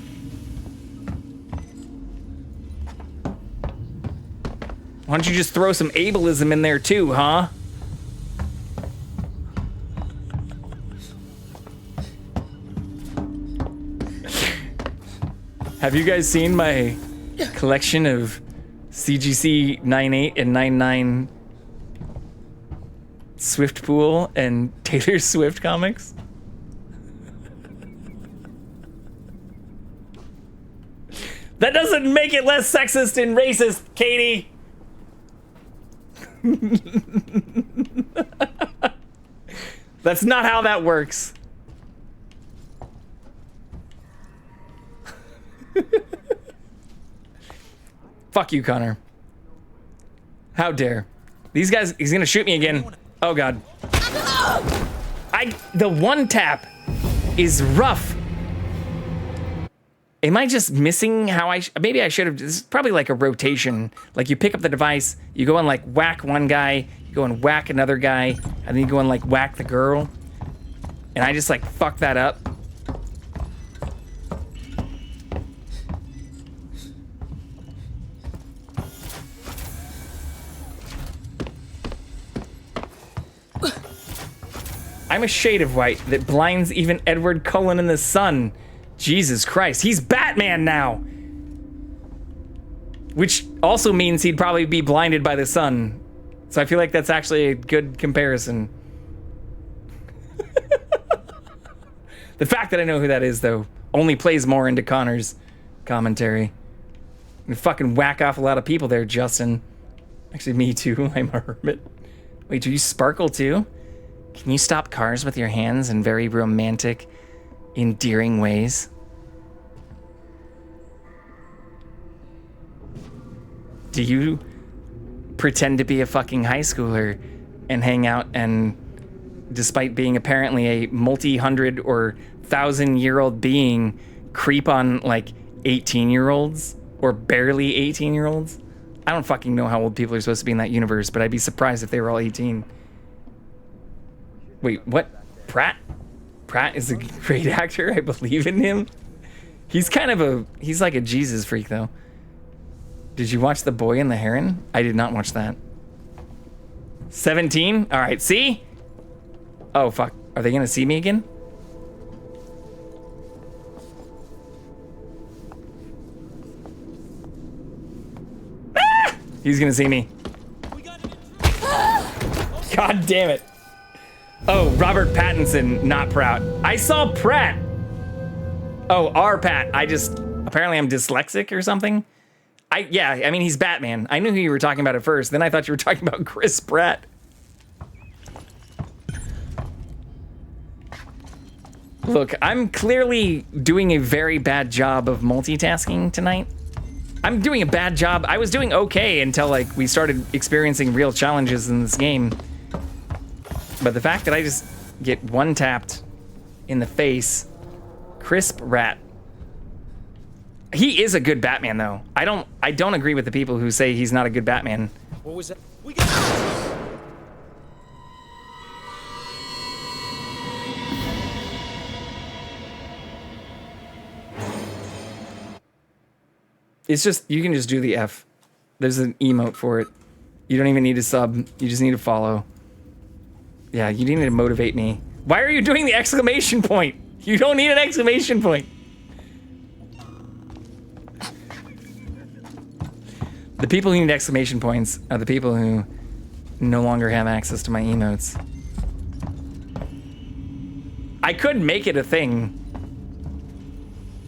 Why don't you just throw some ableism in there too, huh? Have you guys seen my collection of CGC 98 and 99 Swift Pool and Taylor Swift comics? That doesn't make it less sexist and racist, Katie. That's not how that works. Fuck you, Connor. How dare. These guys, he's gonna shoot me again. Oh god. The one tap is rough. Am I just missing how maybe I should have, this is probably like a rotation. Like you pick up the device, you go and like whack one guy, you go and whack another guy, and then you go and like whack the girl. And I just like fuck that up. I'm a shade of white that blinds even Edward Cullen in the sun. Jesus Christ, he's Batman now! Which also means he'd probably be blinded by the sun. So I feel like that's actually a good comparison. The fact that I know who that is, though, only plays more into Connor's commentary. You fucking whack off a lot of people there, Justin. Actually, me too. I'm a hermit. Wait, do you sparkle too? Can you stop cars with your hands in very romantic, endearing ways? Do you pretend to be a fucking high schooler and hang out and, despite being apparently a multi-hundred or 1,000-year-old being, creep on like 18-year-olds or barely 18-year-olds? I don't fucking know how old people are supposed to be in that universe, but I'd be surprised if they were all 18. Wait, what? Pratt? Pratt is a great actor. I believe in him. He's kind of he's like a Jesus freak, though. Did you watch The Boy and the Heron? I did not watch that. 17? All right, see? Oh, fuck. Are they going to see me again? Ah! He's going to see me. God damn it. Oh, Robert Pattinson, not Pratt. I saw Pratt. Oh, our Pat. Apparently I'm dyslexic or something. Yeah, I mean, he's Batman. I knew who you were talking about at first. Then I thought you were talking about Chris Pratt. Look, I'm clearly doing a very bad job of multitasking tonight. I'm doing a bad job. I was doing okay until like we started experiencing real challenges in this game. But the fact that I just get one tapped in the face, Crisp Rat. He is a good Batman, though. I don't agree with the people who say he's not a good Batman. What was that? We got. It's just, you can just do the F. There's an emote for it. You don't even need to sub. You just need to follow. Yeah, you need to motivate me. Why are you doing the exclamation point? You don't need an exclamation point. The people who need exclamation points are the people who no longer have access to my emotes. I could make it a thing.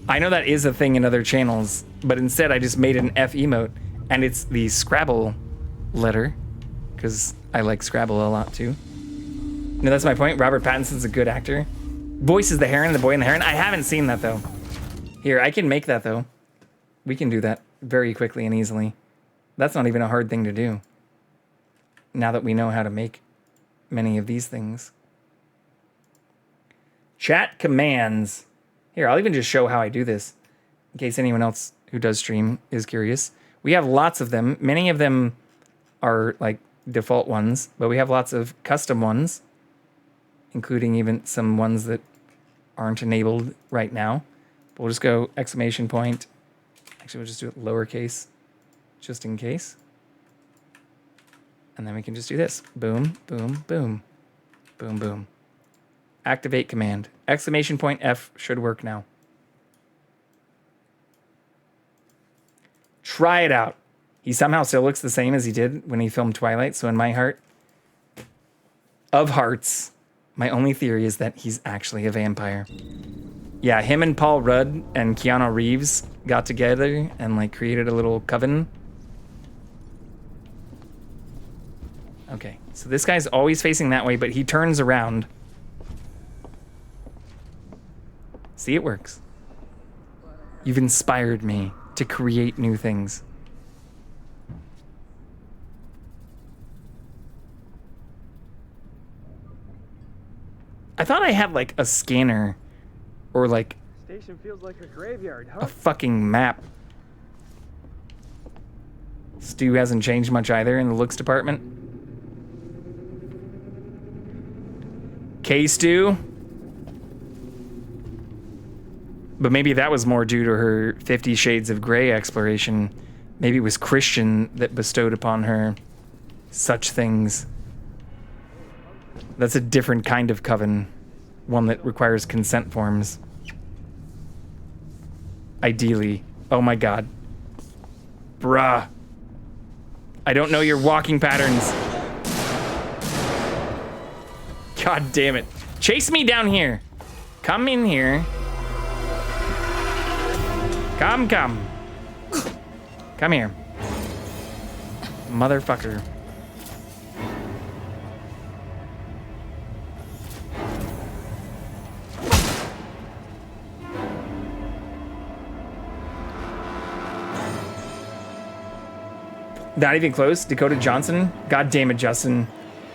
I know that is a thing in other channels, but instead I just made an F emote, and it's the Scrabble letter, because I like Scrabble a lot too. No, that's my point. Robert Pattinson's a good actor. Voices the Heron, the Boy and the Heron. I haven't seen that though. Here, I can make that though. We can do that very quickly and easily. That's not even a hard thing to do. Now that we know how to make many of these things. Chat commands. Here, I'll even just show how I do this, in case anyone else who does stream is curious. We have lots of them. Many of them are like default ones, but we have lots of custom ones, including even some ones that aren't enabled right now. We'll just go exclamation point. Actually, we'll just do it lowercase, just in case. And then we can just do this. Boom, boom, boom. Boom, boom. Activate command. Exclamation point F should work now. Try it out. He somehow still looks the same as he did when he filmed Twilight, so in my heart of hearts, my only theory is that he's actually a vampire. Yeah, him and Paul Rudd and Keanu Reeves got together and like created a little coven. Okay, so this guy's always facing that way, but he turns around. See, it works. You've inspired me to create new things. I thought I had like a scanner or like Station feels like a graveyard, huh? A fucking map. Stu hasn't changed much either in the looks department. Stu. But maybe that was more due to her 50 Shades of Grey exploration. Maybe it was Christian that bestowed upon her such things. That's a different kind of coven. One that requires consent forms. Ideally. Oh my god. Bruh. I don't know your walking patterns. God damn it. Chase me down here. Come in here. Come. Come here. Motherfucker. Not even close. Dakota Johnson. God damn it, Justin.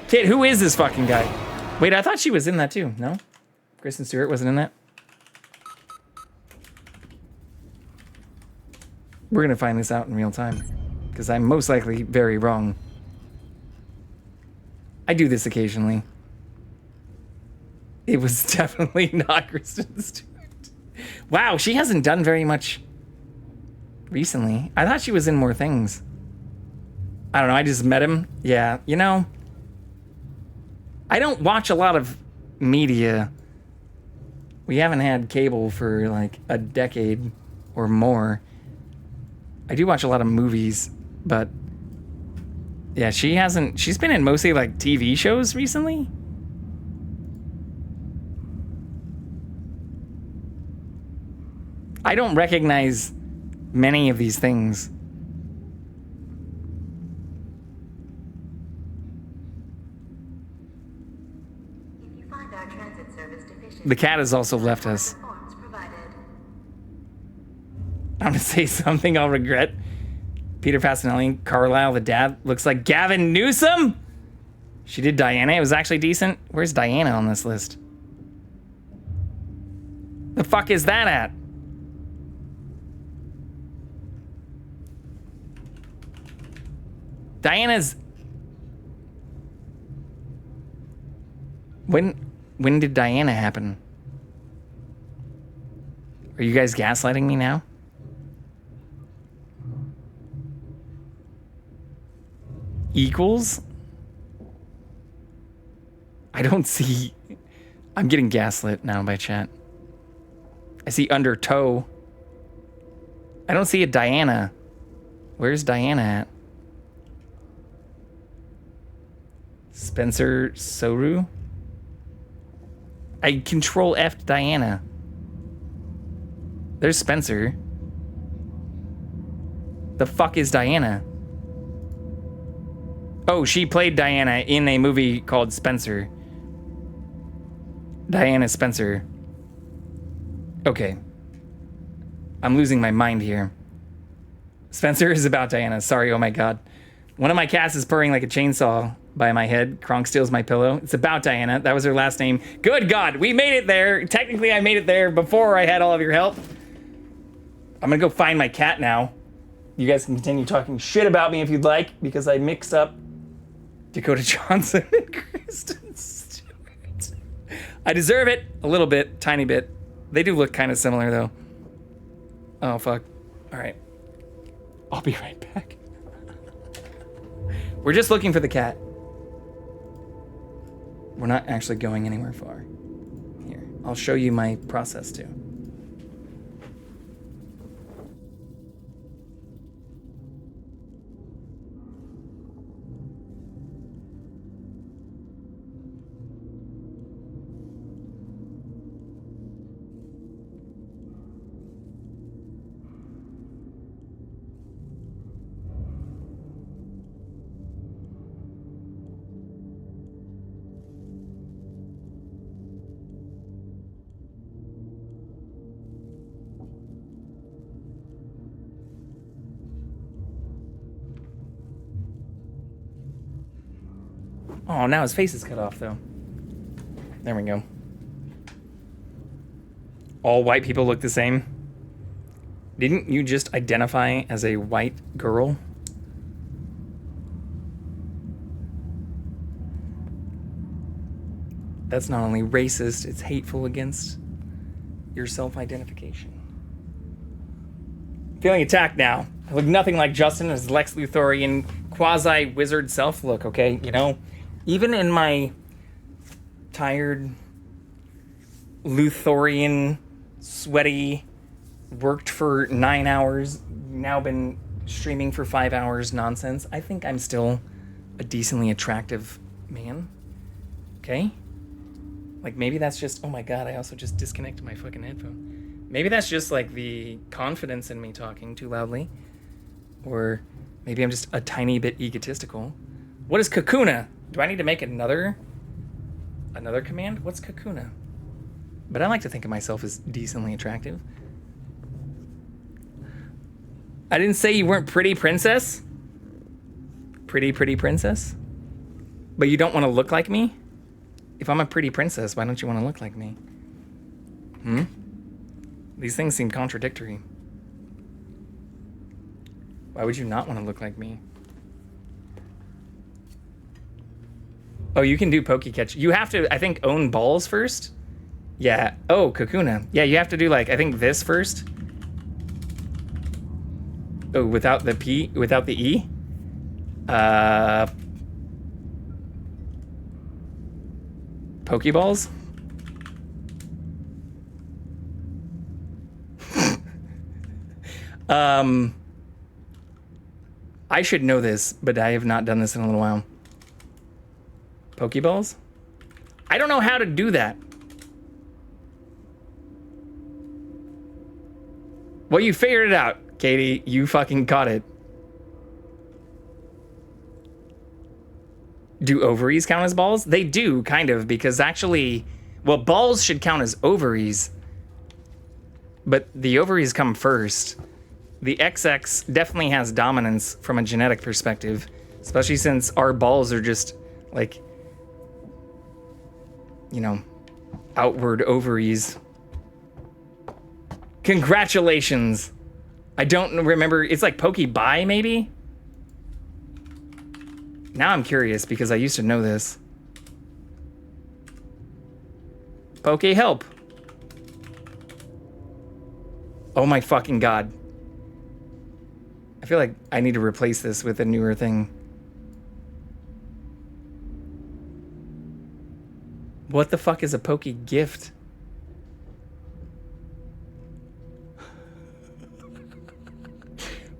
Kid, who is this fucking guy? Wait, I thought she was in that too. No? Kristen Stewart wasn't in that? We're gonna find this out in real time. Because I'm most likely very wrong. I do this occasionally. It was definitely not Kristen Stewart. Wow, she hasn't done very much recently. I thought she was in more things. I don't know, I just met him. Yeah, you know, I don't watch a lot of media. We haven't had cable for like a decade or more. I do watch a lot of movies, but yeah, she's been in mostly like TV shows recently. I don't recognize many of these things. The cat has also left us. I'm gonna say something I'll regret. Peter Fasinelli, Carlisle, the dad, looks like Gavin Newsom. She did Diana. It was actually decent. Where's Diana on this list? The fuck is that at? Diana's... When did Diana happen? Are you guys gaslighting me now? Equals? I don't see... I'm getting gaslit now by chat. I see under toe. I don't see a Diana. Where's Diana at? Spencer Soru? I control F'd Diana. There's Spencer. The fuck is Diana? Oh, she played Diana in a movie called Spencer. Diana Spencer. Okay. I'm losing my mind here. Spencer is about Diana. Sorry, oh my god. One of my cats is purring like a chainsaw by my head. Kronk steals my pillow. It's about Diana. That was her last name. Good god, we made it there. Technically, I made it there before I had all of your help. I'm gonna go find my cat now. You guys can continue talking shit about me if you'd like, because I mixed up Dakota Johnson and Kristen Stewart. I deserve it. A little bit. Tiny bit. They do look kind of similar, though. Oh, fuck. All right. I'll be right back. We're just looking for the cat. We're not actually going anywhere far. Here, I'll show you my process, too. Oh, now his face is cut off, though. There we go. All white people look the same. Didn't you just identify as a white girl? That's not only racist, it's hateful against your self-identification. Feeling attacked now. I look nothing like Justin as Lex Luthorian quasi-wizard self look, okay? You know, even in my tired Luthorian, sweaty, worked for 9 hours, now been streaming for 5 hours nonsense, I think I'm still a decently attractive man. Okay? Like, maybe that's just, oh my god, I also just disconnected my fucking headphone. Maybe that's just like the confidence in me talking too loudly. Or maybe I'm just a tiny bit egotistical. What is Kakuna? Do I need to make another command? What's Kakuna? But I like to think of myself as decently attractive. I didn't say you weren't pretty, princess. Pretty princess. But you don't want to look like me? If I'm a pretty princess, why don't you want to look like me? These things seem contradictory. Why would you not want to look like me? Oh, you can do Pokecatch. You have to, I think, own balls first? Yeah. Oh, Kakuna. Yeah, you have to do, like, I think this first. Oh, without the P, without the E? Pokeballs? I should know this, but I have not done this in a little while. Pokeballs? I don't know how to do that. Well, you figured it out, Katie. You fucking caught it. Do ovaries count as balls? They do, kind of, because actually, well, balls should count as ovaries, but the ovaries come first. The XX definitely has dominance from a genetic perspective, especially since our balls are just, like, you know, outward ovaries. Congratulations. I don't remember. It's like Pokebye, maybe? Now I'm curious because I used to know this. Poke help. Oh my fucking god. I feel like I need to replace this with a newer thing. What the fuck is a Poke gift?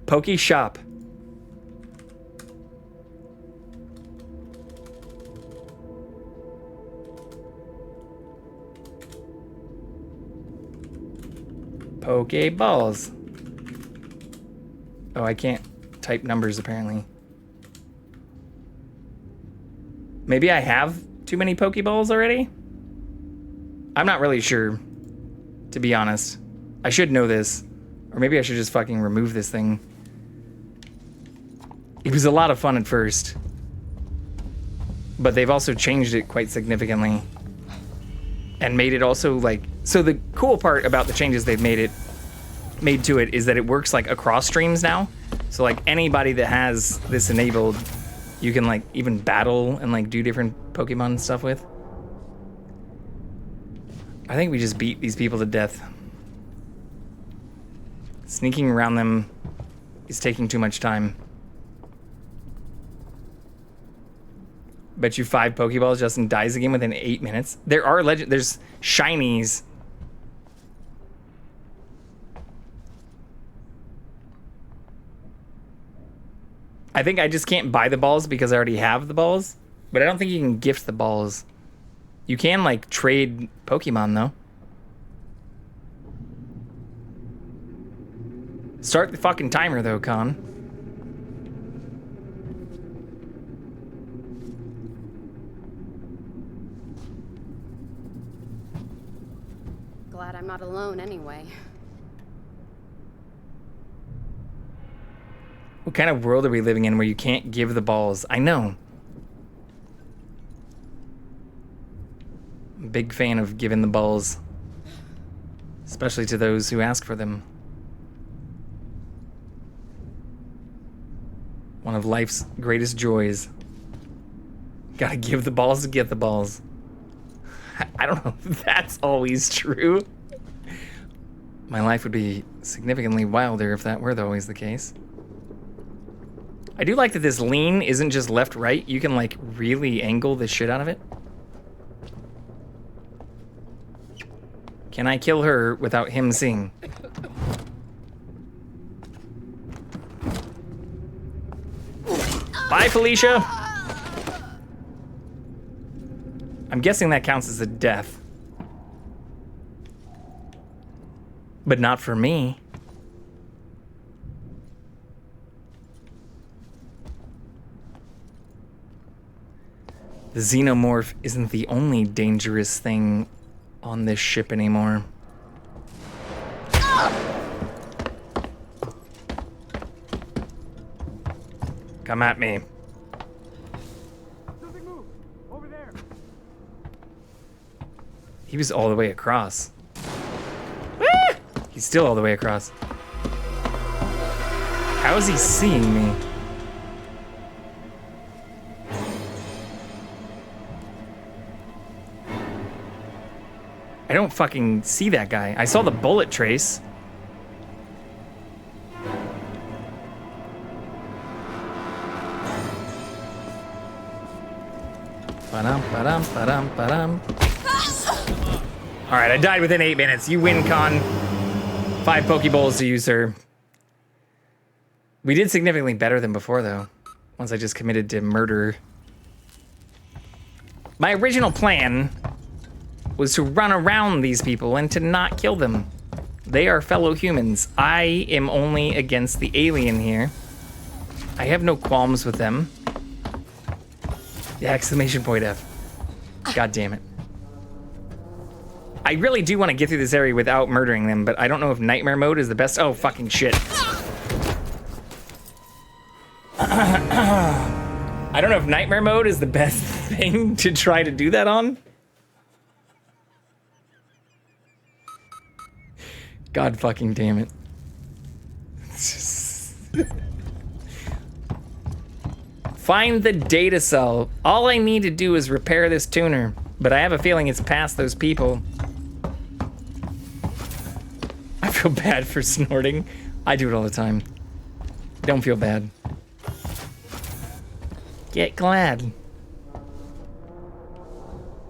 Poke shop. Pokeballs. Oh, I can't type numbers apparently. Maybe I have too many Pokeballs already? I'm not really sure, to be honest. I should know this. Or maybe I should just fucking remove this thing. It was a lot of fun at first. But they've also changed it quite significantly. And made it also like... So the cool part about the changes they've made to it is that it works like across streams now. So like anybody that has this enabled, you can like even battle and like do different Pokemon and stuff with. I think we just beat these people to death. Sneaking around them is taking too much time. Bet you 5 Pokeballs, Justin dies again within 8 minutes. There are there's shinies. I think I just can't buy the balls because I already have the balls. But I don't think you can gift the balls. You can, like, trade Pokemon, though. Start the fucking timer, though, Con. Glad I'm not alone anyway. What kind of world are we living in where you can't give the balls? I know. I'm a big fan of giving the balls. Especially to those who ask for them. One of life's greatest joys. Gotta give the balls to get the balls. I don't know if that's always true. My life would be significantly wilder if that were always the case. I do like that this lean isn't just left-right. You can, like, really angle the shit out of it. Can I kill her without him seeing? Bye, Felicia! I'm guessing that counts as a death. But not for me. The xenomorph isn't the only dangerous thing on this ship anymore. Come at me. He was all the way across. Ah! He's still all the way across. How is he seeing me? I don't fucking see that guy. I saw the bullet trace. Ba-dum, ba-dum, ba-dum, ba-dum. All right, I died within 8 minutes. You win, Con. 5 Pokeballs to you, sir. We did significantly better than before, though. Once I just committed to murder. My original plan was to run around these people and to not kill them. They are fellow humans. I am only against the alien here. I have no qualms with them. Yeah, exclamation point F. God damn it. I really do want to get through this area without murdering them, but I don't know if nightmare mode is the best. Oh, fucking shit. I don't know if nightmare mode is the best thing to try to do that on. God fucking damn it. Find the data cell. All I need to do is repair this tuner, but I have a feeling it's past those people. I feel bad for snorting. I do it all the time. Don't feel bad. Get glad.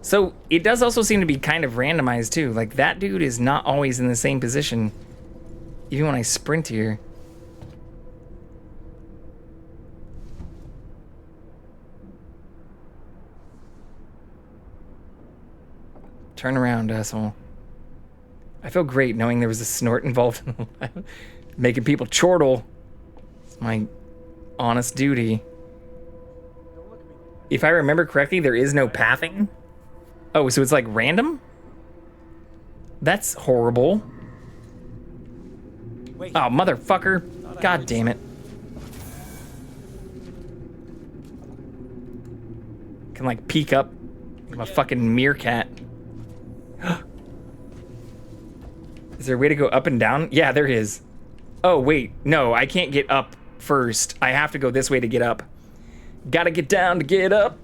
So it does also seem to be kind of randomized too. Like that dude is not always in the same position, even when I sprint here. Turn around, asshole. I feel great knowing there was a snort involved in making people chortle. It's my honest duty. If I remember correctly, there is no pathing. Oh, so it's like random? That's horrible. Wait. Oh, motherfucker. God damn it. Can like peek up. I'm a fucking meerkat. Is there a way to go up and down? Yeah, there is. Oh, wait. No, I can't get up first. I have to go this way to get up. Gotta get down to get up.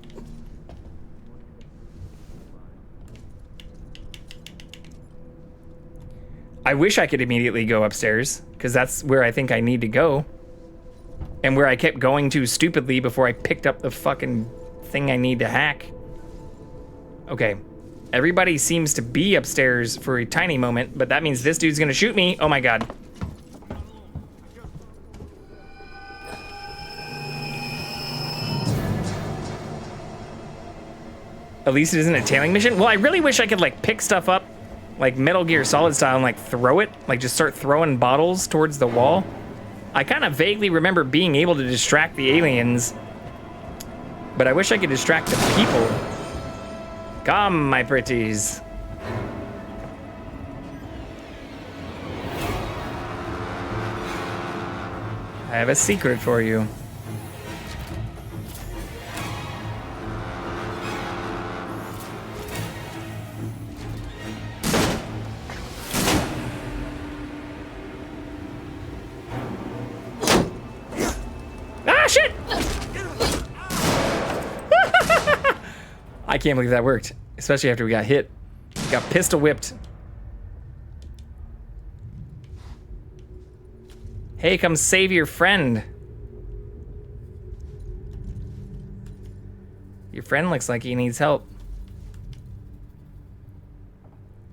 I wish I could immediately go upstairs, because that's where I think I need to go. And where I kept going to stupidly before I picked up the fucking thing I need to hack. Okay. Everybody seems to be upstairs for a tiny moment, but that means this dude's gonna shoot me. Oh my god. At least it isn't a tailing mission. Well, I really wish I could like pick stuff up like Metal Gear Solid style and like throw it, like just start throwing bottles towards the wall. I kind of vaguely remember being able to distract the aliens, but I wish I could distract the people. Come, my pretties. I have a secret for you. Ah, shit! I can't believe that worked. Especially after we got hit. Got pistol whipped. Hey, come save your friend. Your friend looks like he needs help.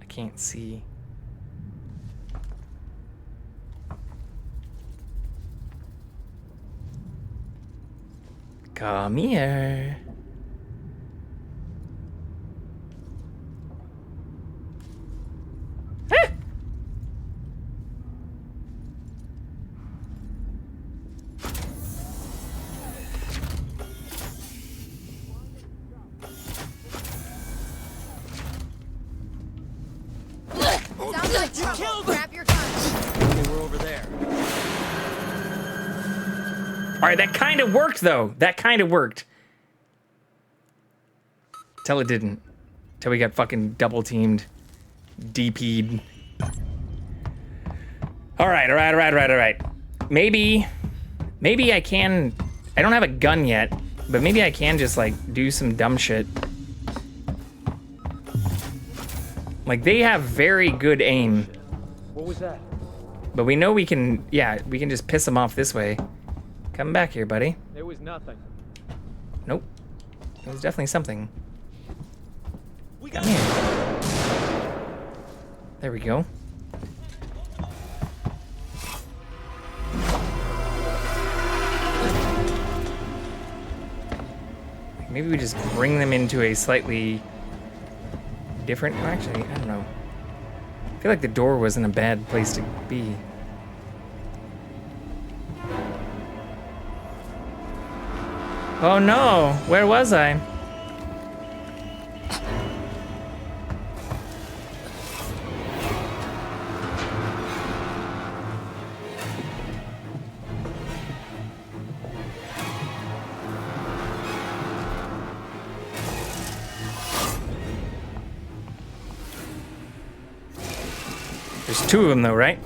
I can't see. Come here. Ah! Sounds like trouble. Grab your guns. Okay, we're over there. All right, that kind of worked, though. That kind of worked. Till it didn't. Till we got fucking double teamed. DP'd. All right. Maybe I can... I don't have a gun yet, but maybe I can just, like, do some dumb shit. Like, they have very good aim. What was that? But we know we can... Yeah, we can just piss them off this way. Come back here, buddy. There was nothing. Nope. It was definitely something. Come here. There we go. Maybe we just bring them into a slightly different... Actually, I don't know. I feel like the door wasn't a bad place to be. Oh no, where was I? There's two of them though, right?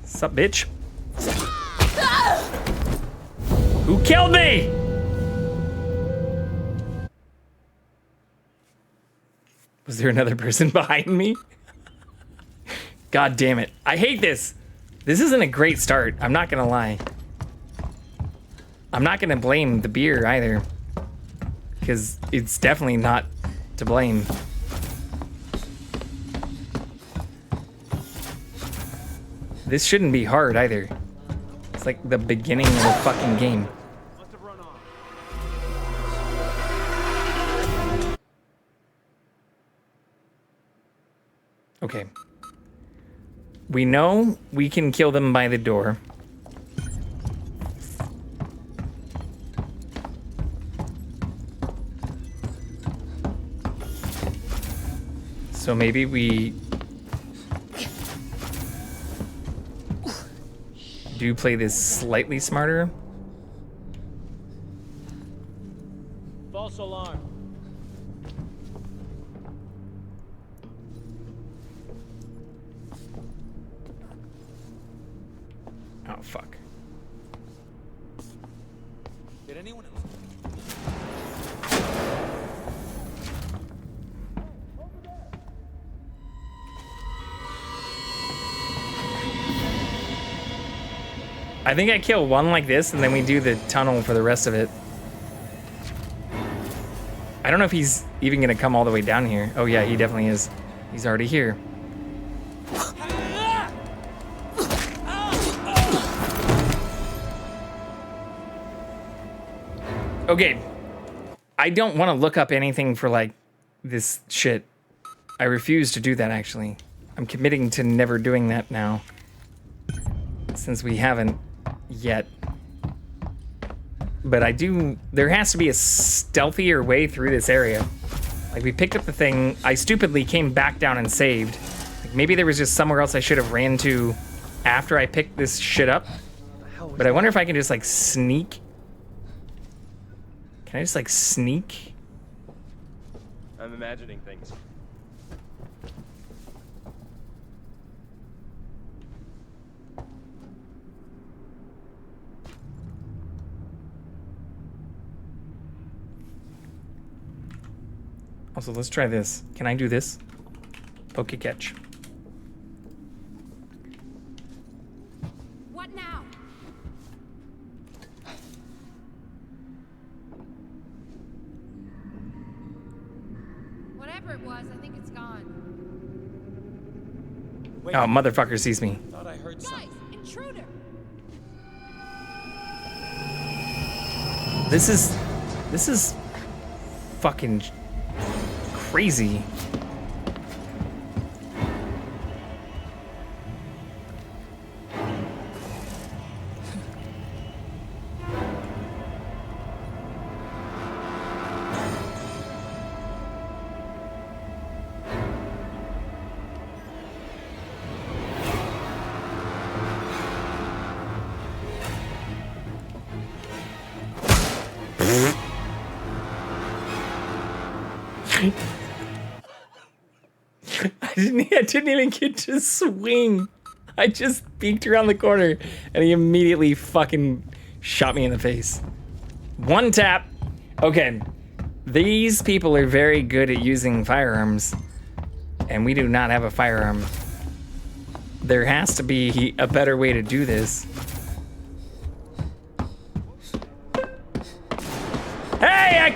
Sup, bitch? Who killed me? Was there another person behind me? God damn it. I hate this. This isn't a great start. I'm not gonna lie. I'm not gonna blame the beer either. Because it's definitely not to blame. This shouldn't be hard either. It's like the beginning of the fucking game. Okay. We know we can kill them by the door. So maybe we do play this slightly smarter. False alarm. Oh, fuck. Did anyone else? I think I kill one like this, and then we do the tunnel for the rest of it. I don't know if he's even gonna come all the way down here. Oh yeah, he definitely is. He's already here. Okay. I don't want to look up anything for, like, this shit. I refuse to do that, actually. I'm committing to never doing that now. Since we haven't yet. But I do... There has to be a stealthier way through this area. Like, we picked up the thing. I stupidly came back down and saved. Like, maybe there was just somewhere else I should have ran to after I picked this shit up. But I wonder if I can just, like, sneak. Can I just, like, sneak? I'm imagining things. Also, let's try this. Can I do this? Poke catch. What now? Whatever it was, I think it's gone. Oh, motherfucker sees me. Thought I heard something. Guys, intruder! This is fucking crazy. I didn't even get to swing. I just peeked around the corner and he immediately fucking shot me in the face. One tap. Okay. These people are very good at using firearms, and we do not have a firearm. There has to be a better way to do this. Hey, I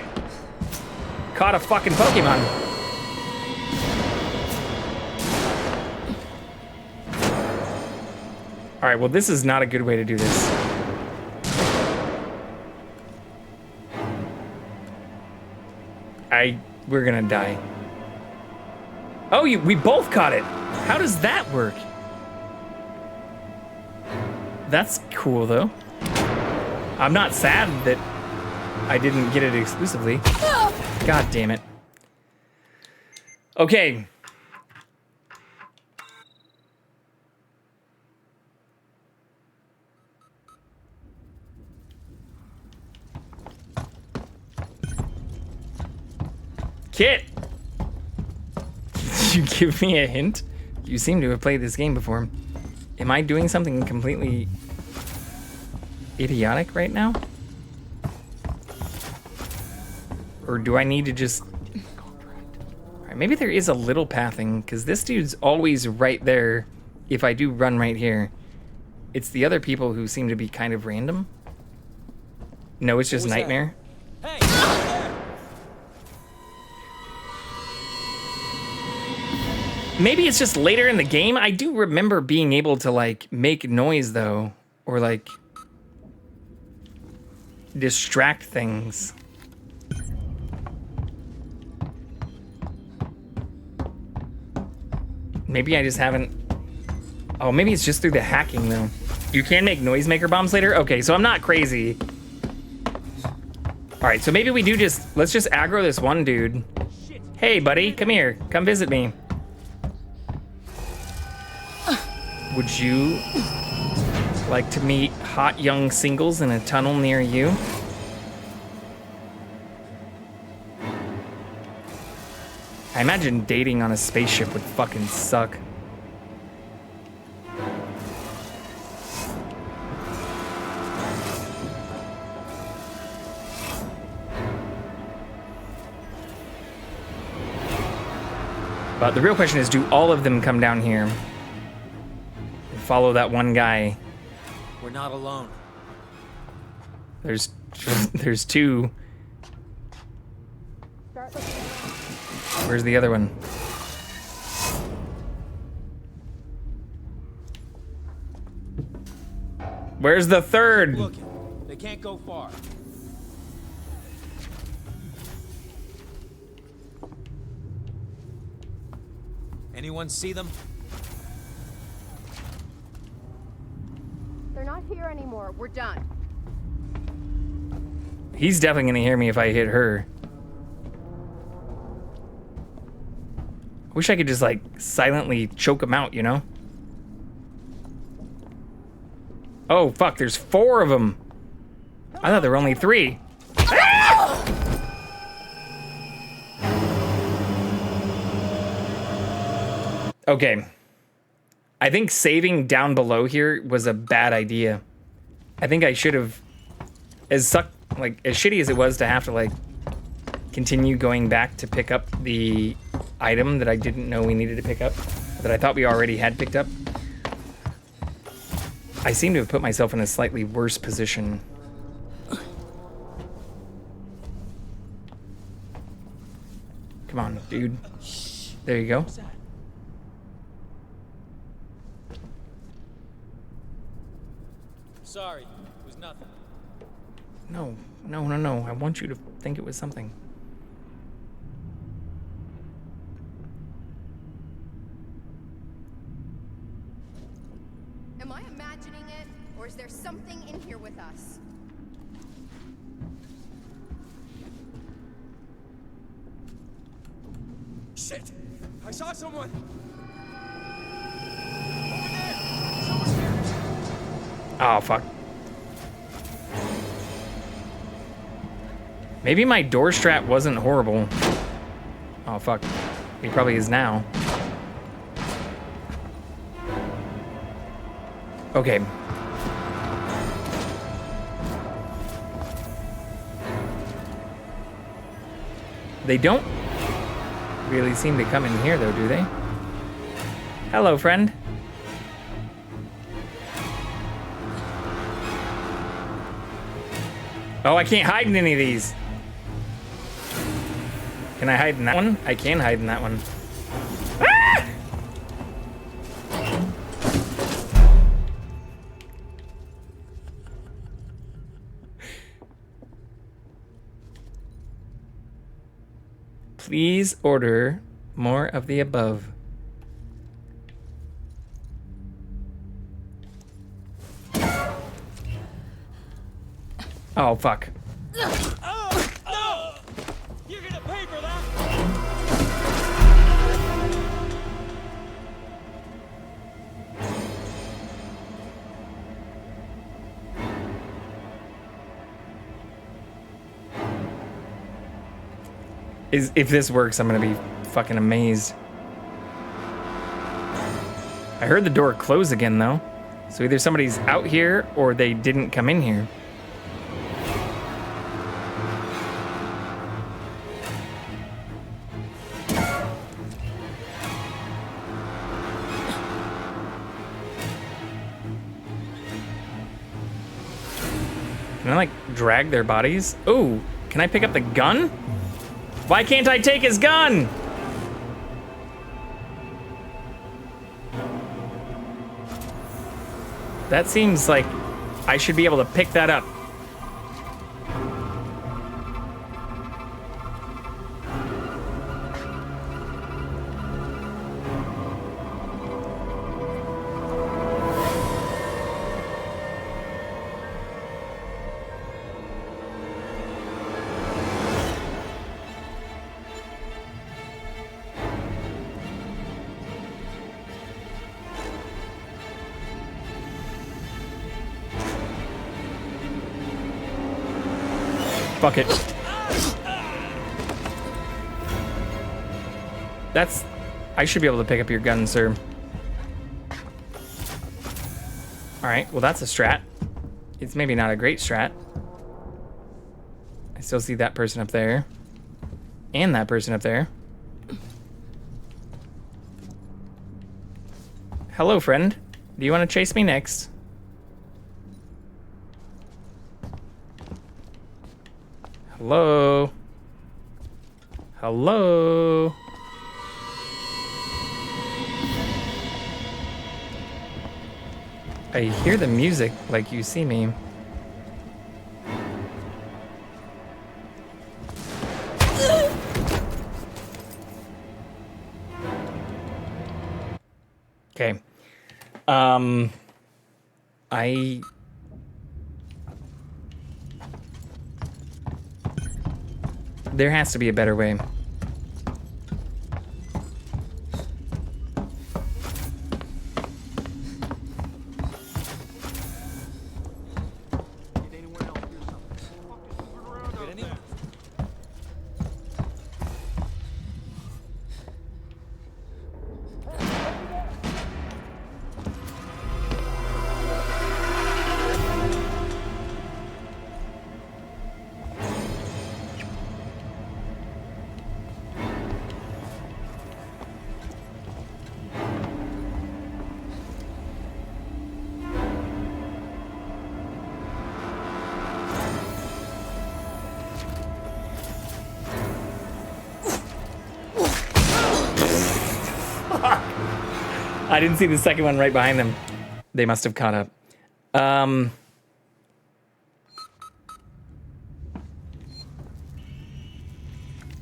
caught a fucking Pokemon. All right, well, this is not a good way to do this. We're gonna die. Oh, we both caught it. How does that work? That's cool, though. I'm not sad that I didn't get it exclusively. God damn it. Okay. Kit! Did you give me a hint? You seem to have played this game before. Am I doing something completely idiotic right now? Or do I need to just... Alright, maybe there is a little pathing, because this dude's always right there if I do run right here. It's the other people who seem to be kind of random. No, it's just Nightmare. Maybe it's just later in the game. I do remember being able to, like, make noise, though. Or, like, distract things. Maybe I just haven't... Oh, maybe it's just through the hacking, though. You can make noisemaker bombs later? Okay, so I'm not crazy. Alright, so maybe we do just... Let's just aggro this one dude. Hey, buddy, come here. Come visit me. Would you like to meet hot young singles in a tunnel near you? I imagine dating on a spaceship would fucking suck. But the real question is, do all of them come down here? Follow that one guy. We're not alone. There's two. Where's the other one? Where's the third? Look, they can't go far. Anyone see them? They're not here anymore. We're done. He's definitely gonna hear me if I hit her. wish I could just, like, silently choke him out, you know? Oh, fuck, there's 4 of them. I thought there were only 3. Okay. I think saving down below here was a bad idea. I think I should have, as shitty as it was to have to, like, continue going back to pick up the item that I didn't know we needed to pick up, that I thought we already had picked up. I seem to have put myself in a slightly worse position. Come on, dude. There you go. Sorry, it was nothing. No, no, no, no. I want you to think it was something. Am I imagining it, or is there something in here with us? Shit! I saw someone! Oh, fuck. Maybe my door strap wasn't horrible. Oh, fuck. He probably is now. Okay. They don't really seem to come in here, though, do they? Hello, friend. Oh, I can't hide in any of these. Can I hide in that one? I can hide in that one. Ah! Please order more of the above. Oh, fuck. Oh, no! You're gonna pay for that! If this works, I'm gonna be fucking amazed. I heard the door close again, though. So either somebody's out here or they didn't come in here. Can I, like, drag their bodies? Ooh, can I pick up the gun? Why can't I take his gun? That seems like I should be able to pick that up. Fuck it. I should be able to pick up your gun, sir. Alright, well that's a strat. It's maybe not a great strat. I still see that person up there. And that person up there. Hello, friend. Do you want to chase me next? Hello? Hello? I hear the music like you see me. Okay. There has to be a better way. I didn't see the second one right behind them. They must have caught up.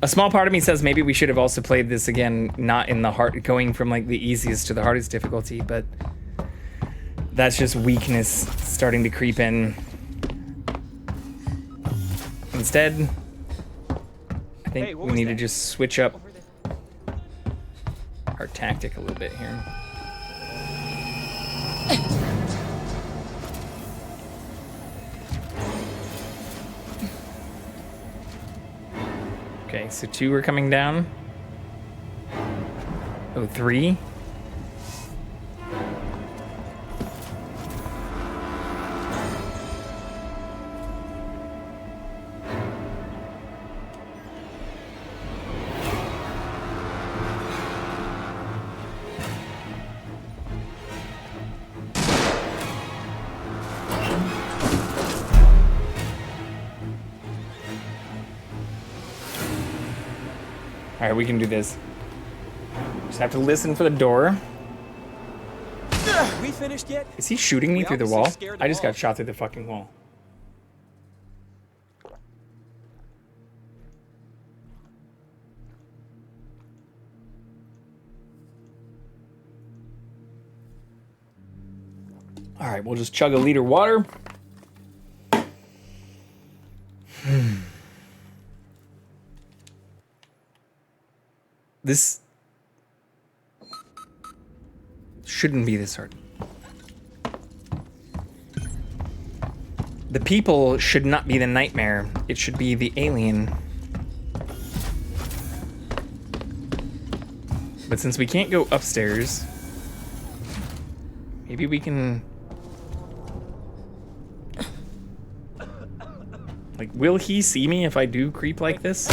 A small part of me says maybe we should have also played this again, not in the hard, going from like the easiest to the hardest difficulty, but that's just weakness starting to creep in. Instead, I think we need to just switch up our tactic a little bit here. Okay, so 2 are coming down. Oh, 3. All right, we can do this. Just have to listen for the door. We finished yet? Is he shooting me through the wall? I just got shot through the fucking wall. All right, we'll just chug a liter of water. This shouldn't be this hard. The people should not be the nightmare. It should be the alien. But since we can't go upstairs, maybe we can... Like, will he see me if I do creep like this?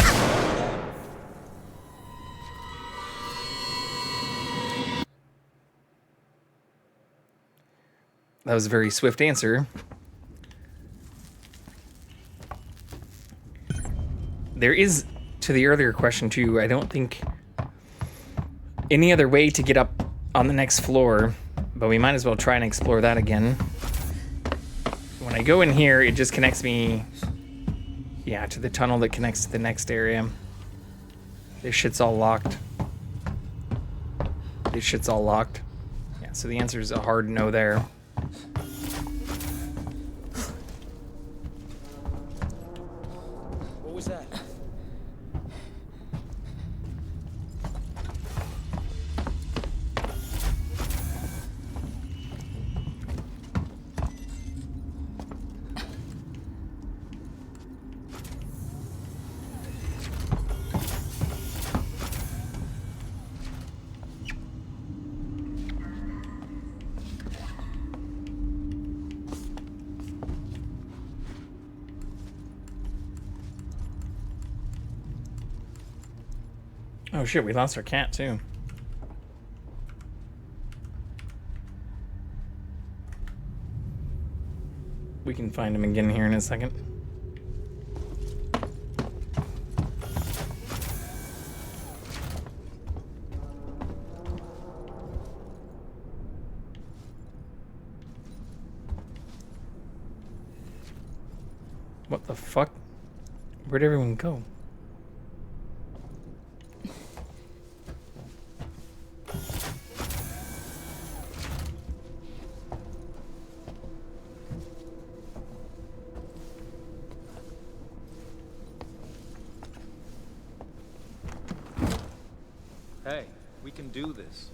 That was a very swift answer. There is, to the earlier question too, I don't think any other way to get up on the next floor, but we might as well try and explore that again. When I go in here, it just connects me, yeah, to the tunnel that connects to the next area. This shit's all locked. This shit's all locked. Yeah, so the answer is a hard no there. What was that? Oh shit, we lost our cat too. We can find him again here in a second. What the fuck? Where'd everyone go? Hey, we can do this.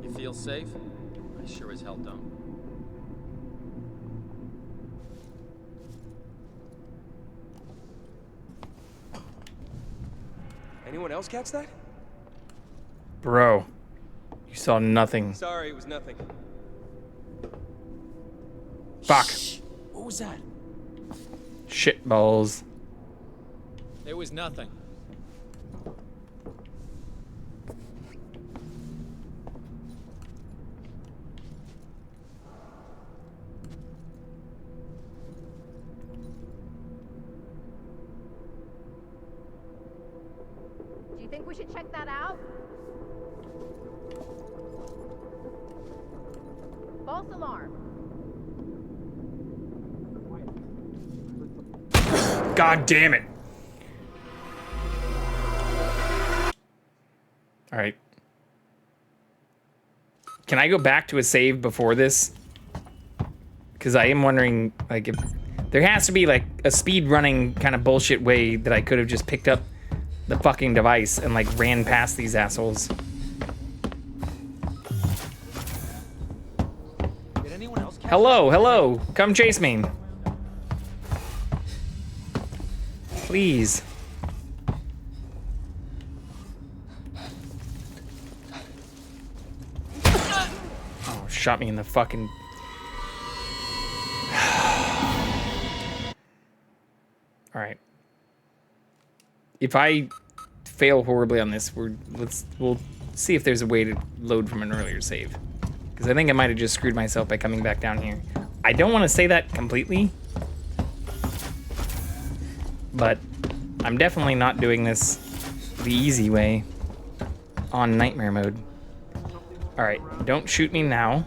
You feel safe? I sure as hell don't. Anyone else catch that? Bro, you saw nothing. Sorry, it was nothing. Fuck. What was that? Shit balls. It was nothing. we should check that out? False alarm. God damn it. All right. Can I go back to a save before this? Because I am wondering, like, if there has to be like a speed running kind of bullshit way that I could have just picked up the fucking device and like ran past these assholes. Did anyone else catch Hello, hello. Come chase me. Please. Oh, shot me in the fucking... All right. If I fail horribly on this, we'll see if there's a way to load from an earlier save. Because I think I might have just screwed myself by coming back down here. I don't want to say that completely, but I'm definitely not doing this the easy way on nightmare mode. All right, don't shoot me now.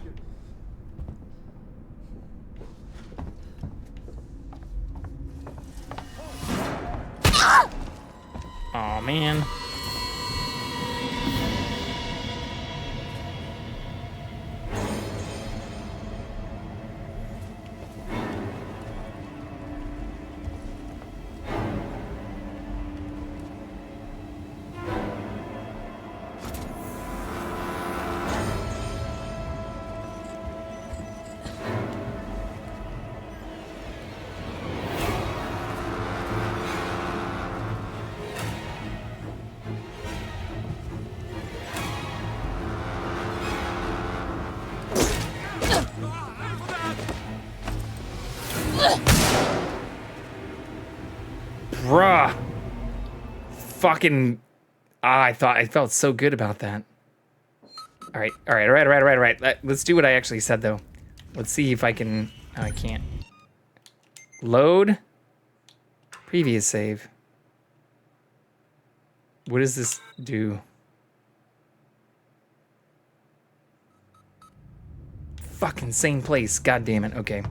Aw, man. Bruh. Fucking... I felt so good about that. All right. Let's do what I actually said, though. Let's see if I can... No, I can't. Load. Previous save. What does this do? Fucking same place. God damn it. Okay.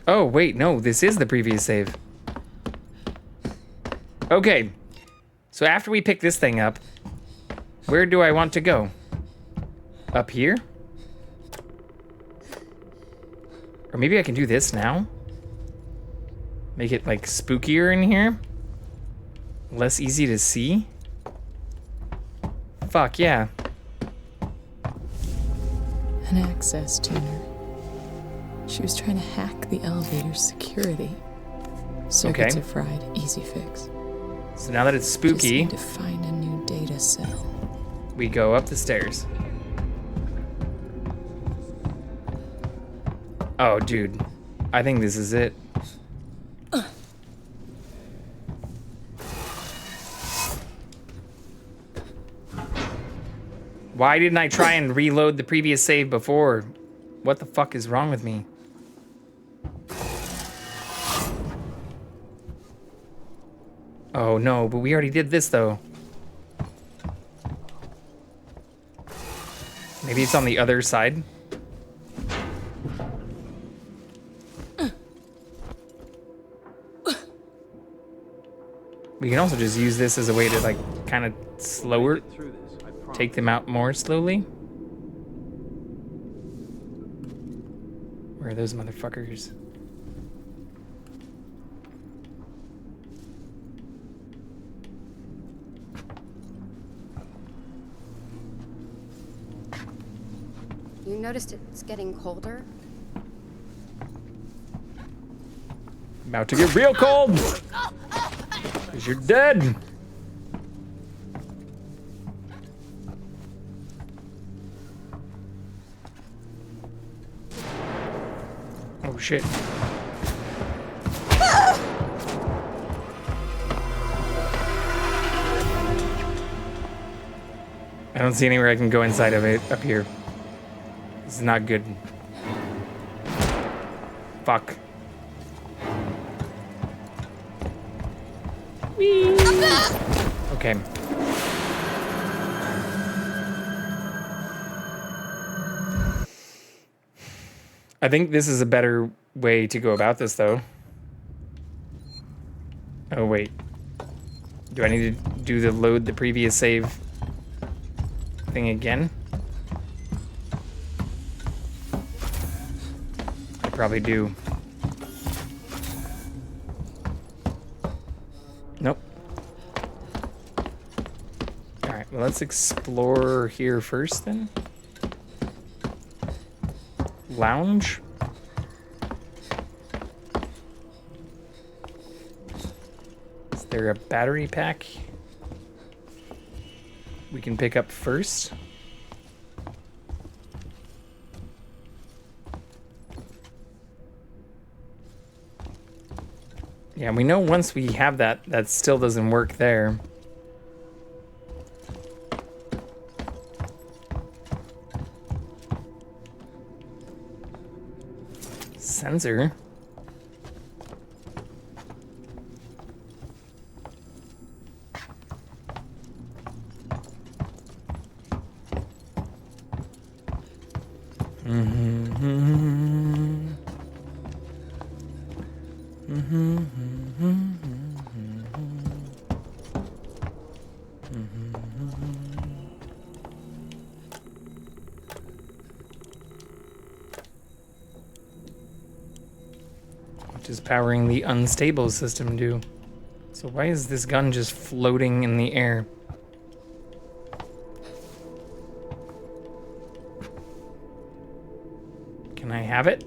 Oh, wait, no, this is the previous save. Okay, so after we pick this thing up, where do I want to go? Up here? Or maybe I can do this now? Make it, like, spookier in here? Less easy to see? Fuck, yeah. An access tuner. She was trying to hack the elevator's security. Circuits are fried. Easy fix. So now that it's spooky, just need to find a new data cell. We go up the stairs. Oh, dude. I think this is it. Why didn't I try and reload the previous save before? What the fuck is wrong with me? Oh no, but we already did this though. Maybe it's on the other side. We can also just use this as a way to like kind of slower, take them out more slowly. Where are those motherfuckers? You noticed it's getting colder? About to get real cold! Because you're dead! Oh shit. I don't see anywhere I can go inside of it up here. This is not good. Fuck. Okay. I think this is a better way to go about this, though. Oh, wait. Do I need to do the load the previous save thing again? I probably do. Nope. Alright, well, let's explore here first, then. Lounge? Is there a battery pack we can pick up first? Yeah, we know once we have that, that still doesn't work there. Sensor. Which is powering the unstable system do. So why is this gun just floating in the air? Can I have it?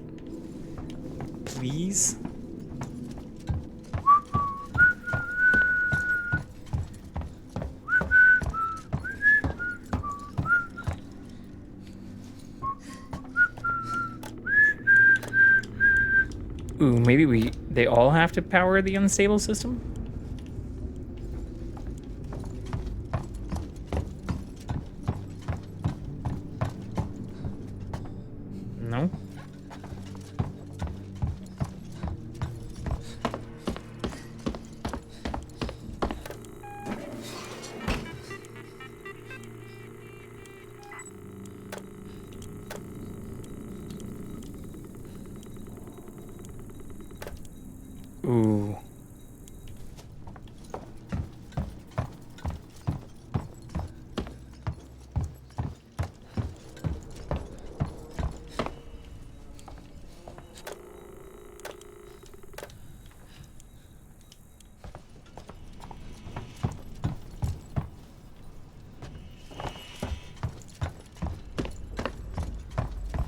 Please? Ooh, maybe they all have to power the unstable system? No? Ooh.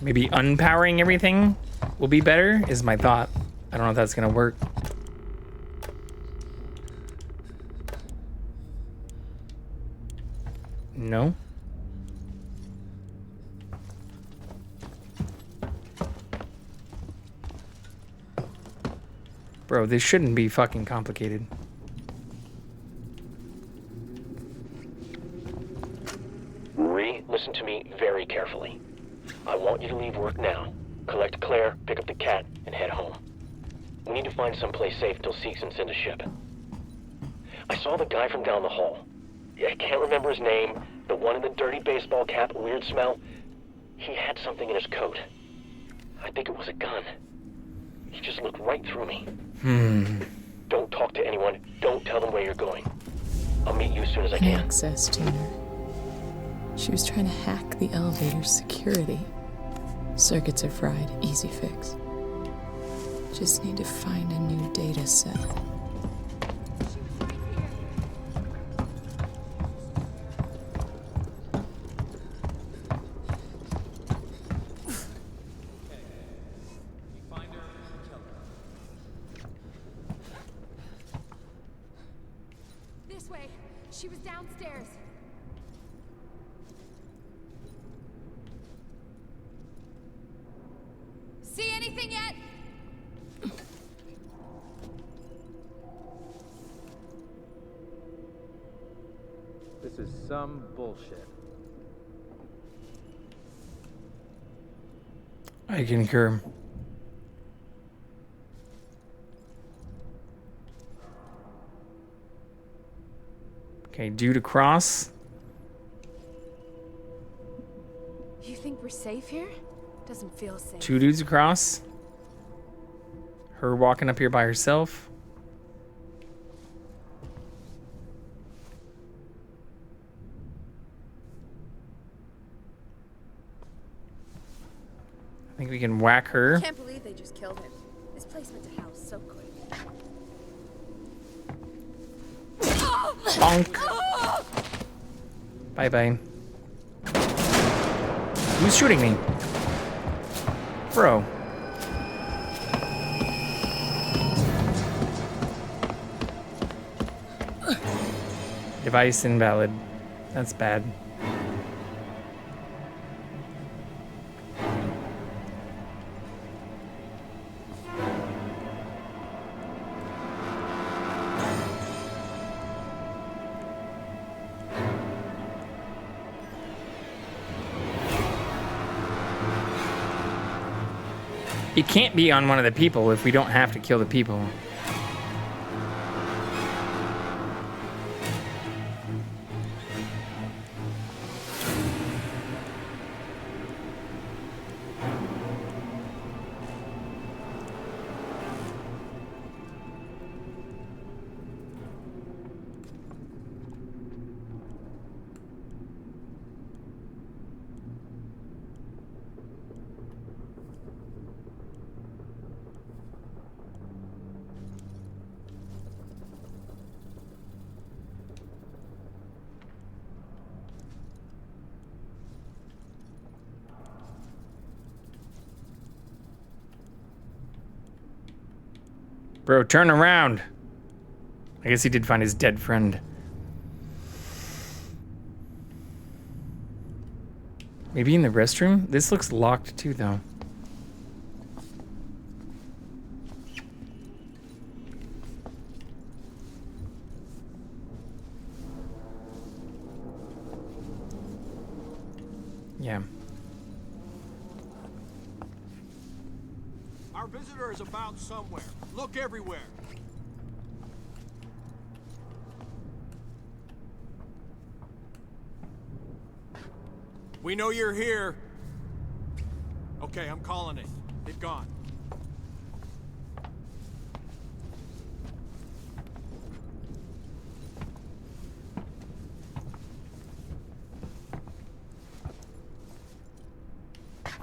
Maybe unpowering everything will be better, is my thought. I don't know if that's gonna work. No? Bro, this shouldn't be fucking complicated. Marie, listen to me very carefully. I want you to leave work now. Collect Claire, pick up the cat, and head home. We need to find someplace safe till Seegson send a ship. I saw the guy from down the hall. I can't remember his name. The one in the dirty baseball cap, weird smell. He had something in his coat. I think it was a gun. He just looked right through me. Don't talk to anyone. Don't tell them where you're going. I'll meet you as soon as I can. Access tuner. She was trying to hack the elevator's security. Circuits are fried. Easy fix. Just need to find a new data set. This way. She was downstairs. See anything yet? This is some bullshit. I concur. Okay, due to cross. You think we're safe here? Doesn't feel safe. 2 dudes across. Her walking up here by herself. I think we can whack her. Can't believe they just killed him. This place went to hell so quick. Bonk. Bye-bye. Who's shooting me? Bro. Device invalid. That's bad. It can't be on one of the people if we don't have to kill the people. Bro, turn around. I guess he did find his dead friend. Maybe in the restroom? This looks locked too, though. Yeah. Our visitor is about somewhere. Look everywhere. We know you're here. Okay, I'm calling it. They've gone.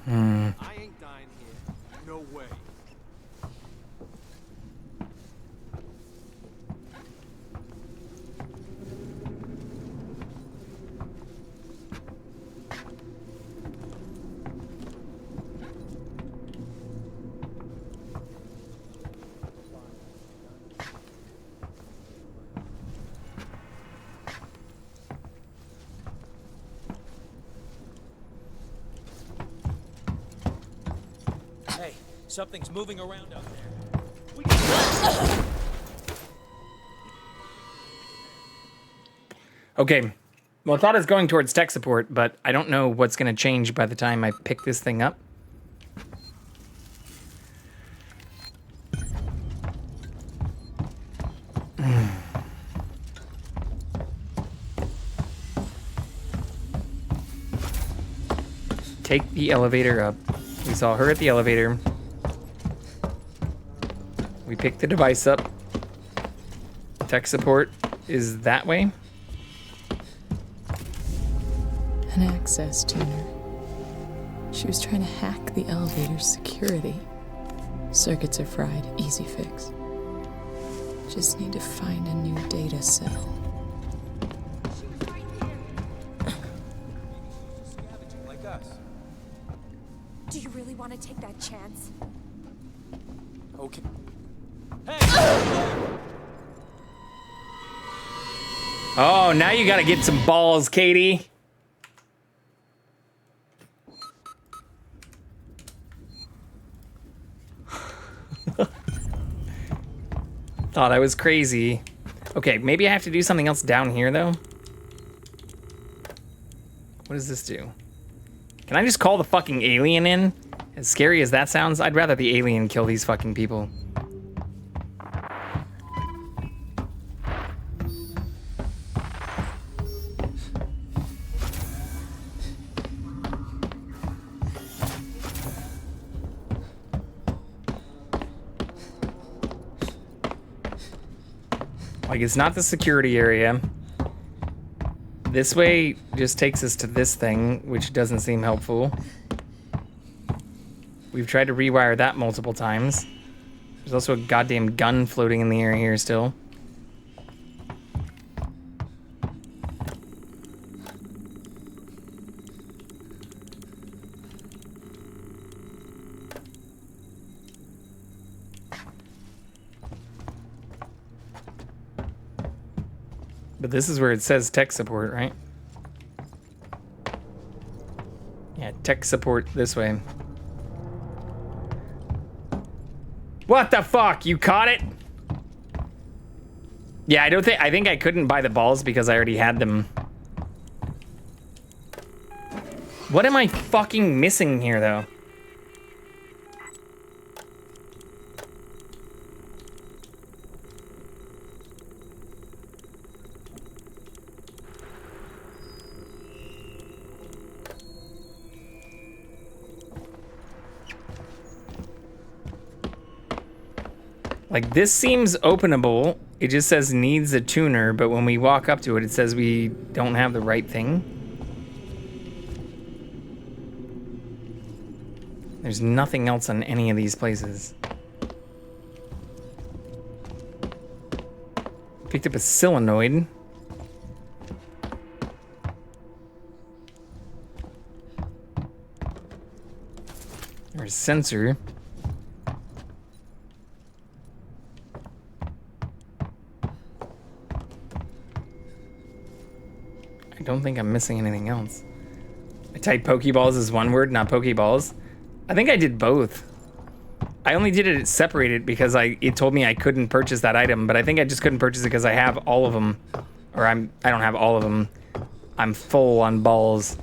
I ain't dying here. No way. Hey, something's moving around out there. Okay. Well, I thought it was going towards tech support, but I don't know what's going to change by the time I pick this thing up. Take the elevator up. We saw her at the elevator. We picked the device up. Tech support is that way. An access tuner. She was trying to hack the elevator's security. Circuits are fried, easy fix. Just need to find a new data cell. Like us. Do you really want to take that chance? Okay. Oh, now you gotta get some balls, Katie. Thought I was crazy. Okay, maybe I have to do something else down here, though. What does this do? Can I just call the fucking alien in As scary as that sounds, I'd rather the alien kill these fucking people. Like, it's not the security area. This way just takes us to this thing, which doesn't seem helpful. We've tried to rewire that multiple times. There's also a goddamn gun floating in the air here still. But this is where it says tech support, right? Yeah, tech support this way. What the fuck? You caught it? Yeah, I think I couldn't buy the balls because I already had them. What am I fucking missing here, though? Like, this seems openable. It just says needs a tuner, but when we walk up to it, it says we don't have the right thing. There's nothing else on any of these places. Picked up a solenoid. Or a sensor. I don't think I'm missing anything else. I typed Pokeballs as one word, not Pokeballs. I think I did both. I only did it separated because it told me I couldn't purchase that item, but I think I just couldn't purchase it because I have all of them. Or I don't have all of them. I'm full on balls.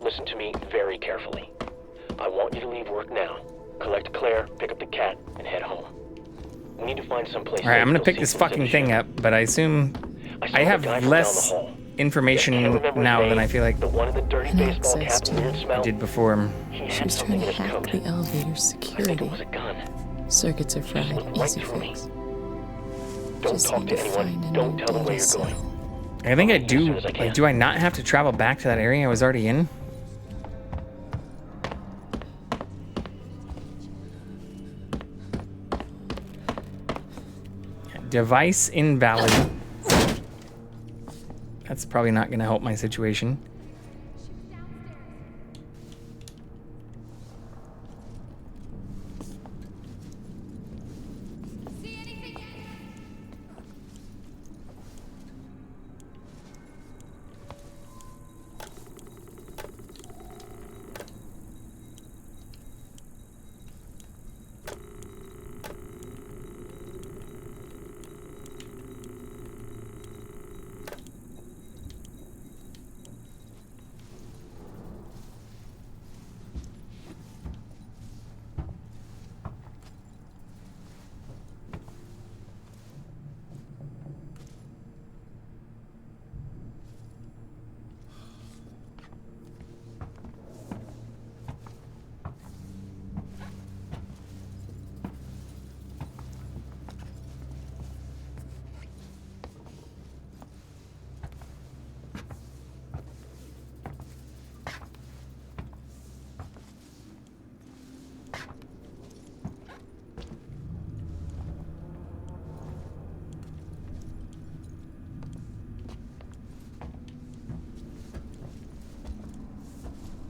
Listen to me very carefully. I want you to leave work now. Collect Claire, pick up the cat, and head home. We need to find some place. Alright, I'm gonna pick this fucking thing up, but I assume I have less information now than I feel like And access to. I did before. She was trying to hack the elevator's security. Circuits are fried, easy fix. Just need to find a new data cell. I think I do. Like, do I not have to travel back to that area I was already in? Device invalid. That's probably not going to help my situation.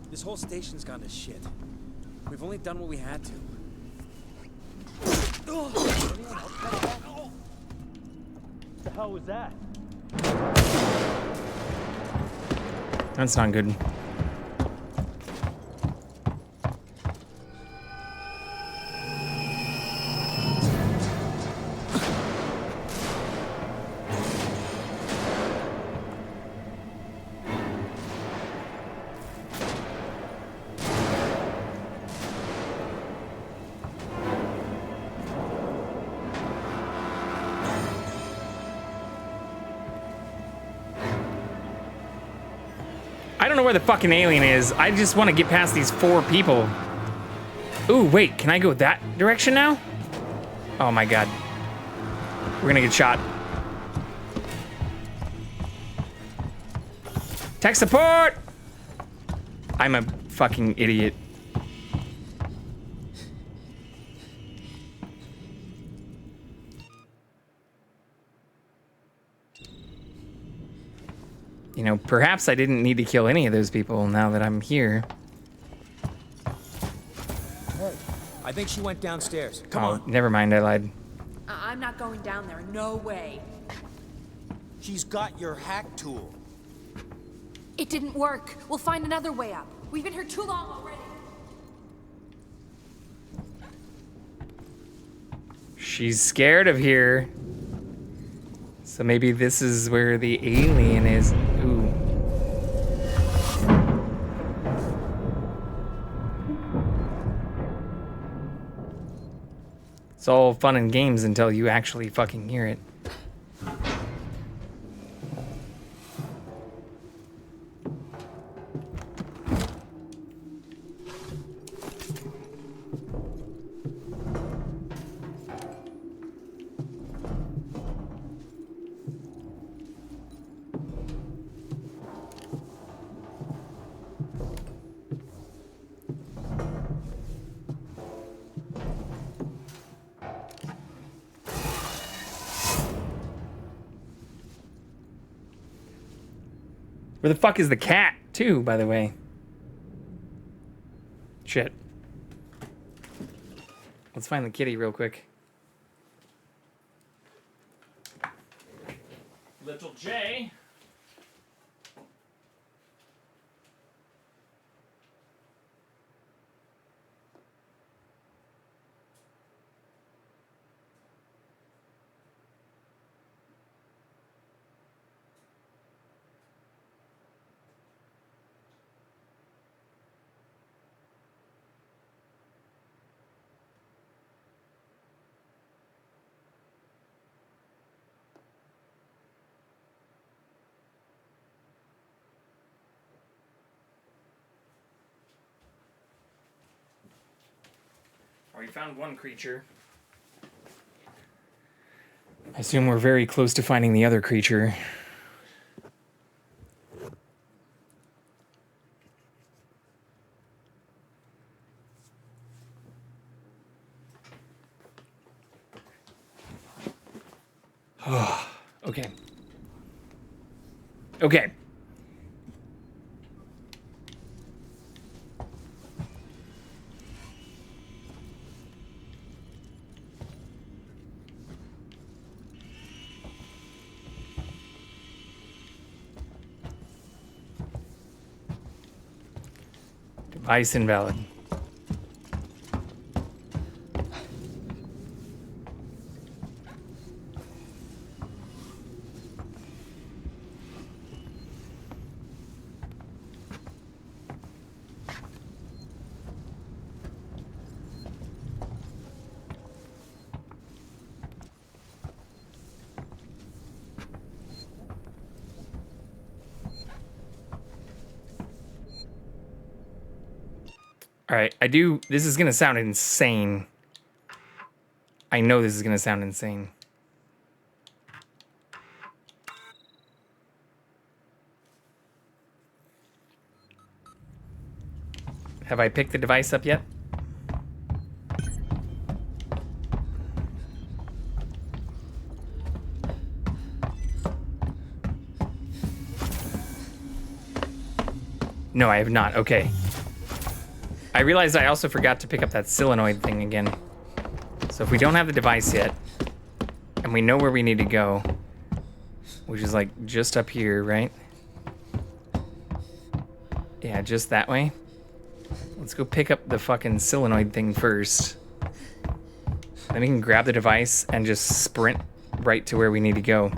This whole station's gone to shit. We've only done what we had to. What the hell was that? That's not good. I don't know where the fucking alien is. I just want to get past these 4 people. Ooh, wait, can I go that direction now? Oh my god. We're gonna get shot. Tech support! I'm a fucking idiot. You know, perhaps I didn't need to kill any of those people now that I'm here. I think she went downstairs. Come on. Never mind, I lied. I'm not going down there. No way. She's got your hack tool. It didn't work. We'll find another way up. We've been here too long already. She's scared of here. So maybe this is where the alien is. Ooh. It's all fun and games until you actually fucking hear it. Where the fuck is the cat, too, by the way? Shit. Let's find the kitty real quick. Little J. We found one creature. I assume we're very close to finding the other creature. Oh, okay. Okay. Device invalid. All right, this is gonna sound insane. I know this is gonna sound insane. Have I picked the device up yet? No, I have not. Okay. I realized I also forgot to pick up that solenoid thing again. So if we don't have the device yet, and we know where we need to go, which is like just up here, right? Yeah, just that way. Let's go pick up the fucking solenoid thing first. Then we can grab the device and just sprint right to where we need to go.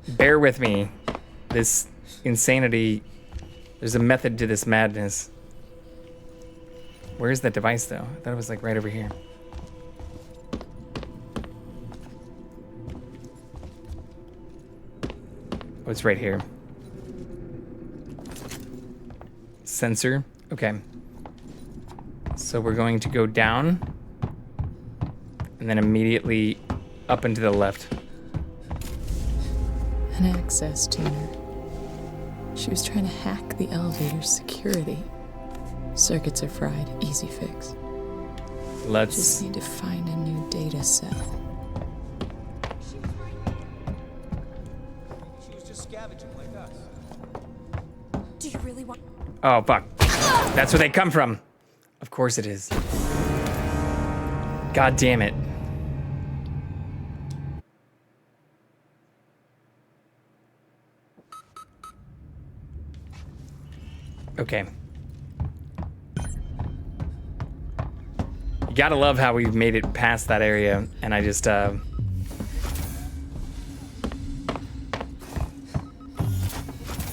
Bear with me. This insanity, there's a method to this madness. Where's that device though? I thought it was like right over here. Oh, it's right here. Sensor. Okay. So we're going to go down and then immediately up and to the left. An access tuner. She was trying to hack the elevator's security. Circuits are fried. Easy fix. Let's... Just need to find a new data set. She was just scavenging like us. Do you really want... Oh, fuck. That's where they come from. Of course it is. God damn it. Okay. You gotta love how we've made it past that area, and I just,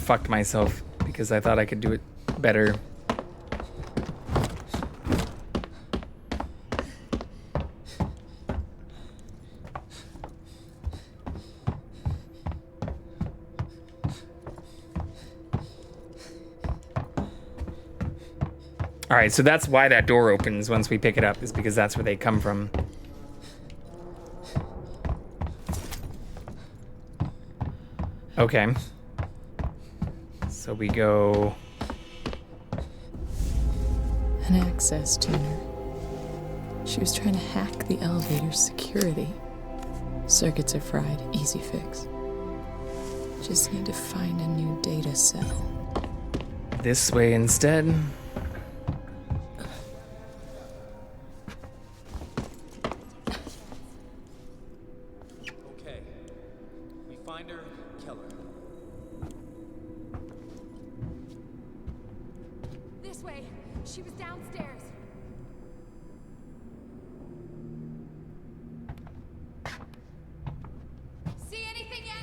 fucked myself because I thought I could do it better. All right, so that's why that door opens once we pick it up, is because that's where they come from. Okay. So we go... An access tuner. She was trying to hack the elevator's security. Circuits are fried. Easy fix. Just need to find a new data set. This way instead. Okay. We find her, kill her. This way. She was downstairs. See anything yet?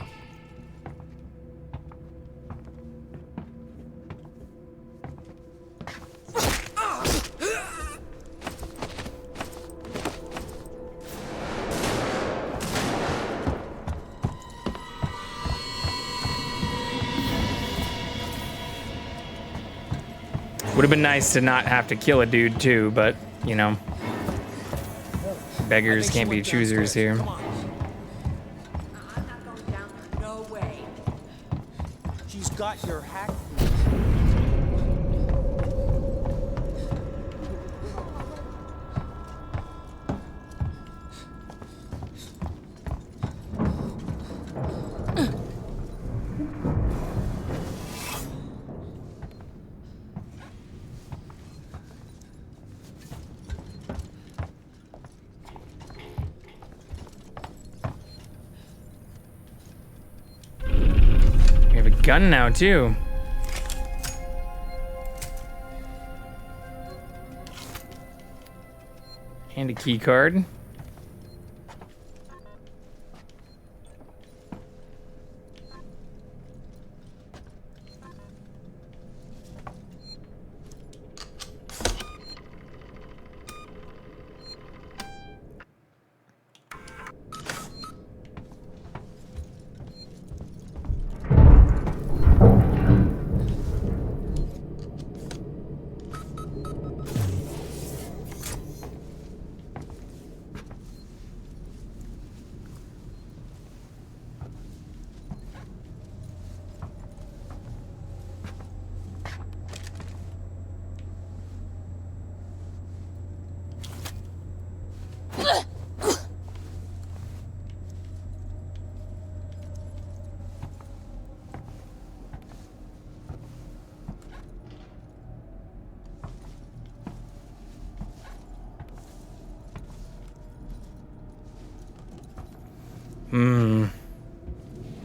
Would have been nice to not have to kill a dude too, but, you know. Beggars can't be choosers here. No way. She's got your hack. We have a gun now too. And a key card.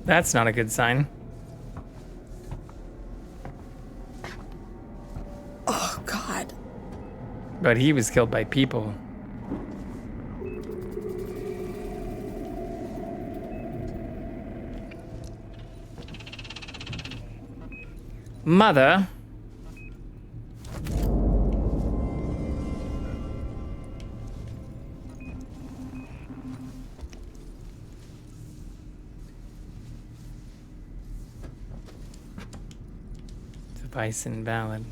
That's not a good sign. Oh, God. But he was killed by people. Mother. Device invalid.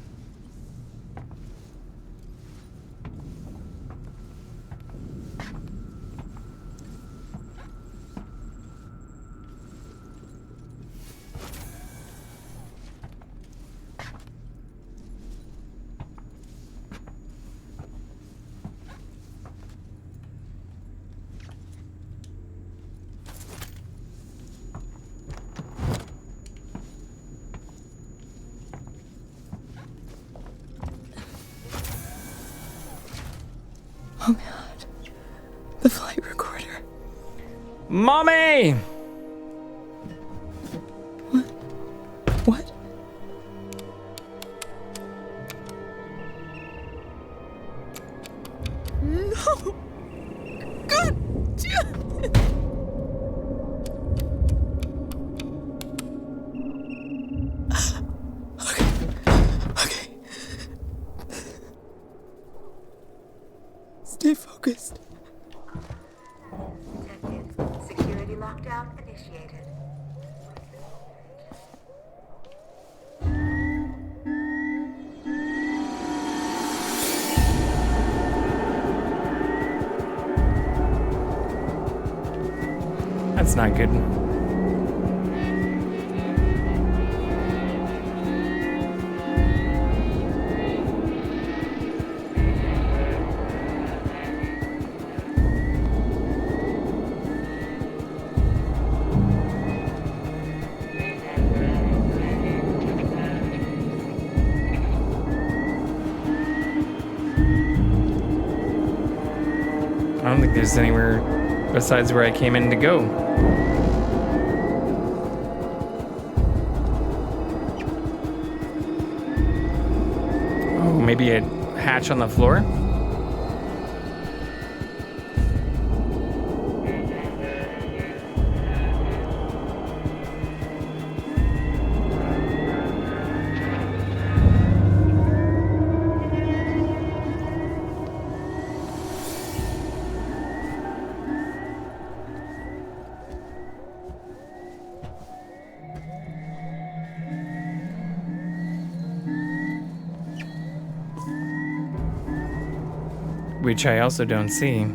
Oh God. The flight recorder. Mommy! What? No! God damn it! Okay. Stay focused. Security lockdown initiated. That's not good. I don't think there's anywhere besides where I came in to go. Oh, maybe a hatch on the floor? Which I also don't see.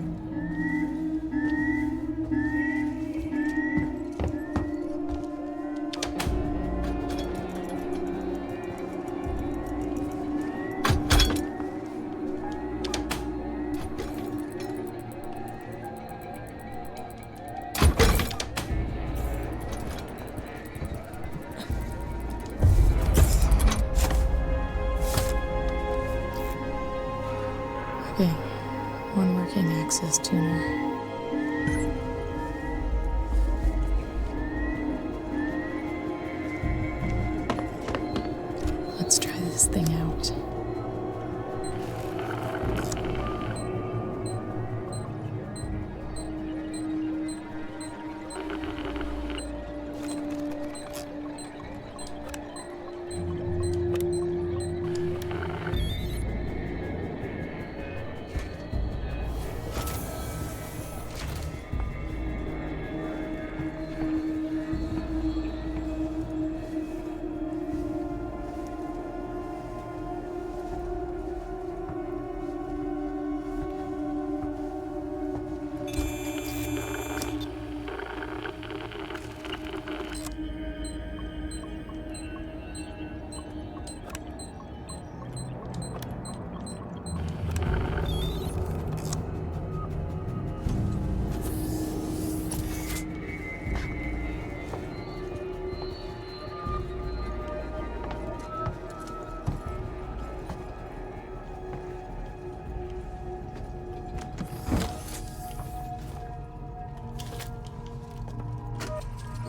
Okay, one working access tuner. Let's try this thing out.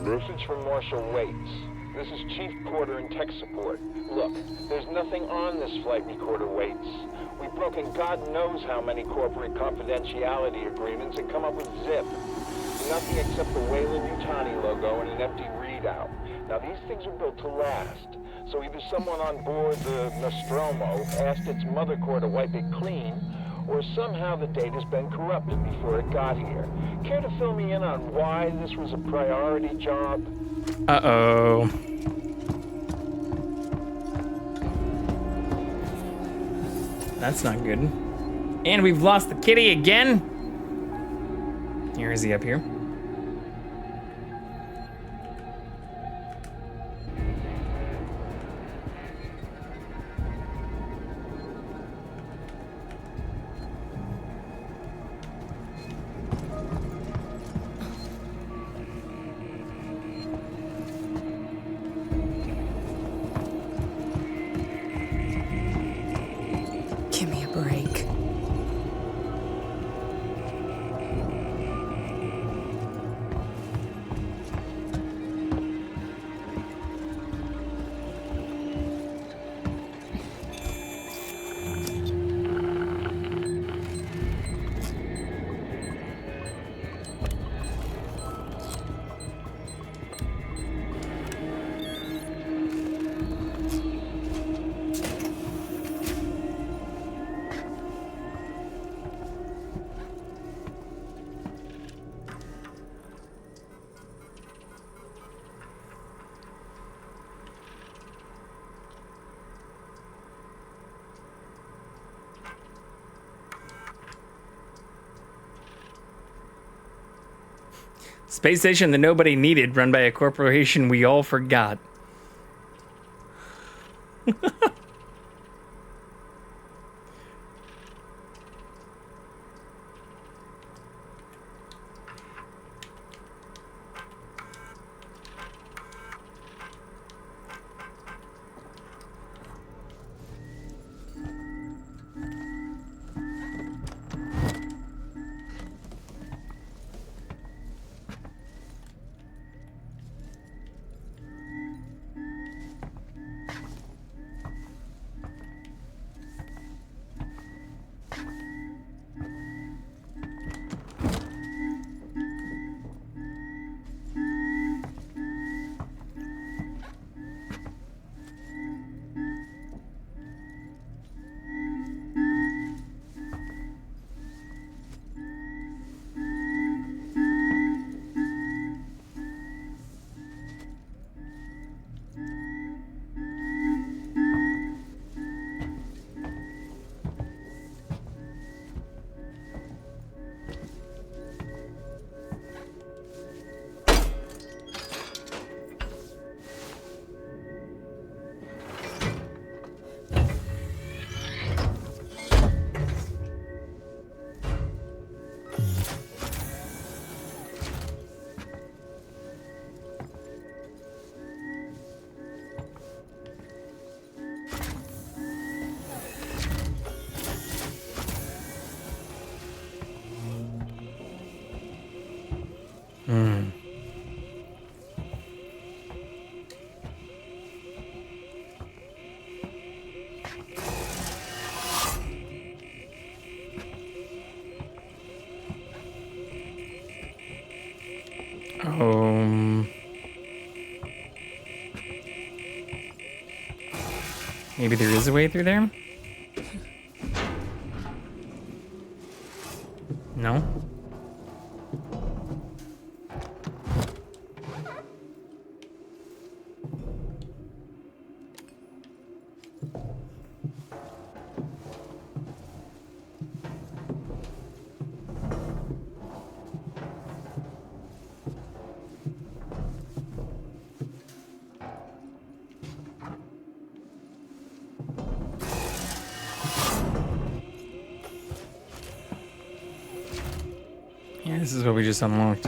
Message from Marshal Waits. This is Chief Porter in tech support. Look, there's nothing on this flight recorder, Waits. We've broken God knows how many corporate confidentiality agreements and come up with zip. Nothing except the Weyland-Yutani logo and an empty readout. Now, these things are built to last. So either someone on board the Nostromo asked its mother core to wipe it clean, or somehow the data's been corrupted before it got here. Care to fill me in on why this was a priority job? Uh-oh. That's not good. And we've lost the kitty again. Here, is he up here? Give me a break. Space station that nobody needed, run by a corporation we all forgot. Maybe there is a way through there? No? Yeah, this is what we just unlocked.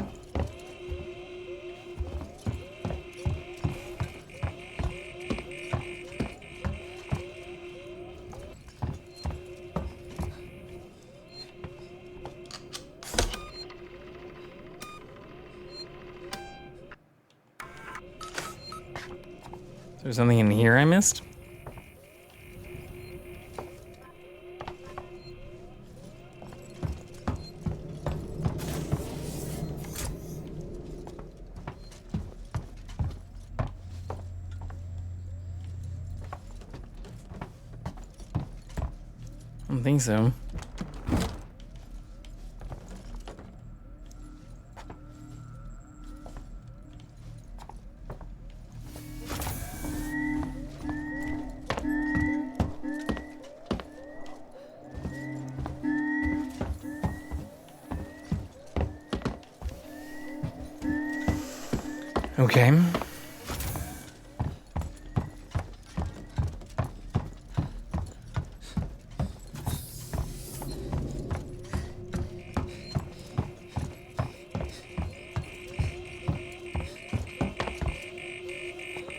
Is there something in here I missed? I don't think so. Okay.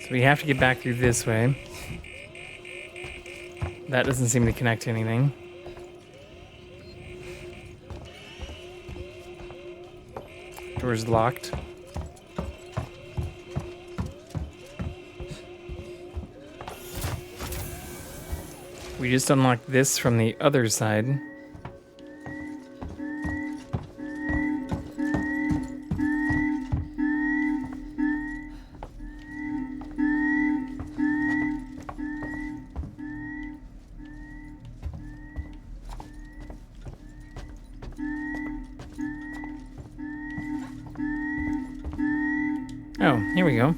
So we have to get back through this way. That doesn't seem to connect to anything. Door's locked. We just unlocked this from the other side. Oh, here we go.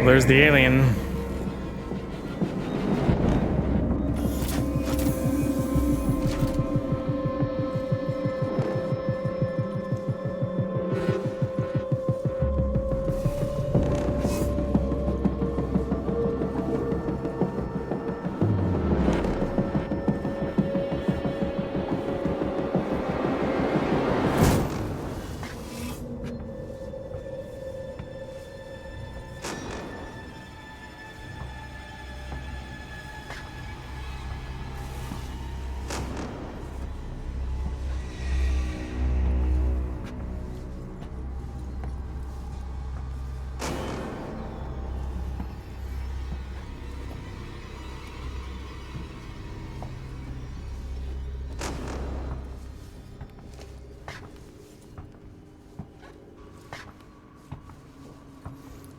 There's the alien.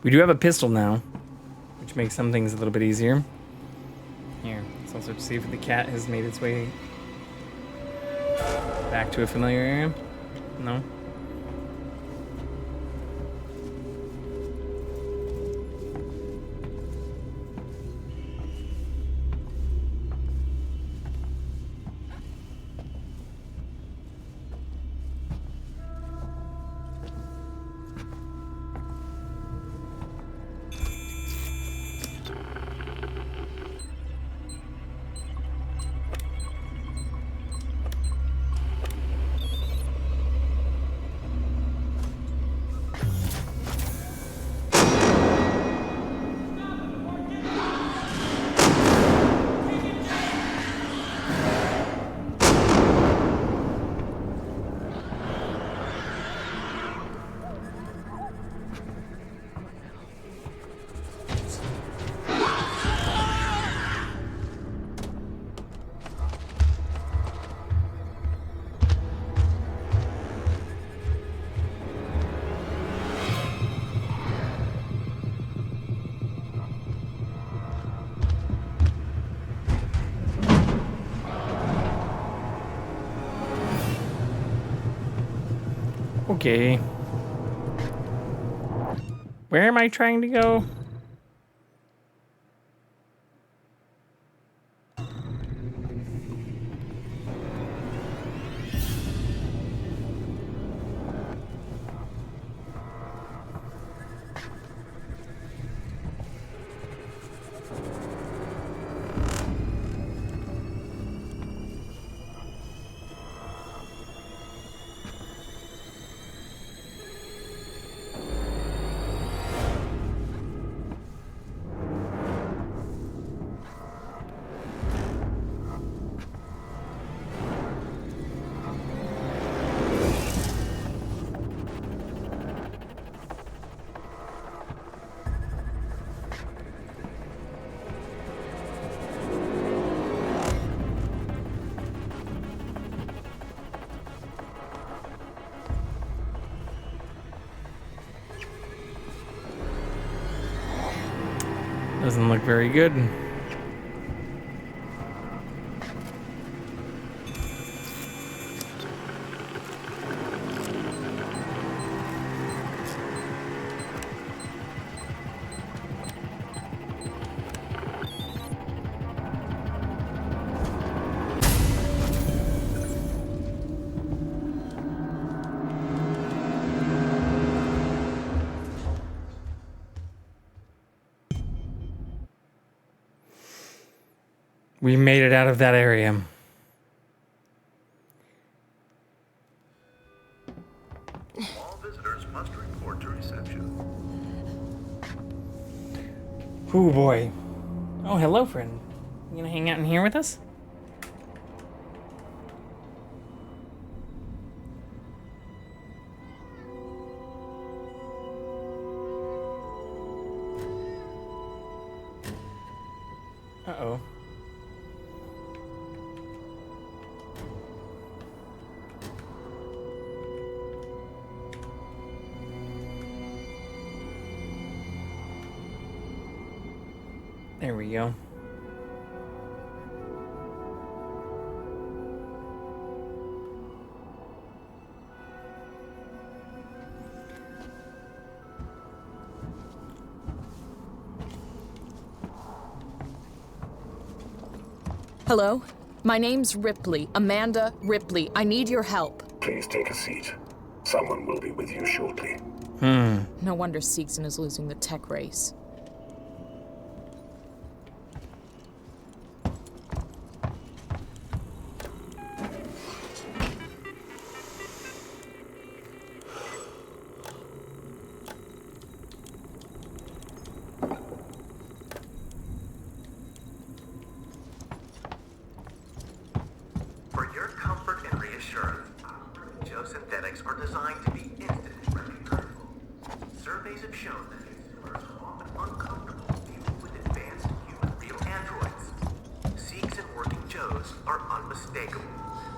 We do have a pistol now, which makes some things a little bit easier. Here, let's also see if the cat has made its way back to a familiar area. No? Okay. Where am I trying to go? Doesn't look very good. We made it out of that area. All visitors must report to reception. Oh boy. Oh, hello, friend. You gonna hang out in here with us? Uh-oh. There we go. Hello? My name's Ripley. Amanda Ripley. I need your help. Please take a seat. Someone will be with you shortly. No wonder Seegson is losing the tech race. For your comfort and reassurance, geosynthetics are designed to be instantly recognizable. Surveys have shown that consumers are often uncomfortable dealing with advanced human real androids. Seegson working Joes are unmistakable,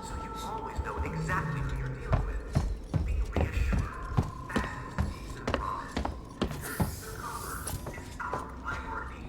so you always know exactly who you're dealing with. Be reassured. That is Seegson promise. Your comfort is our priority.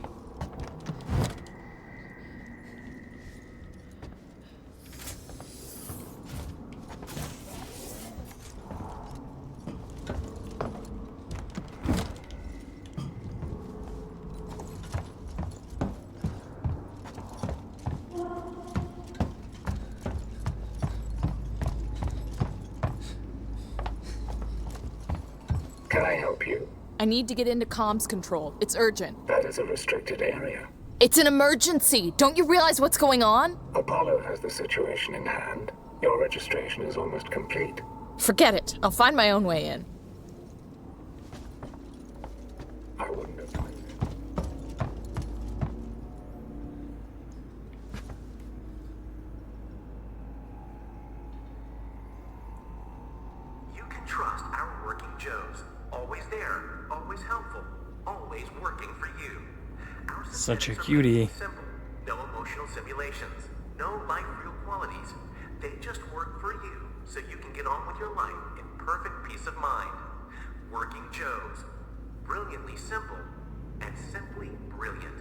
Can I help you? I need to get into comms control. It's urgent. That is a restricted area. It's an emergency! Don't you realize what's going on? Apollo has the situation in hand. Your registration is almost complete. Forget it. I'll find my own way in. I wouldn't have done it. You can trust our working Joes. Always there, always helpful, always working for you. Our Such a synthetics are cutie. really simple. No emotional simulations. No life real qualities. They just work for you, so you can get on with your life in perfect peace of mind. Working Joes. Brilliantly simple and simply brilliant.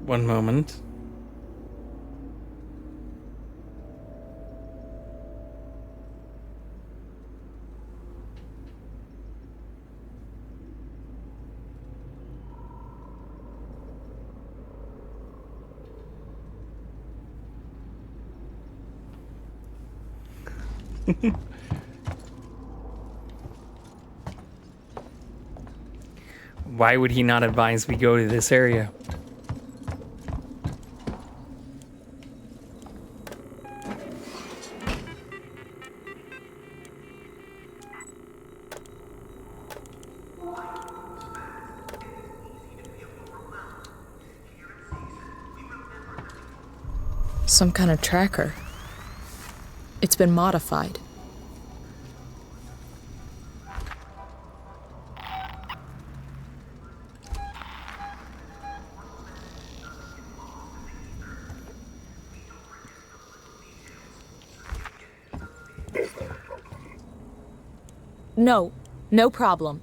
One moment. Why would he not advise we go to this area? Some kind of tracker. It's been modified. No, no problem.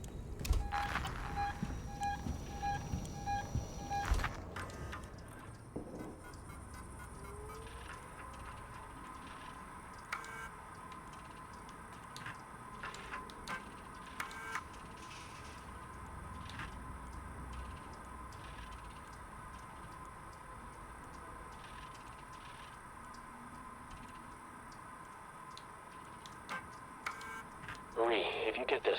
Marie, if you get this,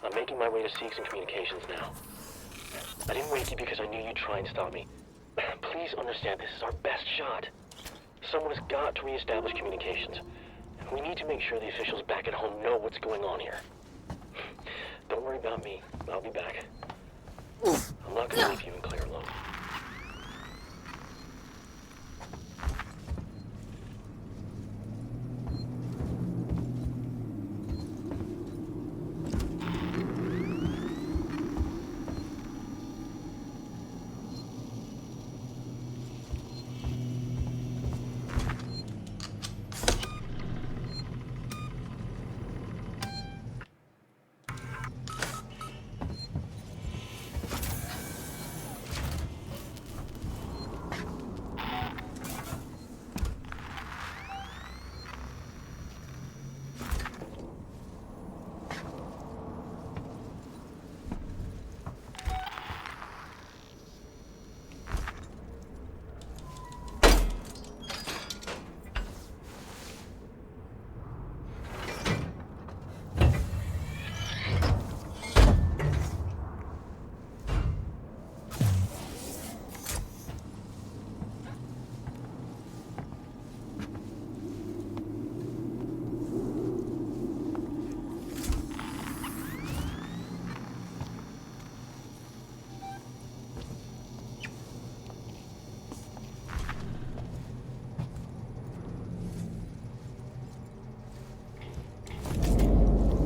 I'm making my way to Seeks and Communications now. I didn't wake you because I knew you'd try and stop me. Please understand, this is our best shot. Someone has got to reestablish communications. We need to make sure the officials back at home know what's going on here. Don't worry about me. I'll be back. I'm not going to leave you and Claire alone.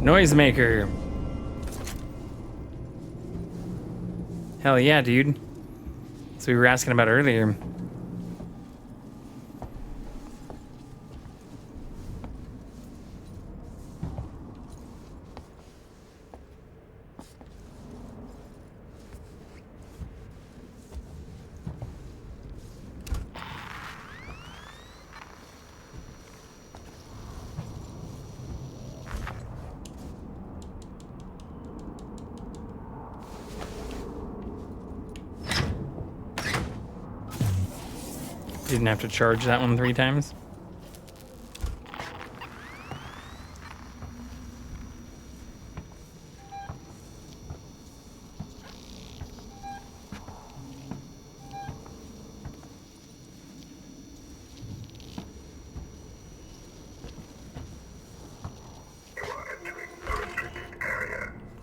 Noisemaker. Hell yeah, dude. That's what we were asking about earlier. Didn't have to charge that one 3 times.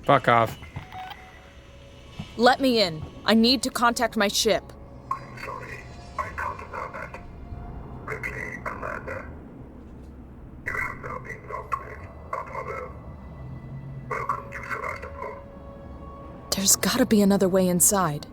Fuck off. Let me in. I need to contact my ship. There's gotta be another way inside.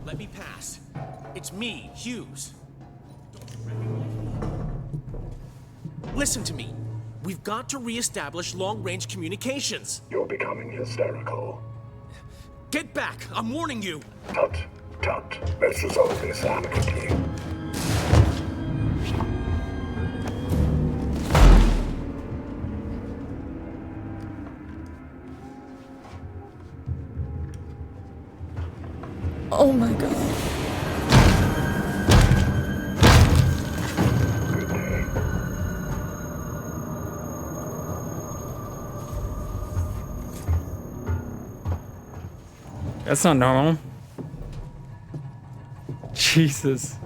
Let me pass. It's me, Hughes. Listen to me. We've got to re-establish long-range communications. You're becoming hysterical. Get back! I'm warning you! Tut, tut. Let's resolve this amicably. Oh my god. That's not normal. Jesus.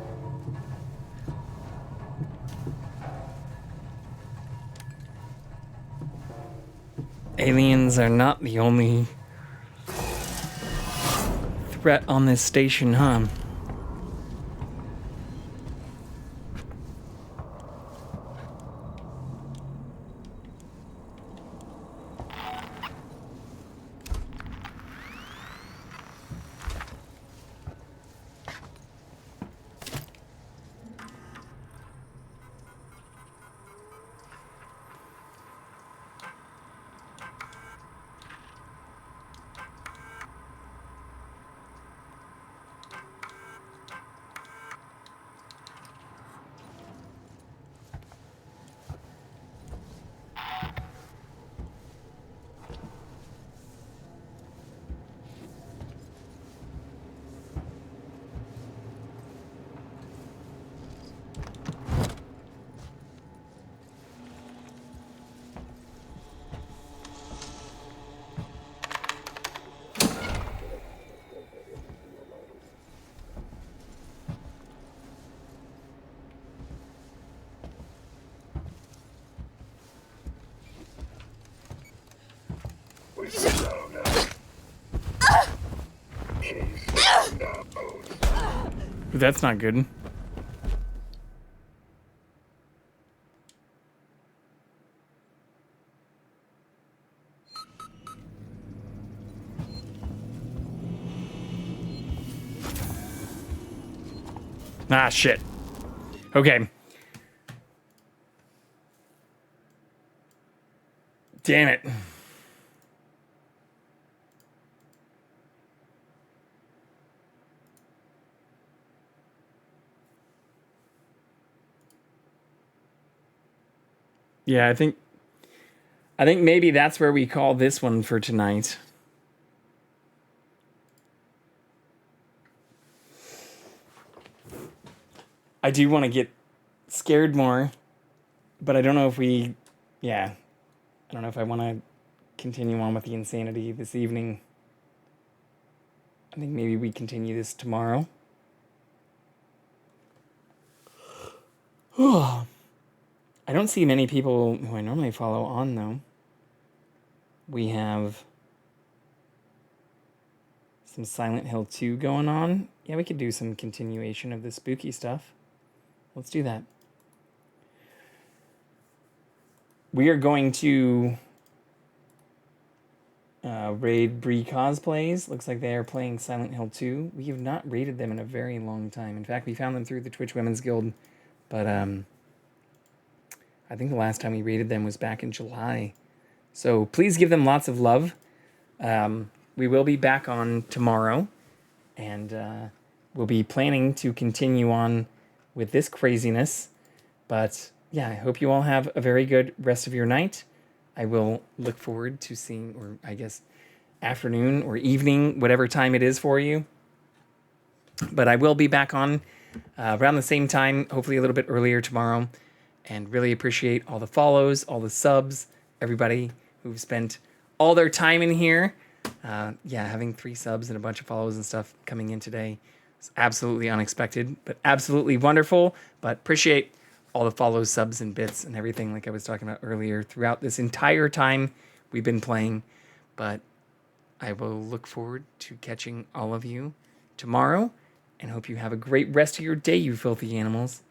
Aliens are not the only threat on this station, huh? That's not good. Ah, shit. Okay. Damn it. Yeah, I think maybe that's where we call this one for tonight. I do want to get scared more, but I don't know if I don't know if I want to continue on with the insanity this evening. I think maybe we continue this tomorrow. I don't see many people who I normally follow on, though. We have some Silent Hill 2 going on. Yeah, we could do some continuation of the spooky stuff. Let's do that. We are going to raid Bree Cosplays. Looks like they are playing Silent Hill 2. We have not raided them in a very long time. In fact, we found them through the Twitch Women's Guild, but I think the last time we raided them was back in July. So please give them lots of love. We will be back on tomorrow, and we'll be planning to continue on with this craziness. But yeah, I hope you all have a very good rest of your night. I will look forward to seeing, or I guess afternoon or evening, whatever time it is for you. But I will be back on around the same time, hopefully a little bit earlier tomorrow. And really appreciate all the follows, all the subs, everybody who've spent all their time in here. Having 3 subs and a bunch of follows and stuff coming in today is absolutely unexpected, but absolutely wonderful. But appreciate all the follows, subs, and bits and everything like I was talking about earlier throughout this entire time we've been playing. But I will look forward to catching all of you tomorrow and hope you have a great rest of your day, you filthy animals.